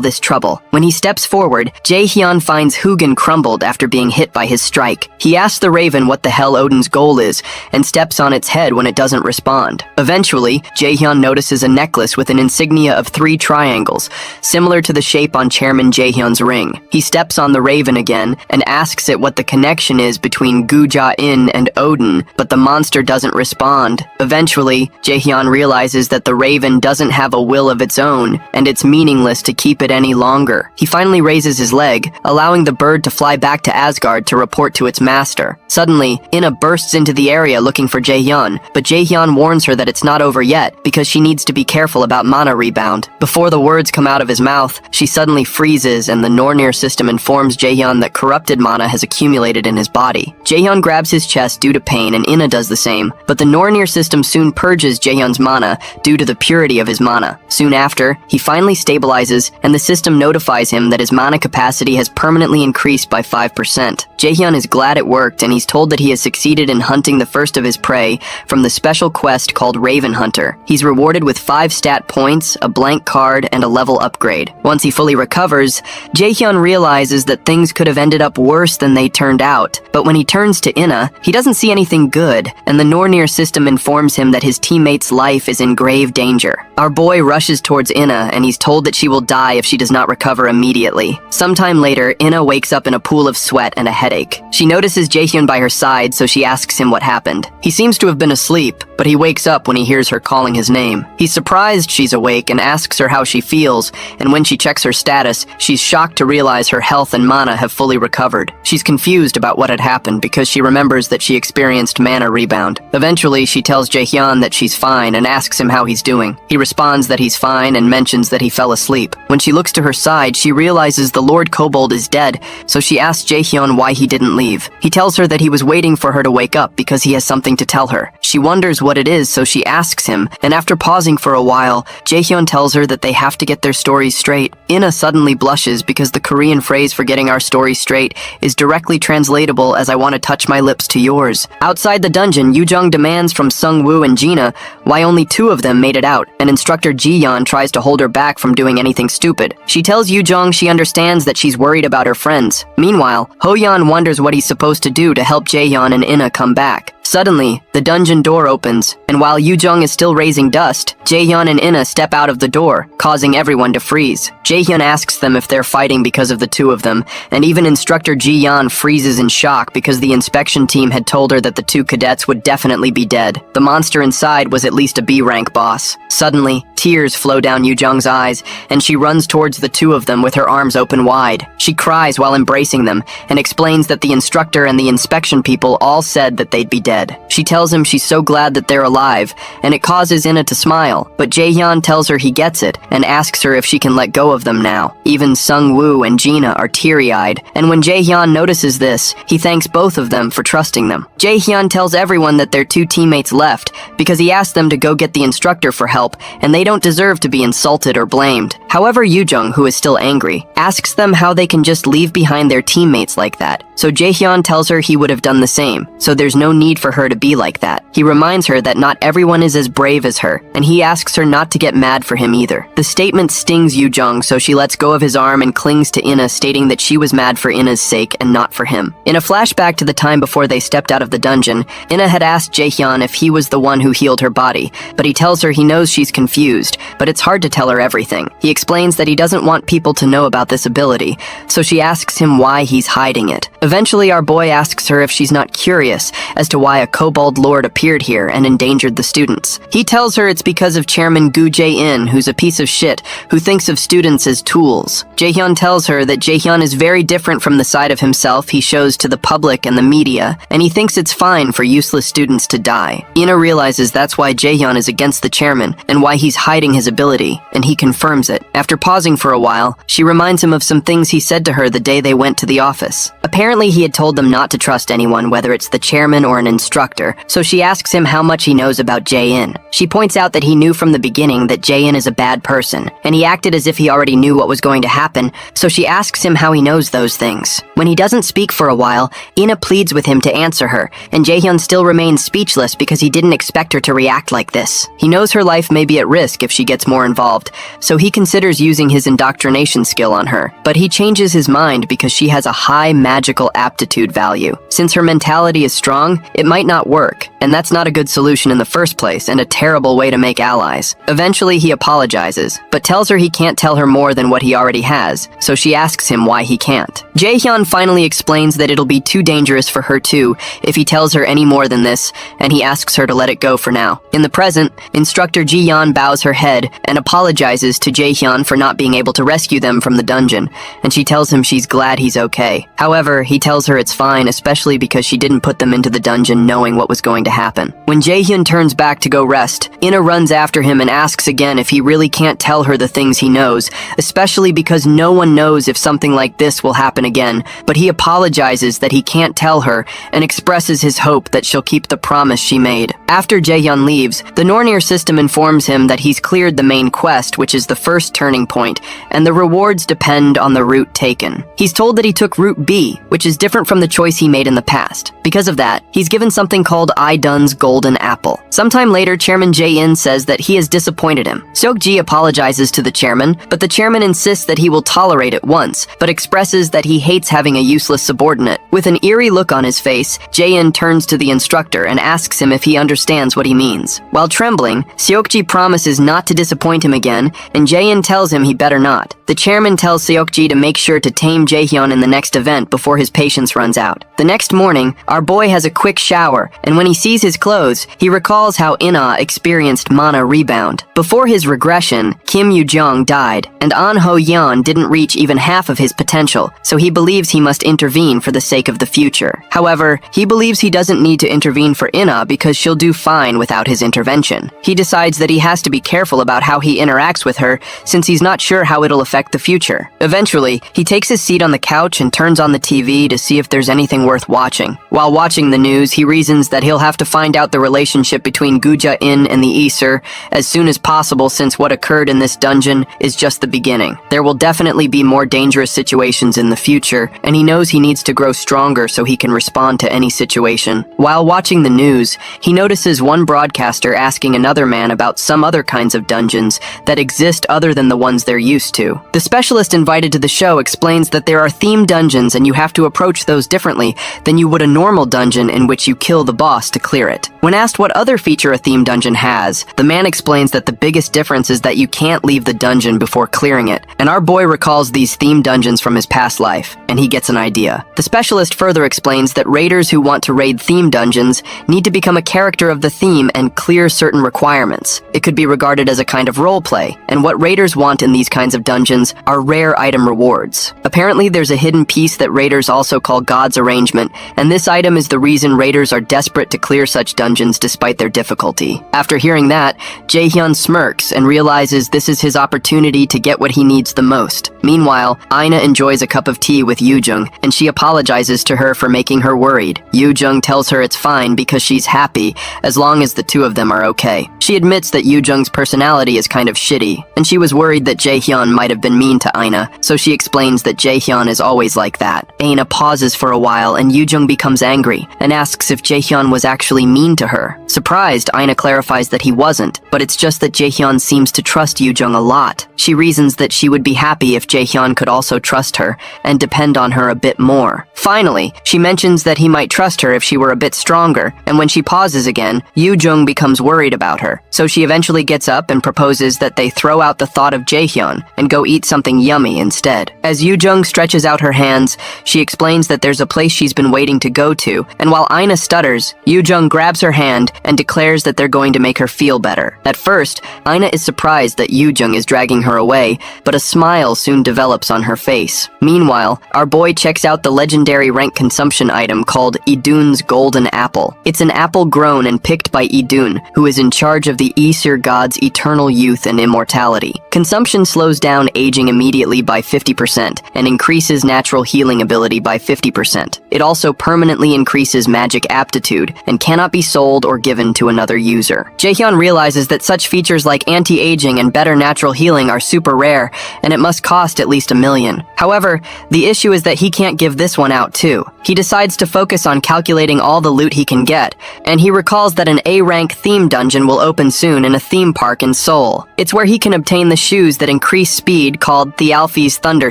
this trouble. When he steps forward, Jaehyun finds Hugin crumbled after being hit by his strike. He asks the Raven what the hell Odin's goal is, and steps on its head when it doesn't respond. Eventually, Jaehyun notices a necklace with an insignia of 3 triangles, similar to the shape on Chairman Jaehyun's ring. He steps on the Raven again, and asks it what the connection is between Guja-in and Odin, but the monster doesn't respond. Eventually, Jaehyun realizes that the Raven doesn't have a will of its own, and it's meaningless to keep it any longer. He finally raises his leg, allowing the bird to fly back to Asgard to report to its master. Suddenly, Inna bursts into the area looking for Jaehyun, but Jaehyun warns her that it's not over yet, because she needs to be careful about mana rebound. Before the words come out of his mouth, she suddenly freezes, and the Nornir system informs Jaehyun that corrupted mana has accumulated in his body. Jaehyun grabs his chest due to pain, and Inna does the same, but the Nornir system soon purges Jaehyun's mana due to the purity of his mana. Soon after, he finally stabilizes, and the system notifies him that his mana capacity has permanently increased by 5%. Jaehyun is glad it worked, and he's told that he has succeeded in hunting the first of his prey from the special quest called Raven Hunter. He's rewarded with 5 stat points, a blank card, and a level upgrade. Once he fully recovers, Jaehyun realizes that things could have ended up worse than they turned out. But when he turns to Inna, he doesn't see anything good, and the Nornir system informs him that his teammate's life is in grave danger. Our boy rushes towards Inna, and he's told that she will die if she does not recover immediately. Sometime later, Inna wakes up in a pool of sweat and a headache. She notices Jaehyun by her side, so she asks him what happened. He seems to have been asleep, but he wakes up when he hears her calling his name. He's surprised she's awake and asks her how she feels, and when she checks her status, she's shocked to realize her health and mana have fully recovered. She's confused about what had happened because she remembers that she experienced mana rebound. Eventually, she tells Jaehyun that she's fine and asks him how he's doing. He responds that he's fine and mentions that he fell asleep. When she looks to her side, she realizes the Lord Kobold is dead, so she asks Jaehyun why he didn't leave. He tells her that he was waiting for her to wake up because he has something to tell her. She wonders what it is, so she asks him, and after pausing for a while, Jaehyun tells her that they have to get their stories straight. Inna suddenly blushes because the Korean phrase for getting our story straight is directly translatable as "I want to touch my lips to yours." Outside the dungeon, Yoojung demands from Sungwoo and Gina why only 2 of them made it out, and instructor Jiyeon tries to hold her back from doing anything stupid. She tells Yoojung she understands that she's worried about her friends. Meanwhile, Hoyeon wonders what he's supposed to do to help Jaehyun and Inna come back. Suddenly, the dungeon door opens, and while Yoojung is still raising dust, Jaehyun and Inna step out of the door, causing everyone to freeze. Jaehyun asks them if they're fighting because of the 2 of them, and even instructor Jiyeon freezes in shock because the inspection team had told her that the 2 cadets would definitely be dead. The monster inside was at least a B-rank boss. Suddenly, tears flow down Yoojung's eyes, and she runs towards the 2 of them with her arms open wide. She cries while embracing them, and explains that the instructor and the inspection people all said that they'd be dead. She tells him she's so glad that they're alive, and it causes Inna to smile, but Jaehyun tells her he gets it, and asks her if she can let go of them now. Even Sungwoo and Gina are teary-eyed, and when Jaehyun notices this, he thanks both of them for trusting them. Jaehyun tells everyone that their 2 teammates left, because he asked them to go get the instructor for help, and they don't deserve to be insulted or blamed. However, Yoojung, who is still angry, asks them how they can just leave behind their teammates like that, so Jaehyun tells her he would have done the same, so there's no need for her to be like that. He reminds her that not everyone is as brave as her, and he asks her not to get mad for him either. The statement stings Yoojung, so she lets go of his arm and clings to Inna, stating that she was mad for Inna's sake and not for him. In a flashback to the time before they stepped out of the dungeon, Inna had asked Jaehyun if he was the one who healed her body, but he tells her he knows she's confused, but it's hard to tell her everything. He explains that he doesn't want people to know about this ability, so she asks him why he's hiding it. Eventually, our boy asks her if she's not curious as to why a kobold lord appeared here and endangered the students. He tells her it's because of Chairman Gu Jae-in, who's a piece of shit, who thinks of students as tools. Jaehyun tells her that Jaehyun is very different from the side of himself he shows to the public and the media, and he thinks it's fine for useless students to die. Ina realizes that's why Jaehyun is against the chairman and why he's hiding his ability, and he confirms it. After pausing for a while, she reminds him of some things he said to her the day they went to the office. Apparently, he had told them not to trust anyone, whether it's the chairman or an instructor, so she asks him how much he knows about Jae-in. She points out that he knew from the beginning that Jae-in is a bad person, and he acted as if he already knew what was going to happen, so she asks him how he knows those things. When he doesn't speak for a while, Ina pleads with him to answer her, and Jaehyun still remains speechless because he didn't expect her to react like this. He knows her life may be at risk if she gets more involved, so he considers using his indoctrination skill on her, but he changes his mind because she has a high magical aptitude value. Since her mentality is strong, it might not work, and that's not a good solution in the first place and a terrible way to make allies. Eventually, he apologizes, but tells her he can't tell her more than what he already has, so she asks him why he can't. Jaehyun finally explains that it'll be too dangerous for her too if he tells her any more than this, and he asks her to let it go for now. In the present, Instructor Ji-yeon bows her head and apologizes to Jaehyun for not being able to rescue them from the dungeon, and she tells him she's glad he's okay. However, he tells her it's fine, especially because she didn't put them into the dungeon knowing what was going to happen. When Jaehyun turns back to go rest, Ina runs after him and asks again if he really can't tell her the things he knows, especially because no one knows if something like this will happen again, but he apologizes that he can't tell her and expresses his hope that she'll keep the promise she made. After Jaehyun leaves, the Nornir system informs him that he's cleared the main quest, which is the first turning point, and the rewards depend on the route taken. He's told that he took route B, which is different from the choice he made in the past. Because of that, he's given something called Idun's Golden Apple. Sometime later, Chairman Jae-in says that he has disappointed him. Seok-ji apologizes to the chairman, but the chairman insists that he will tolerate it once, but expresses that he hates having a useless subordinate. With an eerie look on his face, Jae-in turns to the instructor and asks him if he understands what he means. While trembling, Seok-ji promises not to disappoint him again, and Jae-in tells him he better not. The chairman tells Seok-ji to make sure to tame Jaehyun in the next event before his patience runs out. The next morning, our boy has a quick shower, and when he sees his clothes, he recalls how Ina experienced mana rebound. Before his regression, Kim Yoo-jung died, and An Ho-yeon didn't reach even half of his potential, so he believes he must intervene for the sake of the future. However, he believes he doesn't need to intervene for Ina because she'll do fine without his intervention. He decides that he has to be careful about how he interacts with her since he's not sure how it'll affect the future. Eventually, he takes his seat on the couch and turns on the TV to see if there's anything worth watching. While watching the news, he reasons that he'll have to find out the relationship between Gu Jae-in and the Aesir as soon as possible since what occurred in this dungeon is just the beginning. There will definitely be more dangerous situations in the future, and he knows he needs to grow stronger so he can respond to any situation. While watching the news, he notices one broadcaster asking another man about some other kinds of dungeons that exist other than the ones they're used to. The specialist invited to the show explains that there are themed dungeons and you have to approach those differently than you would a normal dungeon in which you kill the boss to clear it. When asked what other feature a themed dungeon has, the man explains that the biggest difference is that you can't leave the dungeon before clearing it, and our boy recalls these themed dungeons from his past life, and he gets an idea. The specialist further explains that raiders who want to raid themed dungeons need to become a character of the theme and clear certain requirements. It could be regarded as a kind of role play, and what raiders want in these kinds of dungeons are rare item rewards. Apparently, there's a hidden piece that raiders also call God's Arrangement, and this item is the reason raiders are desperate to clear such dungeons despite their difficulty. After hearing that, Jaehyun smirks and realizes this is his opportunity to get what he needs the most. Meanwhile, Ina enjoys a cup of tea with Yoo-jung, and she apologizes to her for making her worried. Yoo-jung tells her it's fine because she's happy as long as the two of them are okay. She admits that Yoo-jung's personality is kind of shitty, and she was worried that Jaehyun might have been mean to Ina, so she explains that Jaehyun is always like that. Ina pauses for a while and Yoo-jung becomes angry and asks if Jaehyun was actually mean to her. Surprised, Ina clarifies that he wasn't, but it's just that Jaehyun seems to trust Yoo-jung a lot. She reasons that she would be happy if Jaehyun could also trust her and depend on her a bit more. Finally, she mentions that he might trust her if she were a bit stronger, and when she pauses again, Yoo-jung becomes worried about her. So she eventually gets up and proposes that they throw out the thought of Jaehyun and go eat something yummy instead. As Yoo-jung stretches out her hands, she explains that there's a place she's been waiting to go to, and while Ina stutters, Yoo-jung grabs her hand and declares that they're going to make her feel better. At first, Ina is surprised that Yoo-jung is dragging her away, but a smile soon develops on her face. Meanwhile, our boy checks out the legendary rank consumption item called Idun's Golden Apple. It's an apple grown and picked by Idun, who is in charge of the Aesir god's eternal youth and immortality. Consumption slows down aging immediately by 50% and increases natural healing ability by 50%. It also permanently increases magic aptitude and cannot be sold or given to another user. Jaehyun realizes that such features like anti-aging and better natural healing are super rare, and it must cost at least $1 million. However, the issue is that he can't give this one out too. He decides to focus on calculating all the loot he can get, and he recalls that an A-rank theme dungeon will open soon in a theme park in Seoul. It's where he can obtain the shoes that increase speed called Thialfi's Thunder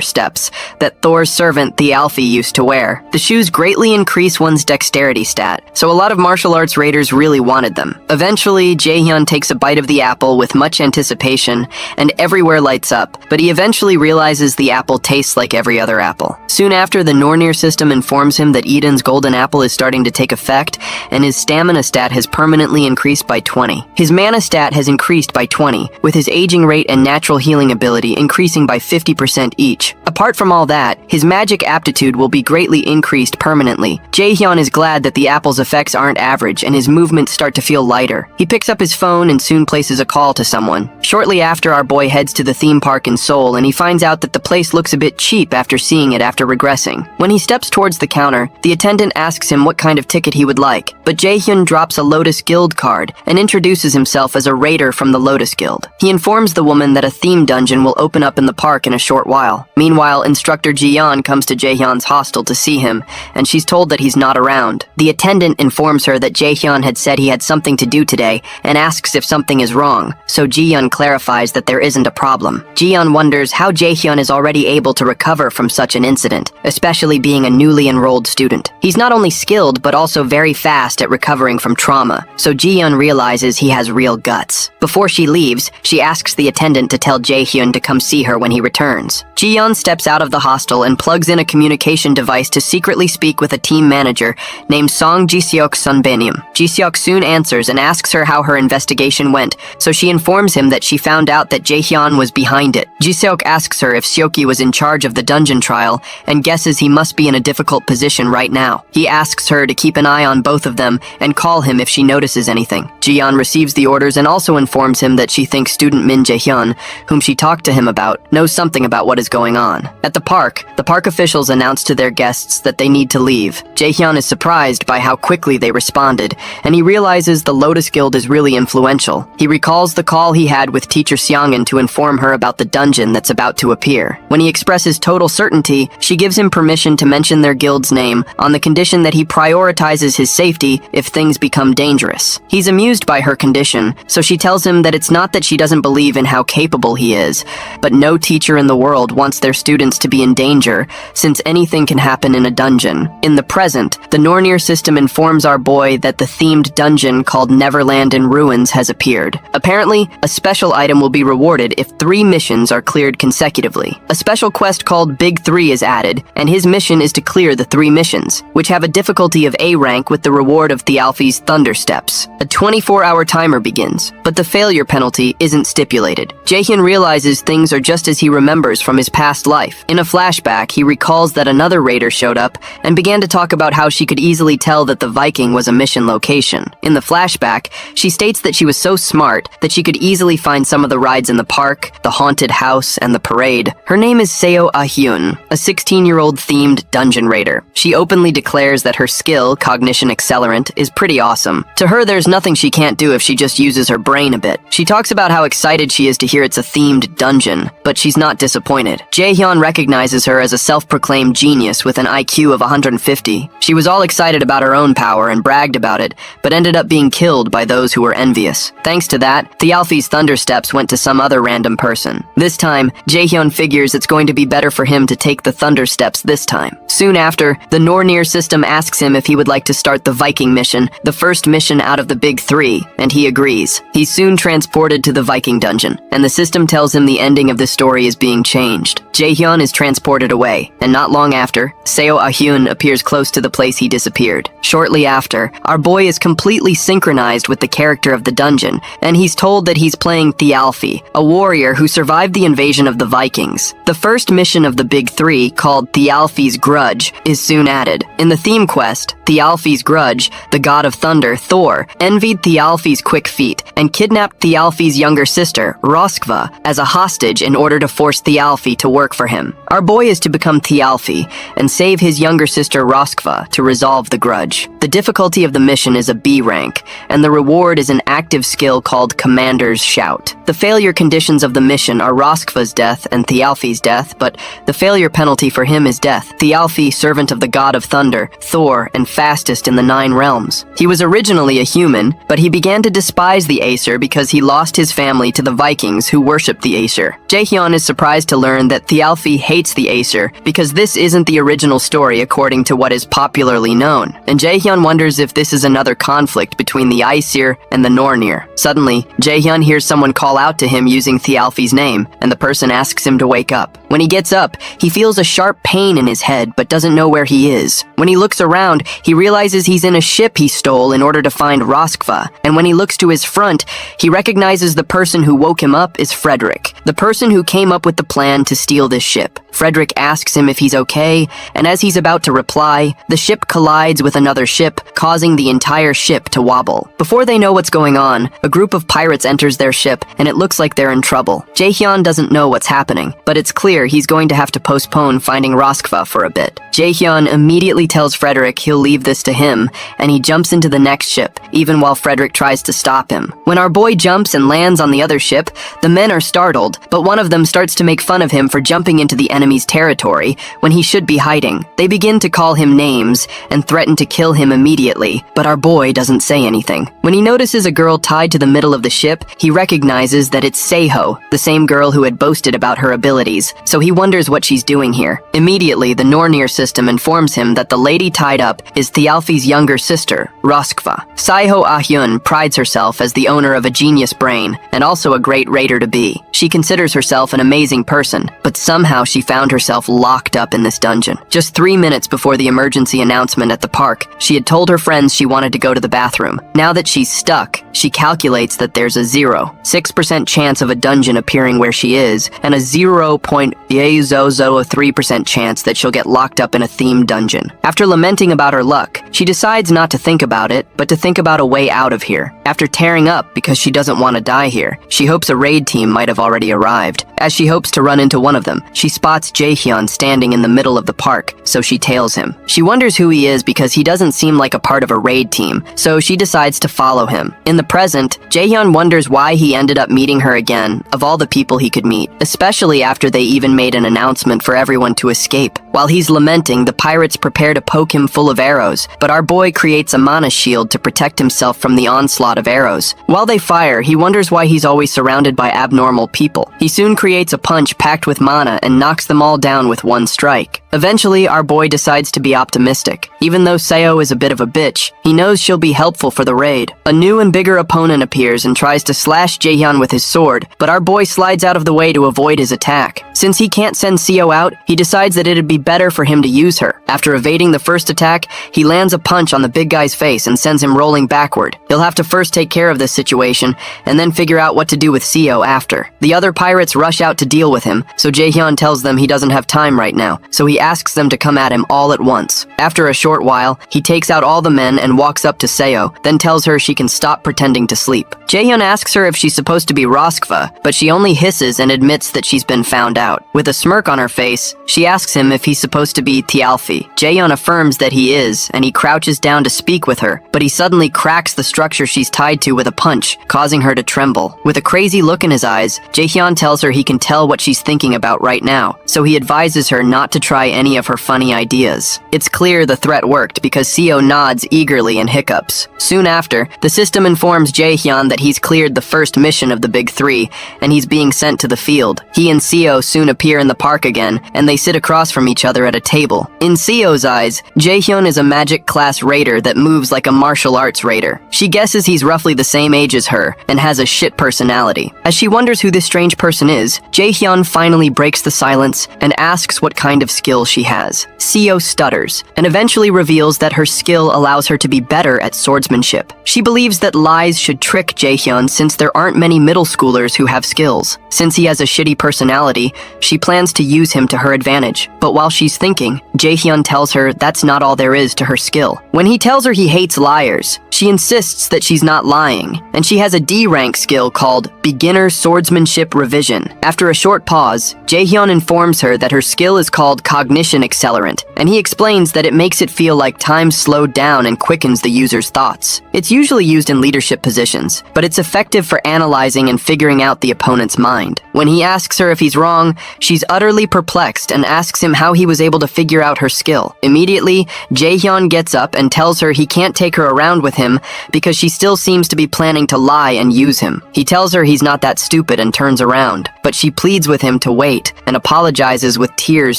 Steps that Thor's servant Thialfi used to wear. The shoes greatly increase one's dexterity stat, so a lot of martial arts raiders really wanted them. Eventually, Jaehyun takes a bite of the apple with much anticipation, and everywhere lights up, but he eventually realizes the apple tastes like every other apple. Soon after, the Nornir system informs him that Eden's golden apple is starting to take effect, and his stamina stat has permanently increased by 20. His mana stat has increased by 20, with his aging rate and natural healing ability increasing by 50% each. Apart from all that, his magic aptitude will be greatly increased permanently. Jaehyun is glad that the apple's effects aren't average, and his movements start to feel lighter. He picks up his phone and soon places a call to someone. Shortly after, our boy heads to the theme park in Seoul, and he finds out that the place looks a bit cheap after seeing it after regressing. When he steps towards the counter, the attendant asks him what kind of ticket he would like, but Jaehyun drops a Lotus Guild card and introduces himself as a raider from the Lotus Guild. He informs the woman that a theme dungeon will open up in the park in a short while. Meanwhile, instructor Jiyeon comes to Jaehyun's hostel to see him, and she's told that he's not around. The attendant informs her that Jaehyun had said he had something to do today and asks if something is wrong, so Jiyeon clarifies that there isn't a problem. Jiyeon wonders how Jaehyun is already able to recover from such an incident, especially being a newly enrolled student. He's not only skilled, but also very fast at recovering from trauma, so Jiyeon realizes he has real guts. Before she leaves, she asks the attendant to tell Jaehyun to come see her when he returns. Jiyeon steps out of the hostel and plugs in a communication device to secretly speak with a team manager named Song Jiseok Sunbaenim. Jiseok soon answers and asks her how her investigation went, so she informs him that she found out that Jaehyun was behind it. Jiseok asks her if Seoki was in charge of the dungeon trial and guesses he must be in a difficult position right now. He asks her to keep an eye on both of them and call him if she notices anything. Jiyeon receives the orders and also informs him that she thinks student Min Jaehyun, whom she talked to him about, knows something about what is going on. At the park officials announce to their guests that they need to leave. Jaehyun is surprised by how quickly they responded, and he realizes the Lotus Guild is really influential. He recalls the call he had with teacher Seongun to inform her about the dungeon that's about to appear. When he expresses total certainty, she gives him permission to mention their guild's name on the condition that he prioritizes his safety if things become dangerous. He's amused by her condition, so she tells him that it's not that she doesn't believe in how capable he is, but no teacher in the world wants their students to be in danger, since anything can happen in a dungeon. In the present, the Nornir system informs our boy that the themed dungeon called Neverland in Ruins has appeared. Apparently, a special item will be rewarded if 3 missions are cleared consecutively. A special quest called Big 3 is added, and his mission is to clear the 3 missions, which have a difficulty of A rank with the reward of Thialfi's Thunder Steps. A 24-hour timer begins, but the failure penalty isn't stipulated. Jaehyun realizes things are just as he remembers from his past life. In a flashback, he recalls that another raider showed up and began to talk about how she could easily tell that the Viking was a mission location. In the flashback, she states that she was so smart that she could easily find some of the rides in the park, the haunted house, and the parade. Her name is Seo Ah-hyun, a 16-year-old themed dungeon raider. She openly declares that her skill, Cognition Accelerant, is pretty awesome. To her, there's nothing she can't do if she just uses her brain a bit. She talks about how excited she is to hear it's a themed dungeon, but she's not disappointed. it. Jaehyun recognizes her as a self-proclaimed genius with an IQ of 150. She was all excited about her own power and bragged about it, but ended up being killed by those who were envious. Thanks to that, Thialfi's thunder steps went to some other random person. This time, Jaehyun figures it's going to be better for him to take the thunder steps this time. Soon after, the Nornir system asks him if he would like to start the Viking mission, the first mission out of the big three, and he agrees. He's soon transported to the Viking dungeon, and the system tells him the ending of the story is being changed. Jaehyun is transported away, and not long after, Seo Ah-hyun appears close to the place he disappeared. Shortly after, our boy is completely synchronized with the character of the dungeon, and he's told that he's playing Thialfi, a warrior who survived the invasion of the Vikings. The first mission of the big three, called Thialfi's Grudge, is soon added. In the theme quest, Thialfi's Grudge, the god of thunder, Thor, envied Thialfi's quick feet and kidnapped Thialfi's younger sister, Roskva, as a hostage in order to force Thialfi to work for him. Our boy is to become Thialfi and save his younger sister Roskva to resolve the grudge. The difficulty of the mission is a B rank, and the reward is an active skill called Commander's Shout. The failure conditions of the mission are Roskva's death and Thialfi's death, but the failure penalty for him is death. Thialfi, servant of the god of thunder, Thor, and fastest in the 9 realms. He was originally a human, but he began to despise the Aesir because he lost his family to the Vikings who worshipped the Aesir. Jaehyun is surprised to learn that Thialfi hates the Aesir because this isn't the original story according to what is popularly known, and Jaehyun wonders if this is another conflict between the Aesir and the Nornir. Suddenly, Jaehyun hears someone call out to him using Thialfi's name, and the person asks him to wake up. When he gets up, he feels a sharp pain in his head but doesn't know where he is. When he looks around, he realizes he's in a ship he stole in order to find Roskva, and when he looks to his front, he recognizes the person who woke him up is Frederick, the person who came up with the plan to steal this ship. Frederick asks him if he's okay, and as he's about to reply, the ship collides with another ship, causing the entire ship to wobble. Before they know what's going on, a group of pirates enters their ship, and it looks like they're in trouble. Jaehyun doesn't know what's happening, but it's clear he's going to have to postpone finding Roskva for a bit. Jaehyun immediately tells Frederick he'll leave this to him, and he jumps into the next ship, even while Frederick tries to stop him. When our boy jumps and lands on the other ship, the men are startled, but one of them starts to make fun of him for jumping into the enemy's territory when he should be hiding. They begin to call him names and threaten to kill him immediately, but our boy doesn't say anything. When he notices a girl tied to the middle of the ship, he recognizes that it's Seiho, the same girl who had boasted about her abilities, so he wonders what she's doing here. Immediately, the Nornir system informs him that the lady tied up is Thialfi's younger sister, Roskva. Seiho Ah-hyun prides herself as the owner of a genius brain, and also a great raider-to-be. She considers herself an amazing person, but somehow she found herself locked up in this dungeon. Just 3 minutes before the emergency announcement at the park, she had told her friends she wanted to go to the bathroom. Now that she's stuck, she calculates that there's a 0.6% chance of a dungeon appearing where she is, and a 0.003% chance that she'll get locked up in a themed dungeon. After lamenting about her luck, she decides not to think about it, but to think about a way out of here. After tearing up because she doesn't want to die here, she hopes a raid team might have already arrived. As she hopes to run into one of them, she spots Jaehyun standing in the middle of the park, so she tails him. She wonders who he is because he doesn't seem like a part of a raid team, so she decides to follow him. In the present, Jaehyun wonders why he ended up meeting her again, of all the people he could meet, especially after they even made an announcement for everyone to escape. While he's lamenting, the pirates prepare to poke him full of arrows, but our boy creates a mana shield to protect himself from the onslaught of arrows. While they fire, he wonders why he's always surrounded by abnormal people. He soon creates a punch packed with mana and knocks them all down with one strike. Eventually, our boy decides to be optimistic. Even though Seo is a bit of a bitch, he knows she'll be helpful for the raid. A new and bigger opponent appears and tries to slash Jaehyun with his sword, but our boy slides out of the way to avoid his attack. Since he can't send Seo out, he decides that it'd be better for him to use her. After evading the first attack, he lands a punch on the big guy's face and sends him rolling backward. He'll have to first take care of this situation, and then figure out what to do with Seo after. The other pirates rush out to deal with him, so Jaehyun tells them he doesn't have time right now, so he asks them to come at him all at once. After a short while, he takes out all the men and walks up to Seo, then tells her she can stop pretending to sleep. Jaehyun asks her if she's supposed to be Roskva, but she only hisses and admits that she's been found out. With a smirk on her face, she asks him if he's he's supposed to be Tialfi. Jaehyun affirms that he is, and he crouches down to speak with her, but he suddenly cracks the structure she's tied to with a punch, causing her to tremble. With a crazy look in his eyes, Jaehyun tells her he can tell what she's thinking about right now, so he advises her not to try any of her funny ideas. It's clear the threat worked because Seo nods eagerly and hiccups. Soon after, the system informs Jaehyun that he's cleared the first mission of the Big Three, and he's being sent to the field. He and Seo soon appear in the park again, and they sit across from each other at a table. In Seo's eyes, Jaehyun is a magic class raider that moves like a martial arts raider. She guesses he's roughly the same age as her, and has a shit personality. As she wonders who this strange person is, Jaehyun finally breaks the silence and asks what kind of skill she has. Seo stutters, and eventually reveals that her skill allows her to be better at swordsmanship. She believes that lies should trick Jaehyun since there aren't many middle schoolers who have skills. Since he has a shitty personality, she plans to use him to her advantage. But while she's thinking, Jaehyun tells her that's not all there is to her skill. When he tells her he hates liars, she insists that she's not lying, and she has a D-rank skill called Beginner Swordsmanship Revision. After a short pause, Jaehyun informs her that her skill is called Cognition Accelerant, and he explains that it makes it feel like time slowed down and quickens the user's thoughts. It's usually used in leadership positions, but it's effective for analyzing and figuring out the opponent's mind. When he asks her if he's wrong, she's utterly perplexed and asks him how he was able to figure out her skill. Immediately, Jaehyun gets up and tells her he can't take her around with him because she still seems to be planning to lie and use him. He tells her he's not that stupid and turns around, but she pleads with him to wait and apologizes with tears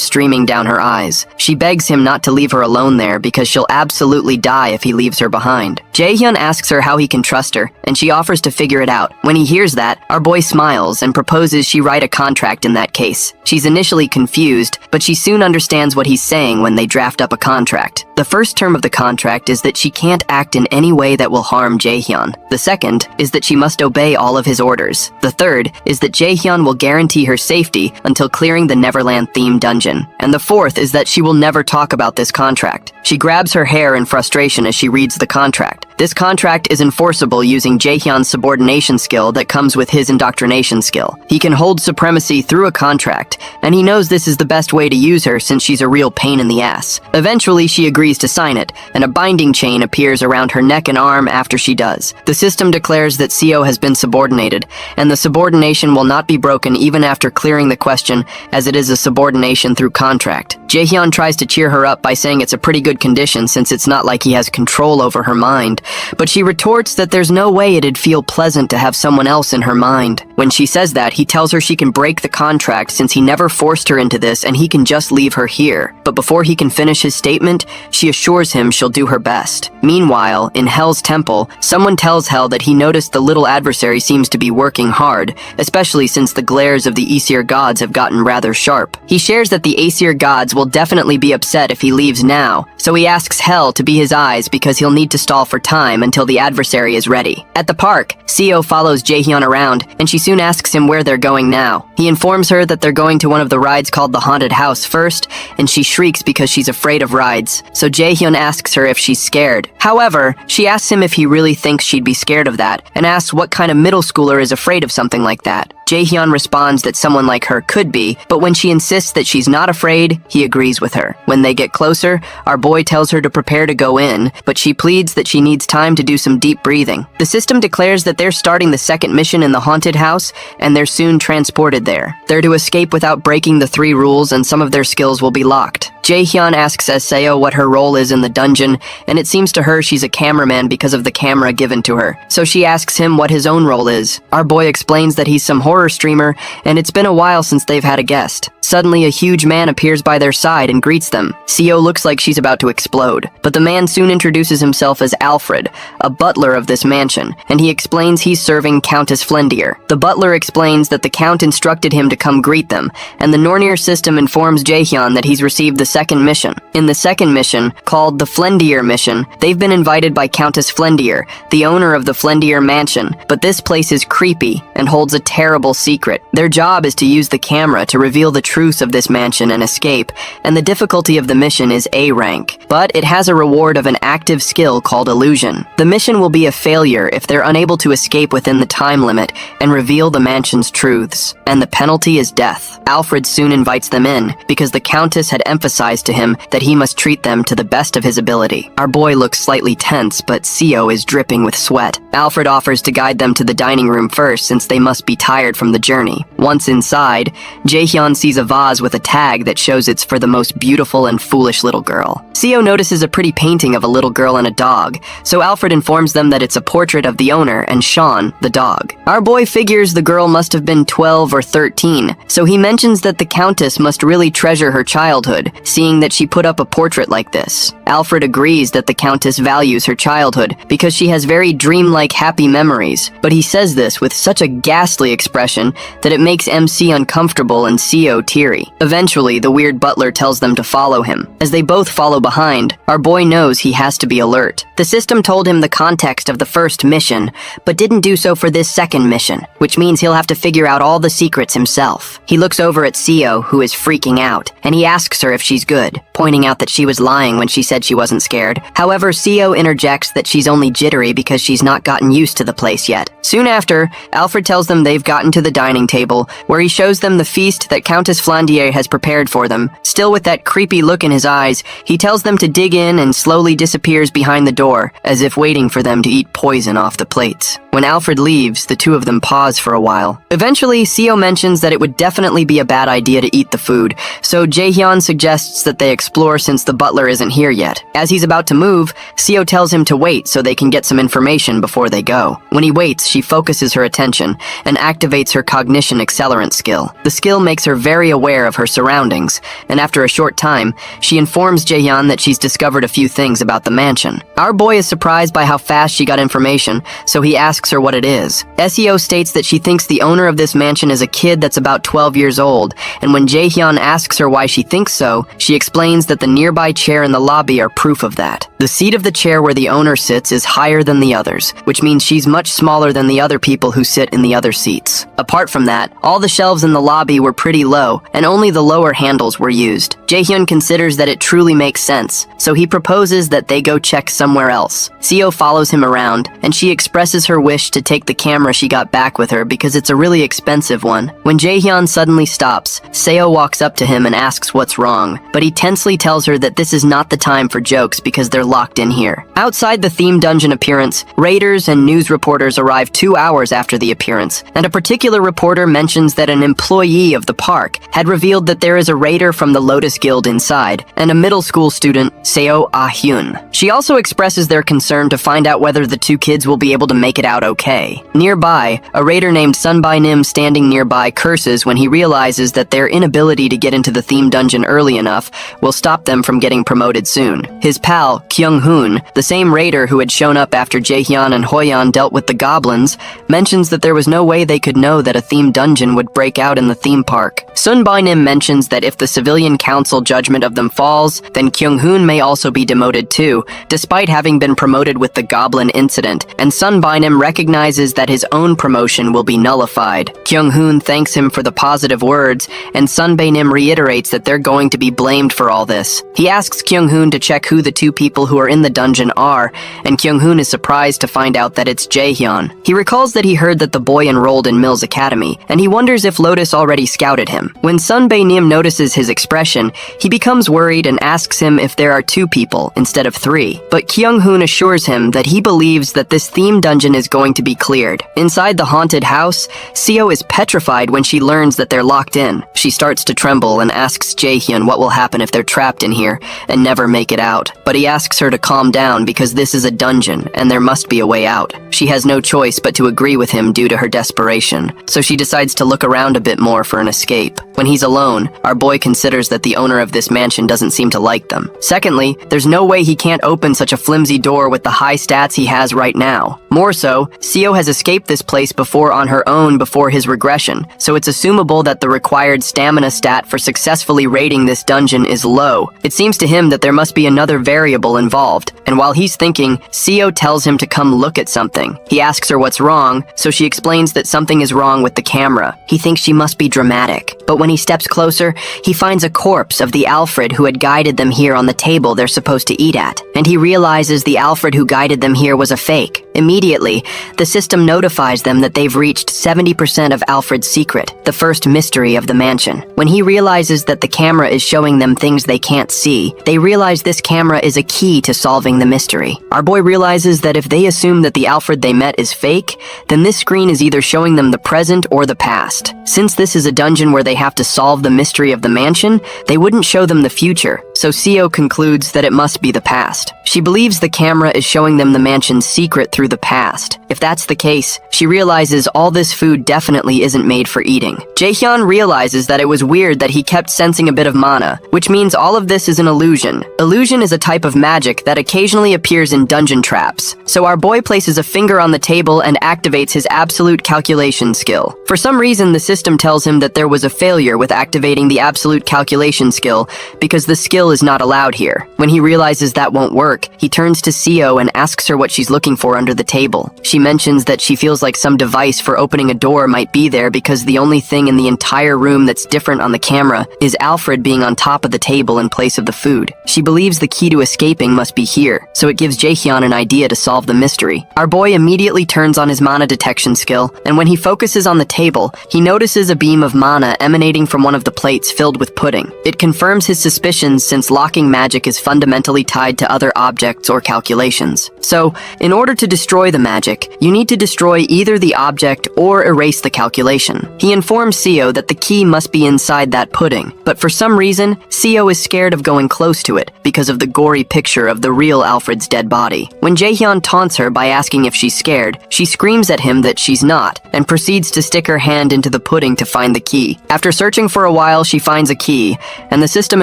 streaming down her eyes. She begs him not to leave her alone there because she'll absolutely die if he leaves her behind. Jaehyun asks her how he can trust her, and she offers to figure it out. When he hears that, our boy smiles and proposes she write a contract in that case. She's initially confused, but she soon understands what he's saying when they draft up a contract. The first term of the contract is that she can't act in any way that will harm Jaehyun. The second is that she must obey all of his orders. The third is that Jaehyun will guarantee her safety until clearing the Neverland-themed dungeon. And the fourth is that she will never talk about this contract. She grabs her hair in frustration as she reads the contract. This contract is enforceable using Jaehyun's subordination skill that comes with his indoctrination skill. He can hold supremacy through a contract, and he knows this is the best way to use her since she's a real pain in the ass. Eventually, she agrees to sign it, and a binding chain appears around her neck and arm after she does. The system declares that Seo has been subordinated, and the subordination will not be broken even after clearing the question, as it is a subordination through contract. Jaehyun tries to cheer her up by saying it's a pretty good condition since it's not like he has control over her mind, but she retorts that there's no way it'd feel pleasant to have someone else in her mind. When she says that, he tells her she can break the contract since he never forced her into this and he can just leave her here. But before he can finish his statement, she assures him she'll do her best. Meanwhile, in Hell's temple, someone tells Hell that he noticed the little adversary seems to be working hard, especially since the glares of the Aesir gods have gotten rather sharp. He shares that the Aesir gods will definitely be upset if he leaves now, so he asks Hell to be his eyes because he'll need to stall for time until the adversary is ready. At the park, Seo follows Jaehyun around, and she soon asks him where they're going now. He informs her that they're going to one of the rides called the Haunted House first, and she shrieks because she's afraid of rides, so Jaehyun asks her if she's scared. However, she asks him if he really thinks she'd be scared of that, and asks what kind of middle schooler is afraid of something like that. Jaehyun responds that someone like her could be, but when she insists that she's not afraid, he agrees with her. When they get closer, our boy tells her to prepare to go in, but she pleads that she needs time to do some deep breathing. The system declares that they're starting the second mission in the haunted house, and they're soon transported there. They're to escape without breaking the 3 rules, and some of their skills will be locked. Jaehyun asks Seo what her role is in the dungeon, and it seems to her she's a cameraman because of the camera given to her. So she asks him what his own role is. Our boy explains that he's some horror streamer, and it's been a while since they've had a guest. Suddenly, a huge man appears by their side and greets them. Seo looks like she's about to explode, but the man soon introduces himself as Alfred, a butler of this mansion, and he explains he's serving Countess Flendir. The butler explains that the Count instructed him to come greet them, and the Nornir system informs Jaehyun that he's received the second mission. In the second mission, called the Flendir mission, they've been invited by Countess Flendir, the owner of the Flendir mansion, but this place is creepy and holds a terrible secret. Their job is to use the camera to reveal the truth of this mansion and escape, and the difficulty of the mission is A rank, but it has a reward of an active skill called illusion. The mission will be a failure if they're unable to escape within the time limit and reveal the mansion's truths, and the penalty is death. Alfred soon invites them in, because the Countess had emphasized emphasize to him that he must treat them to the best of his ability. Our boy looks slightly tense, but Seo is dripping with sweat. Alfred offers to guide them to the dining room first since they must be tired from the journey. Once inside, Jaehyun sees a vase with a tag that shows it's for the most beautiful and foolish little girl. Seo notices a pretty painting of a little girl and a dog, so Alfred informs them that it's a portrait of the owner and Sean, the dog. Our boy figures the girl must have been 12 or 13, so he mentions that the Countess must really treasure her childhood, seeing that she put up a portrait like this. Alfred agrees that the Countess values her childhood because she has very dreamlike happy memories, but he says this with such a ghastly expression that it makes MC uncomfortable and Seo teary. Eventually, the weird butler tells them to follow him. As they both follow behind, our boy knows he has to be alert. The system told him the context of the first mission, but didn't do so for this second mission, which means he'll have to figure out all the secrets himself. He looks over at Seo, who is freaking out, and he asks her if she's good, pointing out that she was lying when she said she wasn't scared. However, Seo interjects that she's only jittery because she's not gotten used to the place yet. Soon after, Alfred tells them they've gotten to the dining table, where he shows them the feast that Countess Flandier has prepared for them. Still with that creepy look in his eyes, he tells them to dig in and slowly disappears behind the door, as if waiting for them to eat poison off the plates. When Alfred leaves, the two of them pause for a while. Eventually, Seo mentions that it would definitely be a bad idea to eat the food, so Jaehyun suggests that they explore since the butler isn't here yet. As he's about to move, Seo tells him to wait so they can get some information before they go. When he waits, she focuses her attention and activates her cognition accelerant skill. The skill makes her very aware of her surroundings, and after a short time, she informs Jaehyun that she's discovered a few things about the mansion. Our boy is surprised by how fast she got information, so he asks her what it is. Seo states that she thinks the owner of this mansion is a kid that's about 12 years old, and when Jaehyun asks her why she thinks so, she explains that the nearby chair in the lobby are proof of that. The seat of the chair where the owner sits is higher than the others, which means she's much smaller than the other people who sit in the other seats. Apart from that, all the shelves in the lobby were pretty low, and only the lower handles were used. Jaehyun considers that it truly makes sense, so he proposes that they go check somewhere else. Seo follows him around, and she expresses her wish to take the camera she got back with her because it's a really expensive one. When Jaehyun suddenly stops, Seo walks up to him and asks what's wrong, but he tensely tells her that this is not the time for jokes because they're locked in here. Outside the theme dungeon appearance, raiders and news reporters arrive 2 hours after the appearance, and a particular reporter mentions that an employee of the park had revealed that there is a raider from the Lotus Guild inside, and a middle school student, Seo Ah-hyun. She also expresses their concern to find out whether the two kids will be able to make it out okay. Nearby, a raider named Sunbai Nim standing nearby curses when he realizes that their inability to get into the theme dungeon early enough will stop them from getting promoted soon. His pal, Kyung-hoon, the same raider who had shown up after Jaehyun and Hoyeon dealt with the goblins, mentions that there was no way they could know that a theme dungeon would break out in the theme park. Sunbai Nim mentions that if the civilian council judgment of them falls, then Kyung-hoon may also be demoted too, despite having been promoted with the goblin incident, and Sunbai Nim recognizes that his own promotion will be nullified. Kyung-hoon thanks him for the positive words, and Sunbai Nim reiterates that they're going to be blamed for all this. He asks Kyung-hoon to check who the two people who are in the dungeon are, and Kyung-hoon is surprised to find out that it's Jaehyun. He recalls that he heard that the boy enrolled in Mills Academy, and he wonders if Lotus already scouted him. When Sunbai Nim notices his expression, he becomes worried and asks him if there are 2 people instead of 3. But Kyung-hoon assures him that he believes that this theme dungeon is going to be cleared. Inside the haunted house, Seo is petrified when she learns that they're locked in. She starts to tremble and asks Jaehyun what will happen if they're trapped in here and never make it out. But he asks her to calm down because this is a dungeon and there must be a way out. She has no choice but to agree with him due to her desperation, so she decides to look around a bit more for an escape. When he's alone, our boy considers that the owner of this mansion doesn't seem to like them. Secondly, there's no way he can't open such a flimsy door with the high stats he has right now. More so, Seo has escaped this place before on her own before his regression, so it's assumable that the required stamina stat for successfully raiding this dungeon is low. It seems to him that there must be another variable involved, and while he's thinking, Seo tells him to come look at something. He asks her what's wrong, so she explains that something is wrong with the camera. He thinks she must be dramatic, but when When he steps closer, he finds a corpse of the Alfred who had guided them here on the table they're supposed to eat at, and he realizes the Alfred who guided them here was a fake. Immediately, the system notifies them that they've reached 70% of Alfred's secret, the first mystery of the mansion. When he realizes that the camera is showing them things they can't see, they realize this camera is a key to solving the mystery. Our boy realizes that if they assume that the Alfred they met is fake, then this screen is either showing them the present or the past. Since this is a dungeon where they have to solve the mystery of the mansion, they wouldn't show them the future, so Seo concludes that it must be the past. She believes the camera is showing them the mansion's secret through the past. If that's the case, she realizes all this food definitely isn't made for eating. Jaehyun realizes that it was weird that he kept sensing a bit of mana, which means all of this is an illusion. Illusion is a type of magic that occasionally appears in dungeon traps, so our boy places a finger on the table and activates his absolute calculation skill. For some reason, the system tells him that there was a failure with activating the absolute calculation skill because the skill is not allowed here. When he realizes that won't work, he turns to Seo and asks her what she's looking for under the table. She mentions that she feels like some device for opening a door might be there because the only thing in the entire room that's different on the camera is Alfred being on top of the table in place of the food. She believes the key to escaping must be here, so it gives Jaehyun an idea to solve the mystery. Our boy immediately turns on his mana detection skill, and when he focuses on the table, he notices a beam of mana emanating from one of the plates filled with pudding. It confirms his suspicions since locking magic is fundamentally tied to other objects or calculations. So, in order to destroy the magic, you need to destroy either the object or erase the calculation. He informs Seo that the key must be inside that pudding, but for some reason, Seo is scared of going close to it because of the gory picture of the real Alfred's dead body. When Jaehyun taunts her by asking if she's scared, she screams at him that she's not, and proceeds to stick her hand into the pudding to find the key. After searching for a while, she finds a key, and the system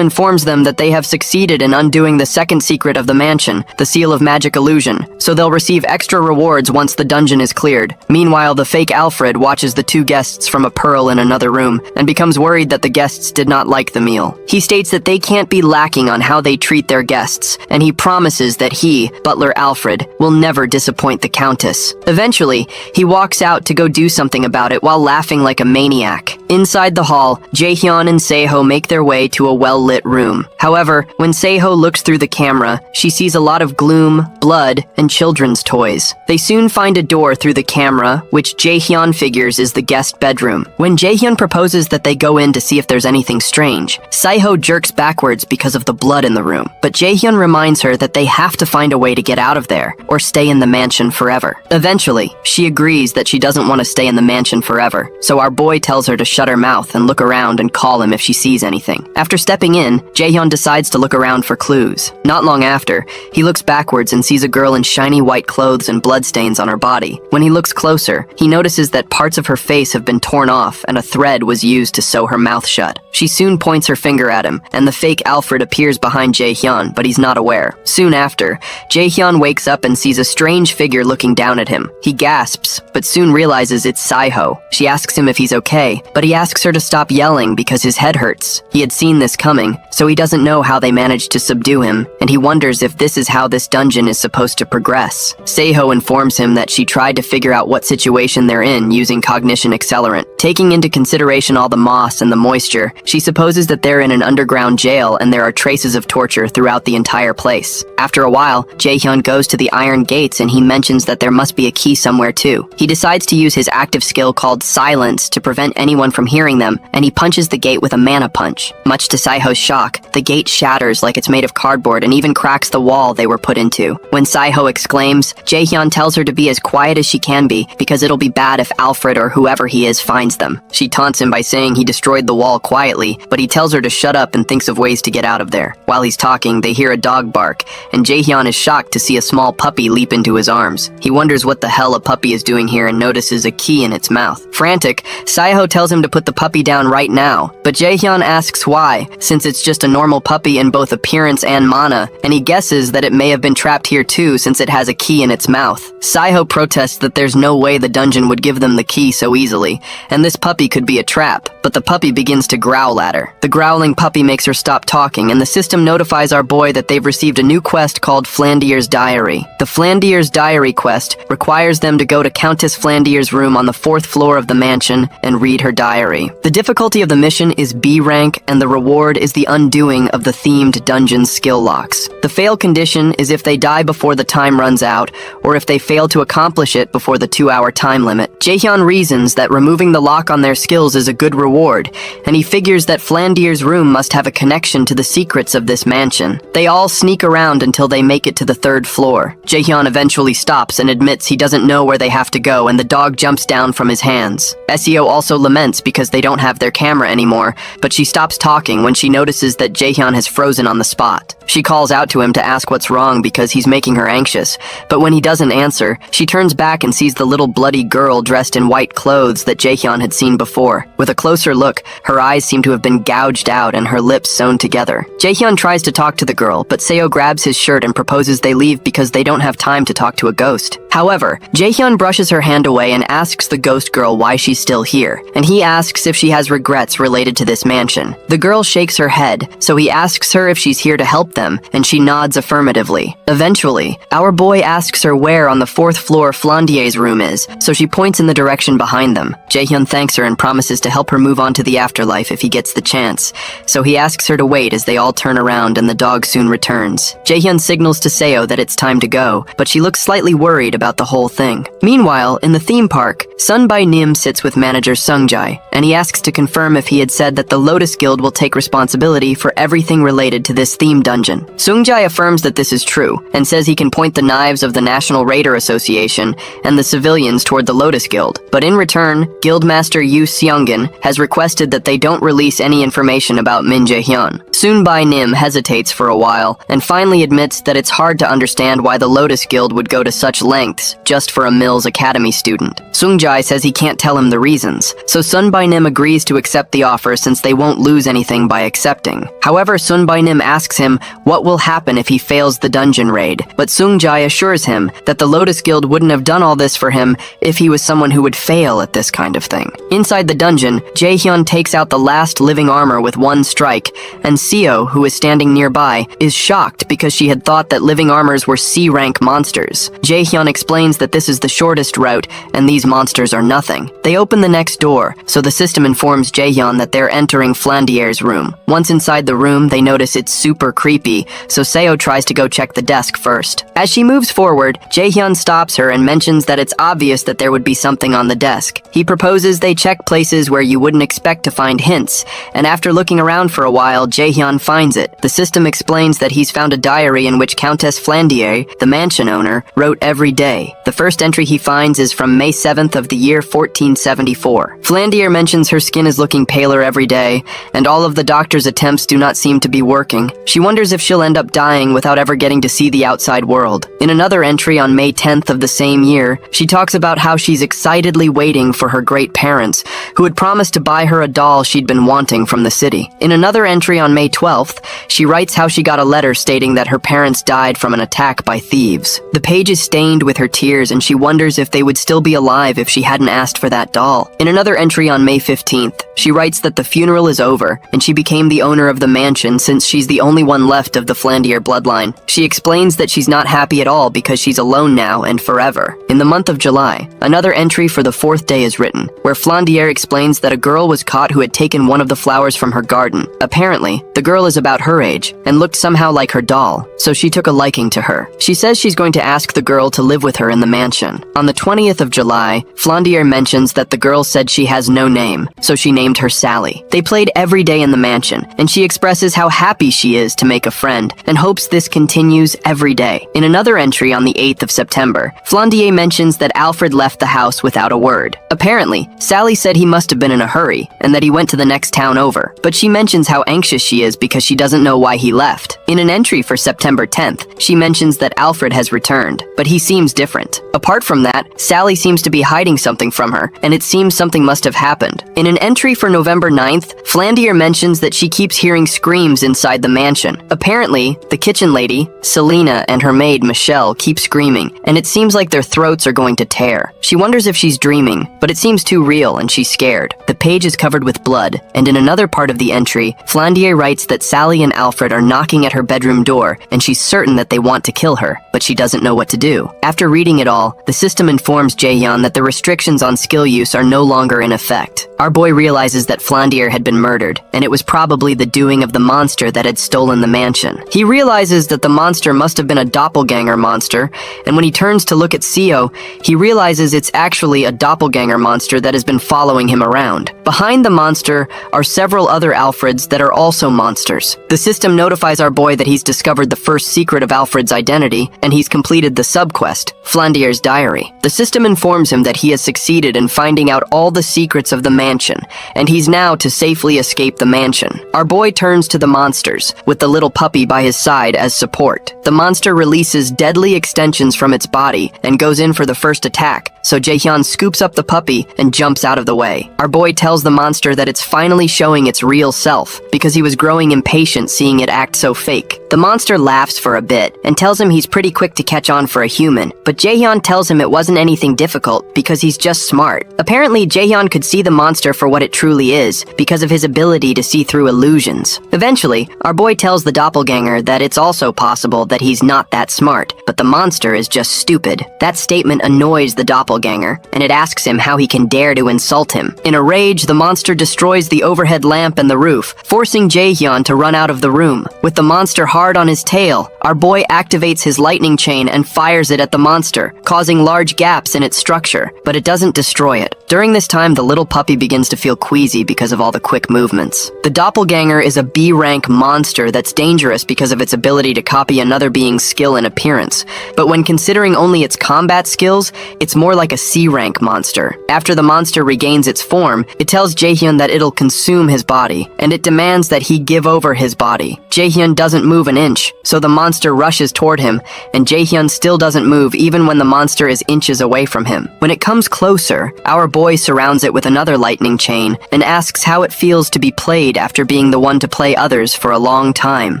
informs them that they have succeeded in undoing the second secret of the mansion, the Seal of Magic Illusion, so they'll receive extra rewards once the dungeon is cleared. Meanwhile, the fake Alfred watches the two guests from a pearl in another room, and becomes worried that the guests did not like the meal. He states that they can't be lacking on how they treat their guests, and he promises that he, Butler Alfred, will never disappoint the Countess. Eventually, he walks out to go do something about it while laughing like a maniac. Inside the hall, Jaehyun and Seo make their way to a well-lit room. However, when Seo looks through the camera, she sees a lot of gloom, blood, and children's toys. They soon find a door through the camera, which Jaehyun figures is the guest bedroom. When Jaehyun proposes that they go in to see if there's anything strange, Seo jerks backwards because of the blood in the room, but Jaehyun reminds her that they have to find a way to get out of there, or stay in the mansion forever. Eventually, she agrees that she doesn't want to stay in the mansion forever, so our boy tells her to shut her mouth and look around and call him if she sees anything. After stepping in, Jaehyun decides to look around for clues. Not long after, he looks backwards and sees a girl in shiny white clothes and bloodstains on her body. When he looks closer, he notices that parts of her face have been torn off and a thread was used to sew her mouth shut. She soon points her finger at him, and the fake Alfred appears behind Jaehyun, but he's not aware. Soon after, Jaehyun wakes up and sees a strange figure looking down at him. He gasps, but soon realizes it's Seo. She asks him if he's okay, but he asks her to stop yelling because his head hurts. He had seen this coming, so he doesn't know how they managed to subdue him, and he wonders if this is how this dungeon is supposed to progress. Seo informs him that she tried to figure out what situation they're in using cognition accelerant. Taking into consideration all the moss and the moisture, she supposes that they're in an underground jail and there are traces of torture throughout the entire place. After a while, Jaehyun goes to the iron gates and he mentions that there must be a key somewhere too. He decides to use his active skill called Silence to prevent anyone from hearing them, and he punches the gate with a mana punch. Much to Saiho's shock, the gate shatters like it's made of cardboard and even cracks the wall they were put into. When Saiho exclaims, Jaehyun tells her to be as quiet as she can be because it'll be bad if Alfred or whoever he is finds them. She taunts him by saying he destroyed the wall quietly, but he tells her to shut up and thinks of ways to get out of there. While he's talking, they hear a dog bark, and Jaehyun is shocked to see a small puppy leap into his arms. He wonders what the hell a puppy is doing here and notices a key in its mouth. Frantic, Saiho tells him to put the puppy down right now, but Jaehyun asks why, since it's just a normal puppy in both appearance and mana, and he guesses that it may have been trapped here too since it has a key in its mouth. Saiho protests that there's no way the dungeon would give them the key so easily, and and this puppy could be a trap. But the puppy begins to growl at her. The growling puppy makes her stop talking, and the system notifies our boy that they've received a new quest called Flandier's Diary. The Flandier's Diary quest requires them to go to Countess Flandier's room on the 4th floor of the mansion and read her diary. The difficulty of the mission is B rank, and the reward is the undoing of the themed dungeon skill locks. The fail condition is if they die before the time runs out, or if they fail to accomplish it before the 2-hour time limit. Jaehyun reasons that removing the lock on their skills is a good reward, and he figures that Flandier's room must have a connection to the secrets of this mansion. They all sneak around until they make it to the 3rd floor. Jaehyun eventually stops and admits he doesn't know where they have to go, and the dog jumps down from his hands. SEO also laments because they don't have their camera anymore, but she stops talking when she notices that Jaehyun has frozen on the spot. She calls out to him to ask what's wrong because he's making her anxious, but when he doesn't answer, she turns back and sees the little bloody girl dressed in white clothes that Jaehyun had seen before. With a closer look, her eyes seem to have been gouged out and her lips sewn together. Jaehyun tries to talk to the girl, but Seo grabs his shirt and proposes they leave because they don't have time to talk to a ghost. However, Jaehyun brushes her hand away and asks the ghost girl why she's still here, and he asks if she has regrets related to this mansion. The girl shakes her head, so he asks her if she's here to help them, and she nods affirmatively. Eventually, our boy asks her where on the 4th floor Flandier's room is, so she points in the direction behind them. Jaehyun thanks her and promises to help her move on to the afterlife if he gets the chance, so he asks her to wait as they all turn around and the dog soon returns. Jaehyun signals to Seo that it's time to go, but she looks slightly worried about the whole thing. Meanwhile, in the theme park, Sunbai Nim sits with manager Sungjae, and he asks to confirm if he had said that the Lotus Guild will take responsibility for everything related to this theme dungeon. Sungjae affirms that this is true, and says he can point the knives of the National Raider Association and the civilians toward the Lotus Guild. But in return, Guildmaster Yu Seungin has requested that they don't release any information about Min Jae-hyun. Sunbai Nim hesitates for a while, and finally admits that it's hard to understand why the Lotus Guild would go to such lengths just for a Mills Academy student. Sungjae says he can't tell him the reasons, so Sunbai Nim agrees to accept the offer since they won't lose anything by accepting. However, Sunbai Nim asks him what will happen if he fails the dungeon raid, but Sungjae assures him that the Lotus Guild wouldn't have done all this for him if he was someone who would fail at this kind of thing. Inside the dungeon, Jaehyun takes out the last living armor with one strike, and Seo, who is standing nearby, is shocked because she had thought that living armors were C-rank monsters. Jaehyun explains that this is the shortest route, and these monsters are nothing. They open the next door, so the system informs Jaehyun that they're entering Flandier's room. Once inside the room, they notice it's super creepy, so Seo tries to go check the desk first. As she moves forward, Jaehyun stops her and mentions that it's obvious that there would be something on the desk. He proposes they check places where you wouldn't expect to find hints, and after looking around for a while, Jaehyun finds it. The system explains that he's found a diary in which Countess Flandier, the mansion owner, wrote every day. The first entry he finds is from May 7th of the year 1474. Flandier mentions her skin is looking paler every day, and all of the doctor's attempts do not seem to be working. She wonders if she'll end up dying without ever getting to see the outside world. In another entry on May 10th of the same year, she talks about how she's excitedly waiting for her great parents, who had promised to buy her a doll she'd been wanting from the city. In another entry on May 12th, she writes how she got a letter stating that her parents died from an attack by thieves. The page is stained with her tears, and she wonders if they would still be alive if she hadn't asked for that doll. In another entry on May 15th, she writes that the funeral is over, and she became the owner of the mansion since she's the only one left of the Flandier bloodline. She explains that she's not happy at all because she's alone now and forever. In the month of July, another entry for the 4th day is written, where Flandier explains that a girl was caught who had taken one of the flowers from her garden. Apparently, the girl is about her age and looked somehow like her doll, so she took a liking to her. She says she's going to ask the girl to live with her in the mansion. On the 20th of July, Flandier mentions that the girl said she has no name, so she named her Sally. They played every day in the mansion, and she expresses how happy she is to make a friend and hopes this continues every day. In another entry on the 8th of September, Flandier mentions that Alfred left the house without a word. Apparently, Sally said he must have been in a hurry and that he went to the next town over, but she mentions how anxious she is because she doesn't know why he left. In an entry for September 10th, she mentions that Alfred has returned, but he seems different. Apart from that, Sally seems to be hiding something from her, and it seems something must have happened. In an entry for November 9th, Flandier mentions that she keeps hearing screams inside the mansion. Apparently, the kitchen lady, Selena, and her maid, Michelle, keep screaming, and it seems like their throats are going to tear. She wonders if she's dreaming, but it seems too real and she's scared. The page is covered with blood, and in another part of the entry, Flandier writes that Sally and Alfred are knocking at her bedroom door, and she's certain that they want to kill her, but she doesn't know what to do. After reading it all, the system informs Jaehyun that the restrictions on skill use are no longer in effect. Our boy realizes that Flandier had been murdered, and it was probably the doing of the monster that had stolen the mansion. He realizes that the monster must have been a doppelganger monster, and when he turns to look at Seo, he realizes it's actually a doppelganger monster that has been following him around. Behind the monster are several other Alfreds that are also monsters. The system notifies our boy that he's discovered the first secret of Alfred's identity, and he's completed the subquest, Flandier's Diary. The system informs him that he has succeeded in finding out all the secrets of the mansion, and he's now to safely escape the mansion. Our boy turns to the monsters, with the little puppy by his side as support. The monster releases deadly extensions from its body and goes in for the first attack, so Jaehyun scoops up the puppy and jumps out of the way. Our boy tells the monster that it's finally showing its real self, because he was growing impatient seeing it act so fake. The monster laughs for a bit and tells him he's pretty quick to catch on for a human, but Jaehyun tells him it wasn't anything difficult because he's just smart. Apparently, Jaehyun could see the monster for what it truly is because of his ability to see through illusions. Eventually, our boy tells the doppelganger that it's also possible that he's not that smart, but the monster is just stupid. That statement annoys the doppelganger, and it asks him how he can dare to insult him. In a rage, the monster destroys the overhead lamp and the roof, forcing Jaehyun to run out of the room. With the monster hard on his tail, our boy activates his lightning chain and fires it at the monster, causing large gaps in its structure, but it doesn't destroy it. During this time, the little puppy begins to feel queasy because of all the quick movements. The doppelganger is a B-rank monster that's dangerous because of its ability to copy another being's skill and appearance, but when considering only its combat skills, it's more like a C-rank monster. After the monster regains its form, it tells Jaehyun that it'll consume his body, and it demands that he give over his body. Jaehyun doesn't move an inch, so the monster rushes toward him, and Jaehyun still doesn't move even when the monster is inches away from him. When it comes closer, our boy surrounds it with another lightning chain and asks how it feels to be played after being the one to play others for a long time.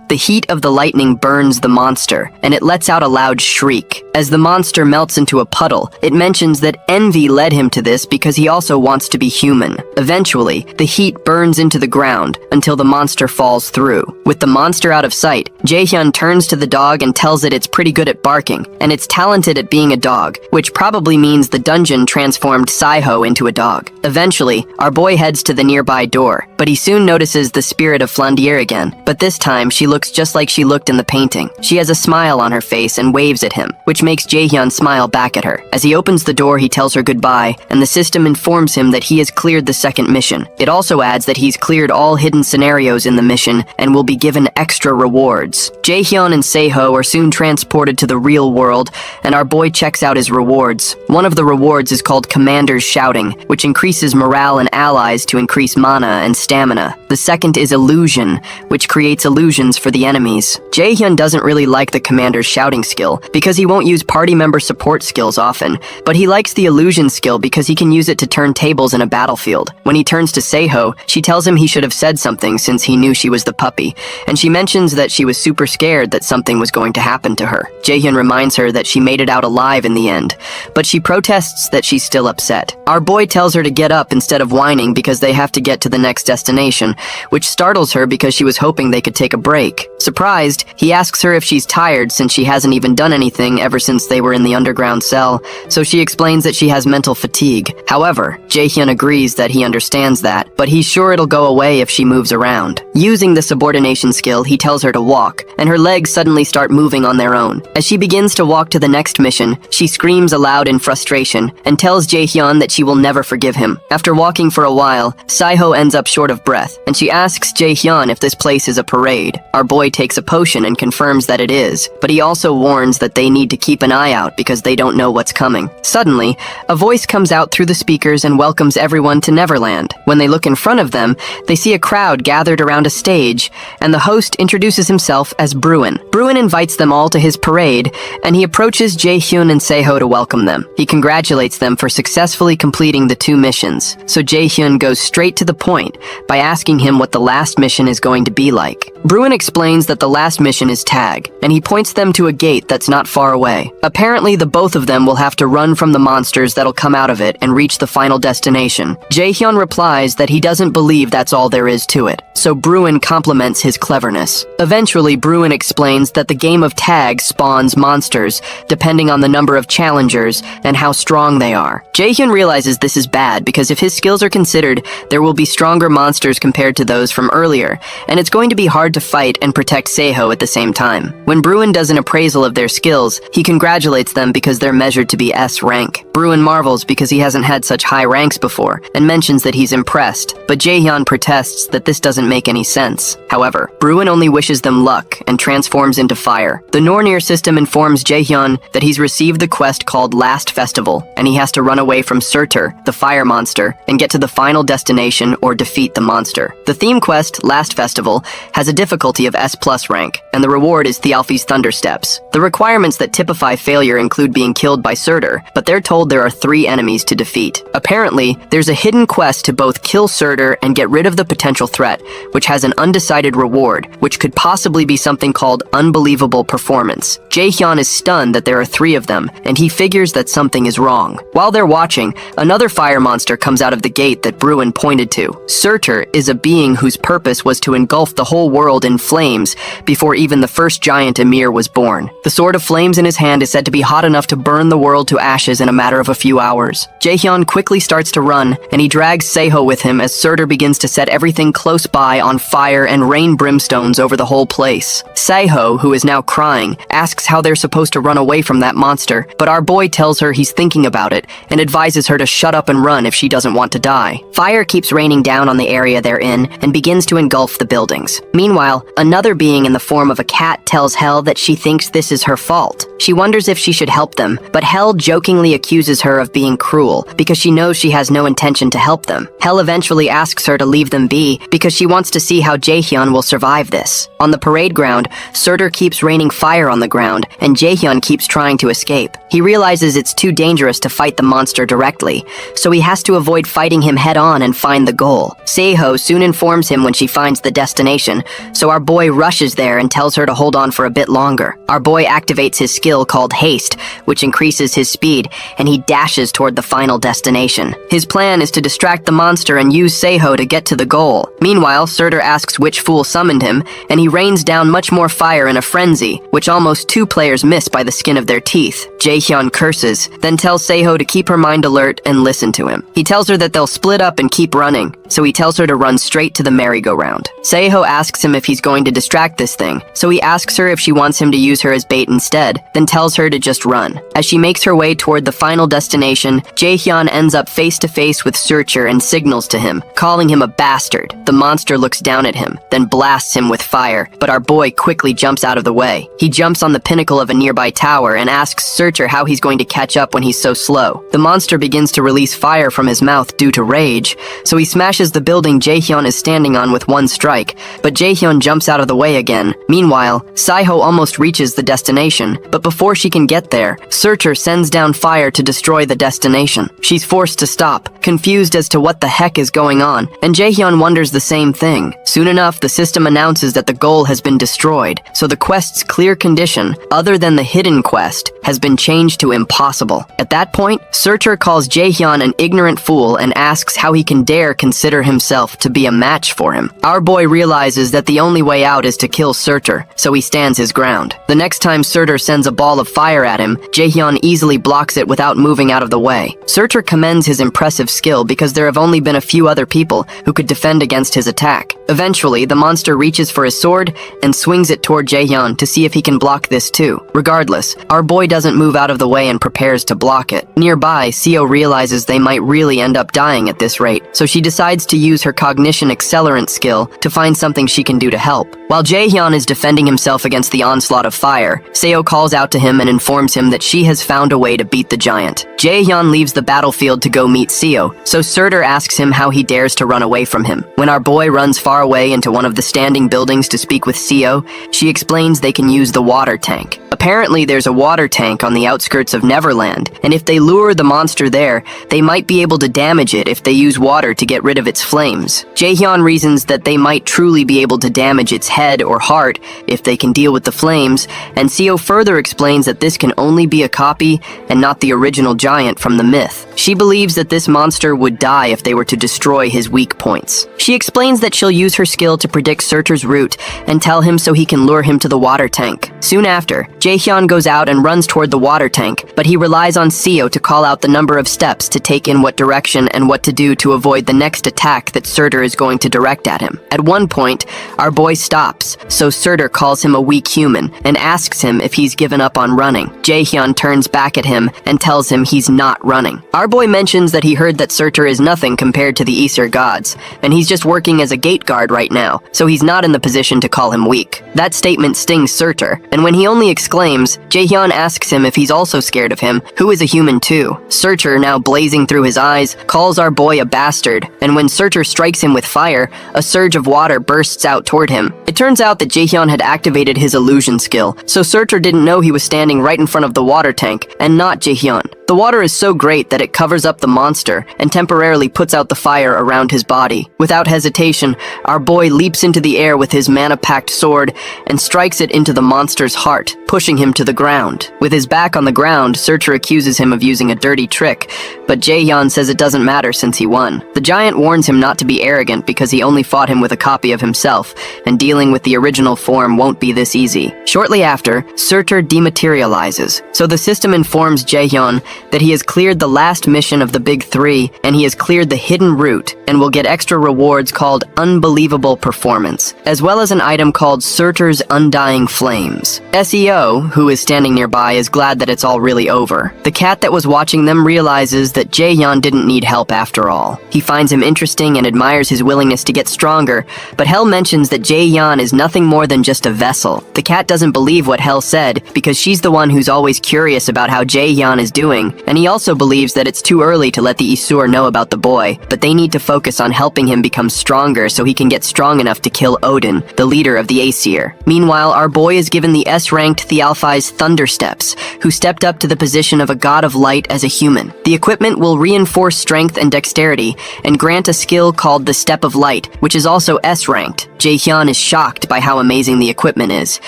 The heat of the lightning burns the monster, and it lets out a loud shriek. As the monster melts into a puddle, it mentions that envy led him to this because he also wants to be human. Eventually, the heat burns into the ground until the monster falls through. With the monster out of sight, Jaehyun turns to the dog and tells it it's pretty good at barking, and it's talented at being a dog, which probably means the dungeon transformed Saiho into a dog. Eventually, our boy heads to the nearby door, but he soon notices the spirit of Flandier again, but this time she looks just like she looked in the painting. She has a smile on her face and waves at him, which makes Jaehyun smile back at her. As he opens the door, he tells her goodbye, and the system informs him that he has cleared the second mission. It also adds that he's cleared all hidden scenarios in the mission and will be given extra rewards. Jaehyun and Seiho are soon transported to the real world, and our boy checks out his rewards. One of the rewards is called Commander's Shouting, which increases morale and allies to increase mana and stamina. The second is Illusion, which creates illusions for the enemies. Jaehyun doesn't really like the Commander's Shouting skill because he won't use party member support skills often, but he likes the Illusion skill because he can use it to turn tables in a battlefield. When he turns to Seiho, she tells him he should have said something since he knew she was the puppy, and she mentions that she was super scared that something was going to happen to her. Jaehyun reminds her that she made it out alive in the end, but she protests that she's still upset. Our boy tells her to get up instead of whining because they have to get to the next destination, which startles her because she was hoping they could take a break. Surprised, he asks her if she's tired since she hasn't even done anything ever since they were in the underground cell, so she explains that she has mental fatigue. However, Jaehyun agrees that he understands that, but he's sure it'll go away if she moves around. Using the subordination skill, he tells her to walk, and her legs suddenly start moving on their own. As she begins to walk to the next mission, she screams aloud in frustration and tells Jaehyun that she will never forgive him. After walking for a while, Saiho ends up short of breath, and she asks Jaehyun if this place is a parade. Our boy takes a potion and confirms that it is, but he also warns that they need to keep an eye out because they don't know what's coming. Suddenly, a voice comes out through the speakers and welcomes everyone to Neverland. When they look in front of them, they see a crowd gathered around a stage, and the host introduces himself as Bruin. Bruin invites them all to his parade, and he approaches Jaehyun and Seho to welcome them. He congratulates them for successfully completing the 2 missions, so Jaehyun goes straight to the point by asking him what the last mission is going to be like. Bruin explains that the last mission is tag, and he points them to a gate that's not far away. Apparently, the both of them will have to run from the monsters that'll come out of it and reach the final destination. Jaehyun replies that he doesn't believe that's all there is to it, so Bruin compliments his cleverness. Eventually, Bruin explains that the game of tag spawns monsters, depending on the number of challengers and how strong they are. Jaehyun realizes this is bad because if his skills are considered, there will be stronger monsters compared to those from earlier, and it's going to be hard to fight and protect Seho at the same time. When Bruin does an appraisal of their skills, he congratulates them because they're measured to be S rank. Bruin marvels because he hasn't had such high ranks before, and mentions that he's impressed, but Jaehyun protests that this doesn't make any sense. However, Bruin only wishes them luck and transforms into fire. The Nornir system informs Jaehyun that he's received the quest called Last Festival, and he has to run away from Surtur, the fire monster, and get to the final destination or defeat the monster. The theme quest, Last Festival, has a difficulty of S+ rank, and the reward is Thialfi's Thunder Steps. The requirements that typify failure include being killed by Surtur, but they're told there are 3 enemies to defeat. Apparently, there's a hidden quest to both kill Surtur and get rid of the potential threat, which has an undecided reward, which could possibly be something called Unbelievable Performance. Jaehyun is stunned that there are 3 of them, and he figures that something is wrong. While they're watching, another fire monster comes out of the gate that Bruin pointed to. Surtur is a being whose purpose was to engulf the whole world in flames before even the first giant Emir was born. The sword of flames in his hand is said to be hot enough to burn the world to ashes in a matter of a few hours. Jaehyun quickly starts to run, and he drags Seho with him as Surtur begins to set everything close by on fire and rain brimstones over the whole place. Seho, who is now crying, asks how they're supposed to run away from that monster, but our boy tells her he's thinking about it and advises her to shut up and run if she doesn't want to die. Fire keeps raining down on the area they're in and begins to engulf the buildings. Meanwhile, another being in the form of a cat tells Hel that she thinks this is her fault. She wonders if she should help them, but Hel jokingly accuses her of being cruel because she knows she has no intention to help them. Hel eventually asks her to leave them be because she wants to see how Jaehyun will survive this. On the parade ground, Surtur keeps raining fire on the ground, and Jaehyun keeps trying to escape. He realizes it's too dangerous to fight the monster directly, so he has to avoid fighting him head-on and find the goal. Seho soon informs him when she finds the destination, so our boy rushes there and tells her to hold on for a bit longer. Our boy activates his skill called Haste, which increases his speed, and he dashes toward the final destination. His plan is to distract the monster and use Seho to get to the goal. Meanwhile, Surtur asks which fool summoned him, and he rains down much more fire in a frenzy, which almost 2 players miss by the skin of their teeth. Jaehyun curses, then tells Seho to keep her mind alert and listen to him. He tells her that they'll split up and keep running, so he tells her to run straight to the merry-go-round. Seho asks him if he's going to distract this thing, so he asks her if she wants him to use her as bait instead, then tells her to just run. As she makes her way toward the final destination, Jaehyun ends up face-to-face with Surtur and signals to him, calling him a bastard. The monster looks down at him, then blasts him with fire, but our boy quickly jumps out of the way. He jumps on the pinnacle of a nearby tower and asks Surtur how he's going to catch up when he's so slow. The monster begins to release fire from his mouth due to rage, so he smashes the building Jaehyun is standing on with one strike, but Jaehyun jumps out of the way again. Meanwhile, Seho almost reaches the destination, but before she can get there, Surtur sends down fire to destroy the destination. She's forced to stop, confused as to what the heck is going on, and Jaehyun wonders the same thing. Soon enough, the system announces that the goal has been destroyed, so the quest's clear condition, other than the hidden quest, has been changed to impossible. At that point, Surtur calls Jaehyun an ignorant fool and asks how he can dare consider himself to be a match for him. Our boy realizes that the only way out is to kill Surtur, so he stands his ground. The next time Surtur sends a ball of fire at him, Jaehyun easily blocks it without moving out of the way. Surtur commends his impressive skill because there have only been a few other people who could defend against his attack. Eventually, the monster reaches for his sword and swings it toward Jaehyun to see if he can block this too. Regardless, our boy doesn't move out of the way and prepares to block it. Nearby, Seo realizes they might really end up dying at this rate, so she decides to use her cognition accelerant skill to find something she can do to help. While While Jaehyun is defending himself against the onslaught of fire, Seo calls out to him and informs him that she has found a way to beat the giant. Jaehyun leaves the battlefield to go meet Seo, so Surtur asks him how he dares to run away from him. When our boy runs far away into one of the standing buildings to speak with Seo, she explains they can use the water tank. Apparently, there's a water tank on the outskirts of Neverland, and if they lure the monster there, they might be able to damage it if they use water to get rid of its flames. Jaehyun reasons that they might truly be able to damage its head or heart if they can deal with the flames, and Seo further explains that this can only be a copy and not the original giant from the myth. She believes that this monster would die if they were to destroy his weak points. She explains that she'll use her skill to predict Surtur's route and tell him so he can lure him to the water tank. Soon after, Jaehyun goes out and runs toward the water tank, but he relies on Seo to call out the number of steps to take in what direction and what to do to avoid the next attack that Surtur is going to direct at him. At one point, our boy stops, so Surtur calls him a weak human and asks him if he's given up on running. Jaehyun turns back at him and tells him he's not running. Our boy mentions that he heard that Surtur is nothing compared to the Aesir gods, and he's just working as a gate guard right now, so he's not in the position to call him weak. That statement stings Surtur, and when he only exclaims, Jaehyun asks him if he's also scared of him, who is a human too. Surtur, now blazing through his eyes, calls our boy a bastard, and when Surtur strikes him with fire, a surge of water bursts out toward him. It turns out that Jaehyun had activated his illusion skill, so Surtur didn't know he was standing right in front of the water tank, and not Jaehyun. The water is so great that it covers up the monster and temporarily puts out the fire around his body. Without hesitation, our boy leaps into the air with his mana-packed sword and strikes it into the monster's heart, pushing him to the ground. With his back on the ground, Surtur accuses him of using a dirty trick, but Jaehyun says it doesn't matter since he won. The giant warns him not to be arrogant because he only fought him with a copy of himself, and dealing with the original form won't be this easy. Shortly after, Surtur dematerializes, so the system informs Jaehyun that he has cleared the last mission of the Big Three, and he has cleared the hidden route, and will get extra rewards called Unbelievable Performance, as well as an item called Surtur's Undying Flames. Seo, who is standing nearby, is glad that it's all really over. The cat that was watching them realizes that Jaehyun didn't need help after all. He finds him interesting and admires his willingness to get stronger, but Hel mentions that Jaehyun is nothing more than just a vessel. The cat doesn't believe what Hel said, because she's the one who's always curious about how Jaehyun is doing, and he also believes that it's too early to let the Aesir know about the boy, but they need to focus on helping him become stronger so he can get strong enough to kill Odin, the leader of the Aesir. Meanwhile, our boy is given the S-ranked Thialfi's Thunder Steps, who stepped up to the position of a god of light as a human. The equipment will reinforce strength and dexterity, and grant a skill called the Step of Light, which is also S-ranked. Jaehyun is shocked by how amazing the equipment is,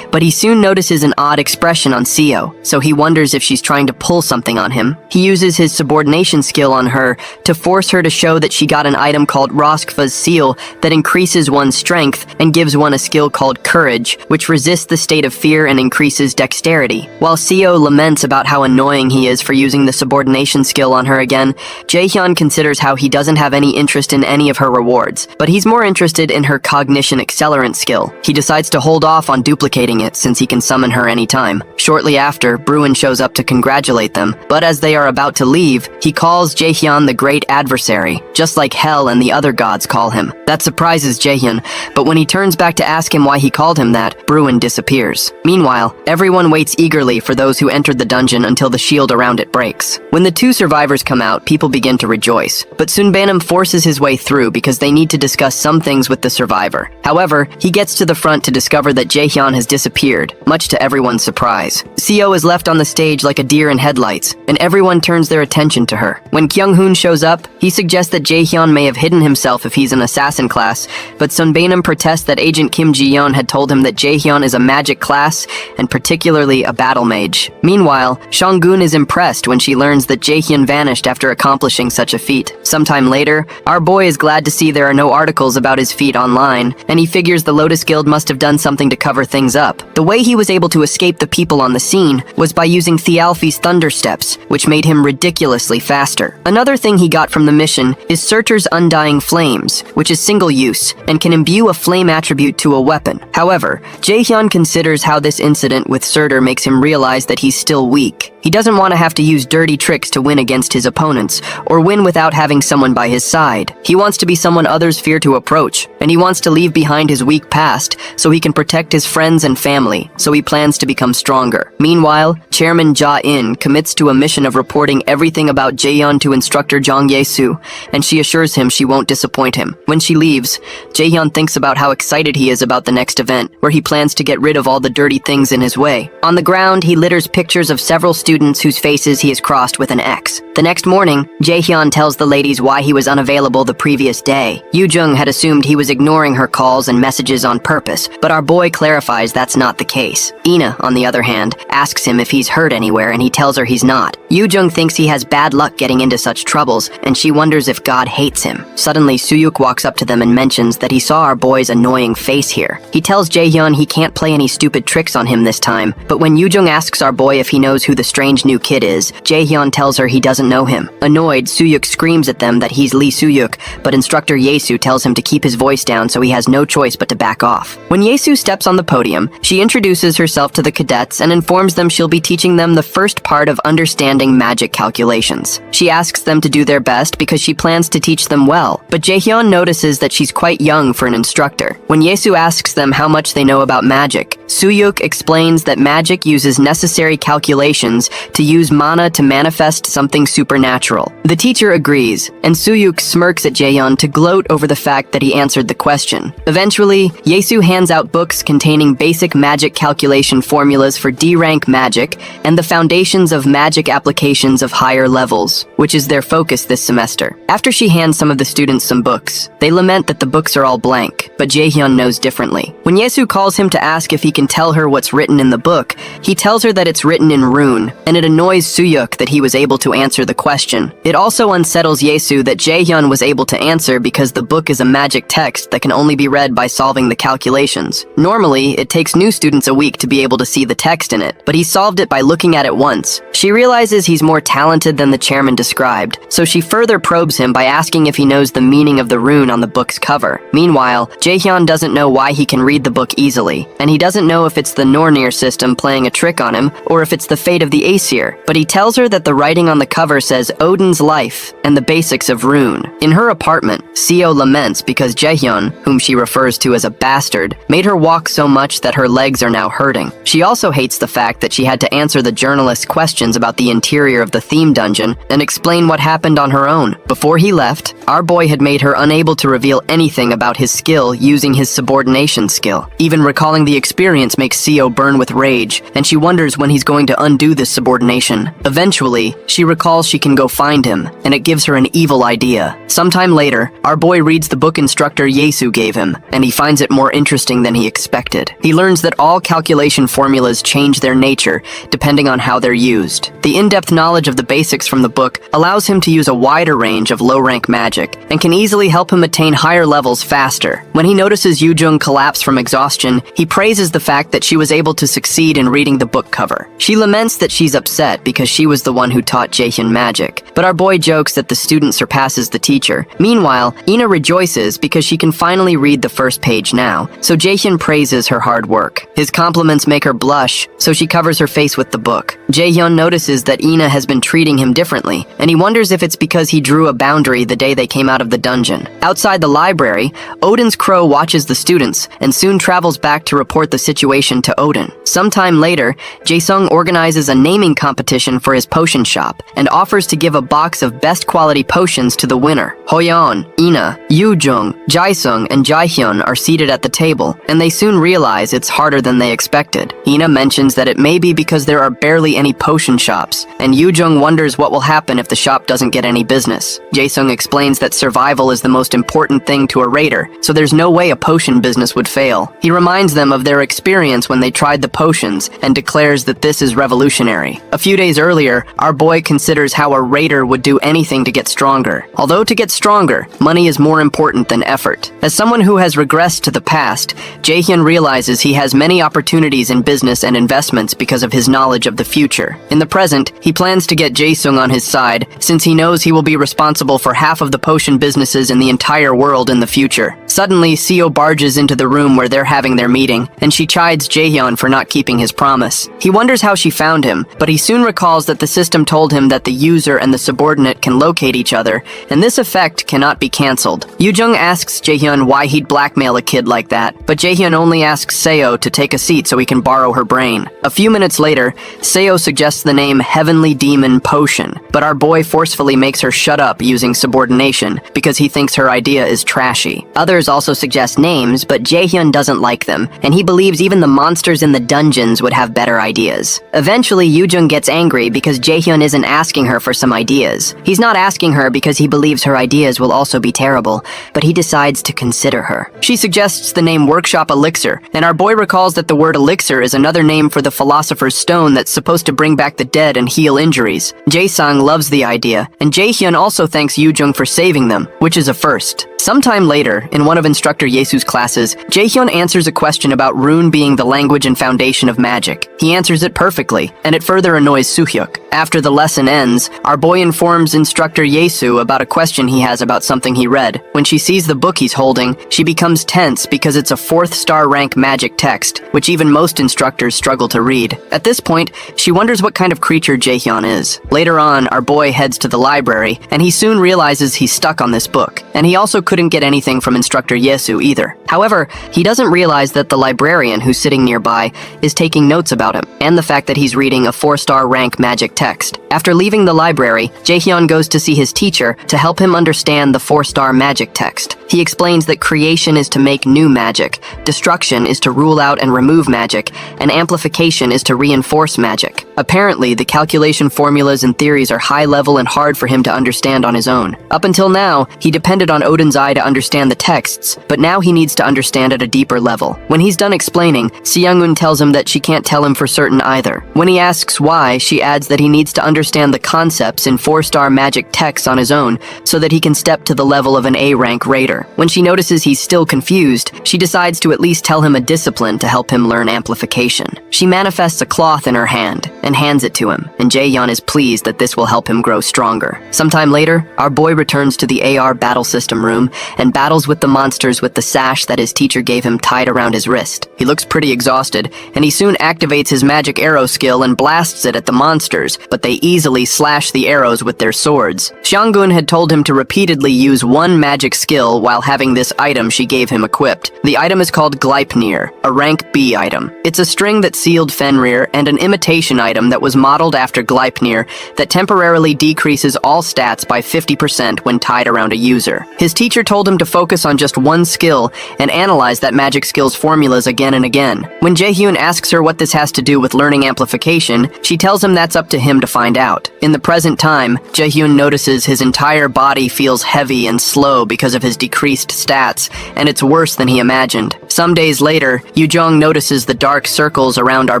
but he soon notices an odd expression on Seo, so he wonders if she's trying to pull something on him. He uses his subordination skill on her to force her to show that she got an item called Roskva's Seal that increases one's strength and gives one a skill called Courage, which resists the state of fear and increases dexterity. While Seo laments about how annoying he is for using the subordination skill on her again, Jaehyun considers how he doesn't have any interest in any of her rewards, but he's more interested in her cognition accelerant skill. He decides to hold off on duplicating it since he can summon her anytime. Shortly after, Bruin shows up to congratulate them, but as they are about to leave, he calls Jaehyun the Great Adversary, just like Hel and the other gods call him. That surprises Jaehyun, but when he turns back to ask him why he called him that, Bruin disappears. Meanwhile, everyone waits eagerly for those who entered the dungeon until the shield around it breaks. When the two survivors come out, people begin to rejoice, but Sunbanam forces his way through because they need to discuss some things with the survivor. However, he gets to the front to discover that Jaehyun has disappeared, much to everyone's surprise. Seo is left on the stage like a deer in headlights, and everyone turns their attention to her. When Kyung-hoon shows up, he suggests that Jaehyun may have hidden himself if he's an assassin class, but Sunbanam protests that Agent Kim Ji-yeon had told him that Jaehyun is a magic class, and particularly a battle mage. Meanwhile, Shanggun is impressed when she learns that Jaehyun vanished after accomplishing such a feat. Sometime later, our boy is glad to see there are no articles about his feat online, and he figures the Lotus Guild must have done something to cover things up. The way he was able to escape the people on the scene was by using Thialfi's Thunder Steps, which made him ridiculously faster. Another thing he got from the mission is Surtur's Undying Flames, which is single use, and can imbue a flame attribute to a weapon. However, Jaehyun considers how this incident with Surtur makes him realize that he's still weak. He doesn't want to have to use dirty tricks to win against his opponents, or win without having someone by his side. He wants to be someone others fear to approach, and he wants to leave behind his weak past so he can protect his friends and family, so he plans to become stronger. Meanwhile, Chairman Ja-in commits to a mission of reporting everything about Jaehyun to instructor Jang Ye-soo, and she assures him she won't disappoint him. When she leaves, Jaehyun thinks about how excited he is about the next event, where he plans to get rid of all the dirty things in his way. On the ground, he litters pictures of several students whose faces he has crossed with an X. The next morning, Jaehyun tells the ladies why he was unavailable the previous day. Yoo-jung had assumed he was ignoring her calls and messages on purpose, but our boy clarifies that's not the case. Ina, on the other hand, asks him if he's hurt anywhere, and he tells her he's not. Yoo-jung thinks he has bad luck getting into such troubles, and she wonders if God hates him. Suddenly, Soo-yuk walks up to them and mentions that he saw our boy's annoying face here. He tells Jaehyun he can't play any stupid tricks on him this time, but when Yoo-jung asks our boy if he knows who the strange new kid is, Jaehyun tells her he doesn't know him. Annoyed, Soo-yuk screams at them that he's Lee Soo-yuk, but instructor Ye-soo tells him to keep his voice down so he has no choice but to back off. When Ye-soo steps on the podium, she introduces herself to the cadets and informs them she'll be teaching them the first part of understanding magic calculations. She asks them to do their best because she plans to teach them well, but Jaehyun notices that she's quite young for an instructor. When Ye-soo asks them how much they know about magic, Soo-yuk explains that magic uses necessary calculations to use mana to manifest something supernatural. The teacher agrees, and Soo-yuk smirks at Jaehyun to gloat over the fact that he answered the question. Eventually, Ye-soo hands out books containing basic magic calculation formulas for D-rank magic and the foundations of magic applications of higher levels, which is their focus this semester. After she hands some of the students some books, they lament that the books are all blank, but Jaehyun knows differently. When Ye-soo calls him to ask if he can tell her what's written in the book, he tells her that it's written in rune, and it annoys Soo-yuk that he was able to answer the question. It also unsettles Ye-soo that Jaehyun was able to answer because the book is a magic text that can only be read by solving the calculations. Normally, it takes new students a week to be able to see the text in it, but he solved it by looking at it once. She realizes he's more talented than the chairman described, so she further probes him by asking if he knows the meaning of the rune on the book's cover. Meanwhile, Jaehyun doesn't know why he can read the book easily, and he doesn't know if it's the Nornir system playing a trick on him or if it's the fate of the Aesir, but he tells her that the writing on the cover says Odin's life and the basics of rune. In her apartment, Seo laments because Jaehyun, whom she refers to as a bastard, made her walk so much that her legs are now hurting. She also hates the fact that she had to answer the journalist's questions about the interior of the theme dungeon and explain what happened on her own. Before he left, our boy had made her unable to reveal anything about his skill using his subordination skill. Even recalling the experience makes Seo burn with rage, and she wonders when he's going to undo this subordination. Eventually, she recalls she can go find him, and it gives her an evil idea. Sometime later, our boy reads the book instructor Ye-soo gave him, and he finds it more interesting than he expected. He learns that all calculation formulas change their nature depending on how they're used. The in-depth knowledge of the basics from the book allows him to use a wider range of low-rank magic, and can easily help him attain higher levels faster. When he notices Yoo-jung collapse from exhaustion, he praises the fact that she was able to succeed in reading the book cover. She laments that she's upset because she was the one who taught Jaehyun magic, but our boy jokes that the student surpasses the teacher. Meanwhile, Ina rejoices because she can finally read the first page now, so Jaehyun praises her hard work. His compliments make her blush, so she covers her face with the book. Jaehyun notices that Ina has been treating him differently, and he wonders if it's because he drew a boundary the day they came out of the dungeon. Outside the library, Odin's crow watches the students, and soon travels back to report the situation to Odin. Sometime later, Jae-sung organizes a naming competition for his potion shop, and offers to give a box of best quality potions to the winner. Hoyeon, Ina, Yoo-jung, Jae-sung, and Jaehyun are seated at the table, and they soon realize it's harder than they expected. Ina mentions that it may be because there are barely any potion shops, and Yoo-jung wonders what will happen if the shop doesn't get any business. Jae-sung explains that survival is the most important thing to a raider, so there's no way a potion business would fail. He reminds them of their experience when they tried the potions, and declares that this is revolutionary. A few days earlier, our boy considers how a raider would do anything to get stronger. Although to get stronger, money is more important than effort. As someone who has regressed to the past, Jaehyun realizes he has many opportunities in business and investments because of his knowledge of the future. In the present, he plans to get Jae-sung on his side, since he knows he will be responsible for half of the potion businesses in the entire world in the future. Suddenly, Seo barges into the room where they're having their meeting, and she chides Jaehyun for not keeping his promise. He wonders how she found him, but he soon recalls that the system told him that the user and the subordinate can locate each other, and this effect cannot be cancelled. Yoo-jung asks Jaehyun why he'd blackmail a kid like that, but Jaehyun only asks Seo to take a seat so he can borrow her brain. A few minutes later, Seo suggests the name Heavenly Demon Potion, but our boy forcefully makes her shut up using subordination because he thinks her idea is trashy. Others also suggest names, but Jaehyun doesn't like them, and he believes even the monsters in the dungeons would have better ideas. Eventually, Yoo-jung gets angry because Jaehyun isn't asking her for some ideas. He's not asking her because he believes her ideas will also be terrible, but he decides to consider her. She suggests the name Workshop Elixir, and our boy recalls that the word elixir is another name for the Philosopher's Stone that's supposed to bring back the dead and heal injuries. Jae-sang loves the idea, and Jaehyun also thanks Yoo-jung for saving them, which is a first. Sometime later, in one of Instructor Yesu's classes, Jaehyun answers a question about rune being the language and foundation of magic. He answers it perfectly, and it further annoys Soo-hyuk. After the lesson ends, our boy informs Instructor Yesu about a question he has about something he read. When she sees the book he's holding, she becomes tense because it's a 4th star rank magic text, which even most instructors struggle to read. At this point, she wonders what kind of creature Jaehyun is. Later on, our boy heads to the library, and he soon realizes he's stuck on this book, and he also couldn't get anything from Instructor Yesu either. However, he doesn't realize that the librarian who's sitting nearby is taking notes about him, and the fact that he's reading a 4-star rank magic text. After leaving the library, Jaehyun goes to see his teacher to help him understand the 4-star magic text. He explains that creation is to make new magic, destruction is to rule out and remove magic, and amplification is to reinforce magic. Apparently, the calculation formulas and theories are high level and hard for him to understand on his own. Up until now, he depended on Odin's eye to understand the texts, but now he needs to understand at a deeper level. When he's done explaining, Seung-eun tells him that she can't tell him for certain either. When he asks why, she adds that he needs to understand the concepts in 4-star magic texts on his own so that he can step to the level of an A-rank raider. When she notices he's still confused, she decides to at least tell him a discipline to help him learn amplification. She manifests a cloth in her hand and hands it to him, and Jaehyun is pleased that this will help him grow stronger. Sometime later, our boy returns to the AR battle system room and battles with the monsters with the sash that his teacher gave him tied around his wrist. He looks pretty exhausted, and he soon activates his magic arrow skill and blasts it at the monsters, but they easily slash the arrows with their swords. Seung-eun had told him to repeatedly use one magic skill while having this item she gave him equipped. The item is called Gleipnir, a rank B item. It's a string that sealed Fenrir and an imitation item that was modeled after Gleipnir that temporarily decreases all stats by 50% when tied around a user. His teacher told him to focus on just one skill and analyze that magic skill's formulas again and again. When Jaehyun asks her what this has to do with learning amplification, she tells him that's up to him to find out. In the present time, Jaehyun notices his entire body feels heavy and slow because of his decreased stats, and it's worse than he imagined. Some days later, Yoo-jung notices the dark circles around our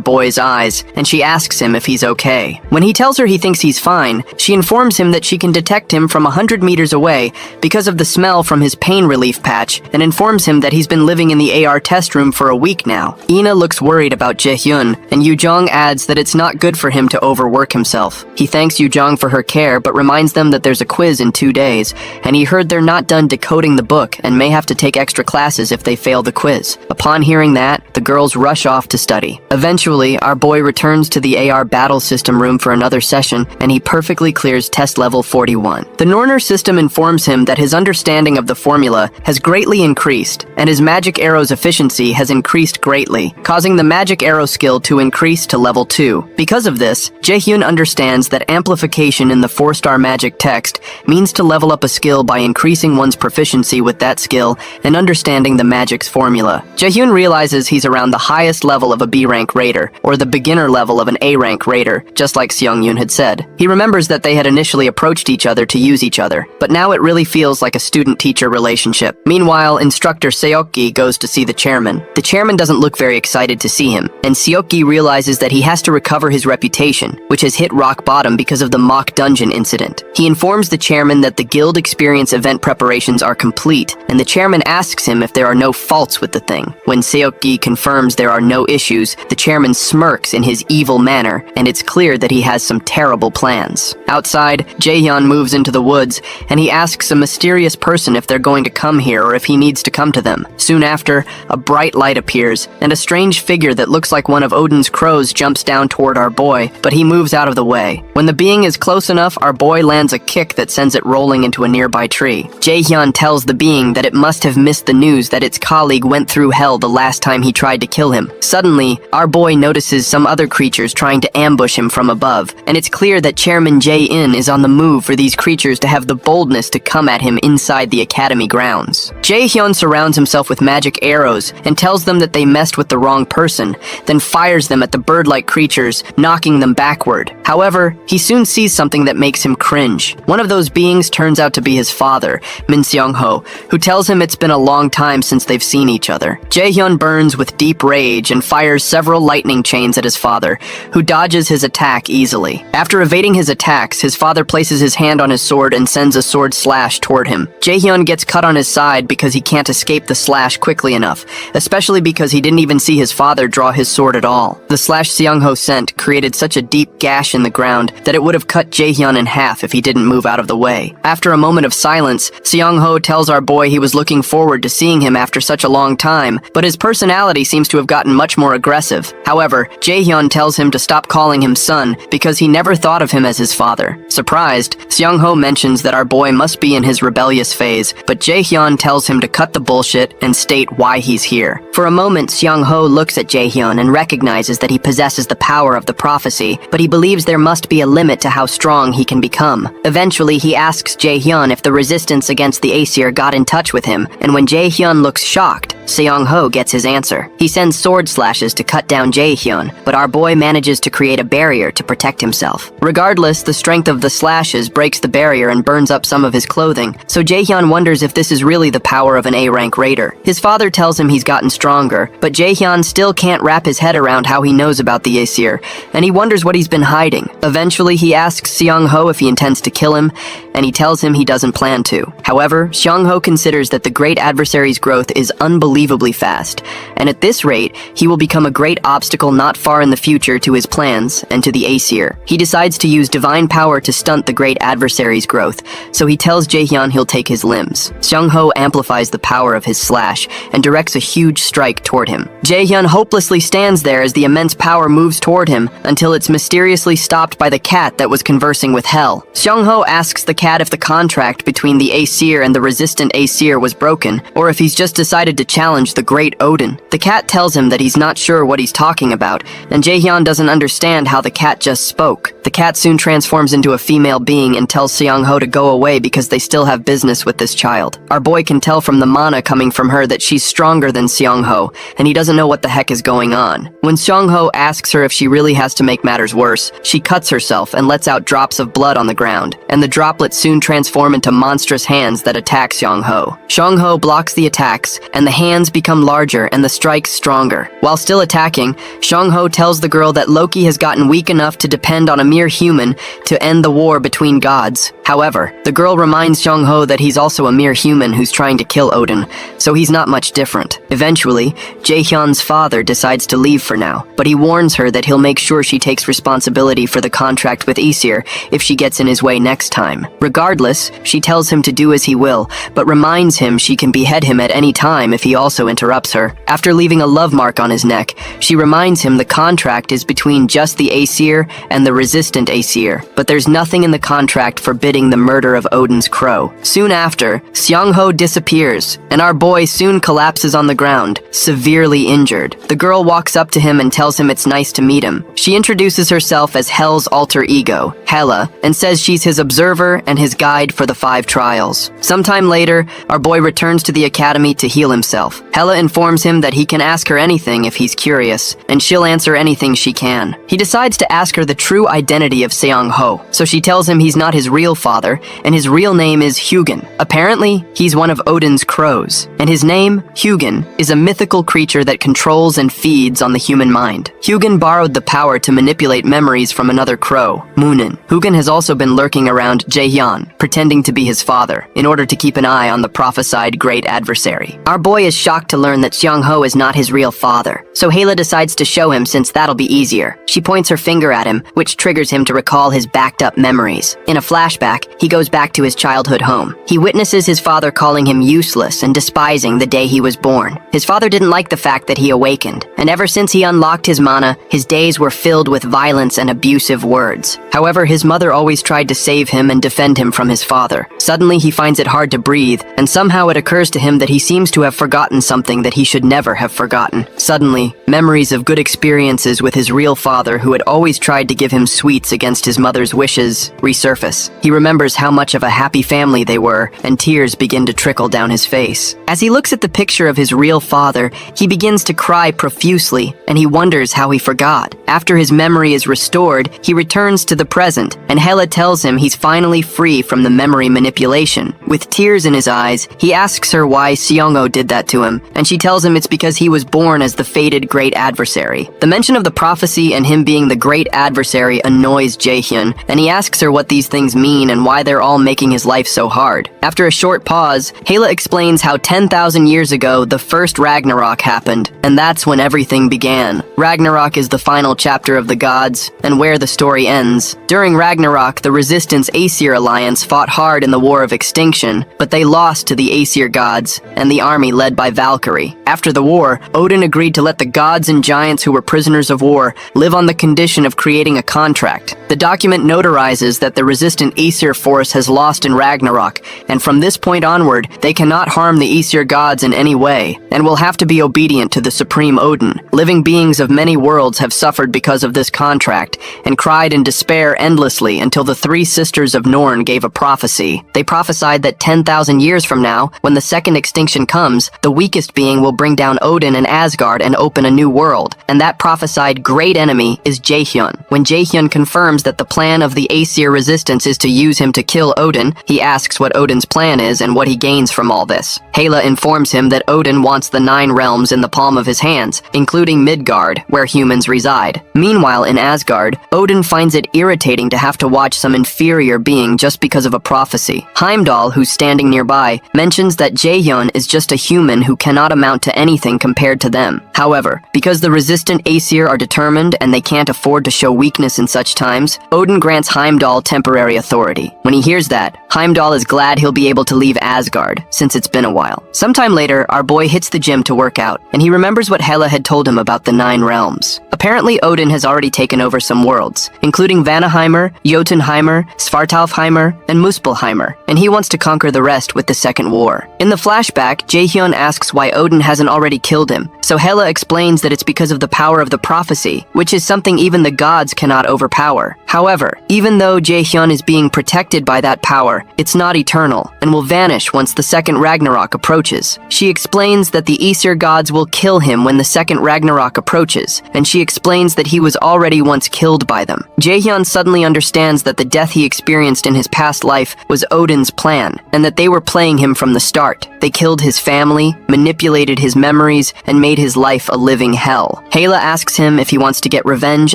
boy's eyes, and she asks him if he's okay. When he tells her he thinks he's fine, she informs him that she can detect him from 100 meters away because of the smell from his pain relief patch, and informs him that he's been living in the AR test room for a week now. Ina looks worried about Jaehyun, and Yoo-jung adds that it's not good for him to overwork himself. He thanks Yoo-jung for her care, but reminds them that there's a quiz in 2 days, and he heard they're not done decoding the book and may have to take extra classes if they fail the quiz. Upon hearing that, the girls rush off to study. Eventually, our boy returns to the AR battle system room for another session, and he perfectly clears test level 41. The Norner system informs him that his understanding of the formula has greatly increased, and his magic arrow's efficiency has increased greatly, causing the magic arrow skill to increase to level 2. Because of this, Jaehyun understands that amplification in the 4-star magic text means to level up a skill by increasing one's proficiency with that skill and understanding the magic's formula. Jaehyun realizes he's around the highest level of a B-rank raider, or the beginner level of an A-rank raider, just like Seung-eun had said. He remembers that they had initially approached each other to use each other, but now it really feels like a student-teacher relationship. Meanwhile, instructor Seokgi goes to see the chairman. The chairman doesn't look very excited to see him, and Seokgi realizes that he has to recover his reputation, which has hit rock bottom because of the mock dungeon incident. He informs the chairman that the guild experience event preparations are complete, and the chairman asks him if there are no faults with the thing. When Seokgi confirms there are no issues, the chairman smirks in his evil manner, and it's clear that he has some terrible plans. Outside, Jaehyun moves into the woods, and he asks a mysterious person if if they're going to come here or if he needs to come to them. Soon after, a bright light appears, and a strange figure that looks like one of Odin's crows jumps down toward our boy, but he moves out of the way. When the being is close enough, our boy lands a kick that sends it rolling into a nearby tree. Jaehyun tells the being that it must have missed the news that its colleague went through hell the last time he tried to kill him. Suddenly, our boy notices some other creatures trying to ambush him from above, and it's clear that Chairman Jae-in is on the move for these creatures to have the boldness to come at him inside the academy grounds. Jaehyun surrounds himself with magic arrows and tells them that they messed with the wrong person, then fires them at the bird-like creatures, knocking them backward. However, he soon sees something that makes him cringe. One of those beings turns out to be his father, Min Seong-ho, who tells him it's been a long time since they've seen each other. Jaehyun burns with deep rage and fires several lightning chains at his father, who dodges his attack easily. After evading his attacks, his father places his hand on his sword and sends a sword slash toward him. Jaehyun gets cut on his side because he can't escape the slash quickly enough, especially because he didn't even see his father draw his sword at all. The slash Seong-ho sent created such a deep gash in the ground that it would have cut Jaehyun in half if he didn't move out of the way. After a moment of silence, Seong-ho tells our boy he was looking forward to seeing him after such a long time, but his personality seems to have gotten much more aggressive. However, Jaehyun tells him to stop calling him son because he never thought of him as his father. Surprised, Seong-ho mentions that our boy must be in his rebellious phase, but Jaehyun tells him to cut the bullshit and state why he's here. For a moment, Seong-ho looks at Jaehyun and recognizes that he possesses the power of the prophecy, but he believes there must be a limit to how strong he can become. Eventually, he asks Jaehyun if the resistance against the Aesir got in touch with him, and when Jaehyun looks shocked, Seong-ho gets his answer. He sends sword slashes to cut down Jaehyun, but our boy manages to create a barrier to protect himself. Regardless, the strength of the slashes breaks the barrier and burns up some of his clothing, so Jaehyun wonders if this is really the power of an A-rank raider. His father tells him he's gotten stronger, but Jaehyun still can't wrap his head around how he knows about the Aesir, and he wonders what he's been hiding. Eventually, he asks Seong-ho if he intends to kill him, and he tells him he doesn't plan to. However, Seong-ho considers that the great adversary's growth is unbelievably fast, and at this rate, he will become a great obstacle not far in the future to his plans and to the Aesir. He decides to use divine power to stunt the great adversary's growth, so he tells Jaehyun he'll take his limbs. Seong-ho amplifies the power of his slash and directs a huge strike toward him. Jaehyun hopelessly stands there as the immense power moves toward him until it's mysteriously stopped by the cat that was conversing with Hell. Seong-ho asks the cat if the contract between the Aesir and the resistant Aesir was broken, or if he's just decided to challenge the great Odin. The cat tells him that he's not sure what he's talking about, and Jaehyun doesn't understand how the cat just spoke. The cat soon transforms into a female being and tells Seong-ho to go away because they still have business with this child. Our boy can tell from the mana coming from her that she's stronger than Seong-ho, and he doesn't know what the heck is going on. When Seong-ho asks her if she really has to make matters worse, she cuts herself and lets out drops of blood on the ground, and the droplets soon transform into monstrous hands that attack Seong-ho. Seong-ho blocks the attacks, and the hands become larger and the strikes stronger. While still attacking, Seong-ho tells the girl that Loki has gotten weak enough to depend on a mere human to end the war between gods. However, the girl reminds Seong-ho that he's also a mere human who's trying to kill Odin, so he's not much different. Eventually, Jaehyun's father decides to leave for now, but he warns her that he'll make sure she takes responsibility for the contract with Aesir if she gets in his way next time. Regardless, she tells him to do as he will, but reminds him she can behead him at any time if he also interrupts her. After leaving a love mark on his neck, she reminds him the contract is between just the Aesir and the resistant Aesir, but there's nothing in the contract forbidding the murder of Odin's crow. Soon after, Seong-ho disappears, and our boy soon collapses on the ground, severely injured. The girl walks up to him and tells him it's nice to meet him. She introduces herself as Hell's alter ego, Hela, and says she's his observer and his guide for the 5 trials. Sometime later, our boy returns to the academy to heal himself. Hela informs him that he can ask her anything if he's curious, and she'll answer anything she can. He decides to ask her the true identity of Seong-ho, so she tells him he's not his real father, and his real name is Hugin. Apparently, he's one of Odin's crows, and his name, Hugin, is a mythical creature that controls and feeds on the human mind. Hugin borrowed the power to manipulate memories from another crow, Moonin. Hugin has also been lurking around Jaehyun, pretending to be his father, in order to keep an eye on the prophesied great adversary. Our boy is shocked to learn that Seong-ho is not his real father. So Hela decides to show him since that'll be easier. She points her finger at him, which triggers him to recall his backed-up memories. In a flashback, he goes back to his childhood home. He witnesses his father calling him useless and despising the day he was born. His father didn't like the fact that he awakened, and ever since he unlocked his mana, his days were filled with violence and abusive words. However, his mother always tried to save him and defend him from his father. Suddenly, he finds it hard to breathe, and somehow it occurs to him that he seems to have forgotten something that he should never have forgotten. Suddenly, memories of good experiences with his real father, who had always tried to give him sweets against his mother's wishes, resurface. He remembers how much of a happy family they were, and tears begin to trickle down his face. As he looks at the picture of his real father, he begins to cry profusely, and he wonders how he forgot. After his memory is restored, he returns to the present, and Hela tells him he's finally free from the memory manipulation. With tears in his eyes, he asks her why Seong-ho did that to him, and she tells him it's because he was born as the fated great adversary. The mention of the prophecy and him being the great adversary annoys Jae-hyun, and he asks her what these things mean and why they're all making his life so hard. After a short pause, Hela explains how 10,000 years ago the first Ragnarok happened, and that's when everything began. Ragnarok is the final chapter of the gods, and where the story ends. During Ragnarok, the Resistance Aesir Alliance fought hard in the War of Extinction, but they lost to the Aesir gods and the army led by Valkyrie. After the war, Odin agreed to let the gods and giants who were prisoners of war live on the condition of creating a contract. The document notarizes that the resistant Aesir force has lost in Ragnarok, and from this point onward, they cannot harm the Aesir gods in any way, and will have to be obedient to the supreme Odin. Living beings of many worlds have suffered because of this contract, and cried in despair endlessly until the three sisters of Norn gave a prophecy. They prophesied that 10,000 years from now, when the second extinction comes, the weakest being will bring down Odin and Asgard and open a new world, and that prophesied great enemy is Jae-hyun. When Jae-hyun confirms that the plan of the Aesir resistance is to use him to kill Odin, he asks what Odin's plan is and what he gains from all this. Hela informs him that Odin wants the 9 realms in the palm of his hands, including Midgard, where humans reside. Meanwhile, in Asgard, Odin finds it irritating to have to watch some inferior being just because of a prophecy. Heimdall, who's standing nearby, mentions that Jae-hyun is just a human who cannot amount to anything compared to them. However, because the resistant Aesir are determined and they can't afford to show weakness in such times, Odin grants Heimdall temporary authority. When he hears that, Heimdall is glad he'll be able to leave Asgard, since it's been a while. Sometime later, our boy hits the gym to work out, and he remembers what Hela had told him about the 9 realms. Apparently, Odin has already taken over some worlds, including Vanaheimr, Jotunheimr, Svartalfheimr, and Muspelheimr, and he wants to conquer the rest with the Second War. In the flashback, Jae-hyun asks why Odin hasn't already killed him, so Hela explains that it's because of the power of the prophecy, which is something even the gods cannot overpower. However, even though Jae-hyun is being protected by that power, it's not eternal, and will vanish once the second Ragnarok approaches. She explains that the Aesir gods will kill him when the second Ragnarok approaches, and she explains that he was already once killed by them. Jae-hyun suddenly understands that the death he experienced in his past life was Odin's plan, and that they were playing him from the start. They killed his family, manipulated his memories, and made his life a living hell. Hela asks him if he wants to get revenge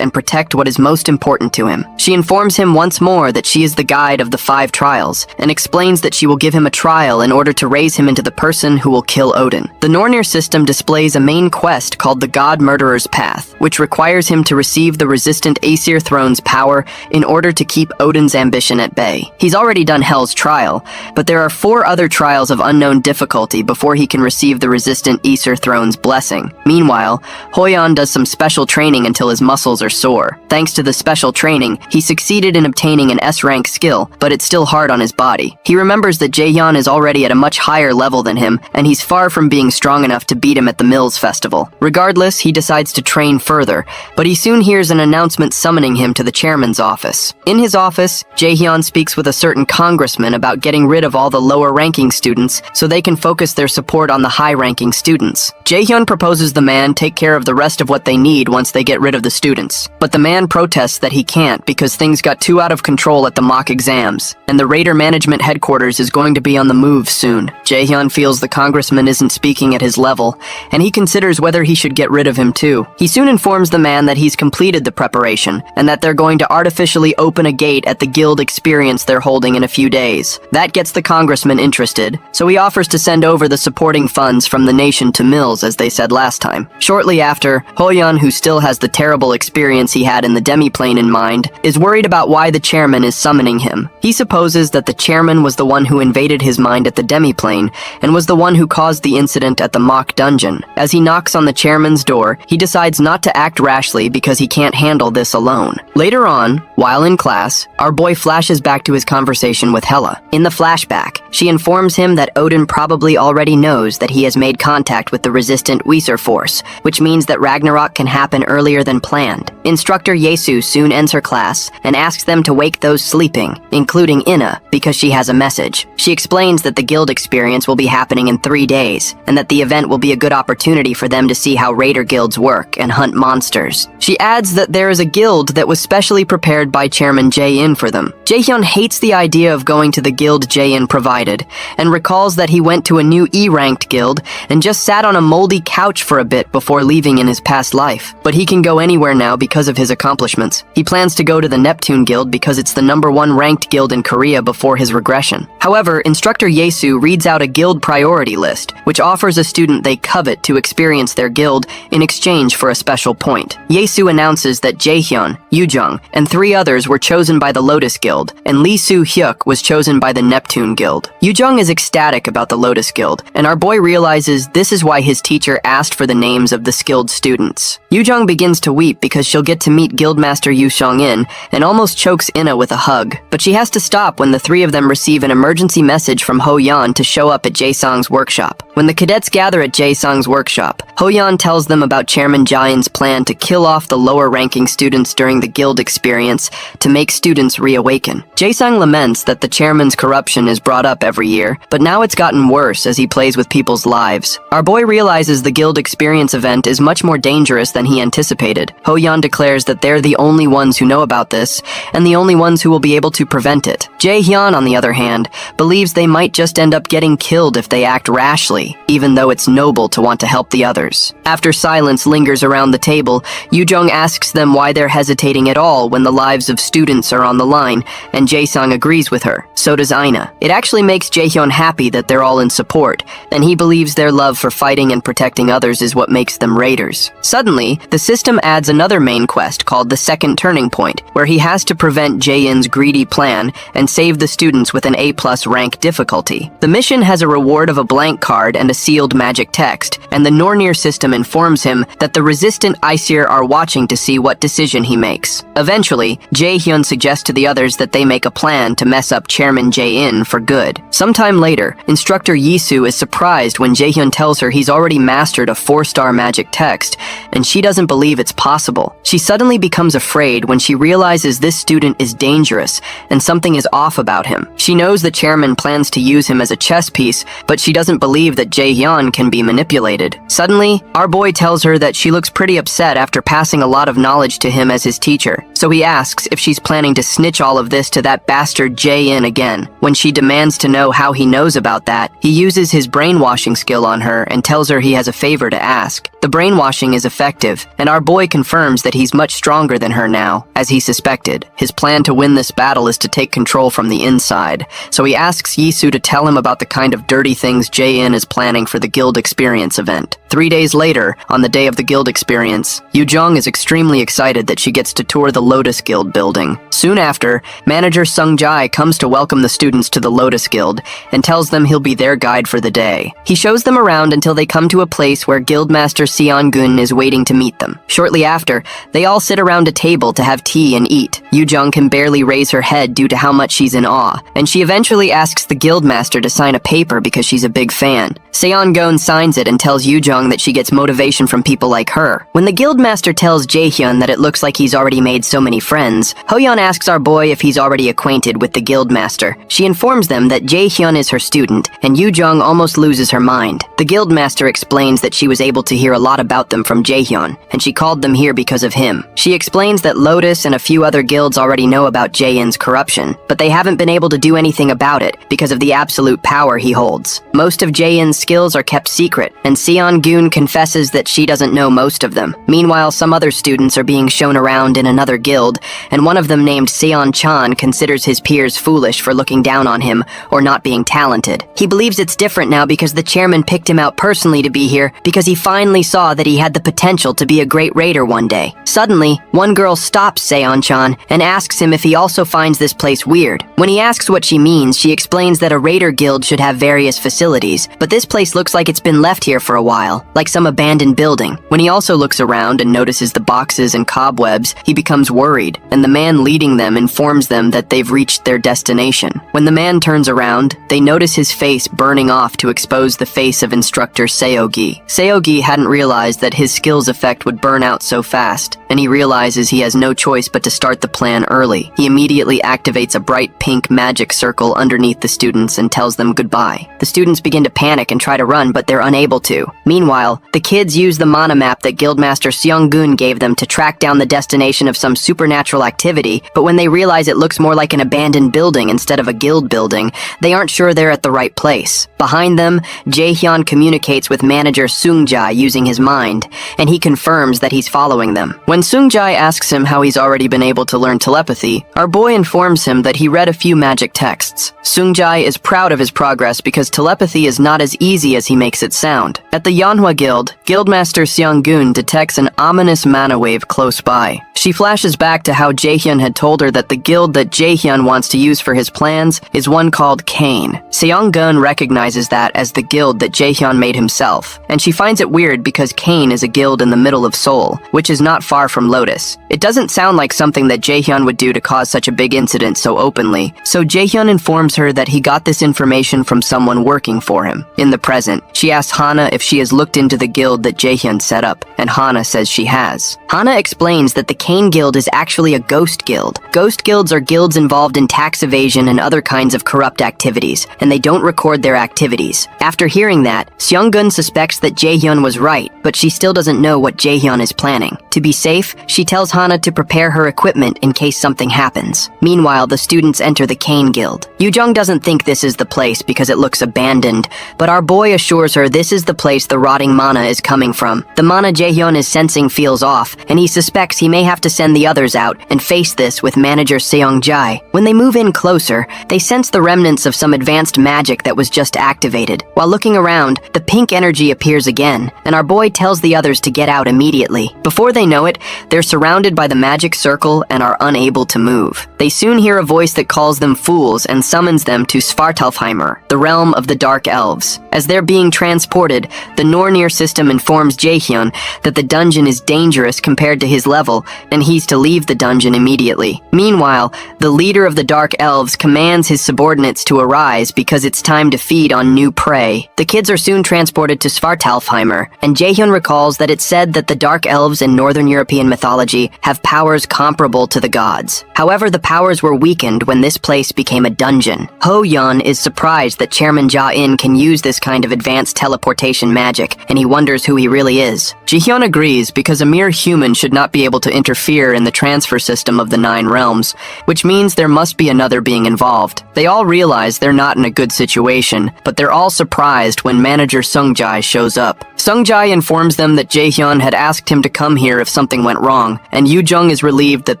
and protect what is most important to him. She informs him once more that she is the guide of the 5 trials, and explains that she will give him a trial in order to raise him into the person who will kill Odin. The Nornir system displays a main quest called the God Murderer's Path, which requires him to receive the resistant Aesir throne's power in order to keep Odin's ambition at bay. He's already done Hel's trial, but there are 4 other trials of unknown difficulty before he can receive the resistant Aesir throne's blessing. Meanwhile, Hoyeon does some special training until his muscles are sore. Thanks to the special training, he succeeded in obtaining an S-rank skill, but it's still hard on his body. He remembers that Jae-hyun is already at a much higher level than him, and he's far from being strong enough to beat him at the Mills Festival. Regardless, he decides to train further, but he soon hears an announcement summoning him to the chairman's office. In his office, Jae-hyun speaks with a certain congressman about getting rid of all the lower-ranking students so they can focus their support on the high-ranking students. Jae-hyun proposes proposes the man take care of the rest of what they need once they get rid of the students. But the man protests that he can't because things got too out of control at the mock exams, and the Raider management headquarters is going to be on the move soon. Jae-hyun feels the congressman isn't speaking at his level, and he considers whether he should get rid of him too. He soon informs the man that he's completed the preparation, and that they're going to artificially open a gate at the guild experience they're holding in a few days. That gets the congressman interested, so he offers to send over the supporting funds from the nation to Mills, as they said last time. Shortly after, Hoyeon, who still has the terrible experience he had in the demiplane in mind, is worried about why the chairman is summoning him. He supposes that the chairman was the one who invaded his mind at the demiplane, and was the one who caused the incident at the mock dungeon. As he knocks on the chairman's door, he decides not to act rashly because he can't handle this alone. Later on, while in class, our boy flashes back to his conversation with Hella. In the flashback, she informs him that Odin probably already knows that he has made contact with the resistant Weiser force, which means that Ragnarok can happen earlier than planned. Instructor Yesu soon ends her class and asks them to wake those sleeping, including Inna, because she has a message. She explains that the guild experience will be happening in 3 days, and that the event will be a good opportunity for them to see how raider guilds work and hunt monsters. She adds that there is a guild that was specially prepared by Chairman Jae-in for them. Jae-hyun hates the idea of going to the guild Jae-in provided, and recalls that he went to a new E-ranked guild and just sat on a moldy couch for a bit before leaving in his past life. But he can go anywhere now because of his accomplishments. He plans to go to the Neptune Guild because it's the #1 ranked guild in Korea before his regression. However, Instructor Yesu reads out a guild priority list, which offers a student they covet to experience their guild in exchange for a special point. Yesu announces that Jae-hyun, Yoo-jung, and 3 others were chosen by the Lotus Guild, and Lee Soo-hyuk was chosen by the Neptune Guild. Yoo-jung is ecstatic about the Lotus Guild, and our boy realizes this is why his teacher asked for the names of the skilled students. Yoo-jung begins to weep because she'll get to meet Guildmaster Yoo Song-in and almost chokes Inna with a hug. But she has to stop when the 3 of them receive an emergency message from Ho-yeon to show up at Jae-sung's workshop. When the cadets gather at Jae-sung's workshop, Ho-yeon tells them about Chairman Jae-in's plan to kill off the lower-ranking students during the guild experience to make students reawaken. Jae-sung laments that the chairman's corruption is brought up every year, but now it's gotten worse as he plays with people's lives. Our boy realizes the guild experience event is much more dangerous than he anticipated. Ho-yeon declares that they're the only ones who know about this, and the only ones who will be able to prevent it. Jae-hyun, on the other hand, believes they might just end up getting killed if they act rashly, even though it's noble to want to help the others. After silence lingers around the table, Yoo-jung asks them why they're hesitating at all when the lives of students are on the line, and Jae-sung agrees with her. So does Aina. It actually makes Jae-hyun happy that they're all in support, and he believes their love for fighting and protecting others is what makes them raiders. Suddenly, the system adds another main quest called the Second Turning Point, where he has to prevent Jae-in's greedy plan and save the students with an A+ rank difficulty. The mission has a reward of a blank card and a sealed magic text, and the Nornir system informs him that the resistant Aesir are watching to see what decision he makes. Eventually, Jae-hyun suggests to the others that they make a plan to mess up Chairman Jae-in for good. Sometime later, Instructor Yisu is surprised when Jae-hyun tells her he's already mastered a 4-star magic text, and she doesn't believe it's possible. She suddenly becomes afraid when she realizes this student is dangerous and something is off about him. She knows the chairman plans to use him as a chess piece, but she doesn't believe that Jae-hyun can be manipulated. Suddenly, our boy tells her that she looks pretty upset after passing a lot of knowledge to him as his teacher, so he asks if she's planning to snitch all of this to that bastard Jae-in again. When she demands to know how he knows about that, he uses his brainwashing skill on her and tells her he has a favor to ask. The brainwashing is effective, and our boy confirms that he's much stronger than her now, as he suspected. His plan to win this battle is to take control from the inside, so he asks Yisu to tell him about the kind of dirty things Jae-in is planning for the guild experience event. 3 days later, on the day of the guild experience, Yoo-jung is extremely excited that she gets to tour the Lotus Guild building. Soon after, manager Sung-jae comes to welcome the students to the Lotus Guild and tells them he'll be their guide for the day. He shows them around until they come to a place where Guildmaster Seon-gun is waiting to meet them. Shortly after, they all sit around a table to have tea and eat. Yoo-jung can barely raise her head due to how much she's in awe, and she eventually asks the Guildmaster to sign a paper because she's a big fan. Seon-gun signs it and tells Yoo-jung that she gets motivation from people like her. When the Guildmaster tells Jae-hyun that it looks like he's already made so many friends, Ho-yeon asks our boy if he's already acquainted with the Guildmaster. She informs them that Jae-hyun is her student, and Yoo-jung almost loses her mind. The Guildmaster explains that she was able to hear a lot about them from Jaehyun, and she called them here because of him. She explains that Lotus and a few other guilds already know about Jae-in's corruption, but they haven't been able to do anything about it because of the absolute power he holds. Most of Jae-in's skills are kept secret, and Seon-gun confesses that she doesn't know most of them. Meanwhile, some other students are being shown around in another guild, and one of them named Seon-chan considers his peers foolish for looking down on him or not being talented. He believes it's different now because the chairman picked him out personally to be here because he finally saw that he had the potential to be a great raider one day. Suddenly, one girl stops Seon-chan and asks him if he also finds this place weird. When he asks what she means, she explains that a raider guild should have various facilities, but this place looks like it's been left here for a while, like some abandoned building. When he also looks around and notices the boxes and cobwebs, he becomes worried, and the man leading them informs them that they've reached their destination. When the man turns around, they notice his face burning off to expose the face of instructor Seogi. Seogi hadn't realized that his skills effect would burn out so fast, and he realizes he has no choice but to start the plan early. He immediately activates a bright pink magic circle underneath the students and tells them goodbye. The students begin to panic and try to run, but they're unable to. Meanwhile, the kids use the mana map that Guildmaster Seong-gun gave them to track down the destination of some supernatural activity, but when they realize it looks more like an abandoned building instead of a guild building, they aren't sure they're at the right place. Behind them, Jaehyun communicates with manager Seung-jae using his mind, and he confirms that he's following them. When Seung-jae asks him how he's already been able to learn telepathy, our boy informs him that he read a few magic texts. Seung-jae is proud of his progress because telepathy is not as easy as he makes it sound. At the Manhwa Guild, Guildmaster Seong-gun detects an ominous mana wave close by. She flashes back to how Jaehyun had told her that the guild that Jaehyun wants to use for his plans is one called Kane. Seong-gun recognizes that as the guild that Jaehyun made himself, and she finds it weird because Kane is a guild in the middle of Seoul, which is not far from Lotus. It doesn't sound like something that Jaehyun would do to cause such a big incident so openly, so Jaehyun informs her that he got this information from someone working for him. In the present, she asks Hana if she has looked into the guild that Jaehyun set up, and Hana says she has. Hana explains that the Kane Guild is actually a ghost guild. Ghost guilds are guilds involved in tax evasion and other kinds of corrupt activities, and they don't record their activities. After hearing that, Seong-gun suspects that Jaehyun was right, but she still doesn't know what Jaehyun is planning. To be safe, she tells Hana to prepare her equipment in case something happens. Meanwhile, the students enter the Kane Guild. Yoo-jung doesn't think this is the place because it looks abandoned, but our boy assures her this is the place the rotting mana is coming from. The mana Jaehyun is sensing feels off, and he suspects he may have to send the others out and face this with manager Seong-jae. When they move in closer, they sense the remnants of some advanced magic that was just activated. While looking around, the pink energy appears again, and our boy tells the others to get out immediately. Before they know it, they're surrounded by the magic circle and are unable to move. They soon hear a voice that calls them fools and summons them to Svartalfheimer, the realm of the Dark Elves. As they're being transported, the Nornir system informs Jaehyun that the dungeon is dangerous compared to his level, and he's to leave the dungeon immediately. Meanwhile, the leader of the Dark Elves commands his subordinates to arise because it's time to feed on new prey. The kids are soon transported to Svartalfheimer, and Jaehyun recalls that it's said that the Dark Elves in Northern European mythology have powers comparable to the gods. However, the powers were weakened when this place became a dungeon. Ho-yeon is surprised that Chairman Ja-in can use this kind of advanced teleportation magic, and he wonders who he really is. Jihyun agrees because a mere human should not be able to interfere in the transfer system of the 9 realms, which means there must be another being involved. They all realize they're not in a good situation, but they're all surprised when manager Seung-jae shows up. Seung-jae informs them that Jaehyun had asked him to come here if something went wrong, and Yoo-jung is relieved that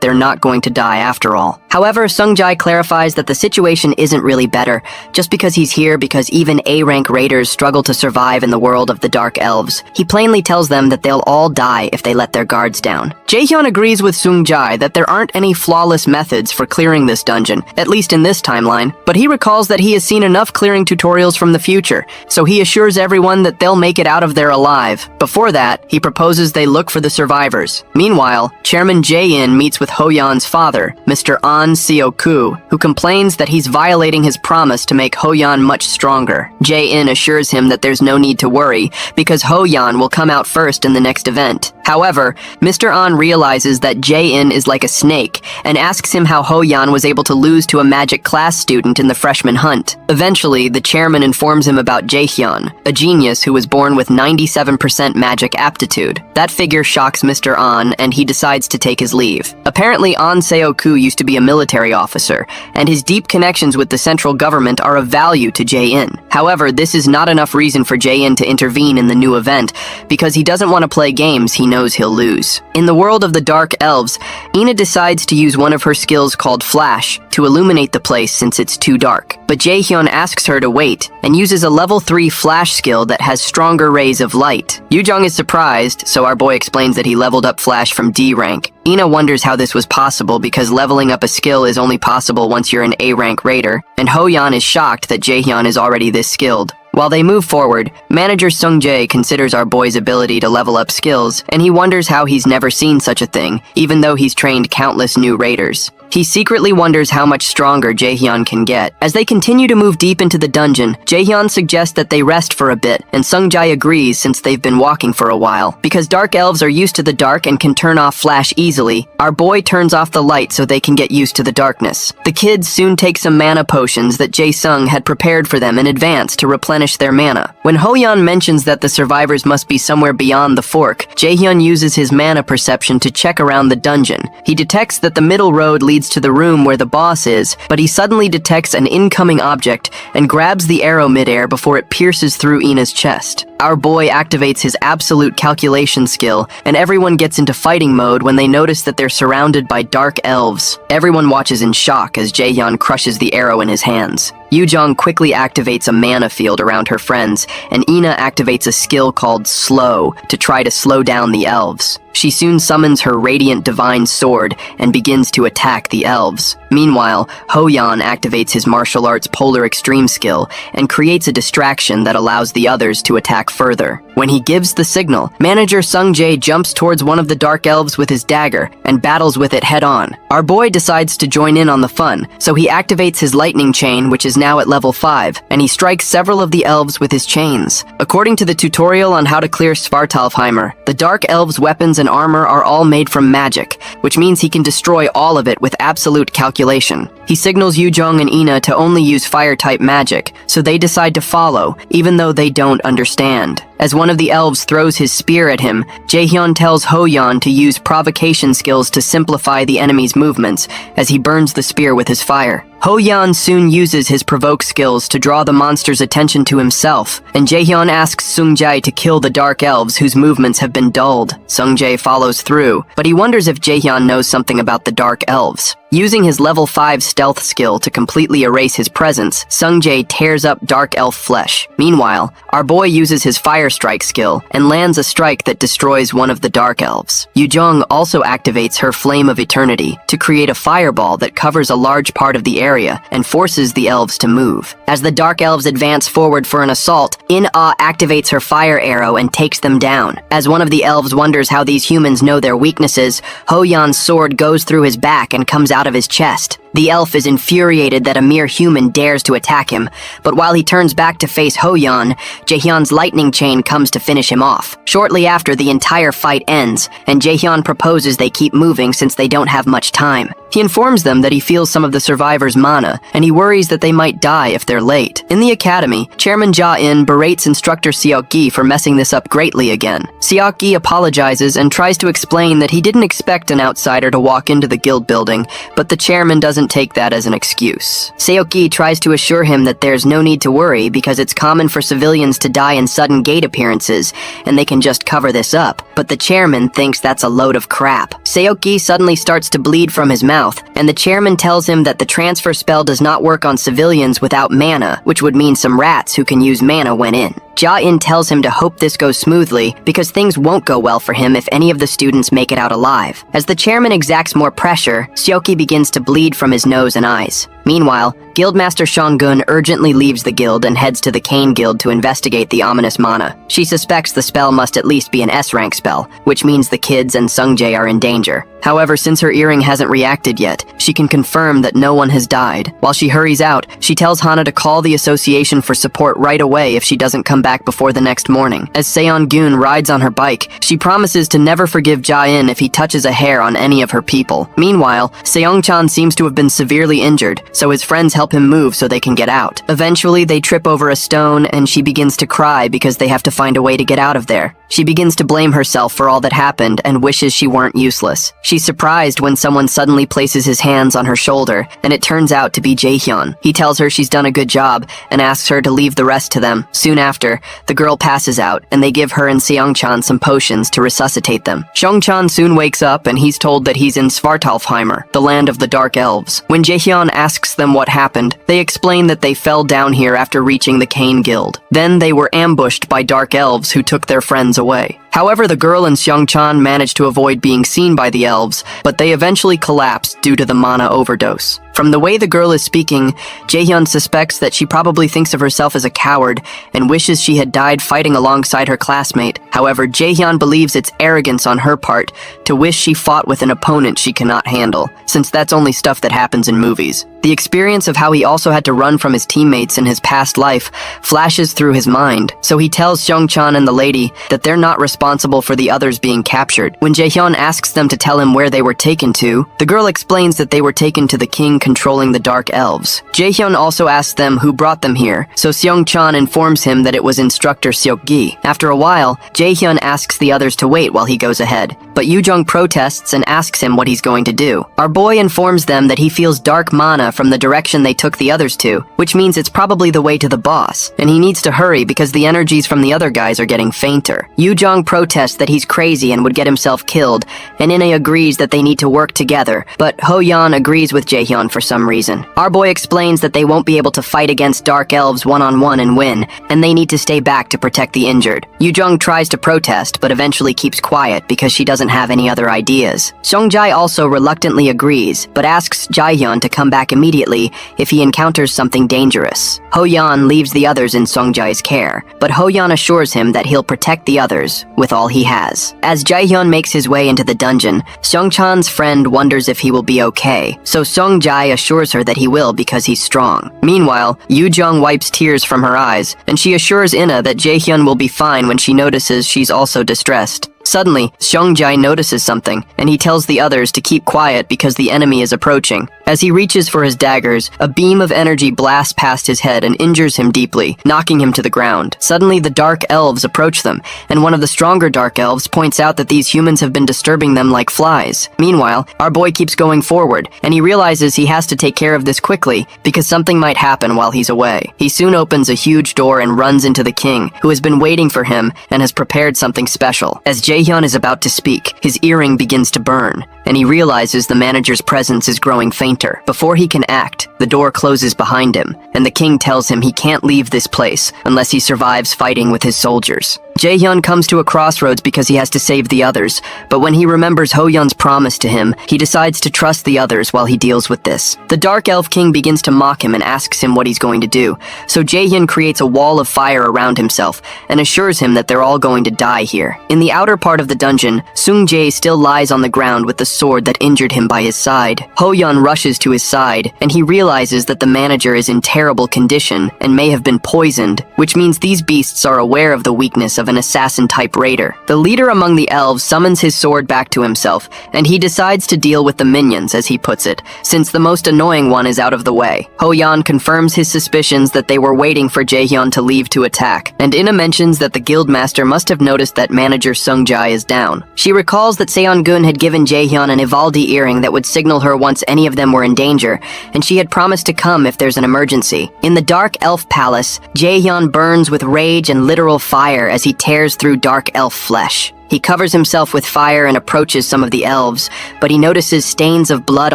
they're not going to die after all. However, Seung-jae clarifies that the situation isn't really better, just because he's here because even A-rank raiders struggle to survive in the world of the Dark Elves. He plainly tells them that they'll all die if they let their guards down. Jaehyun agrees with Seung-jae that there aren't any flawless methods for clearing this dungeon, at least in this timeline, but he recalls that he has seen enough clearing tutorials from the future, so he assures everyone that they'll make it out of there alive. Before that, he proposes they look for the survivors. Meanwhile, Chairman Jae-in meets with Ho-yeon's father, Mr. An Seo-koo, who complains that he's violating his promise to make Ho-yeon much stronger. Jae-in assures him that there's no need to worry, because Ho-yeon will come out first in the next event. However, Mr. An realizes that Jae-in is like a snake and asks him how Ho-yan was able to lose to a magic class student in the freshman hunt. Eventually, the chairman informs him about Jae-hyun, a genius who was born with 97% magic aptitude. That figure shocks Mr. An, and he decides to take his leave. Apparently, An Seo-ku used to be a military officer, and his deep connections with the central government are of value to Jae-in. However, this is not enough reason for Jae-in to intervene in the new event, because he doesn't want to play games he knows he'll lose. In the world of the Dark Elves, Ina decides to use one of her skills called Flash to illuminate the place since it's too dark. But Jae-hyun asks her to wait and uses a level 3 Flash skill that has stronger rays of light. Yoo-jung is surprised, so our boy explains that he leveled up Flash from D rank. Ina wonders how this was possible because leveling up a skill is only possible once you're an A rank raider, and Ho-yan is shocked that Jae-hyun is already this skilled. While they move forward, manager Sung-jae considers our boy's ability to level up skills, and he wonders how he's never seen such a thing, even though he's trained countless new raiders. He secretly wonders how much stronger Jae-hyun can get. As they continue to move deep into the dungeon, Jae-hyun suggests that they rest for a bit, and Sung-jae agrees since they've been walking for a while. Because dark elves are used to the dark and can turn off Flash easily, our boy turns off the light so they can get used to the darkness. The kids soon take some mana potions that Jae-sung had prepared for them in advance to replenish their mana. When Ho-yan mentions that the survivors must be somewhere beyond the fork, Jae-hyun uses his mana perception to check around the dungeon. He detects that the middle road leads to the room where the boss is, but he suddenly detects an incoming object and grabs the arrow midair before it pierces through Ina's chest. Our boy activates his absolute calculation skill, and everyone gets into fighting mode when they notice that they're surrounded by dark elves. Everyone watches in shock as Jae-hyun crushes the arrow in his hands. Yoo-jung quickly activates a mana field around her friends, and Ina activates a skill called Slow to try to slow down the elves. She soon summons her radiant divine sword and begins to attack the elves. Meanwhile, Ho-yan activates his martial arts polar extreme skill and creates a distraction that allows the others to attack further. When he gives the signal, manager Sung-jae jumps towards one of the dark elves with his dagger and battles with it head-on. Our boy decides to join in on the fun, so he activates his lightning chain, which is now at level 5, and he strikes several of the elves with his chains. According to the tutorial on how to clear Svartalfheimer, the dark elves' weapons and armor are all made from magic, which means he can destroy all of it with absolute calculation. He signals Yoo-jung and Ina to only use fire-type magic, so they decide to follow, even though they don't understand. As one of the elves throws his spear at him, Jae-hyun tells Ho-yan to use provocation skills to simplify the enemy's movements, as he burns the spear with his fire. Ho-yan soon uses his provoke skills to draw the monster's attention to himself, and Jae-hyun asks Sung-jae to kill the dark elves whose movements have been dulled. Sung-jae follows through, but he wonders if Jae-hyun knows something about the dark elves. Using his level 5 stealth skill to completely erase his presence, Sung-jae tears up dark elf flesh. Meanwhile, our boy uses his fire strike skill and lands a strike that destroys one of the dark elves. Yoo-jung also activates her Flame of Eternity to create a fireball that covers a large part of the area and forces the elves to move. As the dark elves advance forward for an assault, In-Ah activates her fire arrow and takes them down. As one of the elves wonders how these humans know their weaknesses, Ho-yan's sword goes through his back and comes out of his chest. The elf is infuriated that a mere human dares to attack him, but while he turns back to face Ho-yan, Jae-hyun's lightning chain comes to finish him off. Shortly after, the entire fight ends, and Jae-hyun proposes they keep moving since they don't have much time. He informs them that he feels some of the survivors' mana, and he worries that they might die if they're late. In the academy, Chairman Ja-in berates instructor Seok-gi for messing this up greatly again. Seok-gi apologizes and tries to explain that he didn't expect an outsider to walk into the guild building, but the chairman doesn't take that as an excuse. Seok-gi tries to assure him that there's no need to worry because it's common for civilians to die in sudden gate appearances, and they can just cover this up, but the chairman thinks that's a load of crap. Seok-gi suddenly starts to bleed from his mouth, and the chairman tells him that the transfer spell does not work on civilians without mana, which would mean some rats who can use mana when in. Ja-in tells him to hope this goes smoothly because things won't go well for him if any of the students make it out alive. As the chairman exacts more pressure, Seok-gi begins to bleed from his nose and eyes. Meanwhile, Guildmaster Shang-gun urgently leaves the guild and heads to the Kane Guild to investigate the ominous mana. She suspects the spell must at least be an S-rank spell, which means the kids and Sungjae are in danger. However, since her earring hasn't reacted yet, she can confirm that no one has died. While she hurries out, she tells Hana to call the association for support right away if she doesn't come back before the next morning. As Seon-gun rides on her bike, she promises to never forgive Jae-in if he touches a hair on any of her people. Meanwhile, Seong-chan seems to have been severely injured, so his friends help him move so they can get out. Eventually, they trip over a stone and she begins to cry because they have to find a way to get out of there. She begins to blame herself for all that happened and wishes she weren't useless. She's surprised when someone suddenly places his hands on her shoulder, and it turns out to be Jaehyun. He tells her she's done a good job and asks her to leave the rest to them. Soon after, the girl passes out, and they give her and Seong-chan some potions to resuscitate them. Seong-chan soon wakes up and he's told that he's in Svartalfheimer, the land of the Dark Elves. When Jaehyun asks them what happened, they explain that they fell down here after reaching the Kane Guild. Then they were ambushed by Dark Elves who took their friends away. However, the girl and Seong-chan managed to avoid being seen by the elves, but they eventually collapsed due to the mana overdose. From the way the girl is speaking, Jaehyun suspects that she probably thinks of herself as a coward and wishes she had died fighting alongside her classmate. However, Jaehyun believes it's arrogance on her part to wish she fought with an opponent she cannot handle, since that's only stuff that happens in movies. The experience of how he also had to run from his teammates in his past life flashes through his mind, so he tells Seong-chan and the lady that they're not responsible for the others being captured. When Jaehyun asks them to tell him where they were taken to, the girl explains that they were taken to the king controlling the Dark Elves. Jaehyun also asks them who brought them here, so Seong-chan informs him that it was instructor Seok-gi. After a while, Jaehyun asks the others to wait while he goes ahead, but Yoo-jung protests and asks him what he's going to do. Our boy informs them that he feels dark mana from the direction they took the others to, which means it's probably the way to the boss, and he needs to hurry because the energies from the other guys are getting fainter. Yoo-jung protests that he's crazy and would get himself killed, and Ine agrees that they need to work together, but Ho-yeon agrees with Jaehyun for some reason. Our boy explains that they won't be able to fight against Dark Elves one-on-one and win, and they need to stay back to protect the injured. Yoo-jung tries to protest, but eventually keeps quiet because she doesn't have any other ideas. Seong-jae also reluctantly agrees, but asks Jaehyun to come back immediately if he encounters something dangerous. Ho-yeon leaves the others in Seong-jae's care, but Ho-yeon assures him that he'll protect the others with all he has. As Jaehyun makes his way into the dungeon, Seong-chan's friend wonders if he will be okay, so Seong-jae assures her that he will because he's strong. Meanwhile, Yoo-jung wipes tears from her eyes, and she assures Ina that Jaehyun will be fine when she notices she's also distressed. Suddenly, Seong-jae notices something, and he tells the others to keep quiet because the enemy is approaching. As he reaches for his daggers, a beam of energy blasts past his head and injures him deeply, knocking him to the ground. Suddenly, the Dark Elves approach them, and one of the stronger Dark Elves points out that these humans have been disturbing them like flies. Meanwhile, our boy keeps going forward, and he realizes he has to take care of this quickly because something might happen while he's away. He soon opens a huge door and runs into the king, who has been waiting for him and has prepared something special. As Jaehyun is about to speak, his earring begins to burn, and he realizes the manager's presence is growing fainter. Before he can act, the door closes behind him, and the king tells him he can't leave this place unless he survives fighting with his soldiers. Jaehyun comes to a crossroads because he has to save the others, but when he remembers Ho-yeon's promise to him, he decides to trust the others while he deals with this. The Dark Elf King begins to mock him and asks him what he's going to do, so Jaehyun creates a wall of fire around himself and assures him that they're all going to die here. In the outer part of the dungeon, Sung-jae still lies on the ground with the sword that injured him by his side. Ho-yeon rushes to his side, and he realizes that the manager is in terrible condition and may have been poisoned, which means these beasts are aware of the weakness of an assassin-type raider. The leader among the elves summons his sword back to himself, and he decides to deal with the minions, as he puts it, since the most annoying one is out of the way. Ho-yeon confirms his suspicions that they were waiting for Jaehyun to leave to attack, and Ina mentions that the guildmaster must have noticed that manager Sung-jae is down. She recalls that Seon-gun had given Jaehyun an Ivaldi earring that would signal her once any of them were in danger, and she had promised to come if there's an emergency. In the Dark Elf Palace, Jaehyun burns with rage and literal fire as he tears through Dark Elf flesh. He covers himself with fire and approaches some of the elves, but he notices stains of blood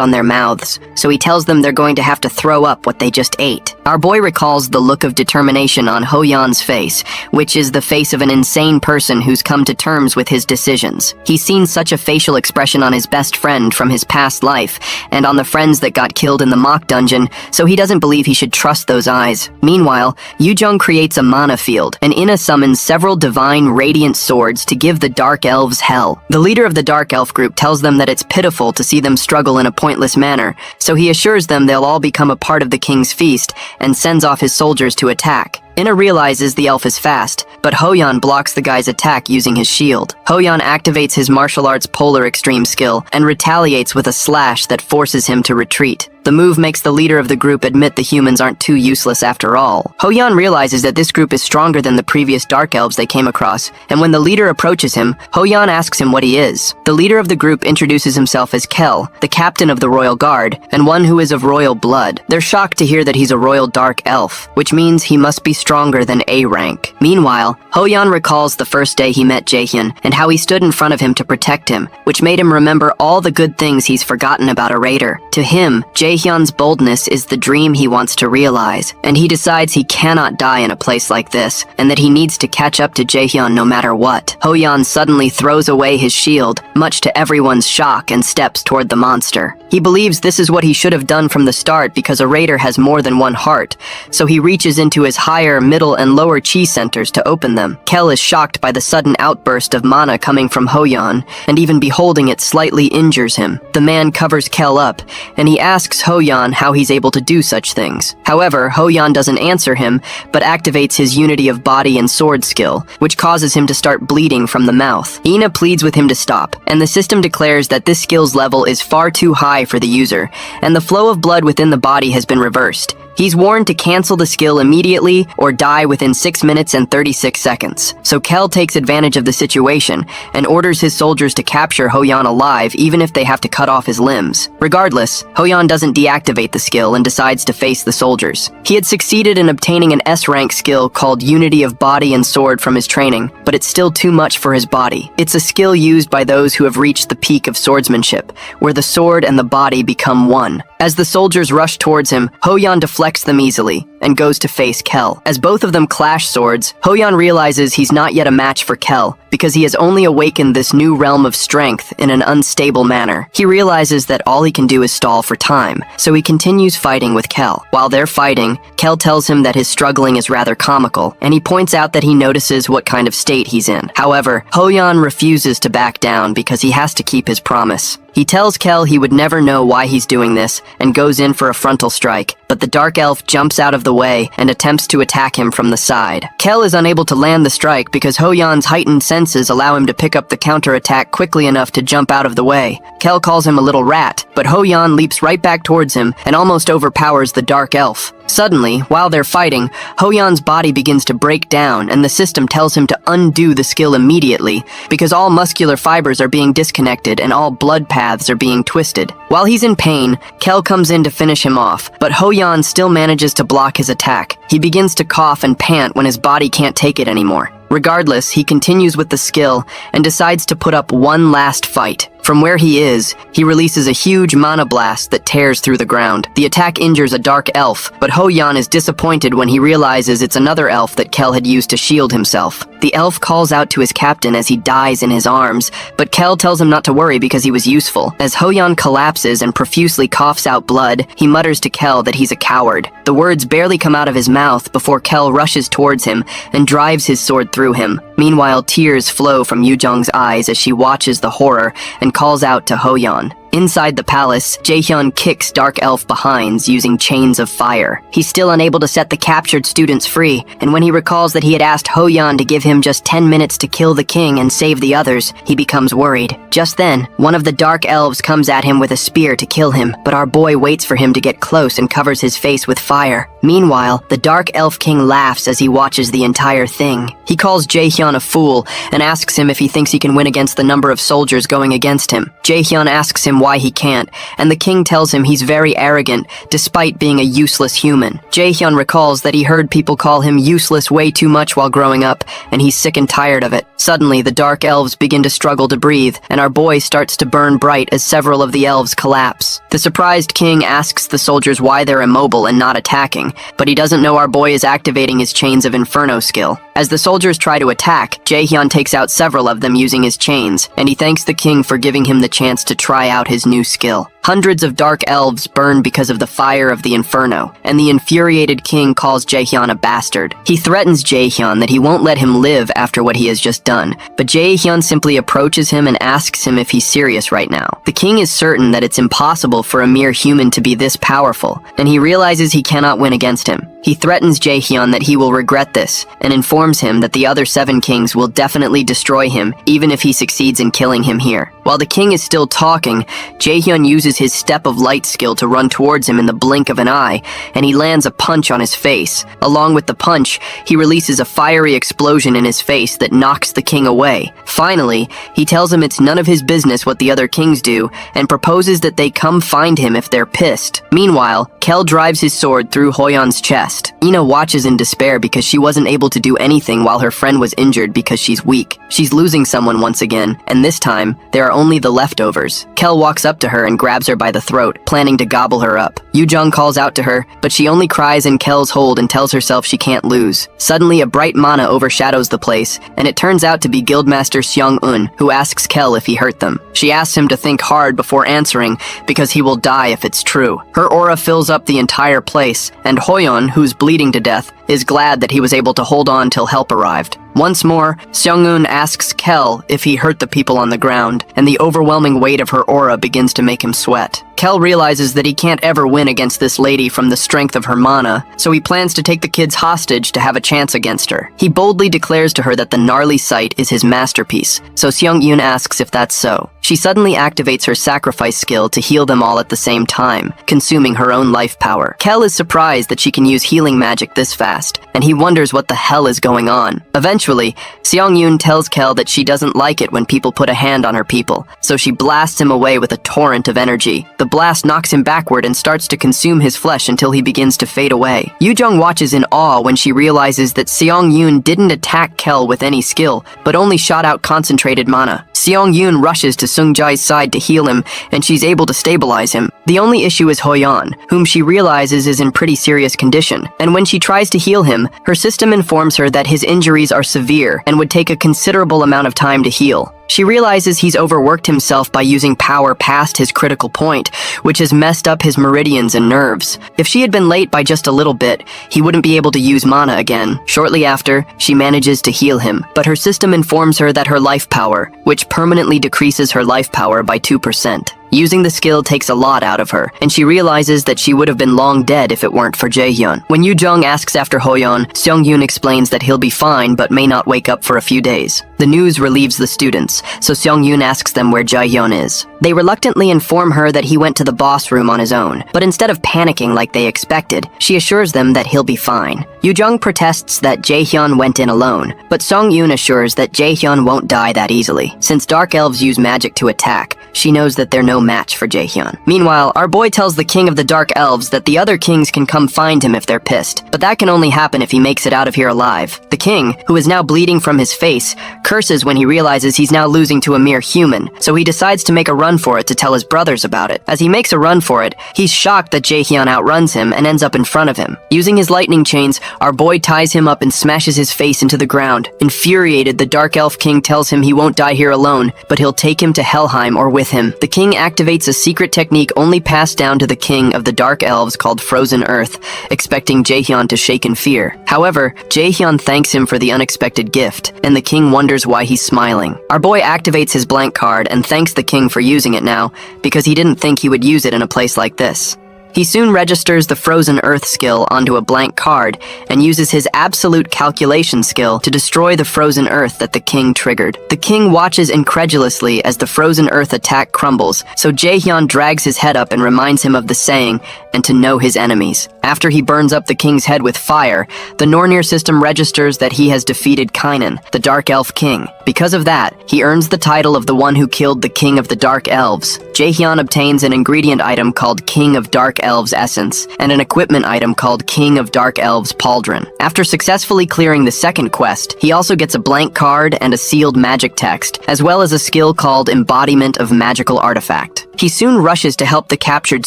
on their mouths, so he tells them they're going to have to throw up what they just ate. Our boy recalls the look of determination on Ho-Yeon's face, which is the face of an insane person who's come to terms with his decisions. He's seen such a facial expression on his best friend from his past life, and on the friends that got killed in the mock dungeon, so he doesn't believe he should trust those eyes. Meanwhile, Yoo-jung creates a mana field, and Inna summons several divine radiant swords to give the Dark Elves hell. The leader of the Dark Elf group tells them that it's pitiful to see them struggle in a pointless manner, so he assures them they'll all become a part of the king's feast and sends off his soldiers to attack. Inna realizes the elf is fast, but Ho-Yeon blocks the guy's attack using his shield. Ho-Yeon activates his martial arts polar extreme skill and retaliates with a slash that forces him to retreat. The move makes the leader of the group admit the humans aren't too useless after all. Ho-Yeon realizes that this group is stronger than the previous Dark Elves they came across, and when the leader approaches him, Ho-Yeon asks him what he is. The leader of the group introduces himself as Kel, the captain of the Royal Guard, and one who is of royal blood. They're shocked to hear that he's a Royal Dark Elf, which means he must be stronger than A rank. Meanwhile, Ho-Yeon recalls the first day he met Jaehyun and how he stood in front of him to protect him, which made him remember all the good things he's forgotten about a raider. To him, Jaehyun's boldness is the dream he wants to realize, and he decides he cannot die in a place like this, and that he needs to catch up to Jaehyun no matter what. Ho-Yeon suddenly throws away his shield, much to everyone's shock, and steps toward the monster. He believes this is what he should have done from the start because a raider has more than one heart, so he reaches into his higher, middle, and lower chi centers to open them. Kel is shocked by the sudden outburst of mana coming from Ho-Yeon, and even beholding it slightly injures him. The man covers Kel up, and he asks Ho-Yeon how he's able to do such things. However, Ho-Yeon doesn't answer him, but activates his unity of body and sword skill, which causes him to start bleeding from the mouth. Ina pleads with him to stop, and the system declares that this skill's level is far too high for the user, and the flow of blood within the body has been reversed. He's warned to cancel the skill immediately or die within 6 minutes and 36 seconds. So Kel takes advantage of the situation and orders his soldiers to capture Ho-Yeon alive even if they have to cut off his limbs. Regardless, Ho-Yeon doesn't deactivate the skill and decides to face the soldiers. He had succeeded in obtaining an S-rank skill called Unity of Body and Sword from his training, but it's still too much for his body. It's a skill used by those who have reached the peak of swordsmanship, where the sword and the body become one. As the soldiers rush towards him, Ho-Yeon deflects them easily and goes to face Kel. As both of them clash swords, Ho-Yeon realizes he's not yet a match for Kel because he has only awakened this new realm of strength in an unstable manner. He realizes that all he can do is stall for time, so he continues fighting with Kel. While they're fighting, Kel tells him that his struggling is rather comical, and he points out that he notices what kind of state he's in. However, Ho-Yeon refuses to back down because he has to keep his promise. He tells Kel he would never know why he's doing this and goes in for a frontal strike, but the Dark Elf jumps out of the way and attempts to attack him from the side. Kel is unable to land the strike because Ho-Yeon's heightened senses allow him to pick up the counterattack quickly enough to jump out of the way. Kel calls him a little rat, but Ho-Yeon leaps right back towards him and almost overpowers the Dark Elf. Suddenly, while they're fighting, Ho-Yeon's body begins to break down and the system tells him to undo the skill immediately because all muscular fibers are being disconnected and all blood paths are being twisted. While he's in pain, Kel comes in to finish him off, but Ho-Yeon still manages to block his attack. He begins to cough and pant when his body can't take it anymore. Regardless, he continues with the skill and decides to put up one last fight. From where he is, he releases a huge mana blast that tears through the ground. The attack injures a dark elf, but Ho-Yeon is disappointed when he realizes it's another elf that Kel had used to shield himself. The elf calls out to his captain as he dies in his arms, but Kel tells him not to worry because he was useful. As Ho-Yeon collapses and profusely coughs out blood, he mutters to Kel that he's a coward. The words barely come out of his mouth before Kel rushes towards him and drives his sword through him. Meanwhile, tears flow from Yoo-jung's eyes as she watches the horror and calls out to Ho-Yeon. Inside the palace, Jaehyun kicks Dark Elf behinds using chains of fire. He's still unable to set the captured students free, and when he recalls that he had asked Ho-Yeon to give him just 10 minutes to kill the king and save the others, he becomes worried. Just then, one of the Dark Elves comes at him with a spear to kill him, but our boy waits for him to get close and covers his face with fire. Meanwhile, the Dark Elf King laughs as he watches the entire thing. He calls Jaehyun a fool and asks him if he thinks he can win against the number of soldiers going against him. Jaehyun asks him him why he can't, and the king tells him he's very arrogant despite being a useless human. Jaehyun recalls that he heard people call him useless way too much while growing up, and he's sick and tired of it. Suddenly, the dark elves begin to struggle to breathe, and our boy starts to burn bright as several of the elves collapse. The surprised king asks the soldiers why they're immobile and not attacking, but he doesn't know our boy is activating his Chains of Inferno skill. As the soldiers try to attack, Jaehyun takes out several of them using his chains, and he thanks the king for giving him the chance to try out his new skill. Hundreds of dark elves burn because of the fire of the Inferno, and the infuriated king calls Jaehyun a bastard. He threatens Jaehyun that he won't let him live after what he has just done, but Jaehyun simply approaches him and asks him if he's serious right now. The king is certain that it's impossible for a mere human to be this powerful, and he realizes he cannot win against him. He threatens Jaehyun that he will regret this, and informs him that the other 7 kings will definitely destroy him even if he succeeds in killing him here. While the king is still talking, Jaehyun uses his Step of Light skill to run towards him in the blink of an eye, and he lands a punch on his face. Along with the punch, he releases a fiery explosion in his face that knocks the king away. Finally, he tells him it's none of his business what the other kings do, and proposes that they come find him if they're pissed. Meanwhile, Kel drives his sword through Hoyeon's chest. Ina watches in despair because she wasn't able to do anything while her friend was injured because she's weak. She's losing someone once again, and this time, there are only the leftovers. Kel walks up to her and grabs her by the throat, planning to gobble her up. Yoo-jung calls out to her, but she only cries in Kel's hold and tells herself she can't lose. Suddenly, a bright mana overshadows the place, and it turns out to be Guildmaster Seong-un, who asks Kel if he hurt them. She asks him to think hard before answering, because he will die if it's true. Her aura fills up the entire place, and Hoyeon, who's bleeding to death, is glad that he was able to hold on till help arrived. Once more, Seong-un asks Kel if he hurt the people on the ground, and the overwhelming weight of her aura begins to make him sweat. Kel realizes that he can't ever win against this lady from the strength of her mana, so he plans to take the kids hostage to have a chance against her. He boldly declares to her that the gnarly sight is his masterpiece, so Seong-un asks if that's so. She suddenly activates her sacrifice skill to heal them all at the same time, consuming her own life power. Kel is surprised that she can use healing magic this fast, and he wonders what the hell is going on. Eventually, Seong-un tells Kel that she doesn't like it when people put a hand on her people, so she blasts him away with a torrent of energy. The blast knocks him backward and starts to consume his flesh until he begins to fade away. Yoo-jung watches in awe when she realizes that Seong-un didn't attack Kel with any skill, but only shot out concentrated mana. Seong-un rushes to Sung-jae's side to heal him, and she's able to stabilize him. The only issue is Hoyeon, whom she realizes is in pretty serious condition, and when she tries to heal him, her system informs her that his injuries are severe and would take a considerable amount of time to heal. She realizes he's overworked himself by using power past his critical point, which has messed up his meridians and nerves. If she had been late by just a little bit, he wouldn't be able to use mana again. Shortly after, she manages to heal him, but her system informs her that her life power, which permanently decreases her life power by 2%. Using the skill takes a lot out of her, and she realizes that she would have been long dead if it weren't for Jaehyun. When Yoo-jung asks after Hoyeon, Seong-un explains that he'll be fine but may not wake up for a few days. The news relieves the students, so Seong-un asks them where Jaehyun is. They reluctantly inform her that he went to the boss room on his own, but instead of panicking like they expected, she assures them that he'll be fine. Yoo-jung protests that Jaehyun went in alone, but Seong-un assures that Jaehyun won't die that easily. Since dark elves use magic to attack, she knows that they're no match for Jaehyun. Meanwhile, our boy tells the king of the dark elves that the other kings can come find him if they're pissed, but that can only happen if he makes it out of here alive. The king, who is now bleeding from his face, curses when he realizes he's now losing to a mere human, so he decides to make a run for it to tell his brothers about it. As he makes a run for it, he's shocked that Jaehyun outruns him and ends up in front of him. Using his lightning chains, our boy ties him up and smashes his face into the ground. Infuriated, the dark elf king tells him he won't die here alone, but he'll take him to Helheim or with him. The king activates a secret technique only passed down to the king of the dark elves called Frozen Earth, expecting Jaehyun to shake in fear. However, Jaehyun thanks him for the unexpected gift, and the king wonders why he's smiling. Our boy activates his blank card and thanks the king for using it now, because he didn't think he would use it in a place like this. He soon registers the Frozen Earth skill onto a blank card and uses his absolute calculation skill to destroy the frozen earth that the king triggered. The king watches incredulously as the frozen earth attack crumbles, so Jaehyun drags his head up and reminds him of the saying and to know his enemies. After he burns up the king's head with fire, the Nornir system registers that he has defeated Kynan, the Dark Elf King. Because of that, he earns the title of the one who killed the King of the Dark Elves. Jaehyun obtains an ingredient item called King of Dark Elves Essence, and an equipment item called King of Dark Elves Pauldron. After successfully clearing the second quest, he also gets a blank card and a sealed magic text, as well as a skill called Embodiment of Magical Artifact. He soon rushes to help the captured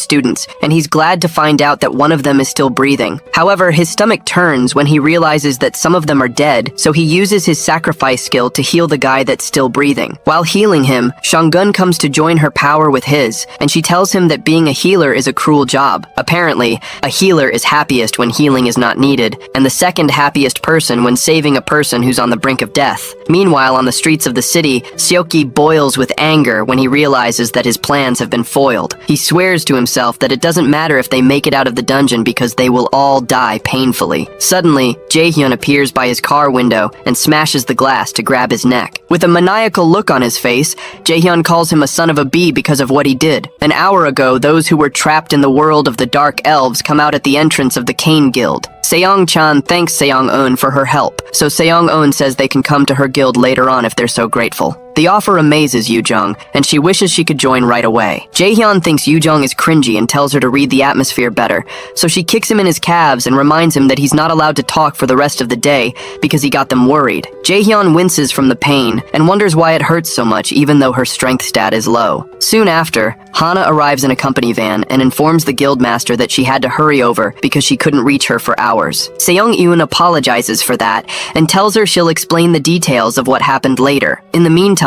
students, and he's glad to find out that one of them is still breathing. However, his stomach turns when he realizes that some of them are dead, so he uses his sacrifice skill to heal the guy that's still breathing. While healing him, Shanggun comes to join her power with his, and she tells him that being a healer is a cruel job. Apparently, a healer is happiest when healing is not needed, and the second happiest person when saving a person who's on the brink of death. Meanwhile, on the streets of the city, Seoki boils with anger when he realizes that his plans have been foiled. He swears to himself that it doesn't matter if they make it out of the dungeon because they will all die painfully. Suddenly, Jaehyun appears by his car window and smashes the glass to grab his neck. With a maniacal look on his face, Jaehyun calls him a son of a bee because of what he did. An hour ago, those who were trapped in the world of the Dark Elves come out at the entrance of the Kane Guild. Seong-chan thanks Seong-eun for her help, so Seong-eun says they can come to her guild later on if they're so grateful. The offer amazes Yoo-jung, and she wishes she could join right away. Jaehyun thinks Yoo-jung is cringy and tells her to read the atmosphere better, so she kicks him in his calves and reminds him that he's not allowed to talk for the rest of the day because he got them worried. Jaehyun winces from the pain and wonders why it hurts so much even though her strength stat is low. Soon after, Hana arrives in a company van and informs the guildmaster that she had to hurry over because she couldn't reach her for hours. Seong-eun apologizes for that and tells her she'll explain the details of what happened later. In the meantime,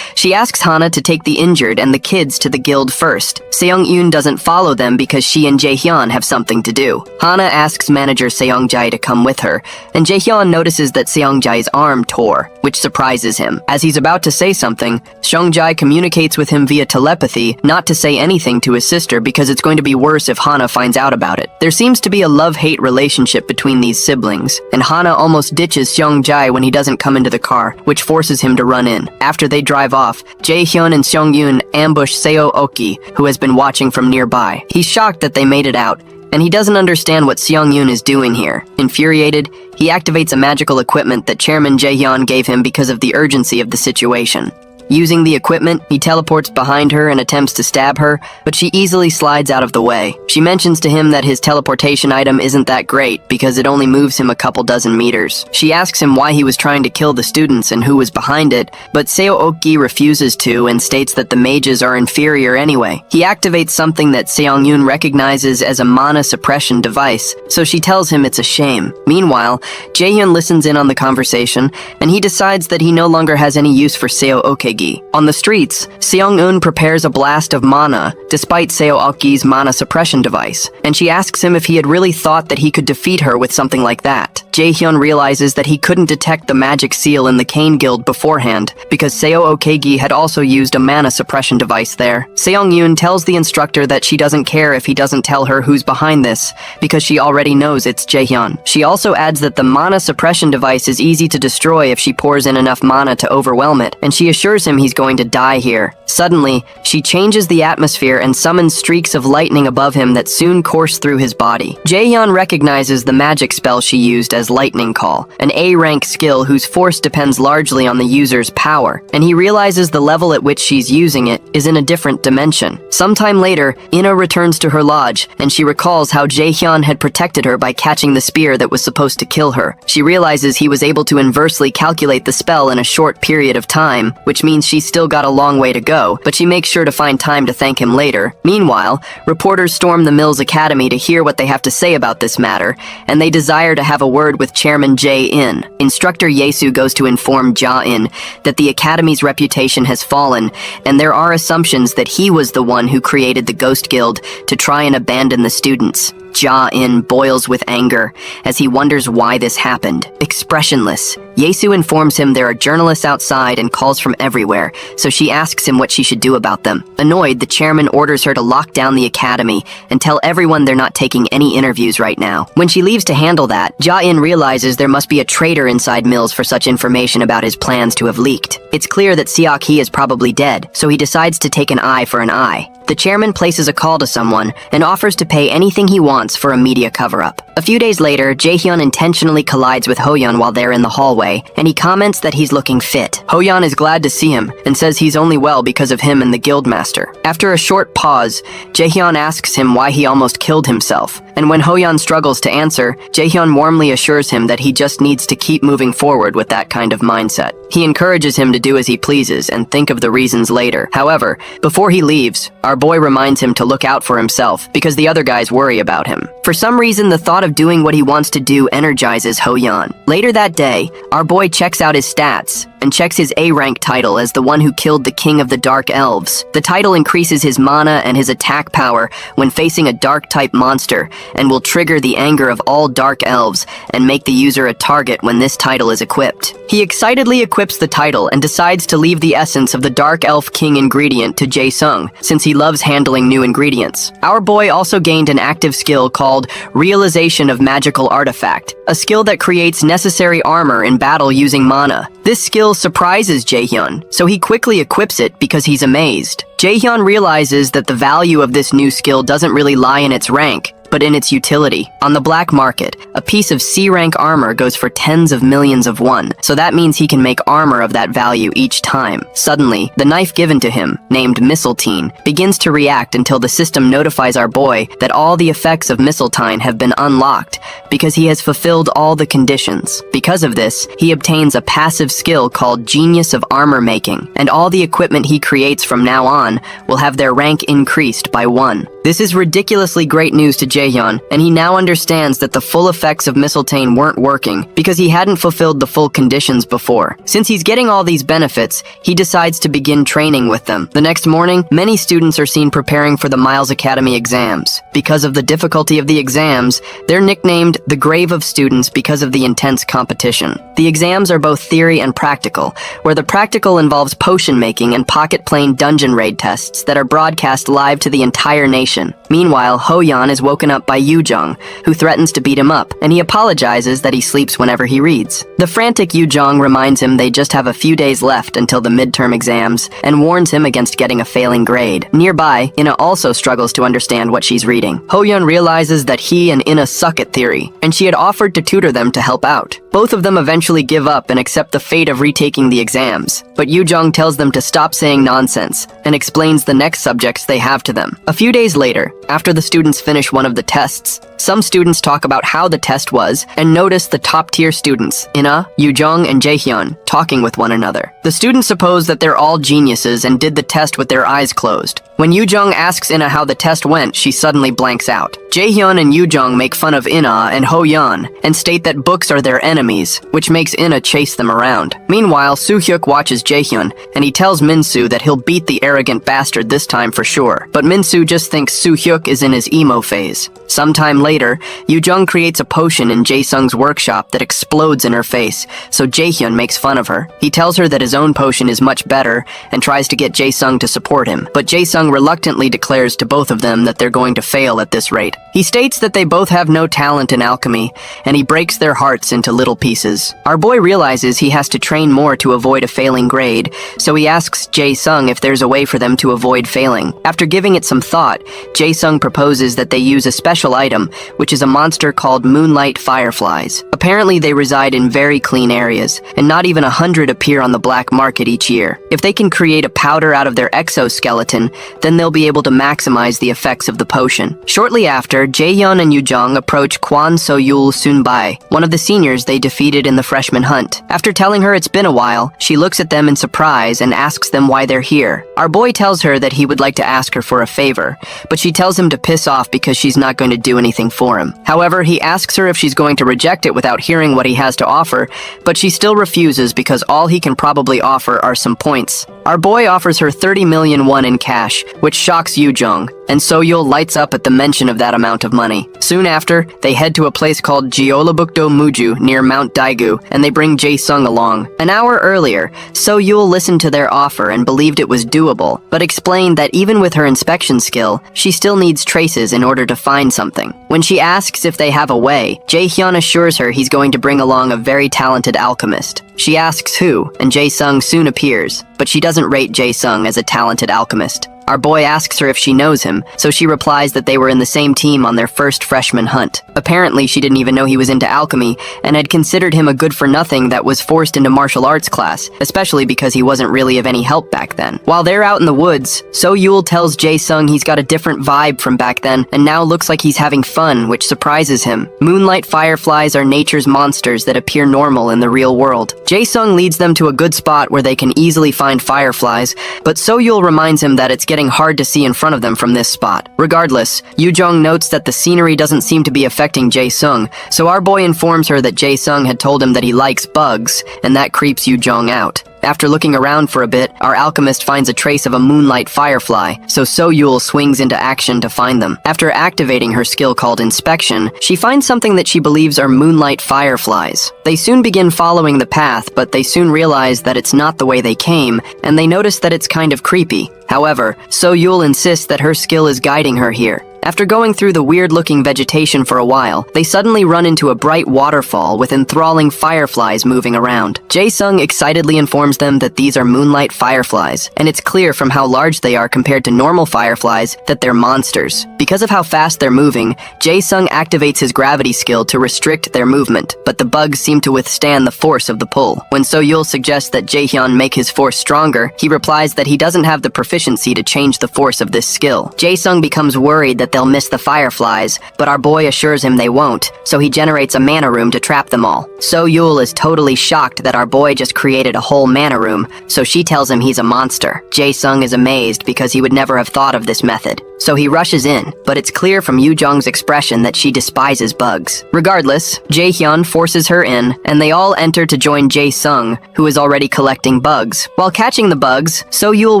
she asks Hana to take the injured and the kids to the guild first. Seong-eun doesn't follow them because she and Jaehyun have something to do. Hana asks manager Seong-jae to come with her, and Jaehyun notices that Seong-jae's arm tore, which surprises him. As he's about to say something, Seong-jae communicates with him via telepathy not to say anything to his sister because it's going to be worse if Hana finds out about it. There seems to be a love-hate relationship between these siblings, and Hana almost ditches Seong-jae when he doesn't come into the car, which forces him to run in. After they drive off, Jaehyun and Seong-eun ambush Seo Oki, who has been watching from nearby. He's shocked that they made it out, and he doesn't understand what Seong-eun is doing here. Infuriated, he activates a magical equipment that Chairman Jaehyun gave him because of the urgency of the situation. Using the equipment, he teleports behind her and attempts to stab her, but she easily slides out of the way. She mentions to him that his teleportation item isn't that great because it only moves him a couple dozen meters. She asks him why he was trying to kill the students and who was behind it, but Seo Oki refuses to and states that the mages are inferior anyway. He activates something that Seong-eun recognizes as a mana suppression device, so she tells him it's a shame. Meanwhile, Jaehyun listens in on the conversation, and he decides that he no longer has any use for Seo Oki. On the streets, Seong-eun prepares a blast of mana, despite Seo Oki's mana suppression device, and she asks him if he had really thought that he could defeat her with something like that. Jaehyun realizes that he couldn't detect the magic seal in the Kane Guild beforehand, because Seo Okagi had also used a mana suppression device there. Seong-eun tells the instructor that she doesn't care if he doesn't tell her who's behind this, because she already knows it's Jaehyun. She also adds that the mana suppression device is easy to destroy if she pours in enough mana to overwhelm it, and she assures him he's going to die here. Suddenly, she changes the atmosphere and summons streaks of lightning above him that soon course through his body. Jaehyun recognizes the magic spell she used as Lightning Call, an A-rank skill whose force depends largely on the user's power, and he realizes the level at which she's using it is in a different dimension. Sometime later, Ina returns to her lodge, and she recalls how Jaehyun had protected her by catching the spear that was supposed to kill her. She realizes he was able to inversely calculate the spell in a short period of time, which means she's still got a long way to go, but she makes sure to find time to thank him later. Meanwhile, reporters storm the Mills Academy to hear what they have to say about this matter, and they desire to have a word with Chairman Jae-in. Instructor Yesu goes to inform Ja-in that the Academy's reputation has fallen, and there are assumptions that he was the one who created the Ghost Guild to try and abandon the students. Ja-in boils with anger as he wonders why this happened. Expressionless, Yesu informs him there are journalists outside and calls from everywhere, so she asks him what she should do about them. Annoyed, the chairman orders her to lock down the academy and tell everyone they're not taking any interviews right now. When she leaves to handle that, Ja-in realizes there must be a traitor inside Mills for such information about his plans to have leaked. It's clear that Seok-hee is probably dead, so he decides to take an eye for an eye. The chairman places a call to someone and offers to pay anything he wants for a media cover-up. A few days later, Jaehyun intentionally collides with Hoyeon while they're in the hallway, and he comments that he's looking fit. Hoyeon is glad to see him and says he's only well because of him and the guildmaster. After a short pause, Jaehyun asks him why he almost killed himself, and when Hoyeon struggles to answer, Jaehyun warmly assures him that he just needs to keep moving forward with that kind of mindset. He encourages him to do as he pleases and think of the reasons later. However, before he leaves, our boy reminds him to look out for himself because the other guys worry about him. For some reason, the thought of doing what he wants to do energizes Hoyeon. Later that day, our boy checks out his stats and checks his A-rank title as the one who killed the king of the dark elves. The title increases his mana and his attack power when facing a dark-type monster and will trigger the anger of all dark elves and make the user a target when this title is equipped. He excitedly equips the title and decides to leave the essence of the dark elf king ingredient to Jae-sung, since he loves handling new ingredients. Our boy also gained an active skill called Realization of Magical Artifact, a skill that creates necessary armor in battle using mana. This skill surprises Jaehyun, so he quickly equips it because he's amazed. Jaehyun realizes that the value of this new skill doesn't really lie in its rank, but in its utility. On the black market, a piece of C-rank armor goes for tens of millions of won, so that means he can make armor of that value each time. Suddenly, the knife given to him, named Mistletoe, begins to react until the system notifies our boy that all the effects of Mistletoe have been unlocked because he has fulfilled all the conditions. Because of this, he obtains a passive skill called Genius of Armor Making, and all the equipment he creates from now on will have their rank increased by 1. This is ridiculously great news to Jaehyun, and he now understands that the full effects of Mistletoe weren't working because he hadn't fulfilled the full conditions before. Since he's getting all these benefits, he decides to begin training with them. The next morning, many students are seen preparing for the Miles Academy exams. Because of the difficulty of the exams, they're nicknamed the Grave of Students because of the intense competition. The exams are both theory and practical, where the practical involves potion making and pocket-plane dungeon raid tests that are broadcast live to the entire nation. Meanwhile, Hoyeon is woken up by Yoo-jung, who threatens to beat him up, and he apologizes that he sleeps whenever he reads. The frantic Yoo-jung reminds him they just have a few days left until the midterm exams, and warns him against getting a failing grade. Nearby, Ina also struggles to understand what she's reading. Hoyeon realizes that he and Ina suck at theory, and she had offered to tutor them to help out. Both of them eventually give up and accept the fate of retaking the exams, but Yoo-jung tells them to stop saying nonsense, and explains the next subjects they have to them. A few days later, after the students finish one of the tests, some students talk about how the test was and notice the top-tier students, Ina, Yoo-jung, and Jaehyun, talking with one another. The students suppose that they're all geniuses and did the test with their eyes closed. When Yoo-jung asks Ina how the test went, she suddenly blanks out. Jaehyun and Yoo-jung make fun of Ina and Hoyeon and state that books are their enemies, which makes Ina chase them around. Meanwhile, Soo-hyuk watches Jaehyun, and he tells Min-soo that he'll beat the arrogant bastard this time for sure. But Min-soo just thinks Soo-hyuk is in his emo phase. Sometime later, Yoo-jung creates a potion in Jae-sung's workshop that explodes in her face, so Jaehyun makes fun of her. He tells her that his own potion is much better and tries to get Jae-sung to support him, but Jae-sung reluctantly declares to both of them that they're going to fail at this rate. He states that they both have no talent in alchemy, and he breaks their hearts into little pieces. Our boy realizes he has to train more to avoid a failing grade, so he asks Jae-sung if there's a way for them to avoid failing. After giving it some thought, Jae-sung proposes that they use a special item, which is a monster called Moonlight Fireflies. Apparently they reside in very clean areas, and not even 100 appear on the black market each year. If they can create a powder out of their exoskeleton, then they'll be able to maximize the effects of the potion. Shortly after, Jaehyun and Yoo-jung approach Kwon So-yul Soon-bae, one of the seniors they defeated in the freshman hunt. After telling her it's been a while, she looks at them in surprise and asks them why they're here. Our boy tells her that he would like to ask her for a favor, but she tells him to piss off because she's not going to do anything for him. However, he asks her if she's going to reject it without hearing what he has to offer, but she still refuses because all he can probably offer are some points. Our boy offers her 30 million won in cash, which shocks Yoo-jung. and So-yul lights up at the mention of that amount of money. Soon after, they head to a place called Jeollabuk-do Muju near Mount Daegu, and they bring Jae-sung along. An hour earlier, So-yul listened to their offer and believed it was doable, but explained that even with her inspection skill, she still needs traces in order to find something. When she asks if they have a way, Jae-hyun assures her he's going to bring along a very talented alchemist. She asks who, and Jae-sung soon appears, but she doesn't rate Jae-sung as a talented alchemist. Our boy asks her if she knows him, so she replies that they were in the same team on their first freshman hunt. Apparently, she didn't even know he was into alchemy and had considered him a good-for-nothing that was forced into martial arts class, especially because he wasn't really of any help back then. While they're out in the woods, So-yul tells Jae-sung he's got a different vibe from back then and now looks like he's having fun, which surprises him. Moonlight fireflies are nature's monsters that appear normal in the real world. Jae-sung leads them to a good spot where they can easily find fireflies, but So-yul reminds him that it's getting hard to see in front of them from this spot. Regardless, Yoo-jung notes that the scenery doesn't seem to be affecting Jae-sung, so our boy informs her that Jae-sung had told him that he likes bugs, and that creeps Yoo-jung out. After looking around for a bit, our alchemist finds a trace of a moonlight firefly, so So-yul swings into action to find them. After activating her skill called Inspection, she finds something that she believes are moonlight fireflies. They soon begin following the path, but they soon realize that it's not the way they came, and they notice that it's kind of creepy. However, So-yul insists that her skill is guiding her here. After going through the weird-looking vegetation for a while, they suddenly run into a bright waterfall with enthralling fireflies moving around. Jae-sung excitedly informs them that these are moonlight fireflies, and it's clear from how large they are compared to normal fireflies that they're monsters. Because of how fast they're moving, Jae-sung activates his gravity skill to restrict their movement, but the bugs seem to withstand the force of the pull. When So-yul suggests that Jae-hyun make his force stronger, he replies that he doesn't have the proficiency to change the force of this skill. Jae-sung becomes worried that they'll miss the fireflies, but our boy assures him they won't, so he generates a mana room to trap them all. So-yul is totally shocked that our boy just created a whole mana room, so she tells him he's a monster. Jae-sung is amazed because he would never have thought of this method. So he rushes in, but it's clear from Yoo-jung's expression that she despises bugs. Regardless, Jae-hyun forces her in, and they all enter to join Jae-sung, who is already collecting bugs. While catching the bugs, So-yul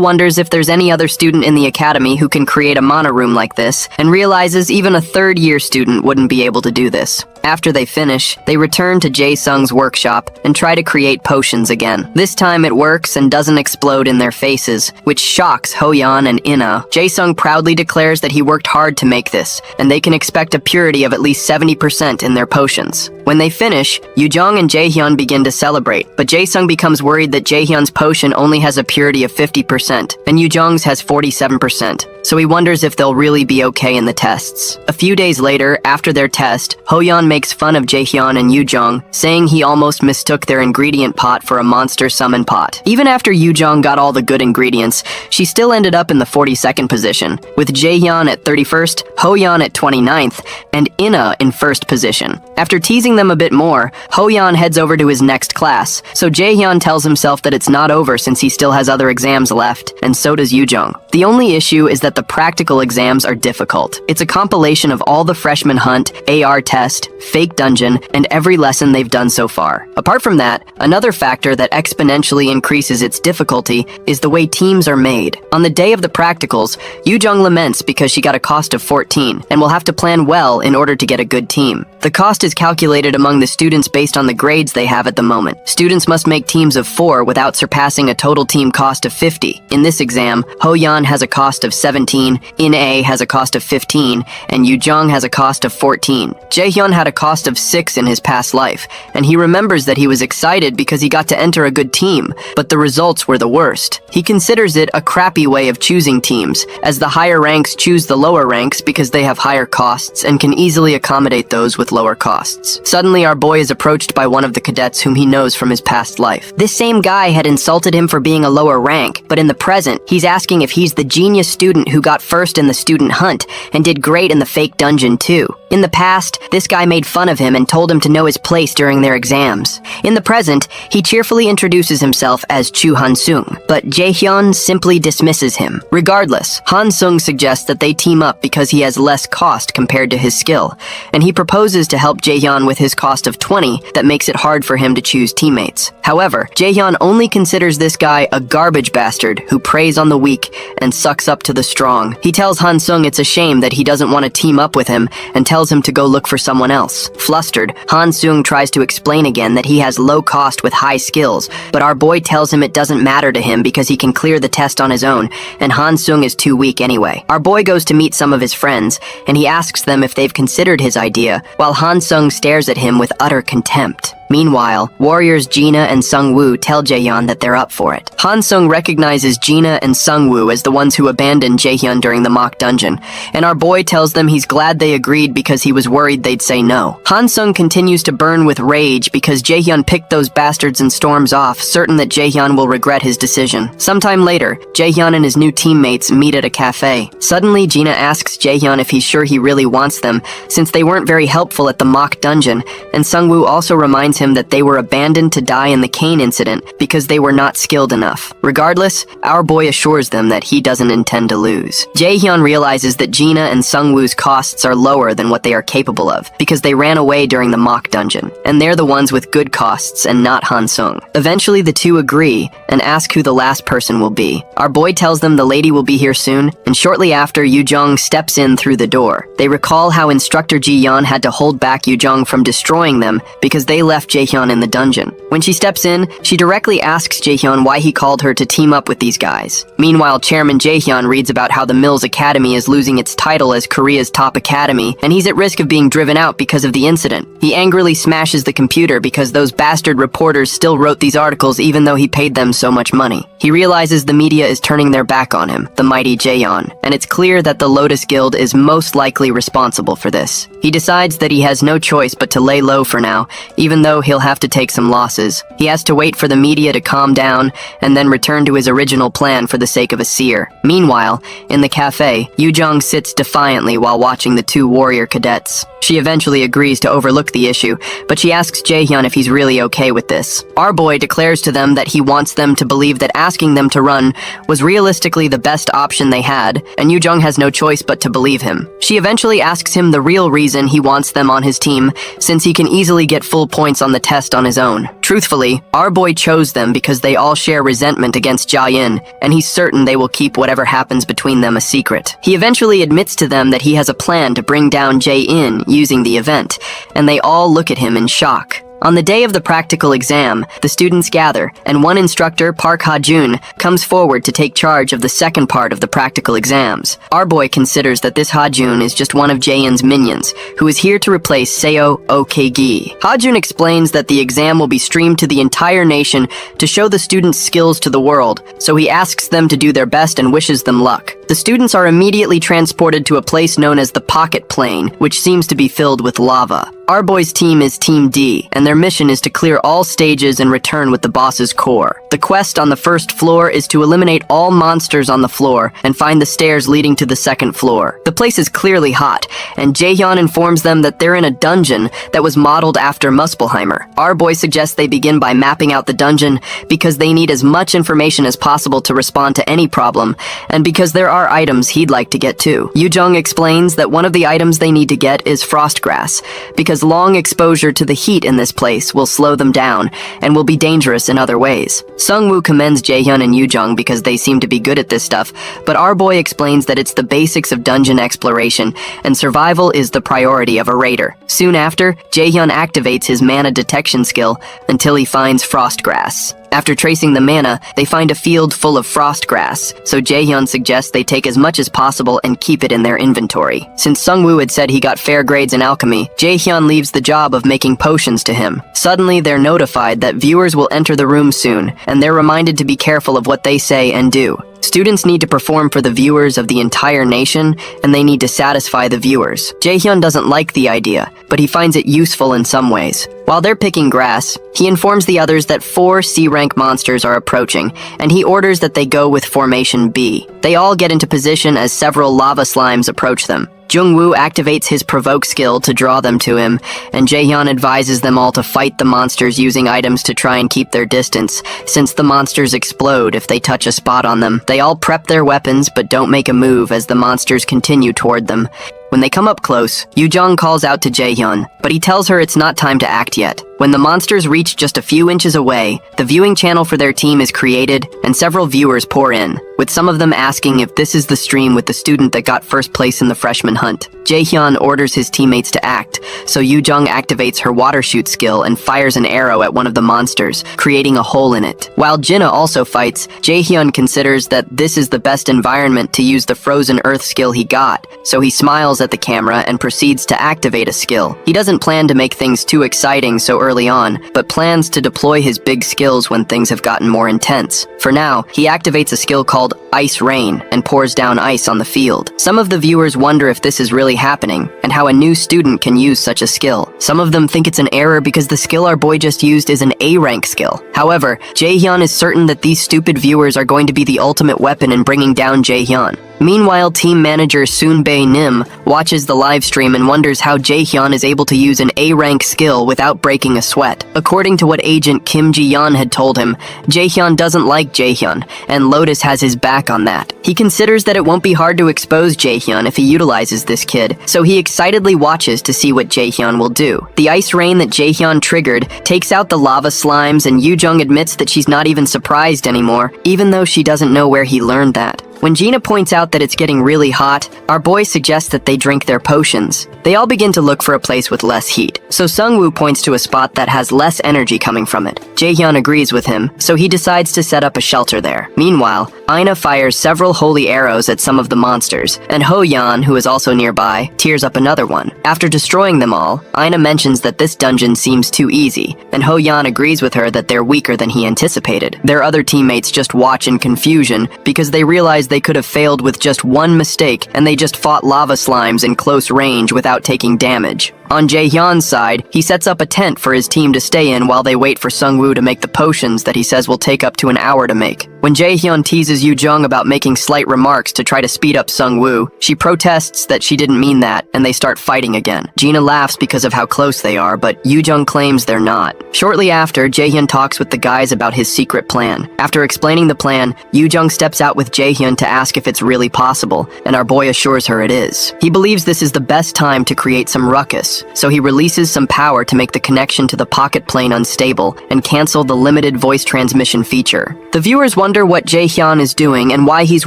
wonders if there's any other student in the academy who can create a mana room like this, and realizes even a third-year student wouldn't be able to do this. After they finish, they return to Jae-sung's workshop and try to create potions again. This time it works and doesn't explode in their faces, which shocks Hoyeon and Ina. Jae-sung proudly declares that he worked hard to make this, and they can expect a purity of at least 70% in their potions. When they finish, Yoo-jung and Jae-hyun begin to celebrate, but Jae-sung becomes worried that Jae-hyun's potion only has a purity of 50%, and Yoo-jung's has 47%, so he wonders if they'll really be okay in the tests. A few days later, after their test, Hoyeon makes fun of Jae-hyun and Yoo-jung, saying he almost mistook their ingredient pot for a monster summon pot. Even after Yoo-jung got all the good ingredients, she still ended up in the 42nd position, with Jae-hyun at 31st, Hoyeon at 29th, and Ina in 1st position. After teasing them a bit more, Hoyeon heads over to his next class, so Jae-hyun tells himself that it's not over since he still has other exams left, and so does Yoo-jung. The only issue is that the practical exams are difficult. It's a compilation of all the freshman hunt, AR test, fake dungeon, and every lesson they've done so far. Apart from that, another factor that exponentially increases its difficulty is the way teams are made. On the day of the practicals, Yoo-jung laments because she got a cost of 14 and will have to plan well in order to get a good team. The cost is calculated among the students based on the grades they have at the moment. Students must make teams of 4 without surpassing a total team cost of 50. In this exam, Hoyeon has a cost of 17, In-A has a cost of 15, and Yoo-jung has a cost of 14. Jae-hyun had a cost of 6 in his past life, and he remembers that he was excited because he got to enter a good team, but the results were the worst. He considers it a crappy way of choosing teams, as the higher ranks choose the lower ranks because they have higher costs and can easily accommodate those with lower costs. Suddenly, our boy is approached by one of the cadets whom he knows from his past life. This same guy had insulted him for being a lower rank, but in the present, he's asking if he's the genius student who got first in the student hunt and did great in the fake dungeon too. In the past, this guy made made fun of him and told him to know his place during their exams. In the present, he cheerfully introduces himself as Chu Han-sung, but Jae-hyun simply dismisses him. Regardless, Han-sung suggests that they team up because he has less cost compared to his skill, and he proposes to help Jae-hyun with his cost of 20 that makes it hard for him to choose teammates. However, Jae-hyun only considers this guy a garbage bastard who preys on the weak and sucks up to the strong. He tells Han-sung it's a shame that he doesn't want to team up with him and tells him to go look for someone else. Flustered, Han-sung tries to explain again that he has low cost with high skills, but our boy tells him it doesn't matter to him because he can clear the test on his own, and Han-sung is too weak anyway. Our boy goes to meet some of his friends, and he asks them if they've considered his idea, while Han-sung stares at him with utter contempt. Meanwhile, warriors Gina and Sung-woo tell Jae-hyun that they're up for it. Han-sung recognizes Gina and Sung-woo as the ones who abandoned Jae-hyun during the mock dungeon, and our boy tells them he's glad they agreed because he was worried they'd say no. Han-sung continues to burn with rage because Jae-hyun picked those bastards and storms off, certain that Jae-hyun will regret his decision. Sometime later, Jae-hyun and his new teammates meet at a cafe. Suddenly, Gina asks Jae-hyun if he's sure he really wants them, since they weren't very helpful at the mock dungeon, and Sung-woo also reminds him that they were abandoned to die in the cane incident because they were not skilled enough. Regardless, our boy assures them that he doesn't intend to lose. Jae-hyun realizes that Gina and Sung-woo's costs are lower than what they are capable of because they ran away during the mock dungeon, and they're the ones with good costs and not Han-sung. Eventually, the two agree and ask who the last person will be. Our boy tells them the lady will be here soon, and shortly after, Yoo-jung steps in through the door. They recall how instructor Ji-yeon had to hold back Yoo-jung from destroying them because they left Jae-hyun in the dungeon. When she steps in, she directly asks Jae-hyun why he called her to team up with these guys. Meanwhile, Chairman Jae-hyun reads about how the Mills Academy is losing its title as Korea's top academy, and he's at risk of being driven out because of the incident. He angrily smashes the computer because those bastard reporters still wrote these articles even though he paid them so much money. He realizes the media is turning their back on him, the mighty Jae-hyun, and it's clear that the Lotus Guild is most likely responsible for this. He decides that he has no choice but to lay low for now, even though he'll have to take some losses. He has to wait for the media to calm down and then return to his original plan for the sake of a seer. Meanwhile, in the cafe, Yoo-jung sits defiantly while watching the two warrior cadets. She eventually agrees to overlook the issue, but she asks Jae-hyun if he's really okay with this. Our boy declares to them that he wants them to believe that asking them to run was realistically the best option they had, and Yoo-jung has no choice but to believe him. She eventually asks him the real reason he wants them on his team, since he can easily get full points on the test on his own. Truthfully, our boy chose them because they all share resentment against Jae-in, and he's certain they will keep whatever happens between them a secret. He eventually admits to them that he has a plan to bring down Jae-in using the event, and they all look at him in shock. On the day of the practical exam, the students gather, and one instructor, Park Ha-jun, comes forward to take charge of the second part of the practical exams. Our boy considers that this Ha-jun is just one of Jae-in's minions, who is here to replace Seo Ok-gi. Ha-jun explains that the exam will be streamed to the entire nation to show the students' skills to the world, so he asks them to do their best and wishes them luck. The students are immediately transported to a place known as the Pocket Plane, which seems to be filled with lava. Our boy's team is Team D, and their mission is to clear all stages and return with the boss's core. The quest on the first floor is to eliminate all monsters on the floor and find the stairs leading to the second floor. The place is clearly hot, and Jae-hyun informs them that they're in a dungeon that was modeled after Muspelheimer. Our boy suggests they begin by mapping out the dungeon because they need as much information as possible to respond to any problem, and because there are items he'd like to get too. Yoo-jung explains that one of the items they need to get is frost grass, because long exposure to the heat in this place will slow them down and will be dangerous in other ways. Sung-woo commends Jae-hyun and Yoo-jung because they seem to be good at this stuff, but our boy explains that it's the basics of dungeon exploration and survival is the priority of a raider. Soon after, Jae-hyun activates his mana detection skill until he finds frost grass. After tracing the mana, they find a field full of frost grass, so Jae-hyun suggests they take as much as possible and keep it in their inventory. Since Sung-woo had said he got fair grades in alchemy, Jae-hyun leaves the job of making potions to him. Suddenly, they're notified that viewers will enter the room soon, and they're reminded to be careful of what they say and do. Students need to perform for the viewers of the entire nation, and they need to satisfy the viewers. Jae-hyun doesn't like the idea, but he finds it useful in some ways. While they're picking grass, he informs the others that 4 C-rank monsters are approaching, and he orders that they go with Formation B. They all get into position as several lava slimes approach them. Jungwoo activates his provoke skill to draw them to him, and Jaehyun advises them all to fight the monsters using items to try and keep their distance, since the monsters explode if they touch a spot on them. They all prep their weapons but don't make a move as the monsters continue toward them. When they come up close, Yoo-jung calls out to Jaehyun, but he tells her it's not time to act yet. When the monsters reach just a few inches away, the viewing channel for their team is created, and several viewers pour in, with some of them asking if this is the stream with the student that got first place in the freshman hunt. Jaehyun orders his teammates to act, so Yoo-jung activates her water shoot skill and fires an arrow at one of the monsters, creating a hole in it. While Jinna also fights, Jaehyun considers that this is the best environment to use the frozen earth skill he got, so he smiles at the camera and proceeds to activate a skill. He doesn't plan to make things too exciting so early on, but plans to deploy his big skills when things have gotten more intense. For now, he activates a skill called Ice Rain and pours down ice on the field. Some of the viewers wonder if this is really happening, and how a new student can use such a skill. Some of them think it's an error because the skill our boy just used is an A-rank skill. However, Jaehyun is certain that these stupid viewers are going to be the ultimate weapon in bringing down Jaehyun. Meanwhile, team manager Soon Bae Nim watches the live stream and wonders how Jaehyun is able to use an A-rank skill without breaking a sweat. According to what agent Kim Ji-yeon had told him, Jaehyun doesn't like Jaehyun, and Lotus has his back on that. He considers that it won't be hard to expose Jaehyun if he utilizes this kid, so he excitedly watches to see what Jaehyun will do. The ice rain that Jaehyun triggered takes out the lava slimes, and Yoo-jung admits that she's not even surprised anymore, even though she doesn't know where he learned that. When Gina points out that it's getting really hot, our boy suggests that they drink their potions. They all begin to look for a place with less heat, so Sungwoo points to a spot that has less energy coming from it. Jaehyun agrees with him, so he decides to set up a shelter there. Meanwhile, Aina fires several holy arrows at some of the monsters, and Ho-yeon, who is also nearby, tears up another one. After destroying them all, Aina mentions that this dungeon seems too easy, and Ho-yeon agrees with her that they're weaker than he anticipated. Their other teammates just watch in confusion because they realize they could have failed with just one mistake, and they just fought lava slimes in close range without taking damage. On Jaehyun's side, he sets up a tent for his team to stay in while they wait for Sungwoo to make the potions that he says will take up to an hour to make. When Jaehyun teases Yoo-jung about making slight remarks to try to speed up Sungwoo, she protests that she didn't mean that, and they start fighting again. Gina laughs because of how close they are, but Yoo-jung claims they're not. Shortly after, Jaehyun talks with the guys about his secret plan. After explaining the plan, Yoo-jung steps out with Jaehyun to ask if it's really possible, and our boy assures her it is. He believes this is the best time to create some ruckus, so he releases some power to make the connection to the pocket plane unstable and cancel the limited voice transmission feature. The viewers wonder what Jaehyun is doing and why he's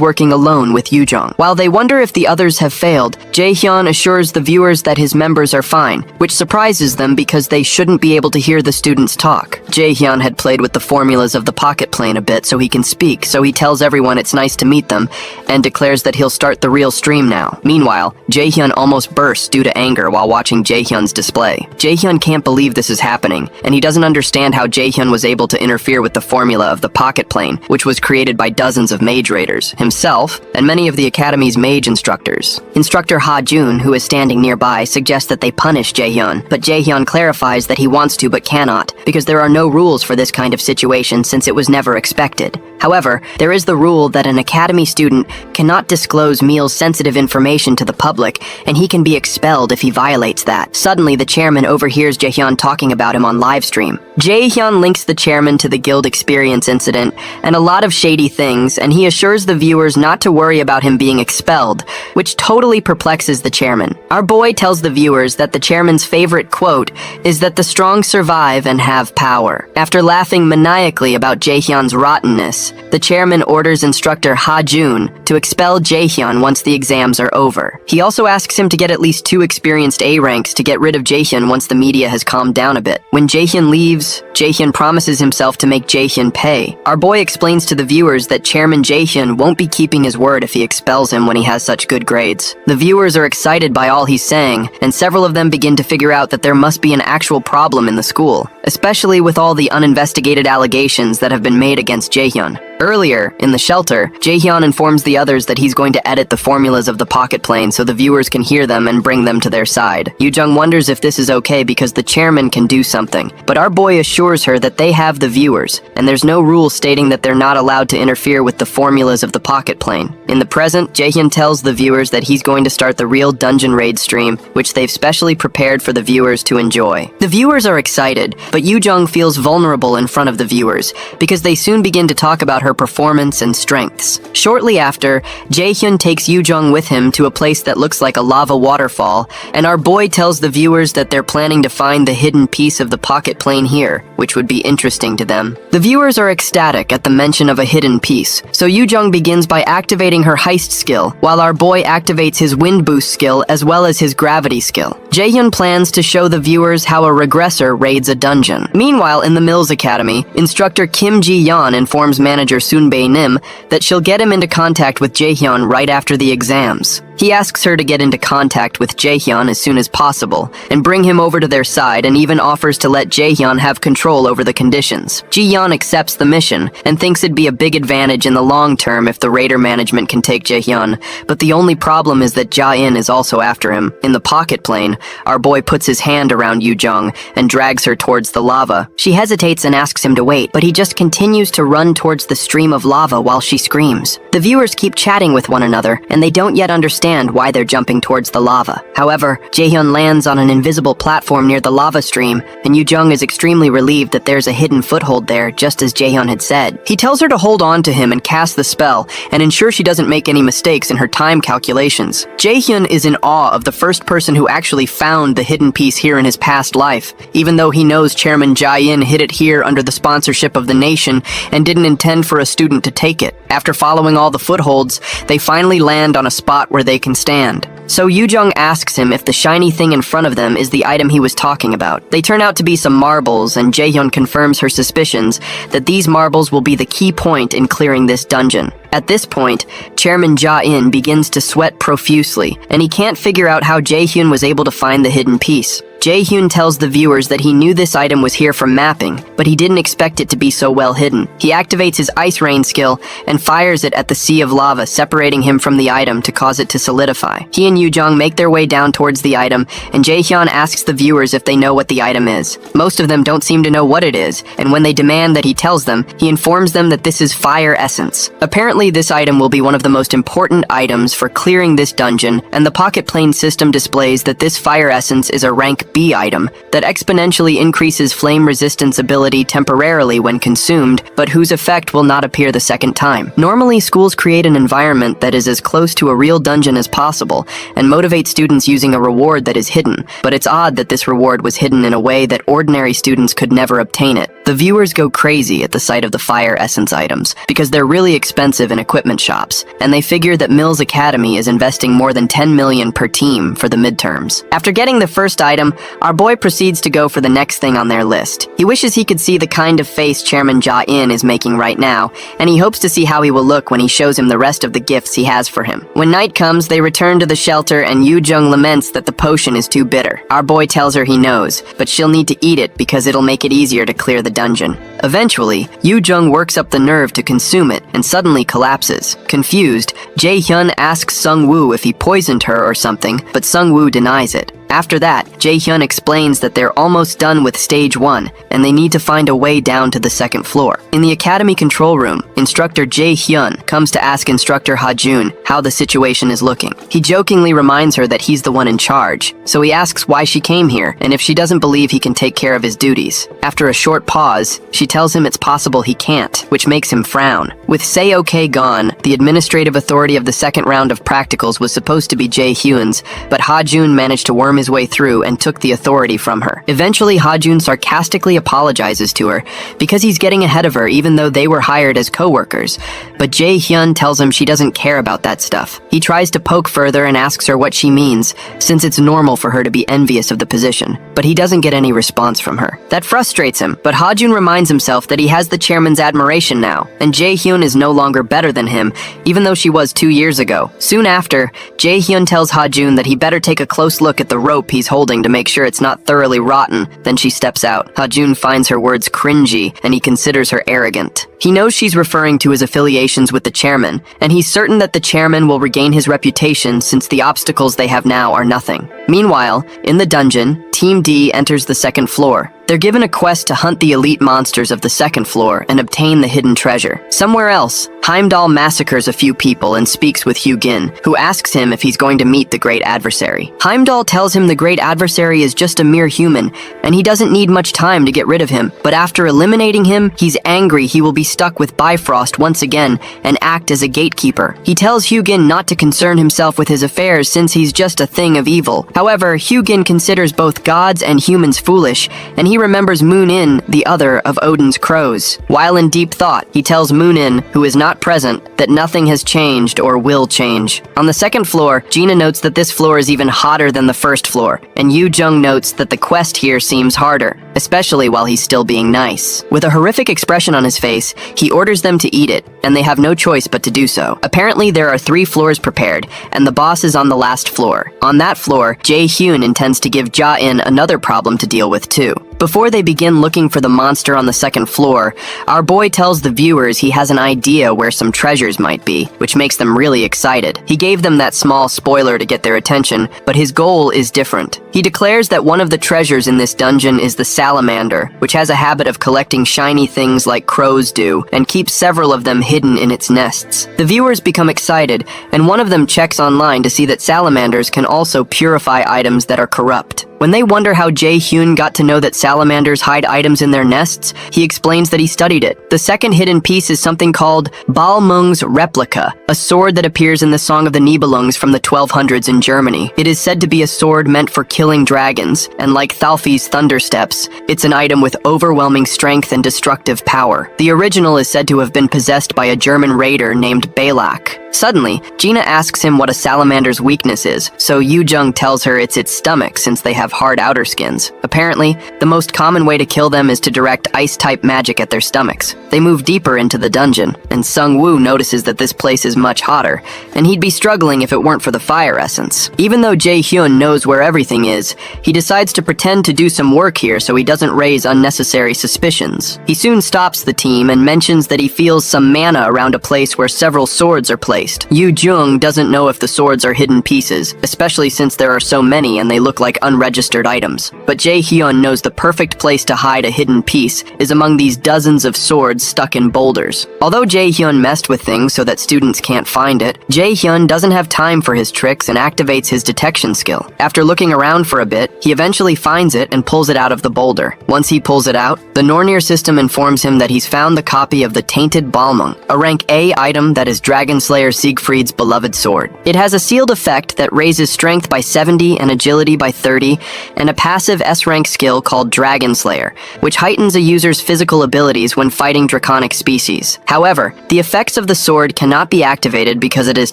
working alone with Yoo-jung. While they wonder if the others have failed, Jaehyun assures the viewers that his members are fine, which surprises them because they shouldn't be able to hear the students talk. Jaehyun had played with the formulas of the pocket plane a bit so he can speak, so he tells everyone it's nice to meet them and declares that he'll start the real stream now. Meanwhile, Jaehyun almost bursts due to anger while watching Jaehyun's display. Jaehyun can't believe this is happening, and he doesn't understand how Jaehyun was able to interfere with the formula of the pocket plane, which was created by dozens of mage raiders, himself, and many of the Academy's mage instructors. Instructor Ha-jun, who is standing nearby, suggests that they punish Jaehyun, but Jaehyun clarifies that he wants to but cannot, because there are no rules for this kind of situation since it was never expected. However, there is the rule that an Academy student cannot disclose Meal's sensitive information to the public, and he can be expelled if he violates that. Suddenly, the chairman overhears Jaehyun talking about him on livestream. Jaehyun links the chairman to the guild experience incident and a lot of shady things, and he assures the viewers not to worry about him being expelled, which totally perplexes the chairman. Our boy tells the viewers that the chairman's favorite quote is that the strong survive and have power. After laughing maniacally about Jaehyun's rottenness, the chairman orders instructor Ha-jun to expel Jaehyun once the exams are over. He also asks him to get at least 2 experienced A ranks to get rid of Jaehyun once the media has calmed down a bit. When Jaehyun leaves, Jaehyun promises himself to make Jaehyun pay. Our boy explains to the viewers that Chairman Jaehyun won't be keeping his word if he expels him when he has such good grades. The viewers are excited by all he's saying, and several of them begin to figure out that there must be an actual problem in the school, especially with all the uninvestigated allegations that have been made against Jaehyun. Earlier, in the shelter, Jaehyun informs the others that he's going to edit the formulas of the pocket plane so the viewers can hear them and bring them to their side. Yoo-jung wonders if this is okay because the chairman can do something, but our boy assures her that they have the viewers, and there's no rule stating that they're not allowed to interfere with the formulas of the pocket plane. In the present, Jaehyun tells the viewers that he's going to start the real dungeon raid stream, which they've specially prepared for the viewers to enjoy. The viewers are excited, but Yoo-jung feels vulnerable in front of the viewers, because they soon begin to talk about her performance and strengths. Shortly after, Jaehyun takes Yoo-jung with him to a place that looks like a lava waterfall, and our boy tells the viewers that they're planning to find the hidden piece of the pocket plane here, which would be interesting to them. The viewers are ecstatic at the mention of a hidden piece, so Yoo-jung begins by activating her heist skill, while our boy activates his wind boost skill as well as his gravity skill. Jaehyun plans to show the viewers how a regressor raids a dungeon. Meanwhile, in the Mills Academy, instructor Kim Ji-yeon informs manager Soon Bae-nim that she'll get him into contact with Jaehyun right after the exams. He asks her to get into contact with Jaehyun as soon as possible and bring him over to their side, and even offers to let Jaehyun have control over the conditions. Ji-yeon accepts the mission and thinks it'd be a big advantage in the long term if the Raider management can take Jaehyun, but the only problem is that Ja-in is also after him. In the pocket plane, our boy puts his hand around Yoo-jung and drags her towards the lava. She hesitates and asks him to wait, but he just continues to run towards the stream of lava while she screams. The viewers keep chatting with one another, and they don't yet understand why they're jumping towards the lava. However, Jaehyun lands on an invisible platform near the lava stream, and Yoo-jung is extremely relieved that there's a hidden foothold there, just as Jaehyun had said. He tells her to hold on to him and cast the spell, and ensure she doesn't make any mistakes in her time calculations. Jaehyun is in awe of the first person who actually found the hidden piece here in his past life, even though he knows Chairman Ja-in hid it here under the sponsorship of the nation and didn't intend for a student to take it. After following all the footholds, they finally land on a spot where they can stand. So Yoo-jung asks him if the shiny thing in front of them is the item he was talking about. They turn out to be some marbles, and Jaehyun confirms her suspicions that these marbles will be the key point in clearing this dungeon. At this point, Chairman Ja-in begins to sweat profusely, and he can't figure out how Jaehyun was able to find the hidden piece. Jaehyun tells the viewers that he knew this item was here from mapping, but he didn't expect it to be so well hidden. He activates his Ice Rain skill and fires it at the sea of lava, separating him from the item to cause it to solidify. He and Yoo-jung make their way down towards the item, and Jaehyun asks the viewers if they know what the item is. Most of them don't seem to know what it is, and when they demand that he tells them, he informs them that this is fire essence. Apparently, this item will be one of the most important items for clearing this dungeon, and the pocket plane system displays that this fire essence is a rank B item that exponentially increases flame resistance ability temporarily when consumed, but whose effect will not appear the second time. Normally, schools create an environment that is as close to a real dungeon as possible and motivate students using a reward that is hidden, but it's odd that this reward was hidden in a way that ordinary students could never obtain it. The viewers go crazy at the sight of the fire essence items because they're really expensive in equipment shops, and they figure that Mills Academy is investing more than 10 million per team for the midterms. After getting the first item, our boy proceeds to go for the next thing on their list. He wishes he could see the kind of face Chairman Ja-in is making right now, and he hopes to see how he will look when he shows him the rest of the gifts he has for him. When night comes, they return to the shelter, and Yoo-jung laments that the potion is too bitter. Our boy tells her he knows, but she'll need to eat it because it'll make it easier to clear the dungeon. Eventually, Yoo-jung works up the nerve to consume it and suddenly collapses. Confused, Jaehyun asks Sung-woo if he poisoned her or something, but Sung-woo denies it. After that, Jaehyun explains that they're almost done with stage 1, and they need to find a way down to the second floor. In the academy control room, instructor Jaehyun comes to ask instructor Ha-jun how the situation is looking. He jokingly reminds her that he's the one in charge, so he asks why she came here and if she doesn't believe he can take care of his duties. After a short pause, she tells him it's possible he can't, which makes him frown. With Say OK gone, the administrative authority of the second round of practicals was supposed to be Jaehyun's, but Ha-jun managed to worm his way through and took the authority from her. Eventually, Ha-jun sarcastically apologizes to her because he's getting ahead of her even though they were hired as co-workers, but Jaehyun tells him she doesn't care about that stuff. He tries to poke further and asks her what she means, since it's normal for her to be envious of the position, but he doesn't get any response from her. That frustrates him, but Ha-jun reminds himself that he has the chairman's admiration now, and Jaehyun is no longer better than him, even though she was 2 years ago. Soon after, Jaehyun tells Ha-jun that he better take a close look at the rope he's holding to make sure it's not thoroughly rotten. Then she steps out. Ha-jun finds her words cringy, and he considers her arrogant. He knows she's referring to his affiliations with the chairman, and he's certain that the chairman will regain his reputation since the obstacles they have now are nothing. Meanwhile, in the dungeon, Team D enters the second floor. They're given a quest to hunt the elite monsters of the second floor and obtain the hidden treasure. Somewhere else, Heimdall massacres a few people and speaks with Hugin, who asks him if he's going to meet the great adversary. Heimdall tells him the great adversary is just a mere human, and he doesn't need much time to get rid of him. But after eliminating him, he's angry he will be stuck with Bifrost once again and act as a gatekeeper. He tells Hugin not to concern himself with his affairs since he's just a thing of evil. However, Hugin considers both gods and humans foolish, and he remembers Moonin, the other of Odin's crows. While in deep thought, he tells Moonin, who is not present, that nothing has changed or will change. On the second floor, Gina notes that this floor is even hotter than the first floor, and Yu Jung notes that the quest here seems harder, especially while he's still being nice. With a horrific expression on his face, he orders them to eat it, and they have no choice but to do so. Apparently, there are 3 floors prepared, and the boss is on the last floor. On that floor, Jae-hyun intends to give Ja-in another problem to deal with too. Before they begin looking for the monster on the second floor, our boy tells the viewers he has an idea where some treasures might be, which makes them really excited. He gave them that small spoiler to get their attention, but his goal is different. He declares that one of the treasures in this dungeon is the salamander, which has a habit of collecting shiny things like crows do, and keeps several of them hidden in its nests. The viewers become excited, and one of them checks online to see that salamanders can also purify items that are corrupt. When they wonder how Jae-hyun got to know that salamanders hide items in their nests, he explains that he studied it. The second hidden piece is something called Balmung's replica, a sword that appears in the Song of the Nibelungs from the 1200s in Germany. It is said to be a sword meant for killing dragons, and like Thalfi's Thundersteps, it's an item with overwhelming strength and destructive power. The original is said to have been possessed by a German raider named Balak. Suddenly, Gina asks him what a salamander's weakness is, so Yu Jung tells her it's its stomach since they have hard outer skins. Apparently, the most common way to kill them is to direct ice-type magic at their stomachs. They move deeper into the dungeon, and Sung-woo notices that this place is much hotter, and he'd be struggling if it weren't for the fire essence. Even though Jae-hyun knows where everything is, he decides to pretend to do some work here so he doesn't raise unnecessary suspicions. He soon stops the team and mentions that he feels some mana around a place where several swords are placed. Yu Jung doesn't know if the swords are hidden pieces, especially since there are so many and they look like unregistered items. But Jae-hyun knows the perfect place to hide a hidden piece is among these dozens of swords stuck in boulders. Although Jae-hyun messed with things so that students can't find it, Jae-hyun doesn't have time for his tricks and activates his detection skill. After looking around for a bit, he eventually finds it and pulls it out of the boulder. Once he pulls it out, the Nornir system informs him that he's found the copy of the Tainted Balmung, a rank A item that is Dragon Slayer Siegfried's beloved sword. It has a sealed effect that raises strength by 70 and agility by 30, and a passive S-rank skill called Dragon Slayer, which heightens a user's physical abilities when fighting draconic species. However, the effects of the sword cannot be activated because it is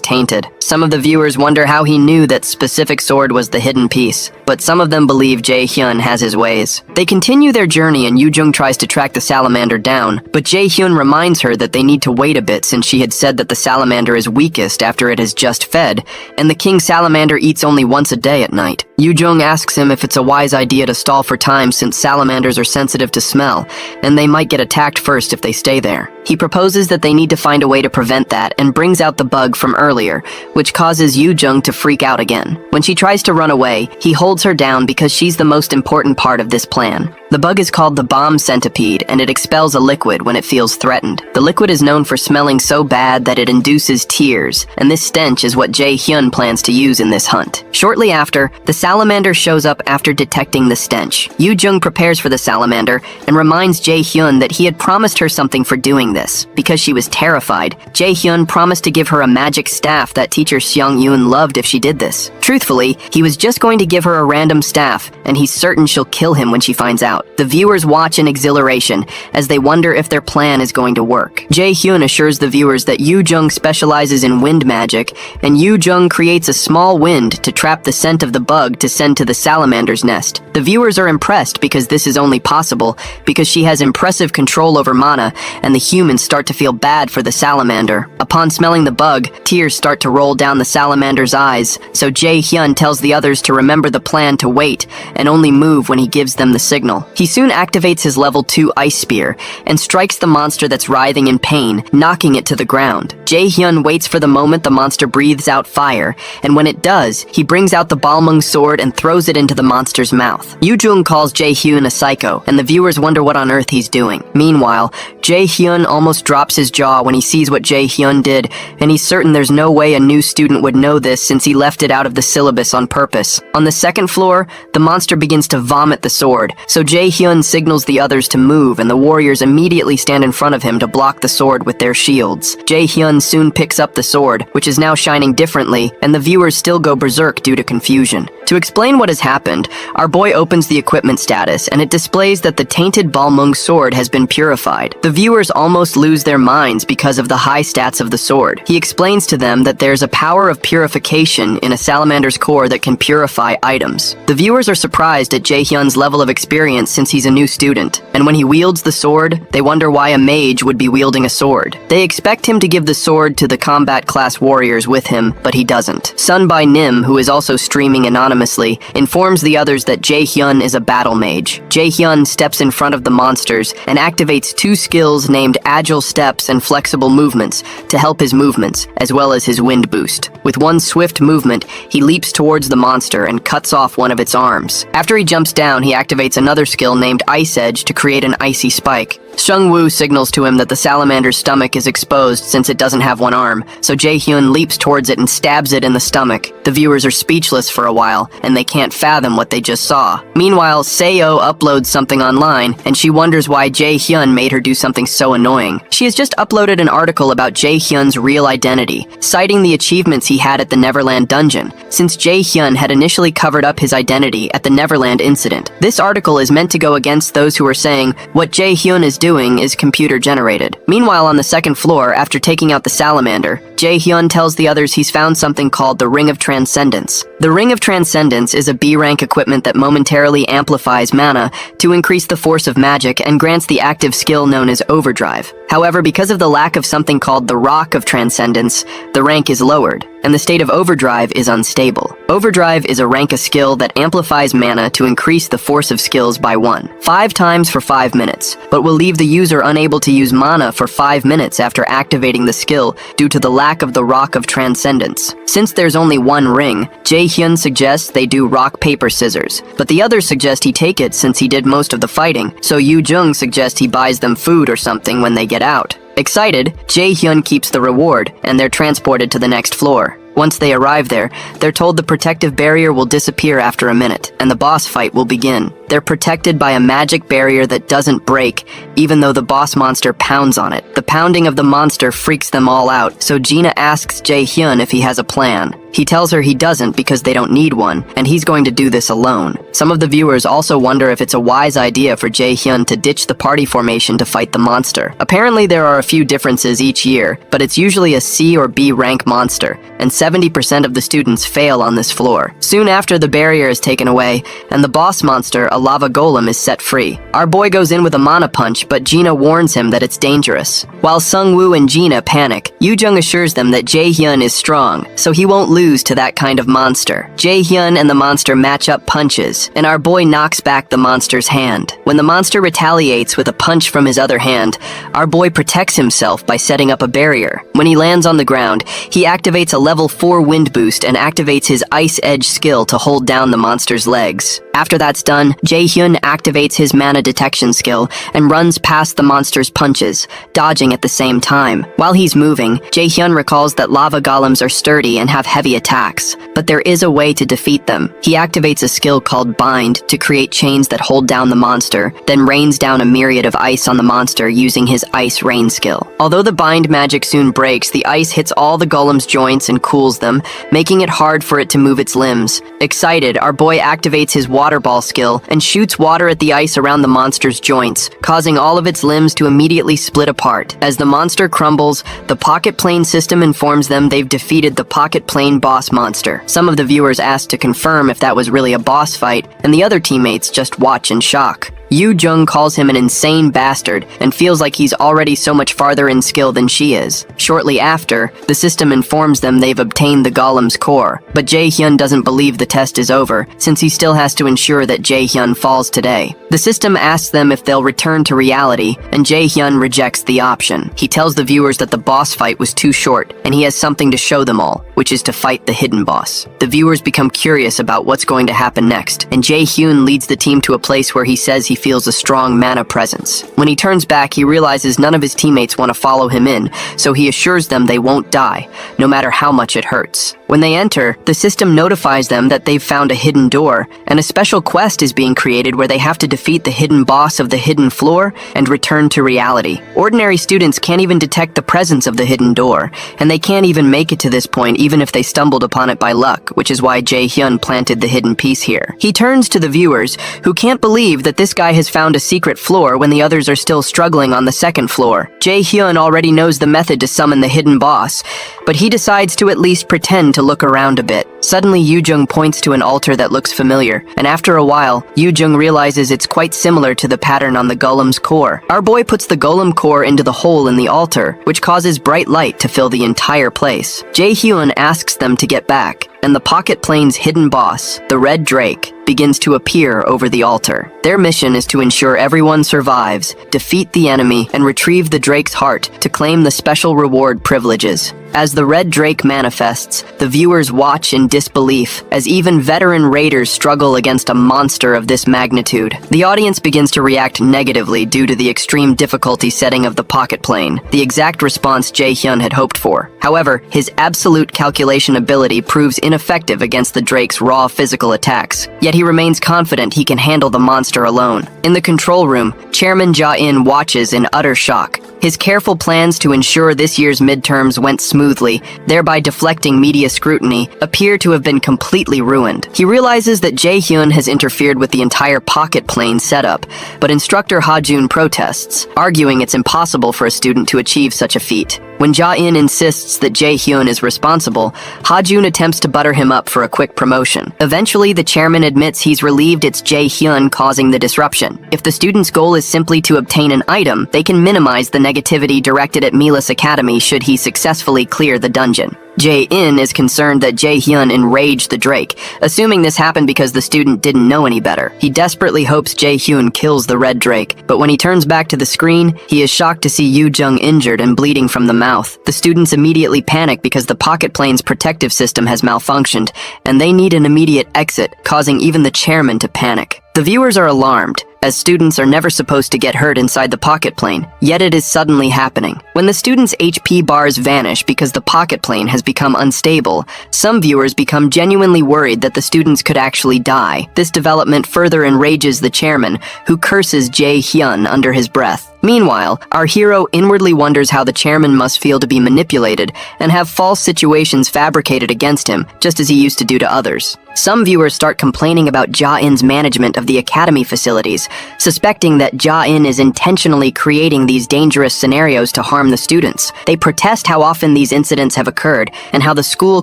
tainted. Some of the viewers wonder how he knew that specific sword was the hidden piece, but some of them believe Jae-hyun has his ways. They continue their journey and Yu Jung tries to track the salamander down, but Jae-hyun reminds her that they need to wait a bit since she had said that the salamander is weakest after it has just fed, and the king salamander eats only once a day at night. Yu Jung asks him if it's a wise idea to stall for time since salamanders are sensitive to smell, and they might get attacked first if they stay there. He proposes that they need to find a way to prevent that and brings out the bug from earlier, which causes Yu Jung to freak out again. When she tries to run away, he holds her down because she's the most important part of this plan. The bug is called the bomb centipede, and it expels a liquid when it feels threatened. The liquid is known for smelling so bad that it induces tears, and this stench is what Jae-hyun plans to use in this hunt. Shortly after, the salamander shows up after detecting the stench. Yu Jung prepares for the salamander and reminds Jae-hyun that he had promised her something for doing this. Because she was terrified, Jae-hyun promised to give her a magic staff that teacher Seong-yoon loved if she did this. Truthfully, he was just going to give her a random staff, and he's certain she'll kill him when she finds out. out. The viewers watch in exhilaration as they wonder if their plan is going to work. Jae-hyun assures the viewers that Yoo-jung specializes in wind magic, and Yoo-jung creates a small wind to trap the scent of the bug to send to the salamander's nest. The viewers are impressed because this is only possible because she has impressive control over mana, and the humans start to feel bad for the salamander. Upon smelling the bug, tears start to roll down the salamander's eyes, so Jae-hyun tells the others to remember the plan to wait and only move when he gives them the signal. He soon activates his level 2 ice spear and strikes the monster that's writhing in pain, knocking it to the ground. Jae-hyun waits for the moment the monster breathes out fire, and when it does, he brings out the Balmung sword and throws it into the monster's mouth. Yoo-jung calls Jae-hyun a psycho, and the viewers wonder what on earth he's doing. Meanwhile, Jae-hyun almost drops his jaw when he sees what Jae-hyun did, and he's certain there's no way a new student would know this since he left it out of the syllabus on purpose. On the second floor, the monster begins to vomit the sword, so Jae-hyun signals the others to move, and the warriors immediately stand in front of him to block the sword with their shields. Jae-hyun soon picks up the sword, which is now shining differently, and the viewers still go berserk due to confusion. To explain what has happened, our boy opens the equipment status, and it displays that the tainted Balmung sword has been purified. The viewers almost lose their minds because of the high stats of the sword. He explains to them that there's a power of purification in a salamander's core that can purify items. The viewers are surprised at Jae-hyun's level of experience since he's a new student, and when he wields the sword, they wonder why a mage would be wielding a sword. They expect him to give the sword to the combat class warriors with him, but he doesn't. Sunbai Nim, who is also streaming anonymously, informs the others that Jae-hyun is a battle mage. Jae-hyun steps in front of the monsters and activates 2 skills named Agile Steps and Flexible Movements to help his movements, as well as his wind boost. With one swift movement, he leaps towards the monster and cuts off one of its arms. After he jumps down, he activates another skill named Ice Edge to create an icy spike. Seung-woo signals to him that the salamander's stomach is exposed since it doesn't have one arm, so Jae-hyun leaps towards it and stabs it in the stomach. The viewers are speechless for a while, and they can't fathom what they just saw. Meanwhile, Seo uploads something online, and she wonders why Jae-hyun made her do something so annoying. She has just uploaded an article about Jae-hyun's real identity, citing the achievements he had at the Neverland dungeon, since Jae-hyun had initially covered up his identity at the Neverland incident. This article is meant to go against those who are saying what Jae-hyun is doing is computer-generated. Meanwhile, on the second floor, after taking out the salamander, Jae-hyun tells the others he's found something called the Ring of Transcendence. The Ring of Transcendence is a B-rank equipment that momentarily amplifies mana to increase the force of magic and grants the active skill known as Overdrive. However, because of the lack of something called the Rock of Transcendence, the rank is lowered, and the state of Overdrive is unstable. Overdrive is a rank of skill that amplifies mana to increase the force of skills by 5 times for 5 minutes, but will leave the user unable to use mana for 5 minutes after activating the skill due to the lack of the Rock of Transcendence. Since there's only one ring, Jae-hyun suggests they do rock, paper, scissors, but the others suggest he take it since he did most of the fighting, so Yoo-jung suggests he buys them food or something when they get out. Excited, Jae-hyun keeps the reward, and they're transported to the next floor. Once they arrive there, they're told the protective barrier will disappear after a minute, and the boss fight will begin. They're protected by a magic barrier that doesn't break, even though the boss monster pounds on it. The pounding of the monster freaks them all out, so Gina asks Jae-hyun if he has a plan. He tells her he doesn't because they don't need one, and he's going to do this alone. Some of the viewers also wonder if it's a wise idea for Jae-hyun to ditch the party formation to fight the monster. Apparently there are a few differences each year, but it's usually a C or B rank monster, and 70% of the students fail on this floor. Soon after, the barrier is taken away, and the boss monster, a lava golem, is set free. Our boy goes in with a mana punch, but Gina warns him that it's dangerous. While Seung-woo and Gina panic, Yoo-jung assures them that Jae-hyun is strong, so he won't lose to that kind of monster. Jae-hyun and the monster match up punches, and our boy knocks back the monster's hand. When the monster retaliates with a punch from his other hand, our boy protects himself by setting up a barrier. When he lands on the ground, he activates a level 4 wind boost and activates his Ice Edge skill to hold down the monster's legs. After that's done, Jae-hyun activates his mana detection skill and runs past the monster's punches, dodging at the same time. While he's moving, Jae-hyun recalls that lava golems are sturdy and have heavy attacks, but there is a way to defeat them. He activates a skill called Bind to create chains that hold down the monster, then rains down a myriad of ice on the monster using his Ice Rain skill. Although the Bind magic soon breaks, the ice hits all the golem's joints and cools them, making it hard for it to move its limbs. Excited, our boy activates his water ball skill and shoots water at the ice around the monster's joints, causing all of its limbs to immediately split apart. As the monster crumbles, the Pocket Plane system informs them they've defeated the Pocket Plane boss monster. Some of the viewers asked to confirm if that was really a boss fight, and the other teammates just watch in shock. Yu Jung calls him an insane bastard and feels like he's already so much farther in skill than she is. Shortly after, the system informs them they've obtained the golem's core, but Jae-hyun doesn't believe the test is over, since he still has to ensure that Jae-hyun falls today. The system asks them if they'll return to reality, and Jae-hyun rejects the option. He tells the viewers that the boss fight was too short, and he has something to show them all, which is to fight the hidden boss. The viewers become curious about what's going to happen next, and Jae-hyun leads the team to a place where he says he feels a strong mana presence. When he turns back, he realizes none of his teammates want to follow him in, so he assures them they won't die, no matter how much it hurts. When they enter, the system notifies them that they've found a hidden door, and a special quest is being created where they have to defeat the hidden boss of the hidden floor and return to reality. Ordinary students can't even detect the presence of the hidden door, and they can't even make it to this point even if they stumbled upon it by luck, which is why Jae-hyun planted the hidden piece here. He turns to the viewers, who can't believe that this guy has found a secret floor when the others are still struggling on the second floor. Jae-hyun already knows the method to summon the hidden boss, but he decides to at least pretend to look around a bit. Suddenly, Yu Jung points to an altar that looks familiar, and after a while, Yu Jung realizes it's quite similar to the pattern on the golem's core. Our boy puts the golem core into the hole in the altar, which causes bright light to fill the entire place. Jae-hyun asks them to get back, and the Pocket Plane's hidden boss, the Red Drake, begins to appear over the altar. Their mission is to ensure everyone survives, defeat the enemy, and retrieve the Drake's heart to claim the special reward privileges. As the Red Drake manifests, the viewers watch in disbelief as even veteran raiders struggle against a monster of this magnitude. The audience begins to react negatively due to the extreme difficulty setting of the Pocket Plane, the exact response Jae-hyun had hoped for. However, his absolute calculation ability proves ineffective against the Drake's raw physical attacks, yet he remains confident he can handle the monster alone. In the control room, Chairman Ja-in watches in utter shock. His careful plans to ensure this year's midterms went smoothly, thereby deflecting media scrutiny, appear to have been completely ruined. He realizes that Jae-hyun has interfered with the entire Pocket Plane setup, but instructor Ha-jun protests, arguing it's impossible for a student to achieve such a feat. When Ja-in insists that Jae-hyun is responsible, Ha-jun attempts to butter him up for a quick promotion. Eventually, the chairman admits he's relieved it's Jae-hyun causing the disruption. If the student's goal is simply to obtain an item, they can minimize the negativity directed at Mila's Academy should he successfully clear the dungeon. Jae-in is concerned that Jae-hyun enraged the Drake, assuming this happened because the student didn't know any better. He desperately hopes Jae-hyun kills the Red Drake, but when he turns back to the screen, he is shocked to see Yu Jung injured and bleeding from the mouth. The students immediately panic because the Pocket Plane's protective system has malfunctioned, and they need an immediate exit, causing even the chairman to panic. The viewers are alarmed, as students are never supposed to get hurt inside the Pocket Plane, yet it is suddenly happening. When the students' HP bars vanish because the Pocket Plane has become unstable, some viewers become genuinely worried that the students could actually die. This development further enrages the chairman, who curses Jae-hyun under his breath. Meanwhile, our hero inwardly wonders how the chairman must feel to be manipulated and have false situations fabricated against him, just as he used to do to others. Some viewers start complaining about Ja-in's management of the academy facilities, suspecting that Ja-in is intentionally creating these dangerous scenarios to harm the students. They protest how often these incidents have occurred and how the school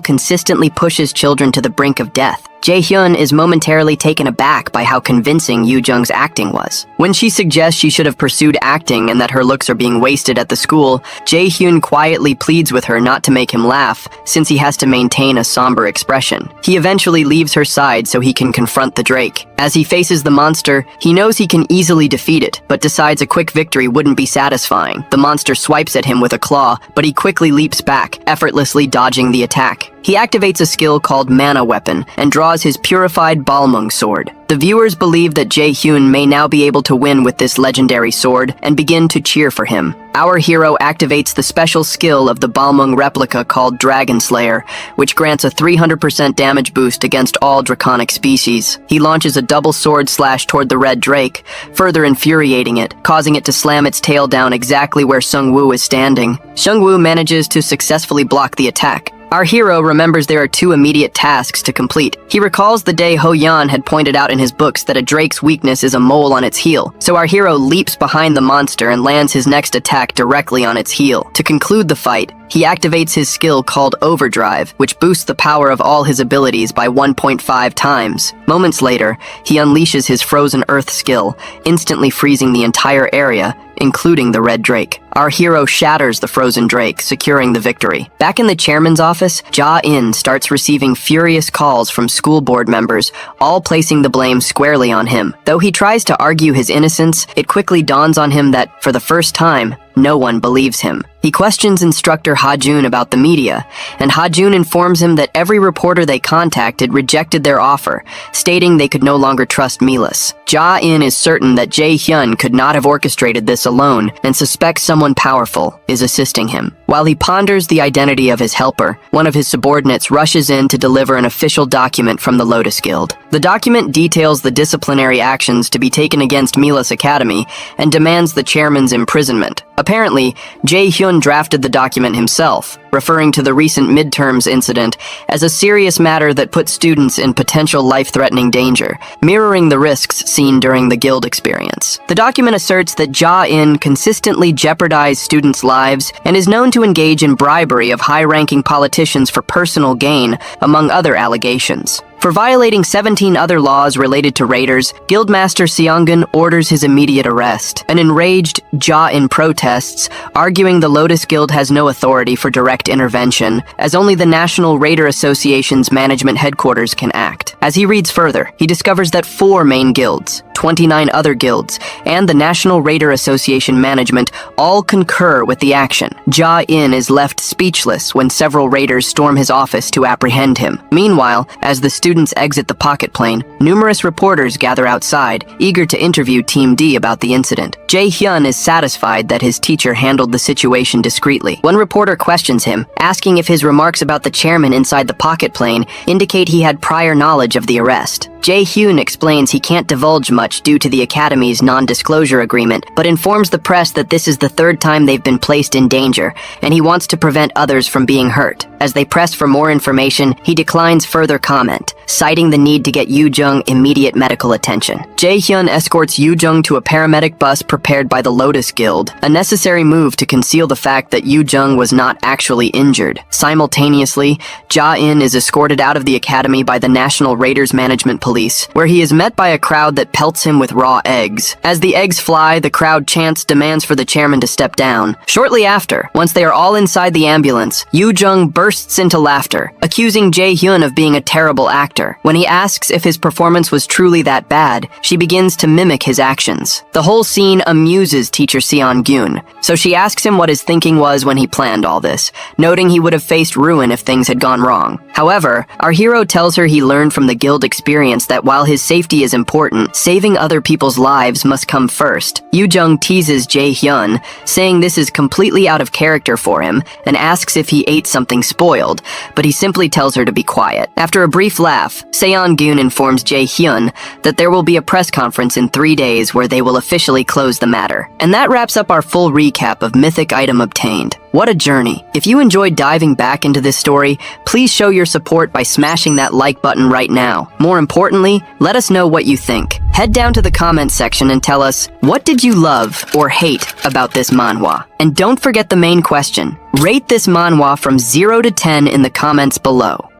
consistently pushes children to the brink of death. Jae-hyun is momentarily taken aback by how convincing Yu Jung's acting was. When she suggests she should have pursued acting and that her looks are being wasted at the school, Jae-hyun quietly pleads with her not to make him laugh, since he has to maintain a somber expression. He eventually leaves her side so he can confront the Drake. As he faces the monster, he knows he can easily defeat it, but decides a quick victory wouldn't be satisfying. The monster swipes at him with a claw, but he quickly leaps back, effortlessly dodging the attack. He activates a skill called Mana Weapon and draws his purified Balmung sword. The viewers believe that Jae-hyun may now be able to win with this legendary sword and begin to cheer for him. Our hero activates the special skill of the Balmung replica called Dragon Slayer, which grants a 300% damage boost against all draconic species. He launches a double sword slash toward the Red Drake, further infuriating it, causing it to slam its tail down exactly where Sung-woo is standing. Sung-woo manages to successfully block the attack. Our hero remembers there are two immediate tasks to complete. He recalls the day Ho Yan had pointed out in his books that a drake's weakness is a mole on its heel. So our hero leaps behind the monster and lands his next attack directly on its heel. To conclude the fight, he activates his skill called Overdrive, which boosts the power of all his abilities by 1.5 times. Moments later, he unleashes his Frozen Earth skill, instantly freezing the entire area, including the Red Drake. Our hero shatters the frozen drake, securing the victory. Back in the chairman's office, Ja-in starts receiving furious calls from school board members, all placing the blame squarely on him. Though he tries to argue his innocence, it quickly dawns on him that, for the first time, no one believes him. He questions instructor Ha-jun about the media, and Ha-jun informs him that every reporter they contacted rejected their offer, stating they could no longer trust Milas. Ja-in is certain that Jae-hyun could not have orchestrated this alone, and suspects someone powerful is assisting him. While he ponders the identity of his helper, one of his subordinates rushes in to deliver an official document from the Lotus Guild. The document details the disciplinary actions to be taken against Milas Academy and demands the chairman's imprisonment. Apparently, Jae-hyun drafted the document himself, referring to the recent midterms incident as a serious matter that put students in potential life-threatening danger, mirroring the risks seen during the guild experience. The document asserts that Ja-in consistently jeopardized students' lives and is known to engage in bribery of high-ranking politicians for personal gain, among other allegations. For violating 17 other laws related to raiders, Guildmaster Seongun orders his immediate arrest. An enraged Ja-in protests, arguing the Lotus Guild has no authority for direct intervention, as only the National Raider Association's management headquarters can act. As he reads further, he discovers that 4 main guilds, 29 other guilds, and the National Raider Association management all concur with the action. Ja-in is left speechless when several raiders storm his office to apprehend him. Meanwhile, as the students exit the pocket plane, numerous reporters gather outside, eager to interview Team D about the incident. Jae-hyun is satisfied that his teacher handled the situation discreetly. One reporter questions him, asking if his remarks about the chairman inside the pocket plane indicate he had prior knowledge of the arrest. Jae-hyun explains he can't divulge much due to the Academy's non-disclosure agreement, but informs the press that this is the 3rd time they've been placed in danger, and he wants to prevent others from being hurt. As they press for more information, he declines further comment, citing the need to get Yoo-jung immediate medical attention. Jae-hyun escorts Yoo-jung to a paramedic bus prepared by the Lotus Guild, a necessary move to conceal the fact that Yoo-jung was not actually injured. Simultaneously, Ja-in is escorted out of the academy by the National Raiders Management Police, where he is met by a crowd that pelts him with raw eggs. As the eggs fly, the crowd chants demands for the chairman to step down. Shortly after, once they are all inside the ambulance, Yoo-jung bursts into laughter, accusing Jae-hyun of being a terrible actor. When he asks if his performance was truly that bad, she begins to mimic his actions. The whole scene amuses teacher Seon-gyun, so she asks him what his thinking was when he planned all this, noting he would have faced ruin if things had gone wrong. However, our hero tells her he learned from the guild experience that while his safety is important, saving other people's lives must come first. Yoo-jung teases Jae-hyun, saying this is completely out of character for him, and asks if he ate something spoiled, but he simply tells her to be quiet. After a brief laugh, Seon-gyun informs Jae-hyun that there will be a press conference in 3 days where they will officially close the matter. And that wraps up our full recap of Mythic Item Obtained. What a journey. If you enjoyed diving back into this story, please show your support by smashing that like button right now. More importantly, let us know what you think. Head down to the comments section and tell us, what did you love or hate about this manhwa? And don't forget the main question. Rate this manhwa from 0 to 10 in the comments below.